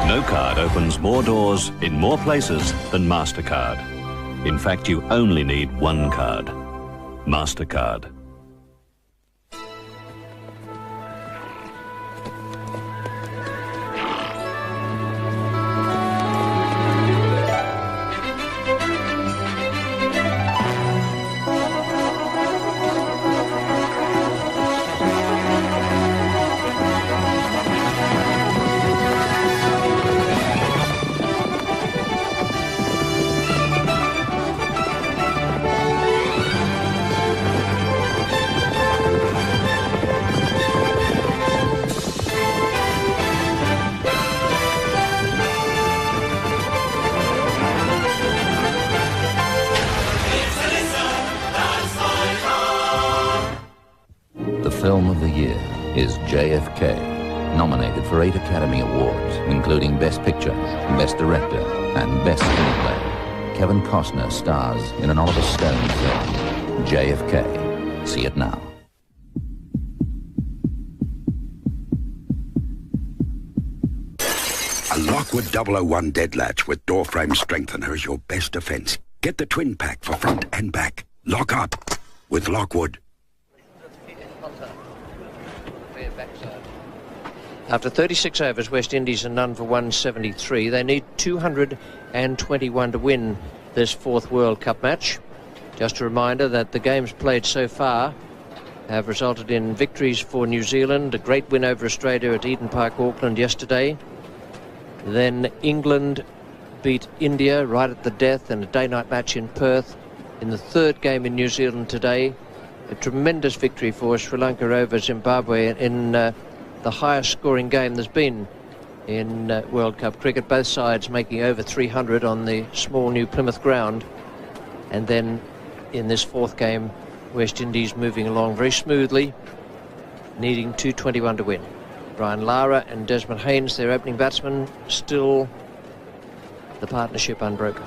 No card opens more doors in more places than MasterCard. In fact, you only need one card. MasterCard. The film of the year is JFK, nominated for 8 Academy Awards, including Best Picture, Best Director, and Best Screenplay. Kevin Costner stars in an Oliver Stone film, JFK. See it now. A Lockwood 001 dead latch with door frame strengthener is your best defense. Get the twin pack for front and back. Lock up with Lockwood. After 36 overs, West Indies are none for 173. They need 221 to win this fourth World Cup match. Just a reminder that the games played so far have resulted in victories for New Zealand, a great win over Australia at Eden Park, Auckland yesterday. Then England beat India right at the death in a day-night match in Perth. In the third game in New Zealand today, a tremendous victory for Sri Lanka over Zimbabwe in the highest scoring game there's been in World Cup cricket. Both sides making over 300 on the small new Plymouth ground. And then in this fourth game, West Indies moving along very smoothly, needing 221 to win. Brian Lara and Desmond Haynes, their opening batsmen, still the partnership unbroken.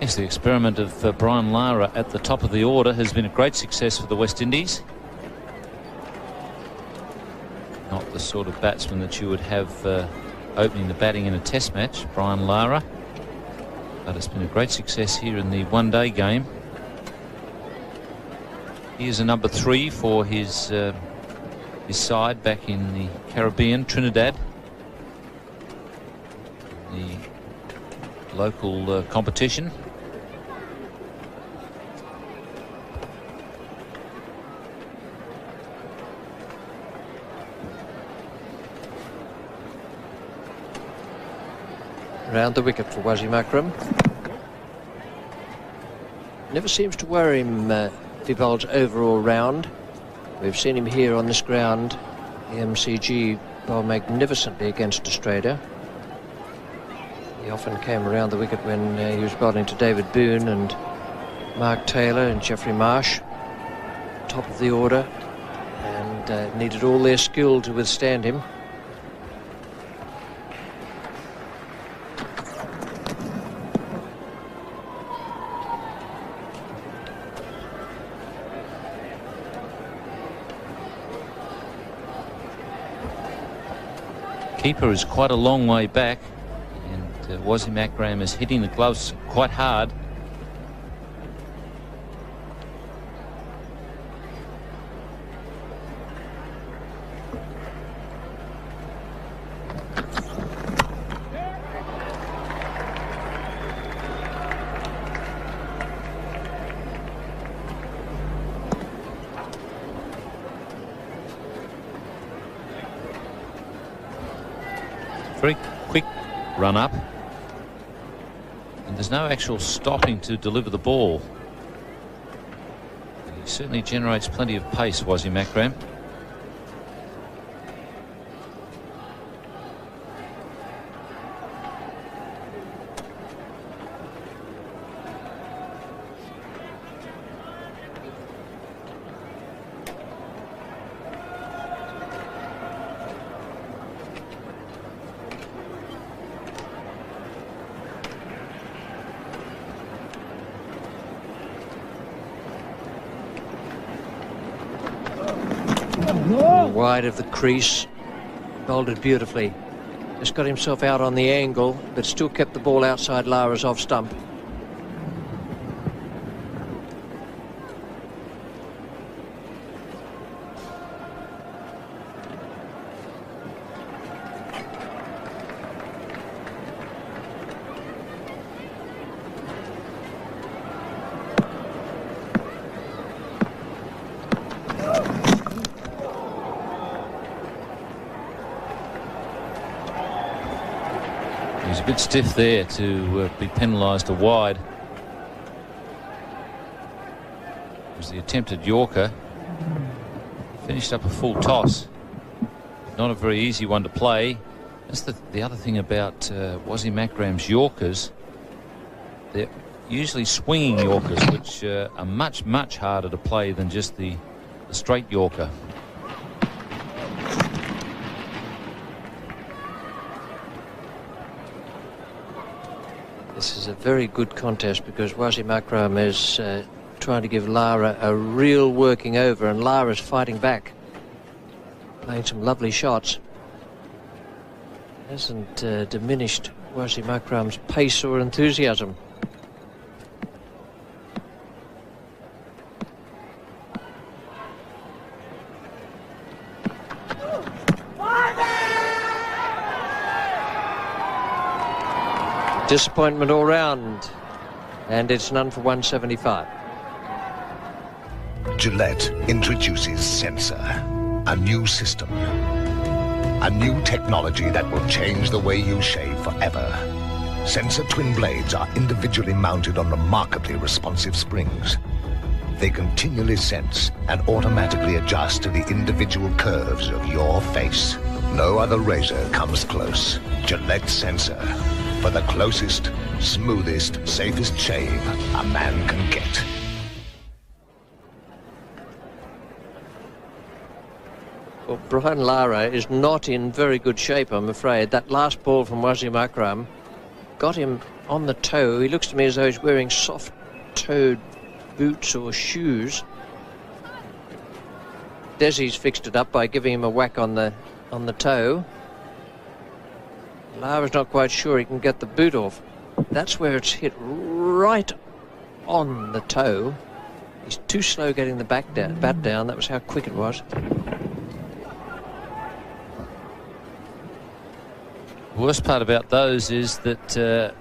Yes, the experiment of Brian Lara at the top of the order has been a great success for the West Indies. Not the sort of batsman that you would have opening the batting in a test match, Brian Lara. But it's been a great success here in the one-day game. Here's a number 3 for his side back in the Caribbean, Trinidad. The local competition. Round the wicket for Wasim Akram. Never seems to worry him if he bowls over or round. We've seen him here on this ground, the MCG, bowl magnificently against Australia. He often came around the wicket when he was bowling to David Boone and Mark Taylor and Geoffrey Marsh, top of the order, and needed all their skill to withstand him. Keeper is quite a long way back, and Wasim Akram is hitting the gloves quite hard. Very quick run up, and there's no actual stopping to deliver the ball. He certainly generates plenty of pace, Wasim Akram. Wide of the crease, bowled it beautifully. Just got himself out on the angle, but still kept the ball outside Lara's off stump. He's a bit stiff there to be penalised a wide. It was the attempted Yorker. Finished up a full toss. Not a very easy one to play. That's the other thing about Wasim Akram's Yorkers. They're usually swinging Yorkers, which are much, much harder to play than just the straight Yorker. This is a very good contest because Wasim Akram is trying to give Lara a real working over, and Lara's fighting back, playing some lovely shots. Hasn't diminished Wasim Akram's pace or enthusiasm. Disappointment all round, and it's none for 175. Gillette introduces Sensor, a new system, a new technology that will change the way you shave forever. Sensor twin blades are individually mounted on remarkably responsive springs. They continually sense and automatically adjust to the individual curves of your face. No other razor comes close. Gillette Sensor. For the closest, smoothest, safest shave a man can get. Well, Brian Lara is not in very good shape, I'm afraid. That last ball from Wasim Akram got him on the toe. He looks to me as though he's wearing soft-toed boots or shoes. Desi's fixed it up by giving him a whack on the toe. Lara's not quite sure he can get the boot off. That's where it's hit right on the toe. He's too slow getting the bat down. That was how quick it was. The worst part about those is that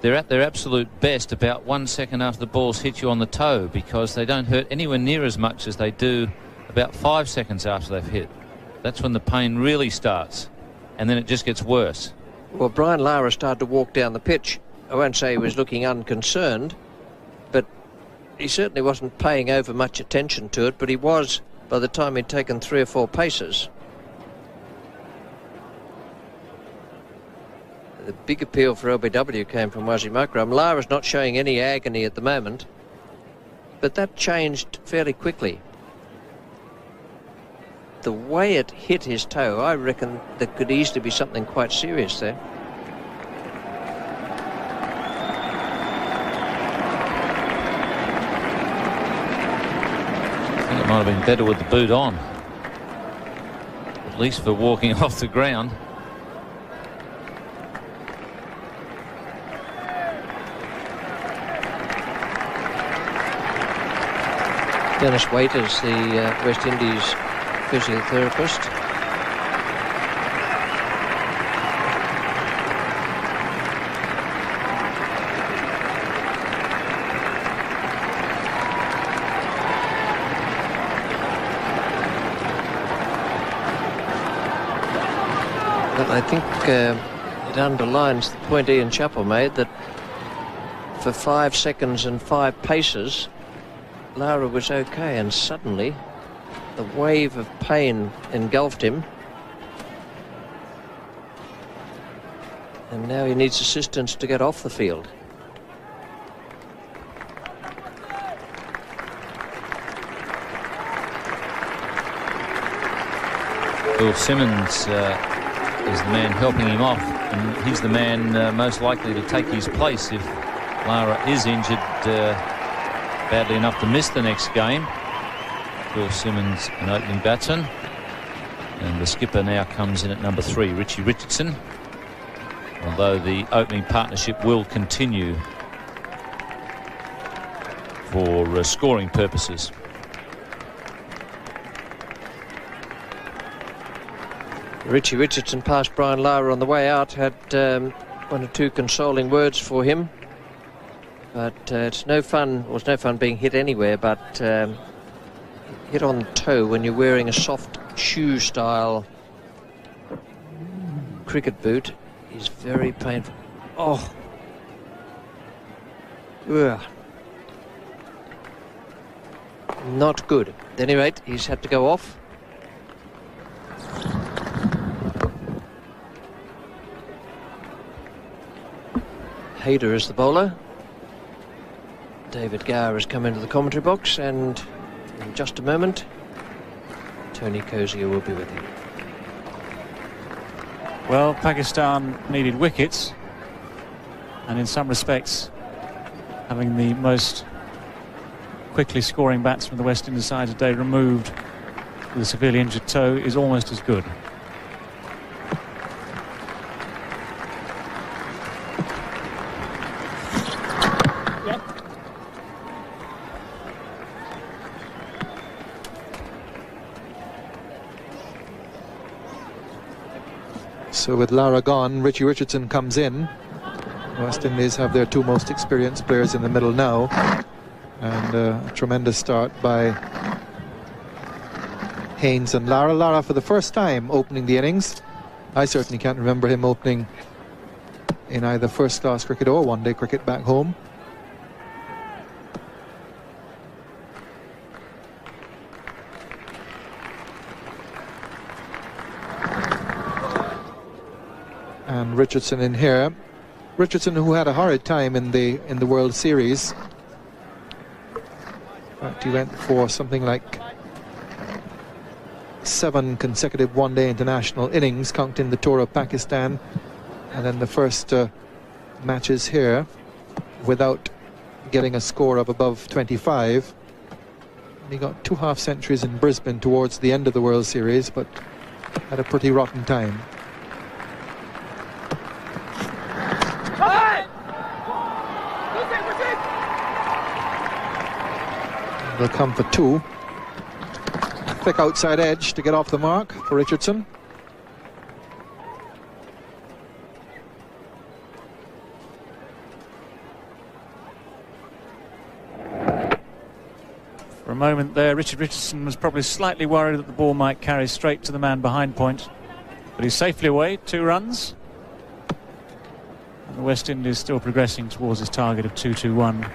they're at their absolute best about 1 second after the balls hit you on the toe, because they don't hurt anywhere near as much as they do about 5 seconds after they've hit. That's when the pain really starts, and then it just gets worse. Well, Brian Lara started to walk down the pitch. I won't say he was looking unconcerned, but he certainly wasn't paying over much attention to it, but he was by the time he'd taken 3 or 4 paces. The big appeal for LBW came from Wasim Akram. Lara's not showing any agony at the moment, but that changed fairly quickly. The way it hit his toe, I reckon there could easily be something quite serious there. I think it might have been better with the boot on, at least for walking off the ground. Dennis Waiters, the West Indies physiotherapist. But I think it underlines the point Ian Chappell made, that for 5 seconds and 5 paces Lara was okay, and suddenly the wave of pain engulfed him, and now he needs assistance to get off the field. Bill Simmons is the man helping him off, and he's the man most likely to take his place if Lara is injured badly enough to miss the next game. Bill Simmons, an opening batsman, and the skipper now comes in at number 3, Richie Richardson, although the opening partnership will continue for scoring purposes. Richie Richardson passed Brian Lara on the way out, had 1 or 2 consoling words for him. But it's no fun, well, it's no fun being hit anywhere, but hit on the toe when you're wearing a soft shoe-style cricket boot is very painful. Oh. Ugh. Not good. At any rate, he's had to go off. Hayder is the bowler. David Gower has come into the commentary box, and in just a moment Tony Cozier will be with him. Well, Pakistan needed wickets, and in some respects having the most quickly scoring batsman of the West Indies side today removed with a severely injured toe is almost as good. So with Lara gone, Richie Richardson comes in. West Indies have their 2 most experienced players in the middle now, and a tremendous start by Haynes and Lara. Lara for the first time opening the innings. I certainly can't remember him opening in either first-class cricket or one-day cricket back home. And Richardson in here. Richardson, who had a horrid time in the World Series. In fact, he went for something like 7 consecutive one-day international innings, counting the tour of Pakistan, and then the first matches here without getting a score of above 25. And he got 2 half-centuries in Brisbane towards the end of the World Series, but had a pretty rotten time. They'll come for 2. Thick outside edge to get off the mark for Richardson. For a moment there, Richard Richardson was probably slightly worried that the ball might carry straight to the man behind point. But he's safely away, 2 runs. And the West Indies still progressing towards his target of 2-2-1.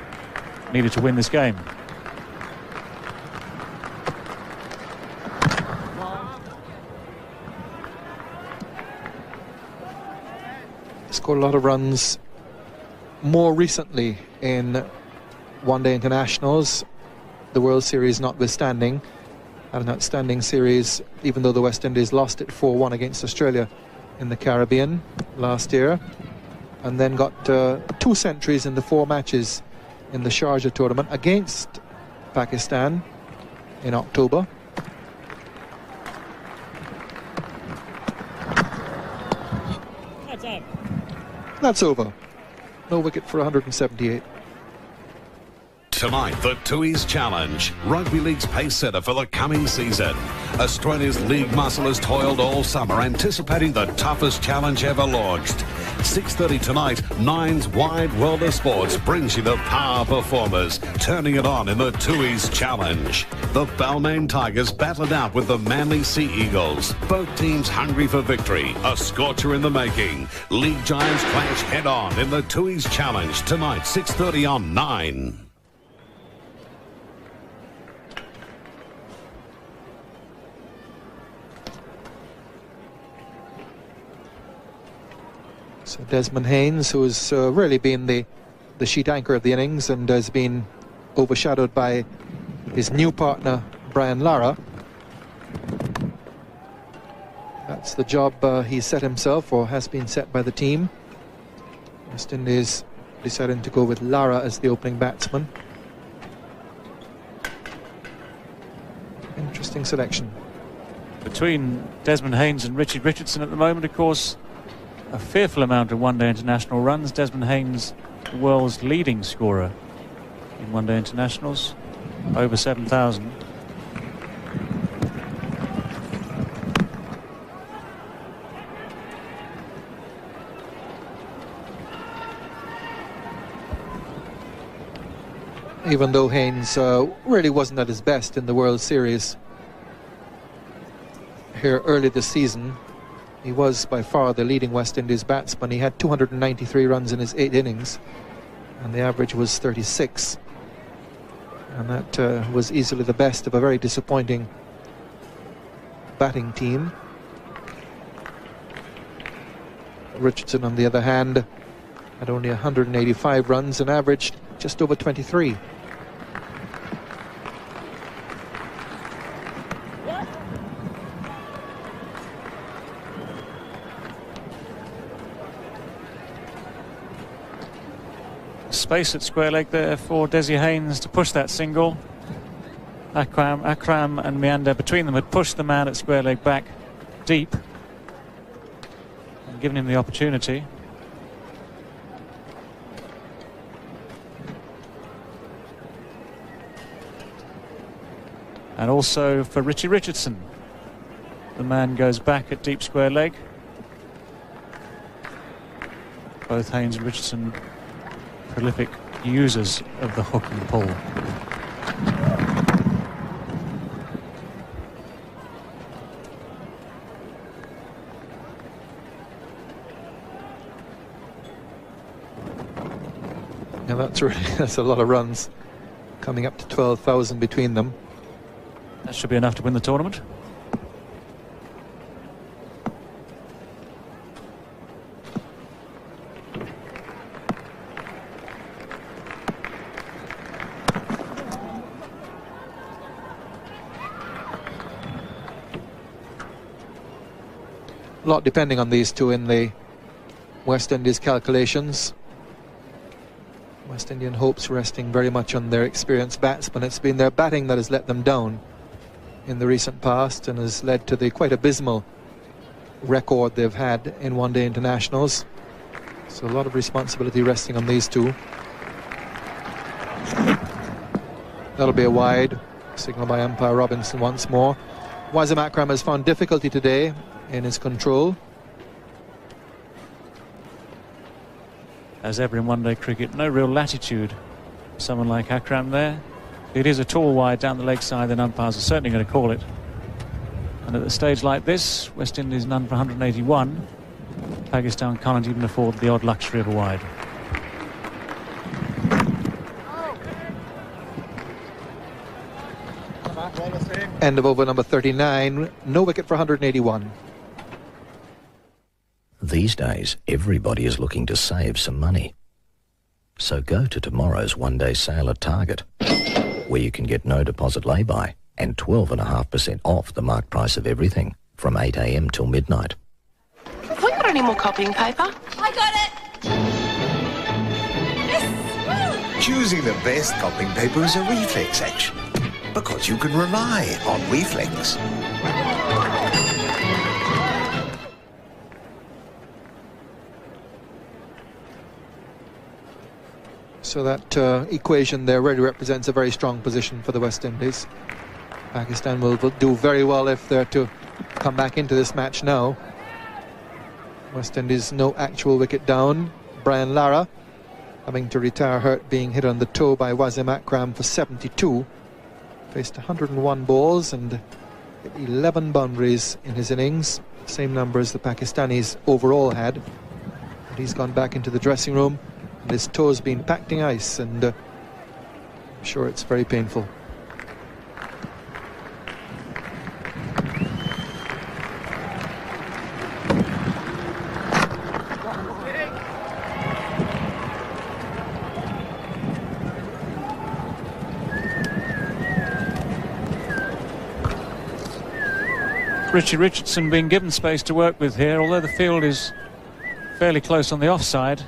Needed to win this game. Scored a lot of runs more recently in one-day internationals, the World Series notwithstanding. Had an outstanding series, even though the West Indies lost it 4-1 against Australia in the Caribbean last year, and then got 2 centuries in the 4 matches in the Sharjah tournament against Pakistan in October. That's over. No wicket for 178. Tonight, the Tui's Challenge, rugby league's pace setter for the coming season. Australia's league muscle has toiled all summer, anticipating the toughest challenge ever launched. 6:30 tonight, Nine's Wide World of Sports brings you the power performers, turning it on in the Tui's Challenge. The Balmain Tigers battle it out with the Manly Sea Eagles. Both teams hungry for victory. A scorcher in the making. League giants clash head-on in the Tui's Challenge tonight, 6:30 on 9. So Desmond Haynes, who's really been the sheet anchor of the innings and has been overshadowed by his new partner, Brian Lara. That's the job he set himself, or has been set by the team. West Indies deciding to go with Lara as the opening batsman. Interesting selection. Between Desmond Haynes and Richard Richardson at the moment, of course, a fearful amount of one-day international runs. Desmond Haynes, the world's leading scorer in one-day internationals, over 7,000. Even though Haynes really wasn't at his best in the World Series here early this season, he was by far the leading West Indies batsman. He had 293 runs in his 8 innings, and the average was 36. And that was easily the best of a very disappointing batting team. Richardson, on the other hand, had only 185 runs and averaged just over 23. Space at square leg there for Desi Haynes to push that single. Akram and Meander between them had pushed the man at square leg back deep and given him the opportunity. And also for Richie Richardson, the man goes back at deep square leg. Both Haynes and Richardson prolific users of the hook and pull. Yeah, that's a lot of runs, coming up to 12,000 between them. That should be enough to win the tournament. A lot depending on these two in the West Indies calculations. West Indian hopes resting very much on their experienced batsmen. It's been their batting that has let them down in the recent past and has led to the quite abysmal record they've had in one-day internationals. So a lot of responsibility resting on these two. That'll be a wide, signal by umpire Robinson once more. Wasim Akram has found difficulty today in his control. As ever in one-day cricket, no real latitude. Someone like Akram there. It is a tall wide down the leg side, then umpires are certainly going to call it. And at a stage like this, West Indies none for 181. Pakistan can't even afford the odd luxury of a wide. End of over number 39. No wicket for 181. These days, everybody is looking to save some money. So go to tomorrow's one-day sale at Target, where you can get no deposit lay-by and 12.5% off the marked price of everything from 8 a.m. till midnight. Have we got any more copying paper? I got it! Yes! Choosing the best copying paper is a reflex action, because you can rely on reflex. So that equation there really represents a very strong position for the West Indies. Pakistan will do very well if they're to come back into this match now. West Indies no actual wicket down. Brian Lara having to retire hurt, being hit on the toe by Wasim Akram for 72. Faced 101 balls and hit 11 boundaries in his innings. Same number as the Pakistanis overall had. But he's gone back into the dressing room. And his toe's been packed in ice, and I'm sure it's very painful. Richie Richardson being given space to work with here, although the field is fairly close on the offside.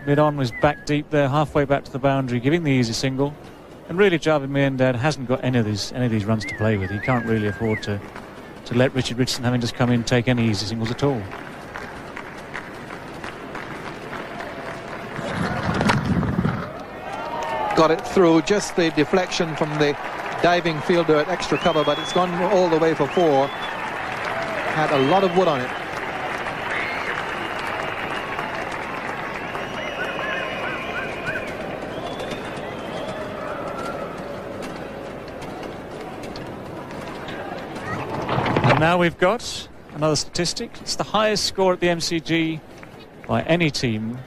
Mid-on was back deep there, halfway back to the boundary, giving the easy single. And really, Javed Miandad hasn't got any of these runs to play with. He can't really afford to let Richard Richardson having just come in take any easy singles at all. Got it through, just the deflection from the diving fielder at extra cover, but it's gone all the way for 4. Had a lot of wood on it. Now we've got another statistic. It's the highest score at the MCG by any team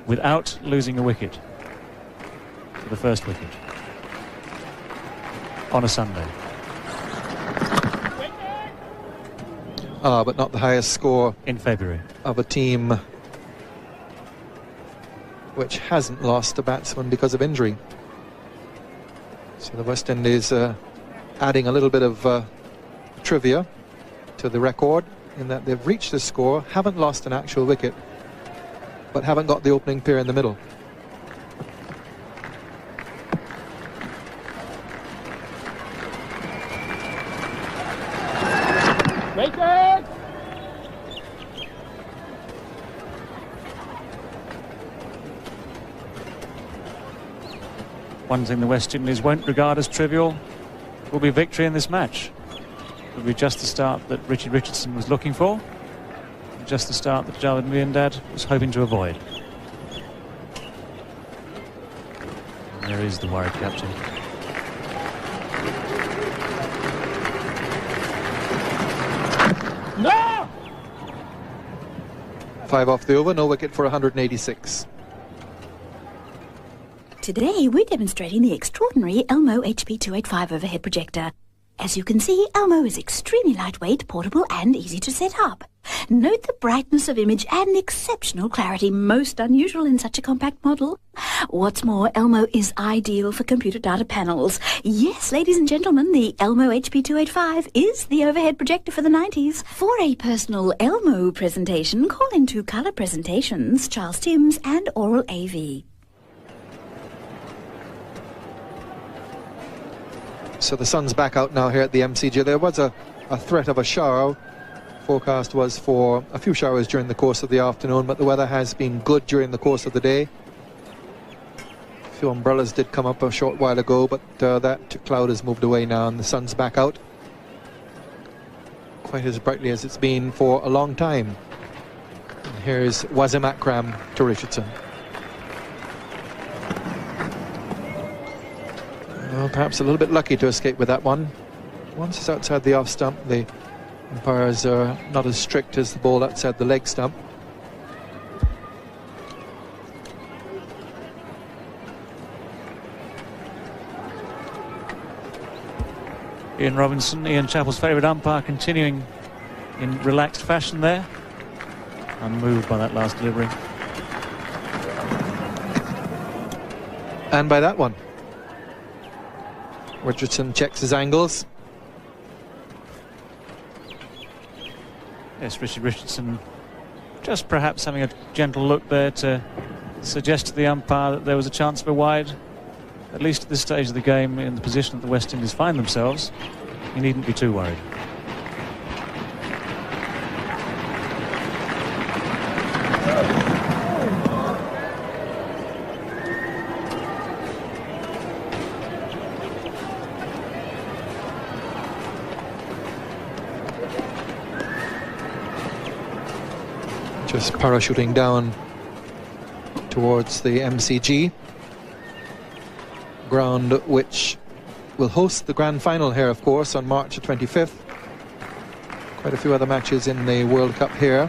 without losing a wicket for the first wicket on a Sunday. But not the highest score in February of a team which hasn't lost a batsman because of injury. So the West Indies adding a little bit of trivia to the record in that they've reached this score, haven't lost an actual wicket, but haven't got the opening pair in the middle. Make it! One thing the West Indies won't regard as trivial will be victory in this match. It will be just the start that Richard Richardson was looking for, just the start that Javed Miandad was hoping to avoid. And there is the worried captain. No! 5 off the over, no wicket for 186. Today we're demonstrating the extraordinary Elmo HP285 overhead projector. As you can see, Elmo is extremely lightweight, portable and easy to set up. Note the brightness of image and exceptional clarity, most unusual in such a compact model. What's more, Elmo is ideal for computer data panels. Yes, ladies and gentlemen, the Elmo HP285 is the overhead projector for the 90s. For a personal Elmo presentation, call into Colour Presentations, Charles Timms and Oral AV. So the sun's back out now here at the MCG. There was a threat of a shower. Forecast was for a few showers during the course of the afternoon, but the weather has been good during the course of the day. A few umbrellas did come up a short while ago, but that cloud has moved away now and the sun's back out. Quite as brightly as it's been for a long time. And here's Wasim Akram to Richardson. Well, perhaps a little bit lucky to escape with that one. Once it's outside the off stump, the umpires are not as strict as the ball outside the leg stump. Ian Robinson, Ian Chappell's favourite umpire, continuing in relaxed fashion there. Unmoved by that last delivery. And by that one. Richardson checks his angles. Yes, Richardson just perhaps having a gentle look there to suggest to the umpire that there was a chance for a wide, at least at this stage of the game, in the position that the West Indies find themselves. You needn't be too worried. Just parachuting down towards the MCG ground, which will host the grand final here, of course, on March the 25th. Quite a few other matches in the World Cup here.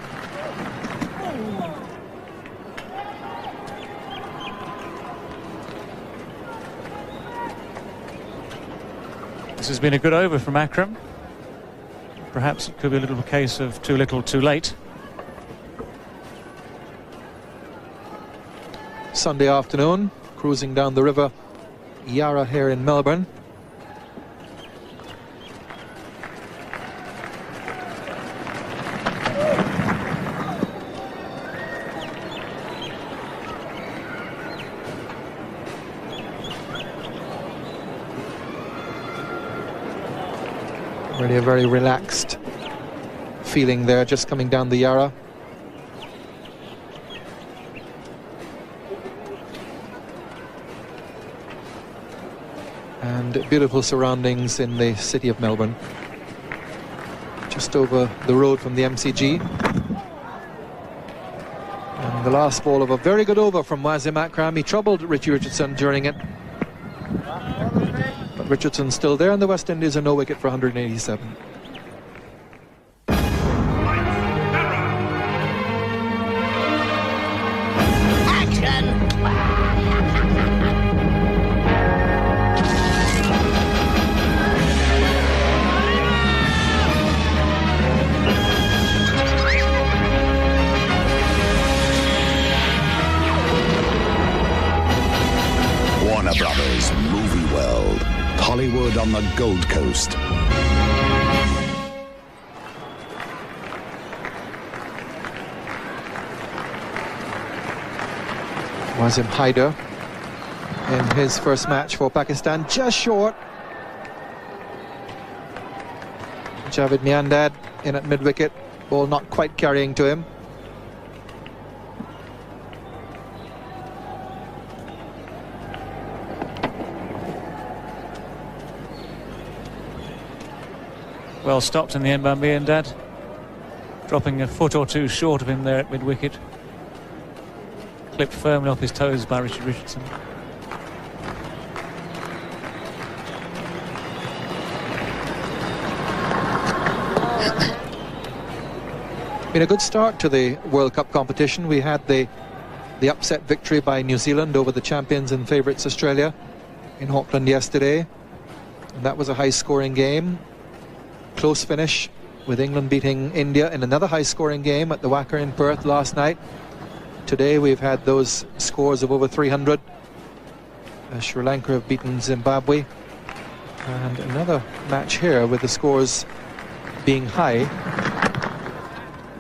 This has been a good over from Akram. Perhaps it could be a little case of too little, too late. Sunday afternoon, cruising down the river Yarra here in Melbourne. Really a very relaxed feeling there, just coming down the Yarra. And beautiful surroundings in the city of Melbourne. Just over the road from the MCG. And the last ball of a very good over from Wasim Akram. He troubled Richie Richardson during it. But Richardson's still there, and the West Indies are no wicket for 187. Brothers Movie World, Hollywood on the Gold Coast. Wasim Haider in his first match for Pakistan, just short. Javed Miandad in at mid-wicket, ball not quite carrying to him. Well stopped in the end by Miandad, dropping a foot or two short of him there at mid-wicket. Clipped firmly off his toes by Richard Richardson. Been a good start to the World Cup competition. We had the upset victory by New Zealand over the champions and favourites Australia in Auckland yesterday. And that was a high-scoring game. Close finish with England beating India in another high-scoring game at the Wacker in Perth last night. Today we've had those scores of over 300. Sri Lanka have beaten Zimbabwe. And another match here with the scores being high.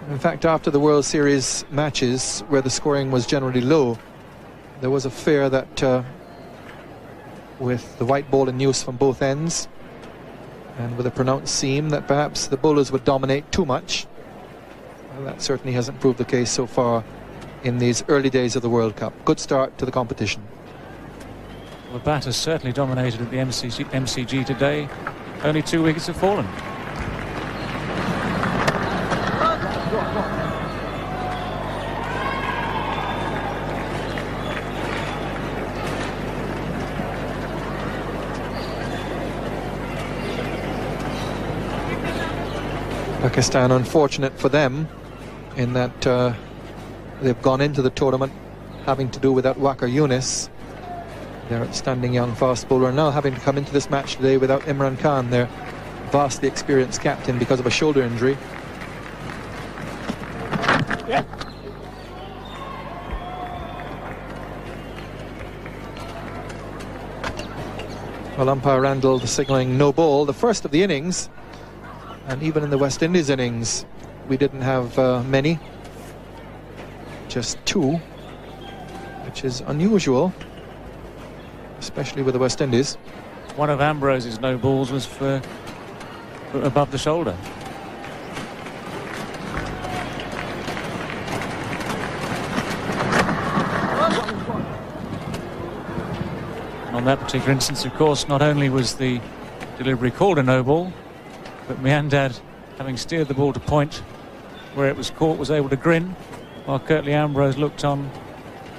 In fact, after the World Series matches where the scoring was generally low, there was a fear that with the white ball in use from both ends, and with a pronounced seam, that perhaps the bowlers would dominate too much. Well, that certainly hasn't proved the case so far in these early days of the World Cup. Good start to the competition. Well, the bat has certainly dominated at the MCG today. Only 2 wickets have fallen. Pakistan, unfortunate for them in that they've gone into the tournament having to do without Waqar Younis, their outstanding young fast bowler, now having to come into this match today without Imran Khan, their vastly experienced captain, because of a shoulder injury. Yeah. Well, umpire Randall signalling no ball, the first of the innings, and even in the West Indies innings we didn't have many, just 2, which is unusual, especially with the West Indies. One of Ambrose's no balls was for above the shoulder. On that particular instance, of course, not only was the delivery called a no ball, but Miandad, having steered the ball to point where it was caught, was able to grin, while Curtly Ambrose looked on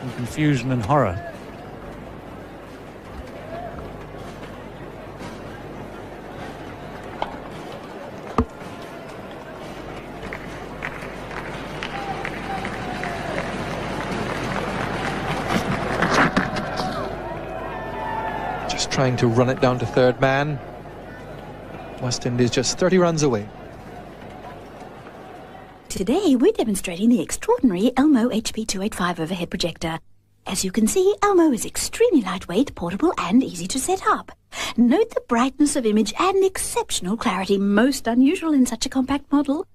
in confusion and horror. Trying to run it down to third man. West Indies just 30 runs away. Today we're demonstrating the extraordinary Elmo HP285 overhead projector. As you can see, Elmo is extremely lightweight, portable and easy to set up. Note the brightness of image and exceptional clarity, most unusual in such a compact model.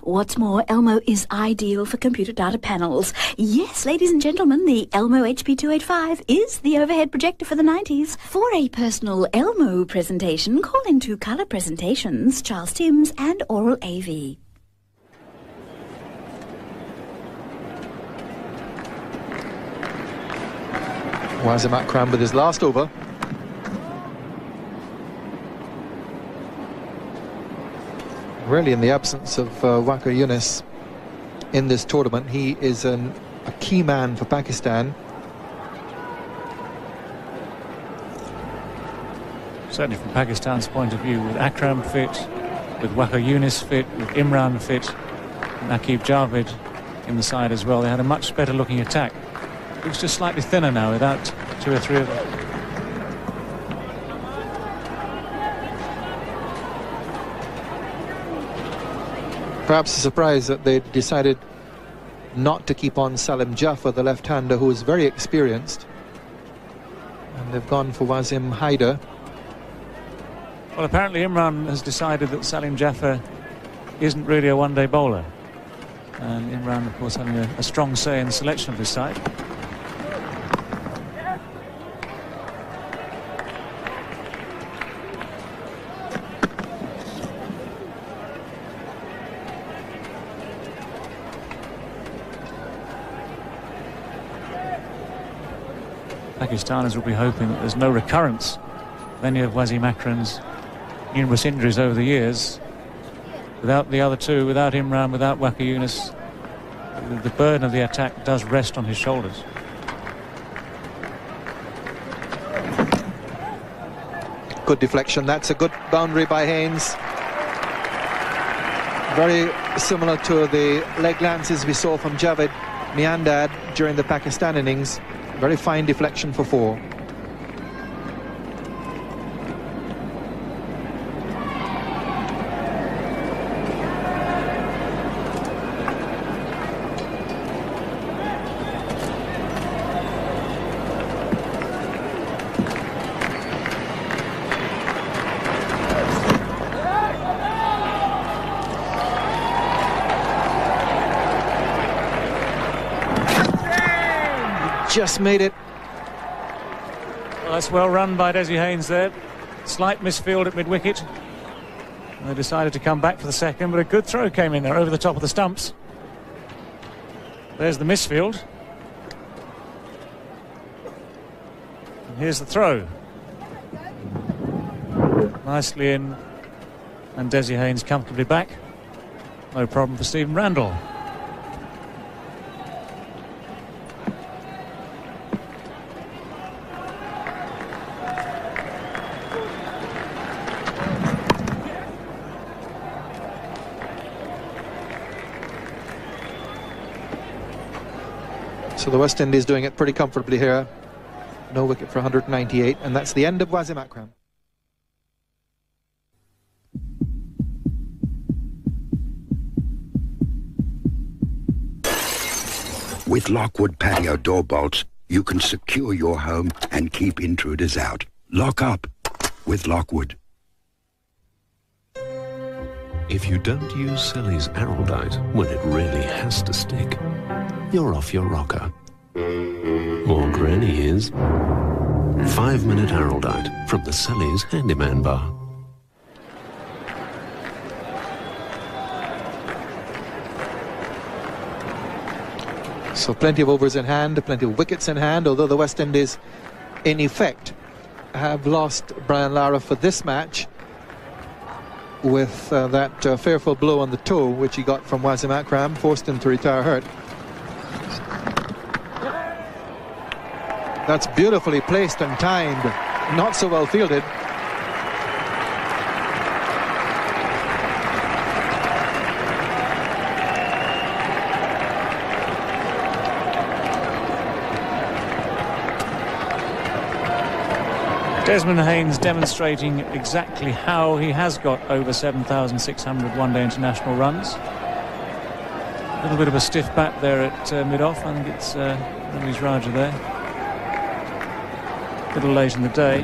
What's more, Elmo is ideal for computer data panels. Yes, ladies and gentlemen, the Elmo HP285 is the overhead projector for the 90s. For a personal Elmo presentation, call into Colour Presentations, Charles Timms and Oral AV. Wasim Akram with his last over. Really, in the absence of Waqar Younis in this tournament, he is a key man for Pakistan. Certainly from Pakistan's point of view, with Akram fit, with Waqar Younis fit, with Imran fit, and Aqib Javed in the side as well, they had a much better looking attack. It was just slightly thinner now without 2 or 3 of them. Perhaps a surprise that they decided not to keep on Salim Jaffer, the left-hander, who is very experienced. And they've gone for Wasim Haider. Well, apparently Imran has decided that Salim Jaffer isn't really a one-day bowler. And Imran, of course, having a strong say in the selection of his side. Pakistanis will be hoping that there's no recurrence of any of Wasim Akram's numerous injuries over the years. Without the other two, without Imran, without Waqar Younis, the burden of the attack does rest on his shoulders. Good deflection. That's a good boundary by Haynes. Very similar to the leg lances we saw from Javed Miandad during the Pakistan innings. Very fine deflection for 4. Just made it. Well, that's well run by Desi Haynes there. Slight misfield at mid-wicket. They decided to come back for the second, but a good throw came in there over the top of the stumps. There's the misfield. And here's the throw. Nicely in. And Desi Haynes comfortably back. No problem for Stephen Randall. So the West Indies doing it pretty comfortably here. No wicket for 198, and that's the end of Wasim Akram. With Lockwood patio door bolts, you can secure your home and keep intruders out. Lock up with Lockwood. If you don't use Selly's Araldite when it really has to stick, you're off your rocker. Or Granny is. 5-minute Araldite from the Selly's Handyman Bar. So plenty of overs in hand, plenty of wickets in hand, although the West Indies, in effect, have lost Brian Lara for this match with that fearful blow on the toe, which he got from Wasim Akram, forced him to retire hurt. That's beautifully placed and timed, not so well fielded. Desmond Haynes demonstrating exactly how he has got over 7,600 one-day international runs. A little bit of a stiff bat there at mid-off. I think it's Ramesh Raja there. A little late in the day.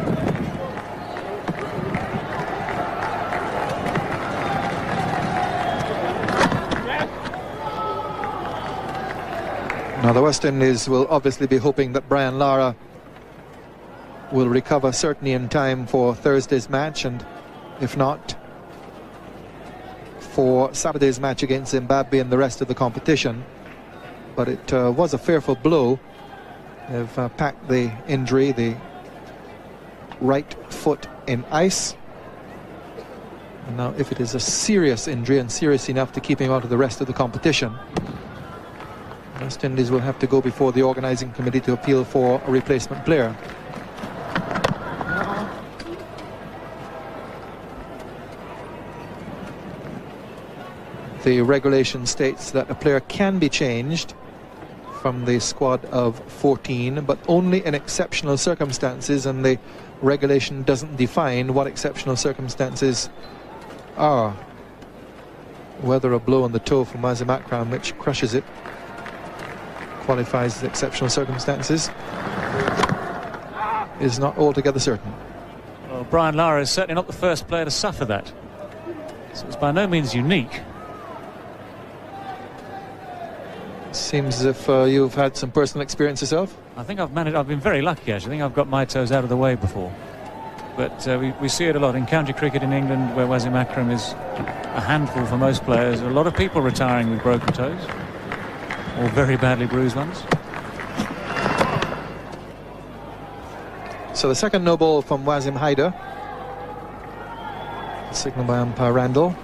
Now the West Indies will obviously be hoping that Brian Lara will recover certainly in time for Thursday's match, and if not, for Saturday's match against Zimbabwe and the rest of the competition. But it was a fearful blow. They've packed the injury, the right foot, in ice. And now if it is a serious injury and serious enough to keep him out of the rest of the competition, West Indies will have to go before the organising committee to appeal for a replacement player. The regulation states that a player can be changed from the squad of 14, but only in exceptional circumstances, and the regulation doesn't define what exceptional circumstances are. Whether a blow on the toe from Wasim Akram, which crushes it, qualifies as exceptional circumstances, is not altogether certain. Well, Brian Lara is certainly not the first player to suffer that, so it's by no means unique. Seems as if you've had some personal experience yourself. I think I've been very lucky, actually. I think I've got my toes out of the way before. But we see it a lot in county cricket in England, where Wasim Akram is a handful for most players. A lot of people retiring with broken toes, or very badly bruised ones. So the second no ball from Wasim Haider. Signal by umpire Randall.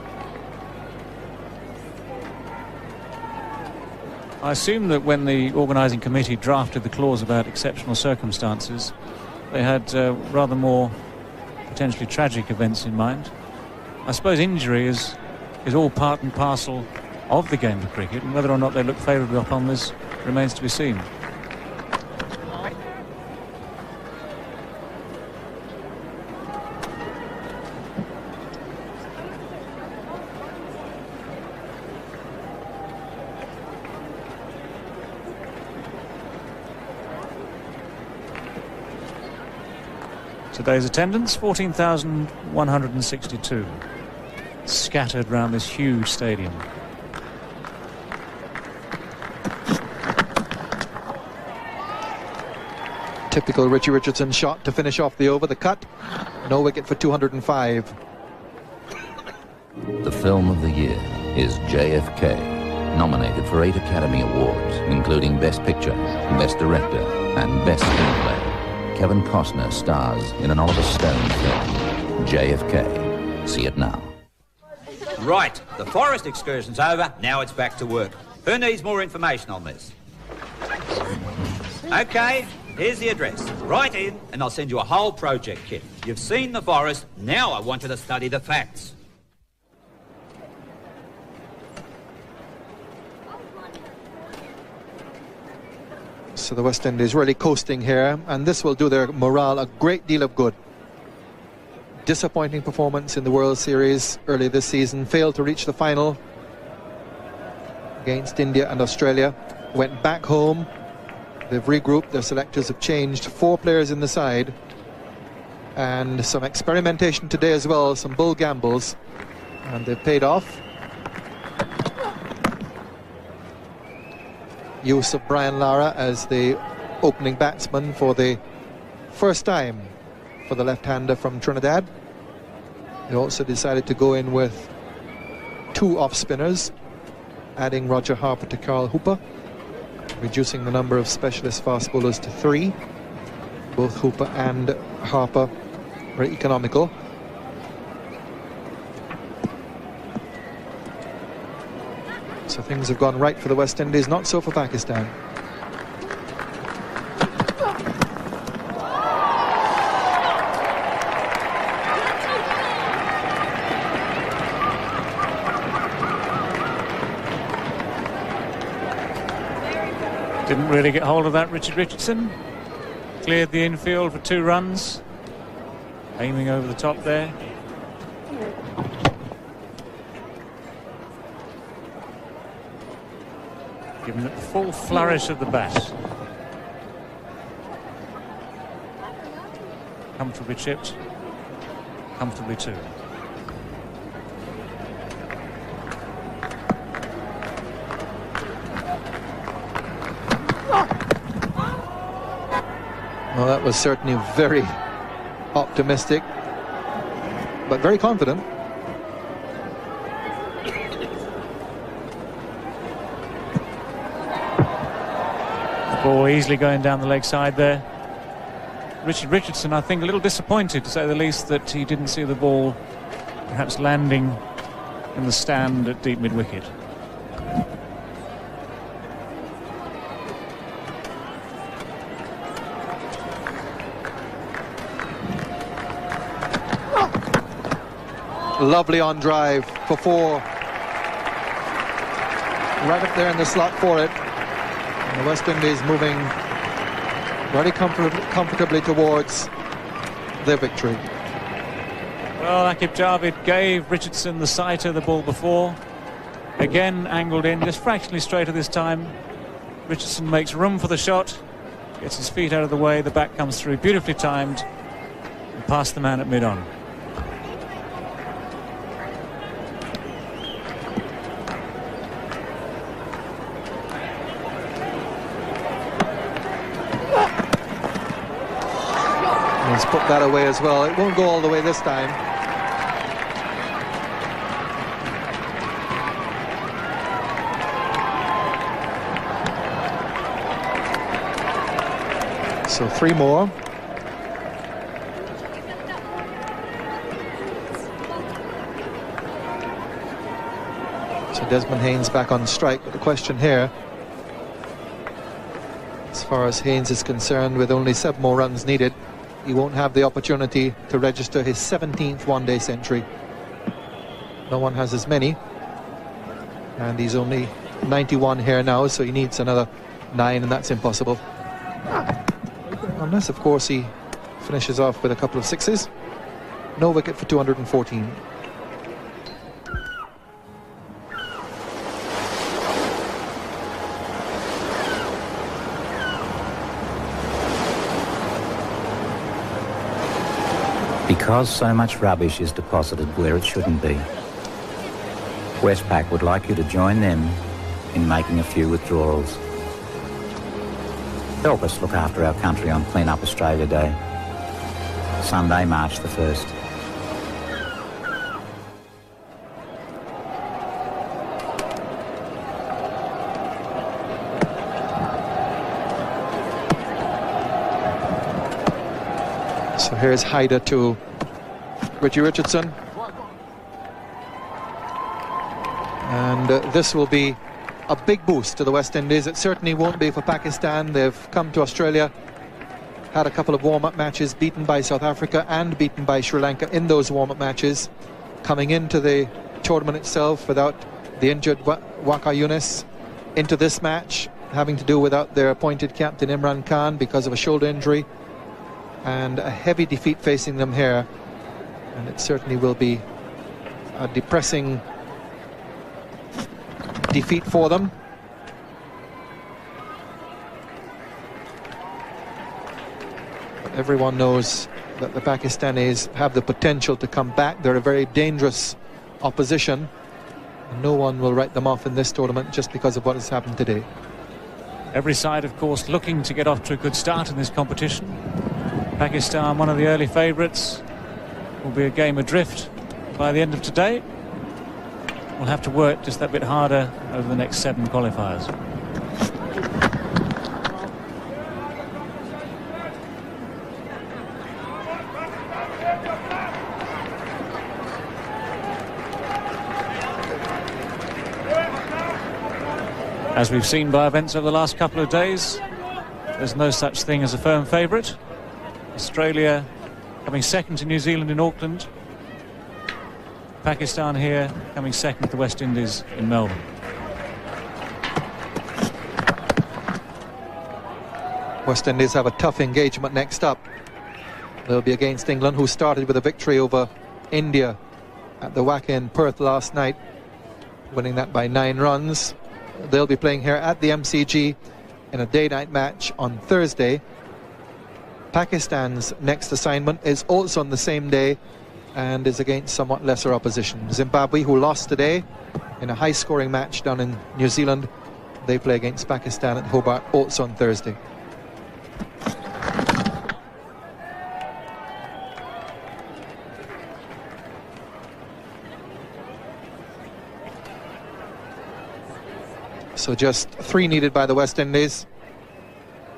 I assume that when the organising committee drafted the clause about exceptional circumstances, they had rather more potentially tragic events in mind. I suppose injury is all part and parcel of the game of cricket, and whether or not they look favourably upon this remains to be seen. Today's attendance, 14,162, scattered around this huge stadium. Typical Richie Richardson shot to finish off the over, the cut. No wicket for 205. The film of the year is JFK, nominated for 8 Academy Awards, including Best Picture, Best Director, and Best Screenplay. Kevin Costner stars in an Oliver Stone film, JFK. See it now. Right, the forest excursion's over, now it's back to work. Who needs more information on this? Okay, here's the address. Write in and I'll send you a whole project kit. You've seen the forest, now I want you to study the facts. So the West Indies really coasting here, and this will do their morale a great deal of good. Disappointing performance in the World Series early this season, failed to reach the final against India and Australia, went back home. They've regrouped, their selectors have changed 4 players in the side, and some experimentation today as well, some bull gambles, and they've paid off. Use of Brian Lara as the opening batsman for the first time for the left-hander from Trinidad. They also decided to go in with 2 off-spinners, adding Roger Harper to Carl Hooper, reducing the number of specialist fast bowlers to 3. Both Hooper and Harper were economical. So things have gone right for the West Indies, not so for Pakistan. Didn't really get hold of that, Richard Richardson. Cleared the infield for 2 runs. Aiming over the top there. Given the full flourish of the bat. Comfortably chipped. Comfortably too. Well, that was certainly very optimistic, but very confident. Ball easily going down the leg side there. Richard Richardson, I think, a little disappointed, to say the least, that he didn't see the ball perhaps landing in the stand at deep mid-wicket. Lovely on drive for 4. Right up there in the slot for it. And the West Indies moving very comfortably towards their victory. Well, Akib Javid gave Richardson the sight of the ball before. Again angled in, just fractionally straighter this time. Richardson makes room for the shot, gets his feet out of the way, the back comes through, beautifully timed, and past the man at mid-on. He's put that away as well. It won't go all the way this time. So 3 more. So Desmond Haynes back on strike, but the question here, as far as Haynes is concerned, with only 7 more runs needed, he won't have the opportunity to register his 17th one-day century. No one has as many, and he's only 91 here now, so he needs another 9, and that's impossible. Unless, of course, he finishes off with a couple of 6s. No wicket for 214. Because so much rubbish is deposited where it shouldn't be, Westpac would like you to join them in making a few withdrawals. Help us look after our country on Clean Up Australia Day, Sunday, March the 1st. So here's Haider to Richie Richardson. And this will be a big boost to the West Indies. It certainly won't be for Pakistan. They've come to Australia, had a couple of warm-up matches, beaten by South Africa and beaten by Sri Lanka in those warm-up matches. Coming into the tournament itself without the injured Waqar Younis, into this match having to do without their appointed captain Imran Khan because of a shoulder injury, and a heavy defeat facing them here, and it certainly will be a depressing defeat for them. But everyone knows that the Pakistanis have the potential to come back. They're a very dangerous opposition, and no one will write them off in this tournament just because of what has happened today. Every side, of course, looking to get off to a good start in this competition. Pakistan, one of the early favourites, will be a game adrift by the end of today. We'll have to work just that bit harder over the next 7 qualifiers. As we've seen by events over the last couple of days, there's no such thing as a firm favourite. Australia coming second to New Zealand in Auckland. Pakistan here coming second to the West Indies in Melbourne. West Indies have a tough engagement next up. They'll be against England, who started with a victory over India at the WACA in Perth last night, winning that by 9 runs. They'll be playing here at the MCG in a day-night match on Thursday. Pakistan's next assignment is also on the same day and is against somewhat lesser opposition. Zimbabwe, who lost today in a high-scoring match down in New Zealand, they play against Pakistan at Hobart also on Thursday. So just 3 needed by the West Indies,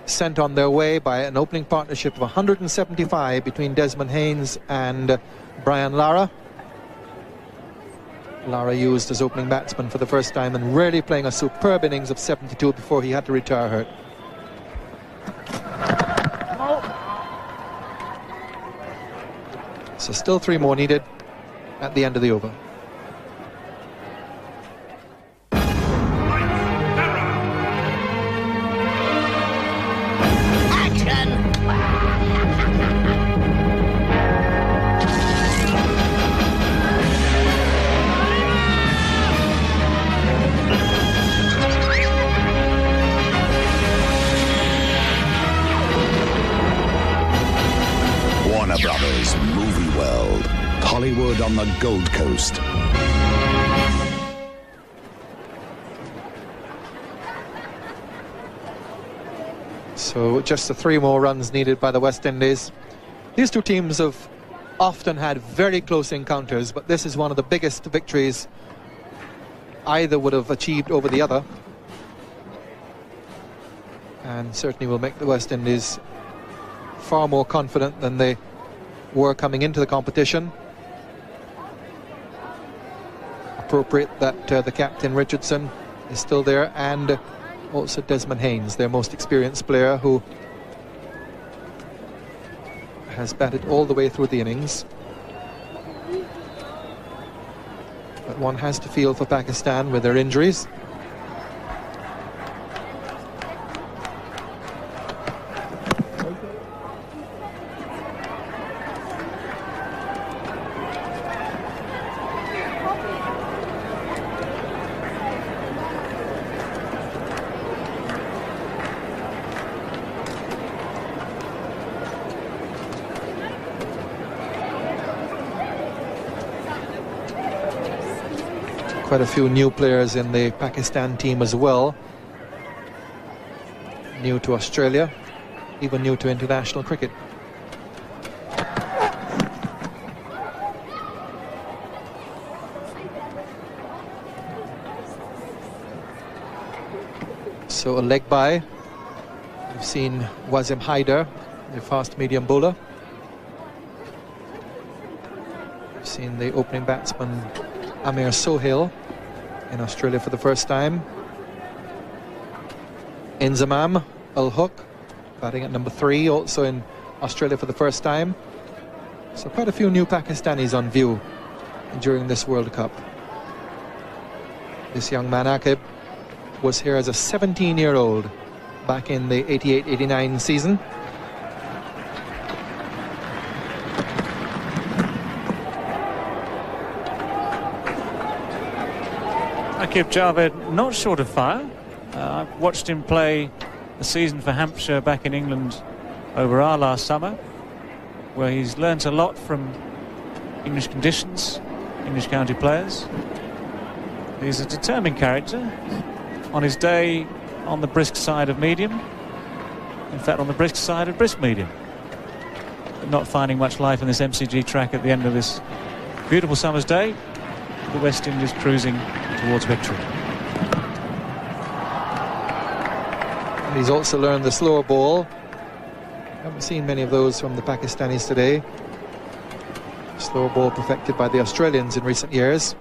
sent on their way by an opening partnership of 175 between Desmond Haynes and Brian Lara. Lara used as opening batsman for the first time and really playing a superb innings of 72 before he had to retire hurt. So still 3 more needed at the end of the over. Brothers Movie World, Hollywood on the Gold Coast. So just the 3 more runs needed by the West Indies. These two teams have often had very close encounters, but this is one of the biggest victories either would have achieved over the other, and certainly will make the West Indies far more confident than they were coming into the competition. Appropriate that the captain Richardson is still there, and also Desmond Haynes, their most experienced player, who has batted all the way through the innings. But one has to feel for Pakistan with their injuries. Quite a few new players in the Pakistan team as well. New to Australia, even new to international cricket. So a leg by. We've seen Wasim Haider, the fast medium bowler. We've seen the opening batsman Amir Sohail in Australia for the first time. Inzamam Ul-Haq batting at number 3, also in Australia for the first time. So quite a few new Pakistanis on view during this World Cup. This young man Akib was here as a 17-year-old back in the 88-89 season. Aqib Javed not short of fire. I've watched him play a season for Hampshire back in England over our last summer, where he's learnt a lot from English conditions, English county players. He's a determined character. On his day, on the brisk side of medium. In fact, on the brisk side of brisk medium. But not finding much life in this MCG track at the end of this beautiful summer's day. The West Indies cruising towards victory. And he's also learned the slower ball. Haven't seen many of those from the Pakistanis today. Slower ball perfected by the Australians in recent years.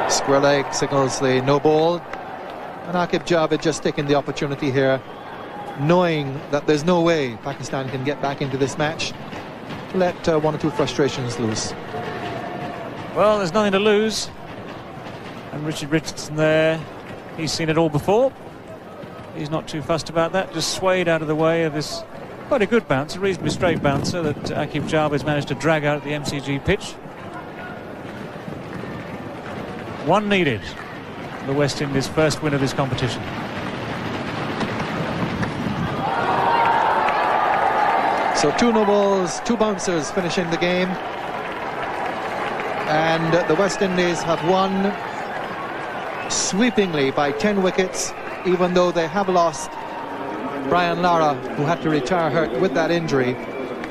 Square leg signals the no ball, and Aqib Javed just taking the opportunity here, knowing that there's no way Pakistan can get back into this match, to let one or two frustrations loose. Well, there's nothing to lose, and Richard Richardson there, he's seen it all before. He's not too fussed about that, just swayed out of the way of this quite a good bouncer, reasonably straight bouncer that Aqib Javed's managed to drag out at the MCG pitch. One needed. The West Indies' first win of this competition. So 2 no balls, 2 bouncers finishing the game. And the West Indies have won sweepingly by 10 wickets, even though they have lost Brian Lara, who had to retire hurt with that injury.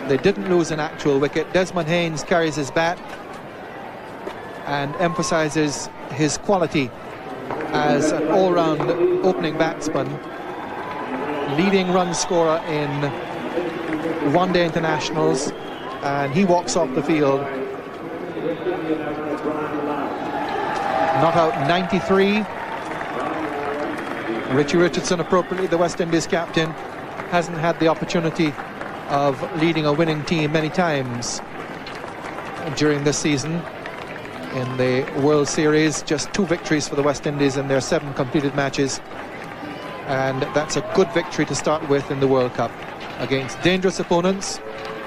They didn't lose an actual wicket. Desmond Haynes carries his bat and emphasises his quality as an all-round opening batsman, leading run scorer in one-day internationals, and he walks off the field. Not out 93. Richie Richardson, appropriately the West Indies captain, hasn't had the opportunity of leading a winning team many times during this season. In the World Series, just 2 victories for the West Indies in their 7 completed matches, and that's a good victory to start with in the World Cup against dangerous opponents,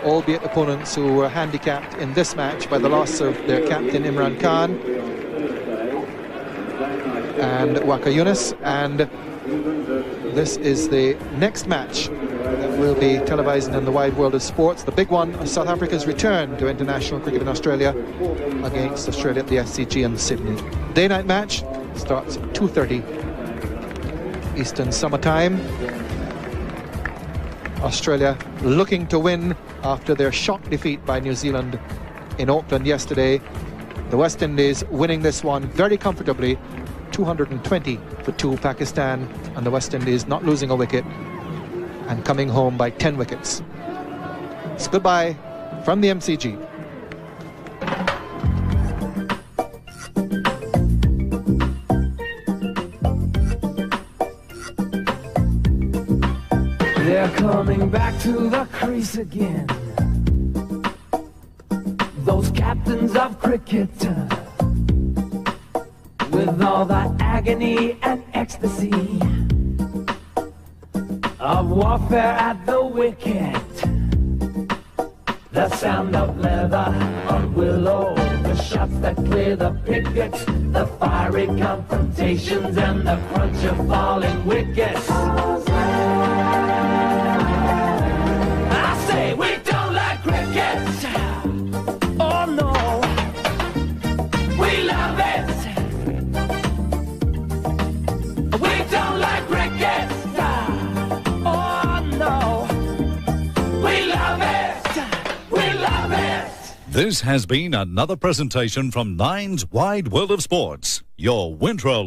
albeit opponents who were handicapped in this match by the loss of their captain Imran Khan and Waka Yunus. And this is the next match that will be televised in the wide world of sports. The big one, South Africa's return to international cricket in Australia against Australia at the SCG in Sydney. Day-night match starts at 2:30 Eastern Summer Time. Australia looking to win after their shock defeat by New Zealand in Auckland yesterday. The West Indies winning this one very comfortably, 220 for 2 Pakistan, and the West Indies not losing a wicket and coming home by 10 wickets. It's goodbye from the MCG. They're coming back to the crease again. Those captains of cricket, with all the agony and ecstasy of warfare at the wicket. The sound of leather on willow, the shots that clear the pickets, the fiery confrontations and the crunch of falling wickets. I say we don't like cricket. Oh no, we love it. We don't like cricket. Oh no, we love it. We love it. This has been another presentation from Nine's Wide World of Sports. Your Wintrow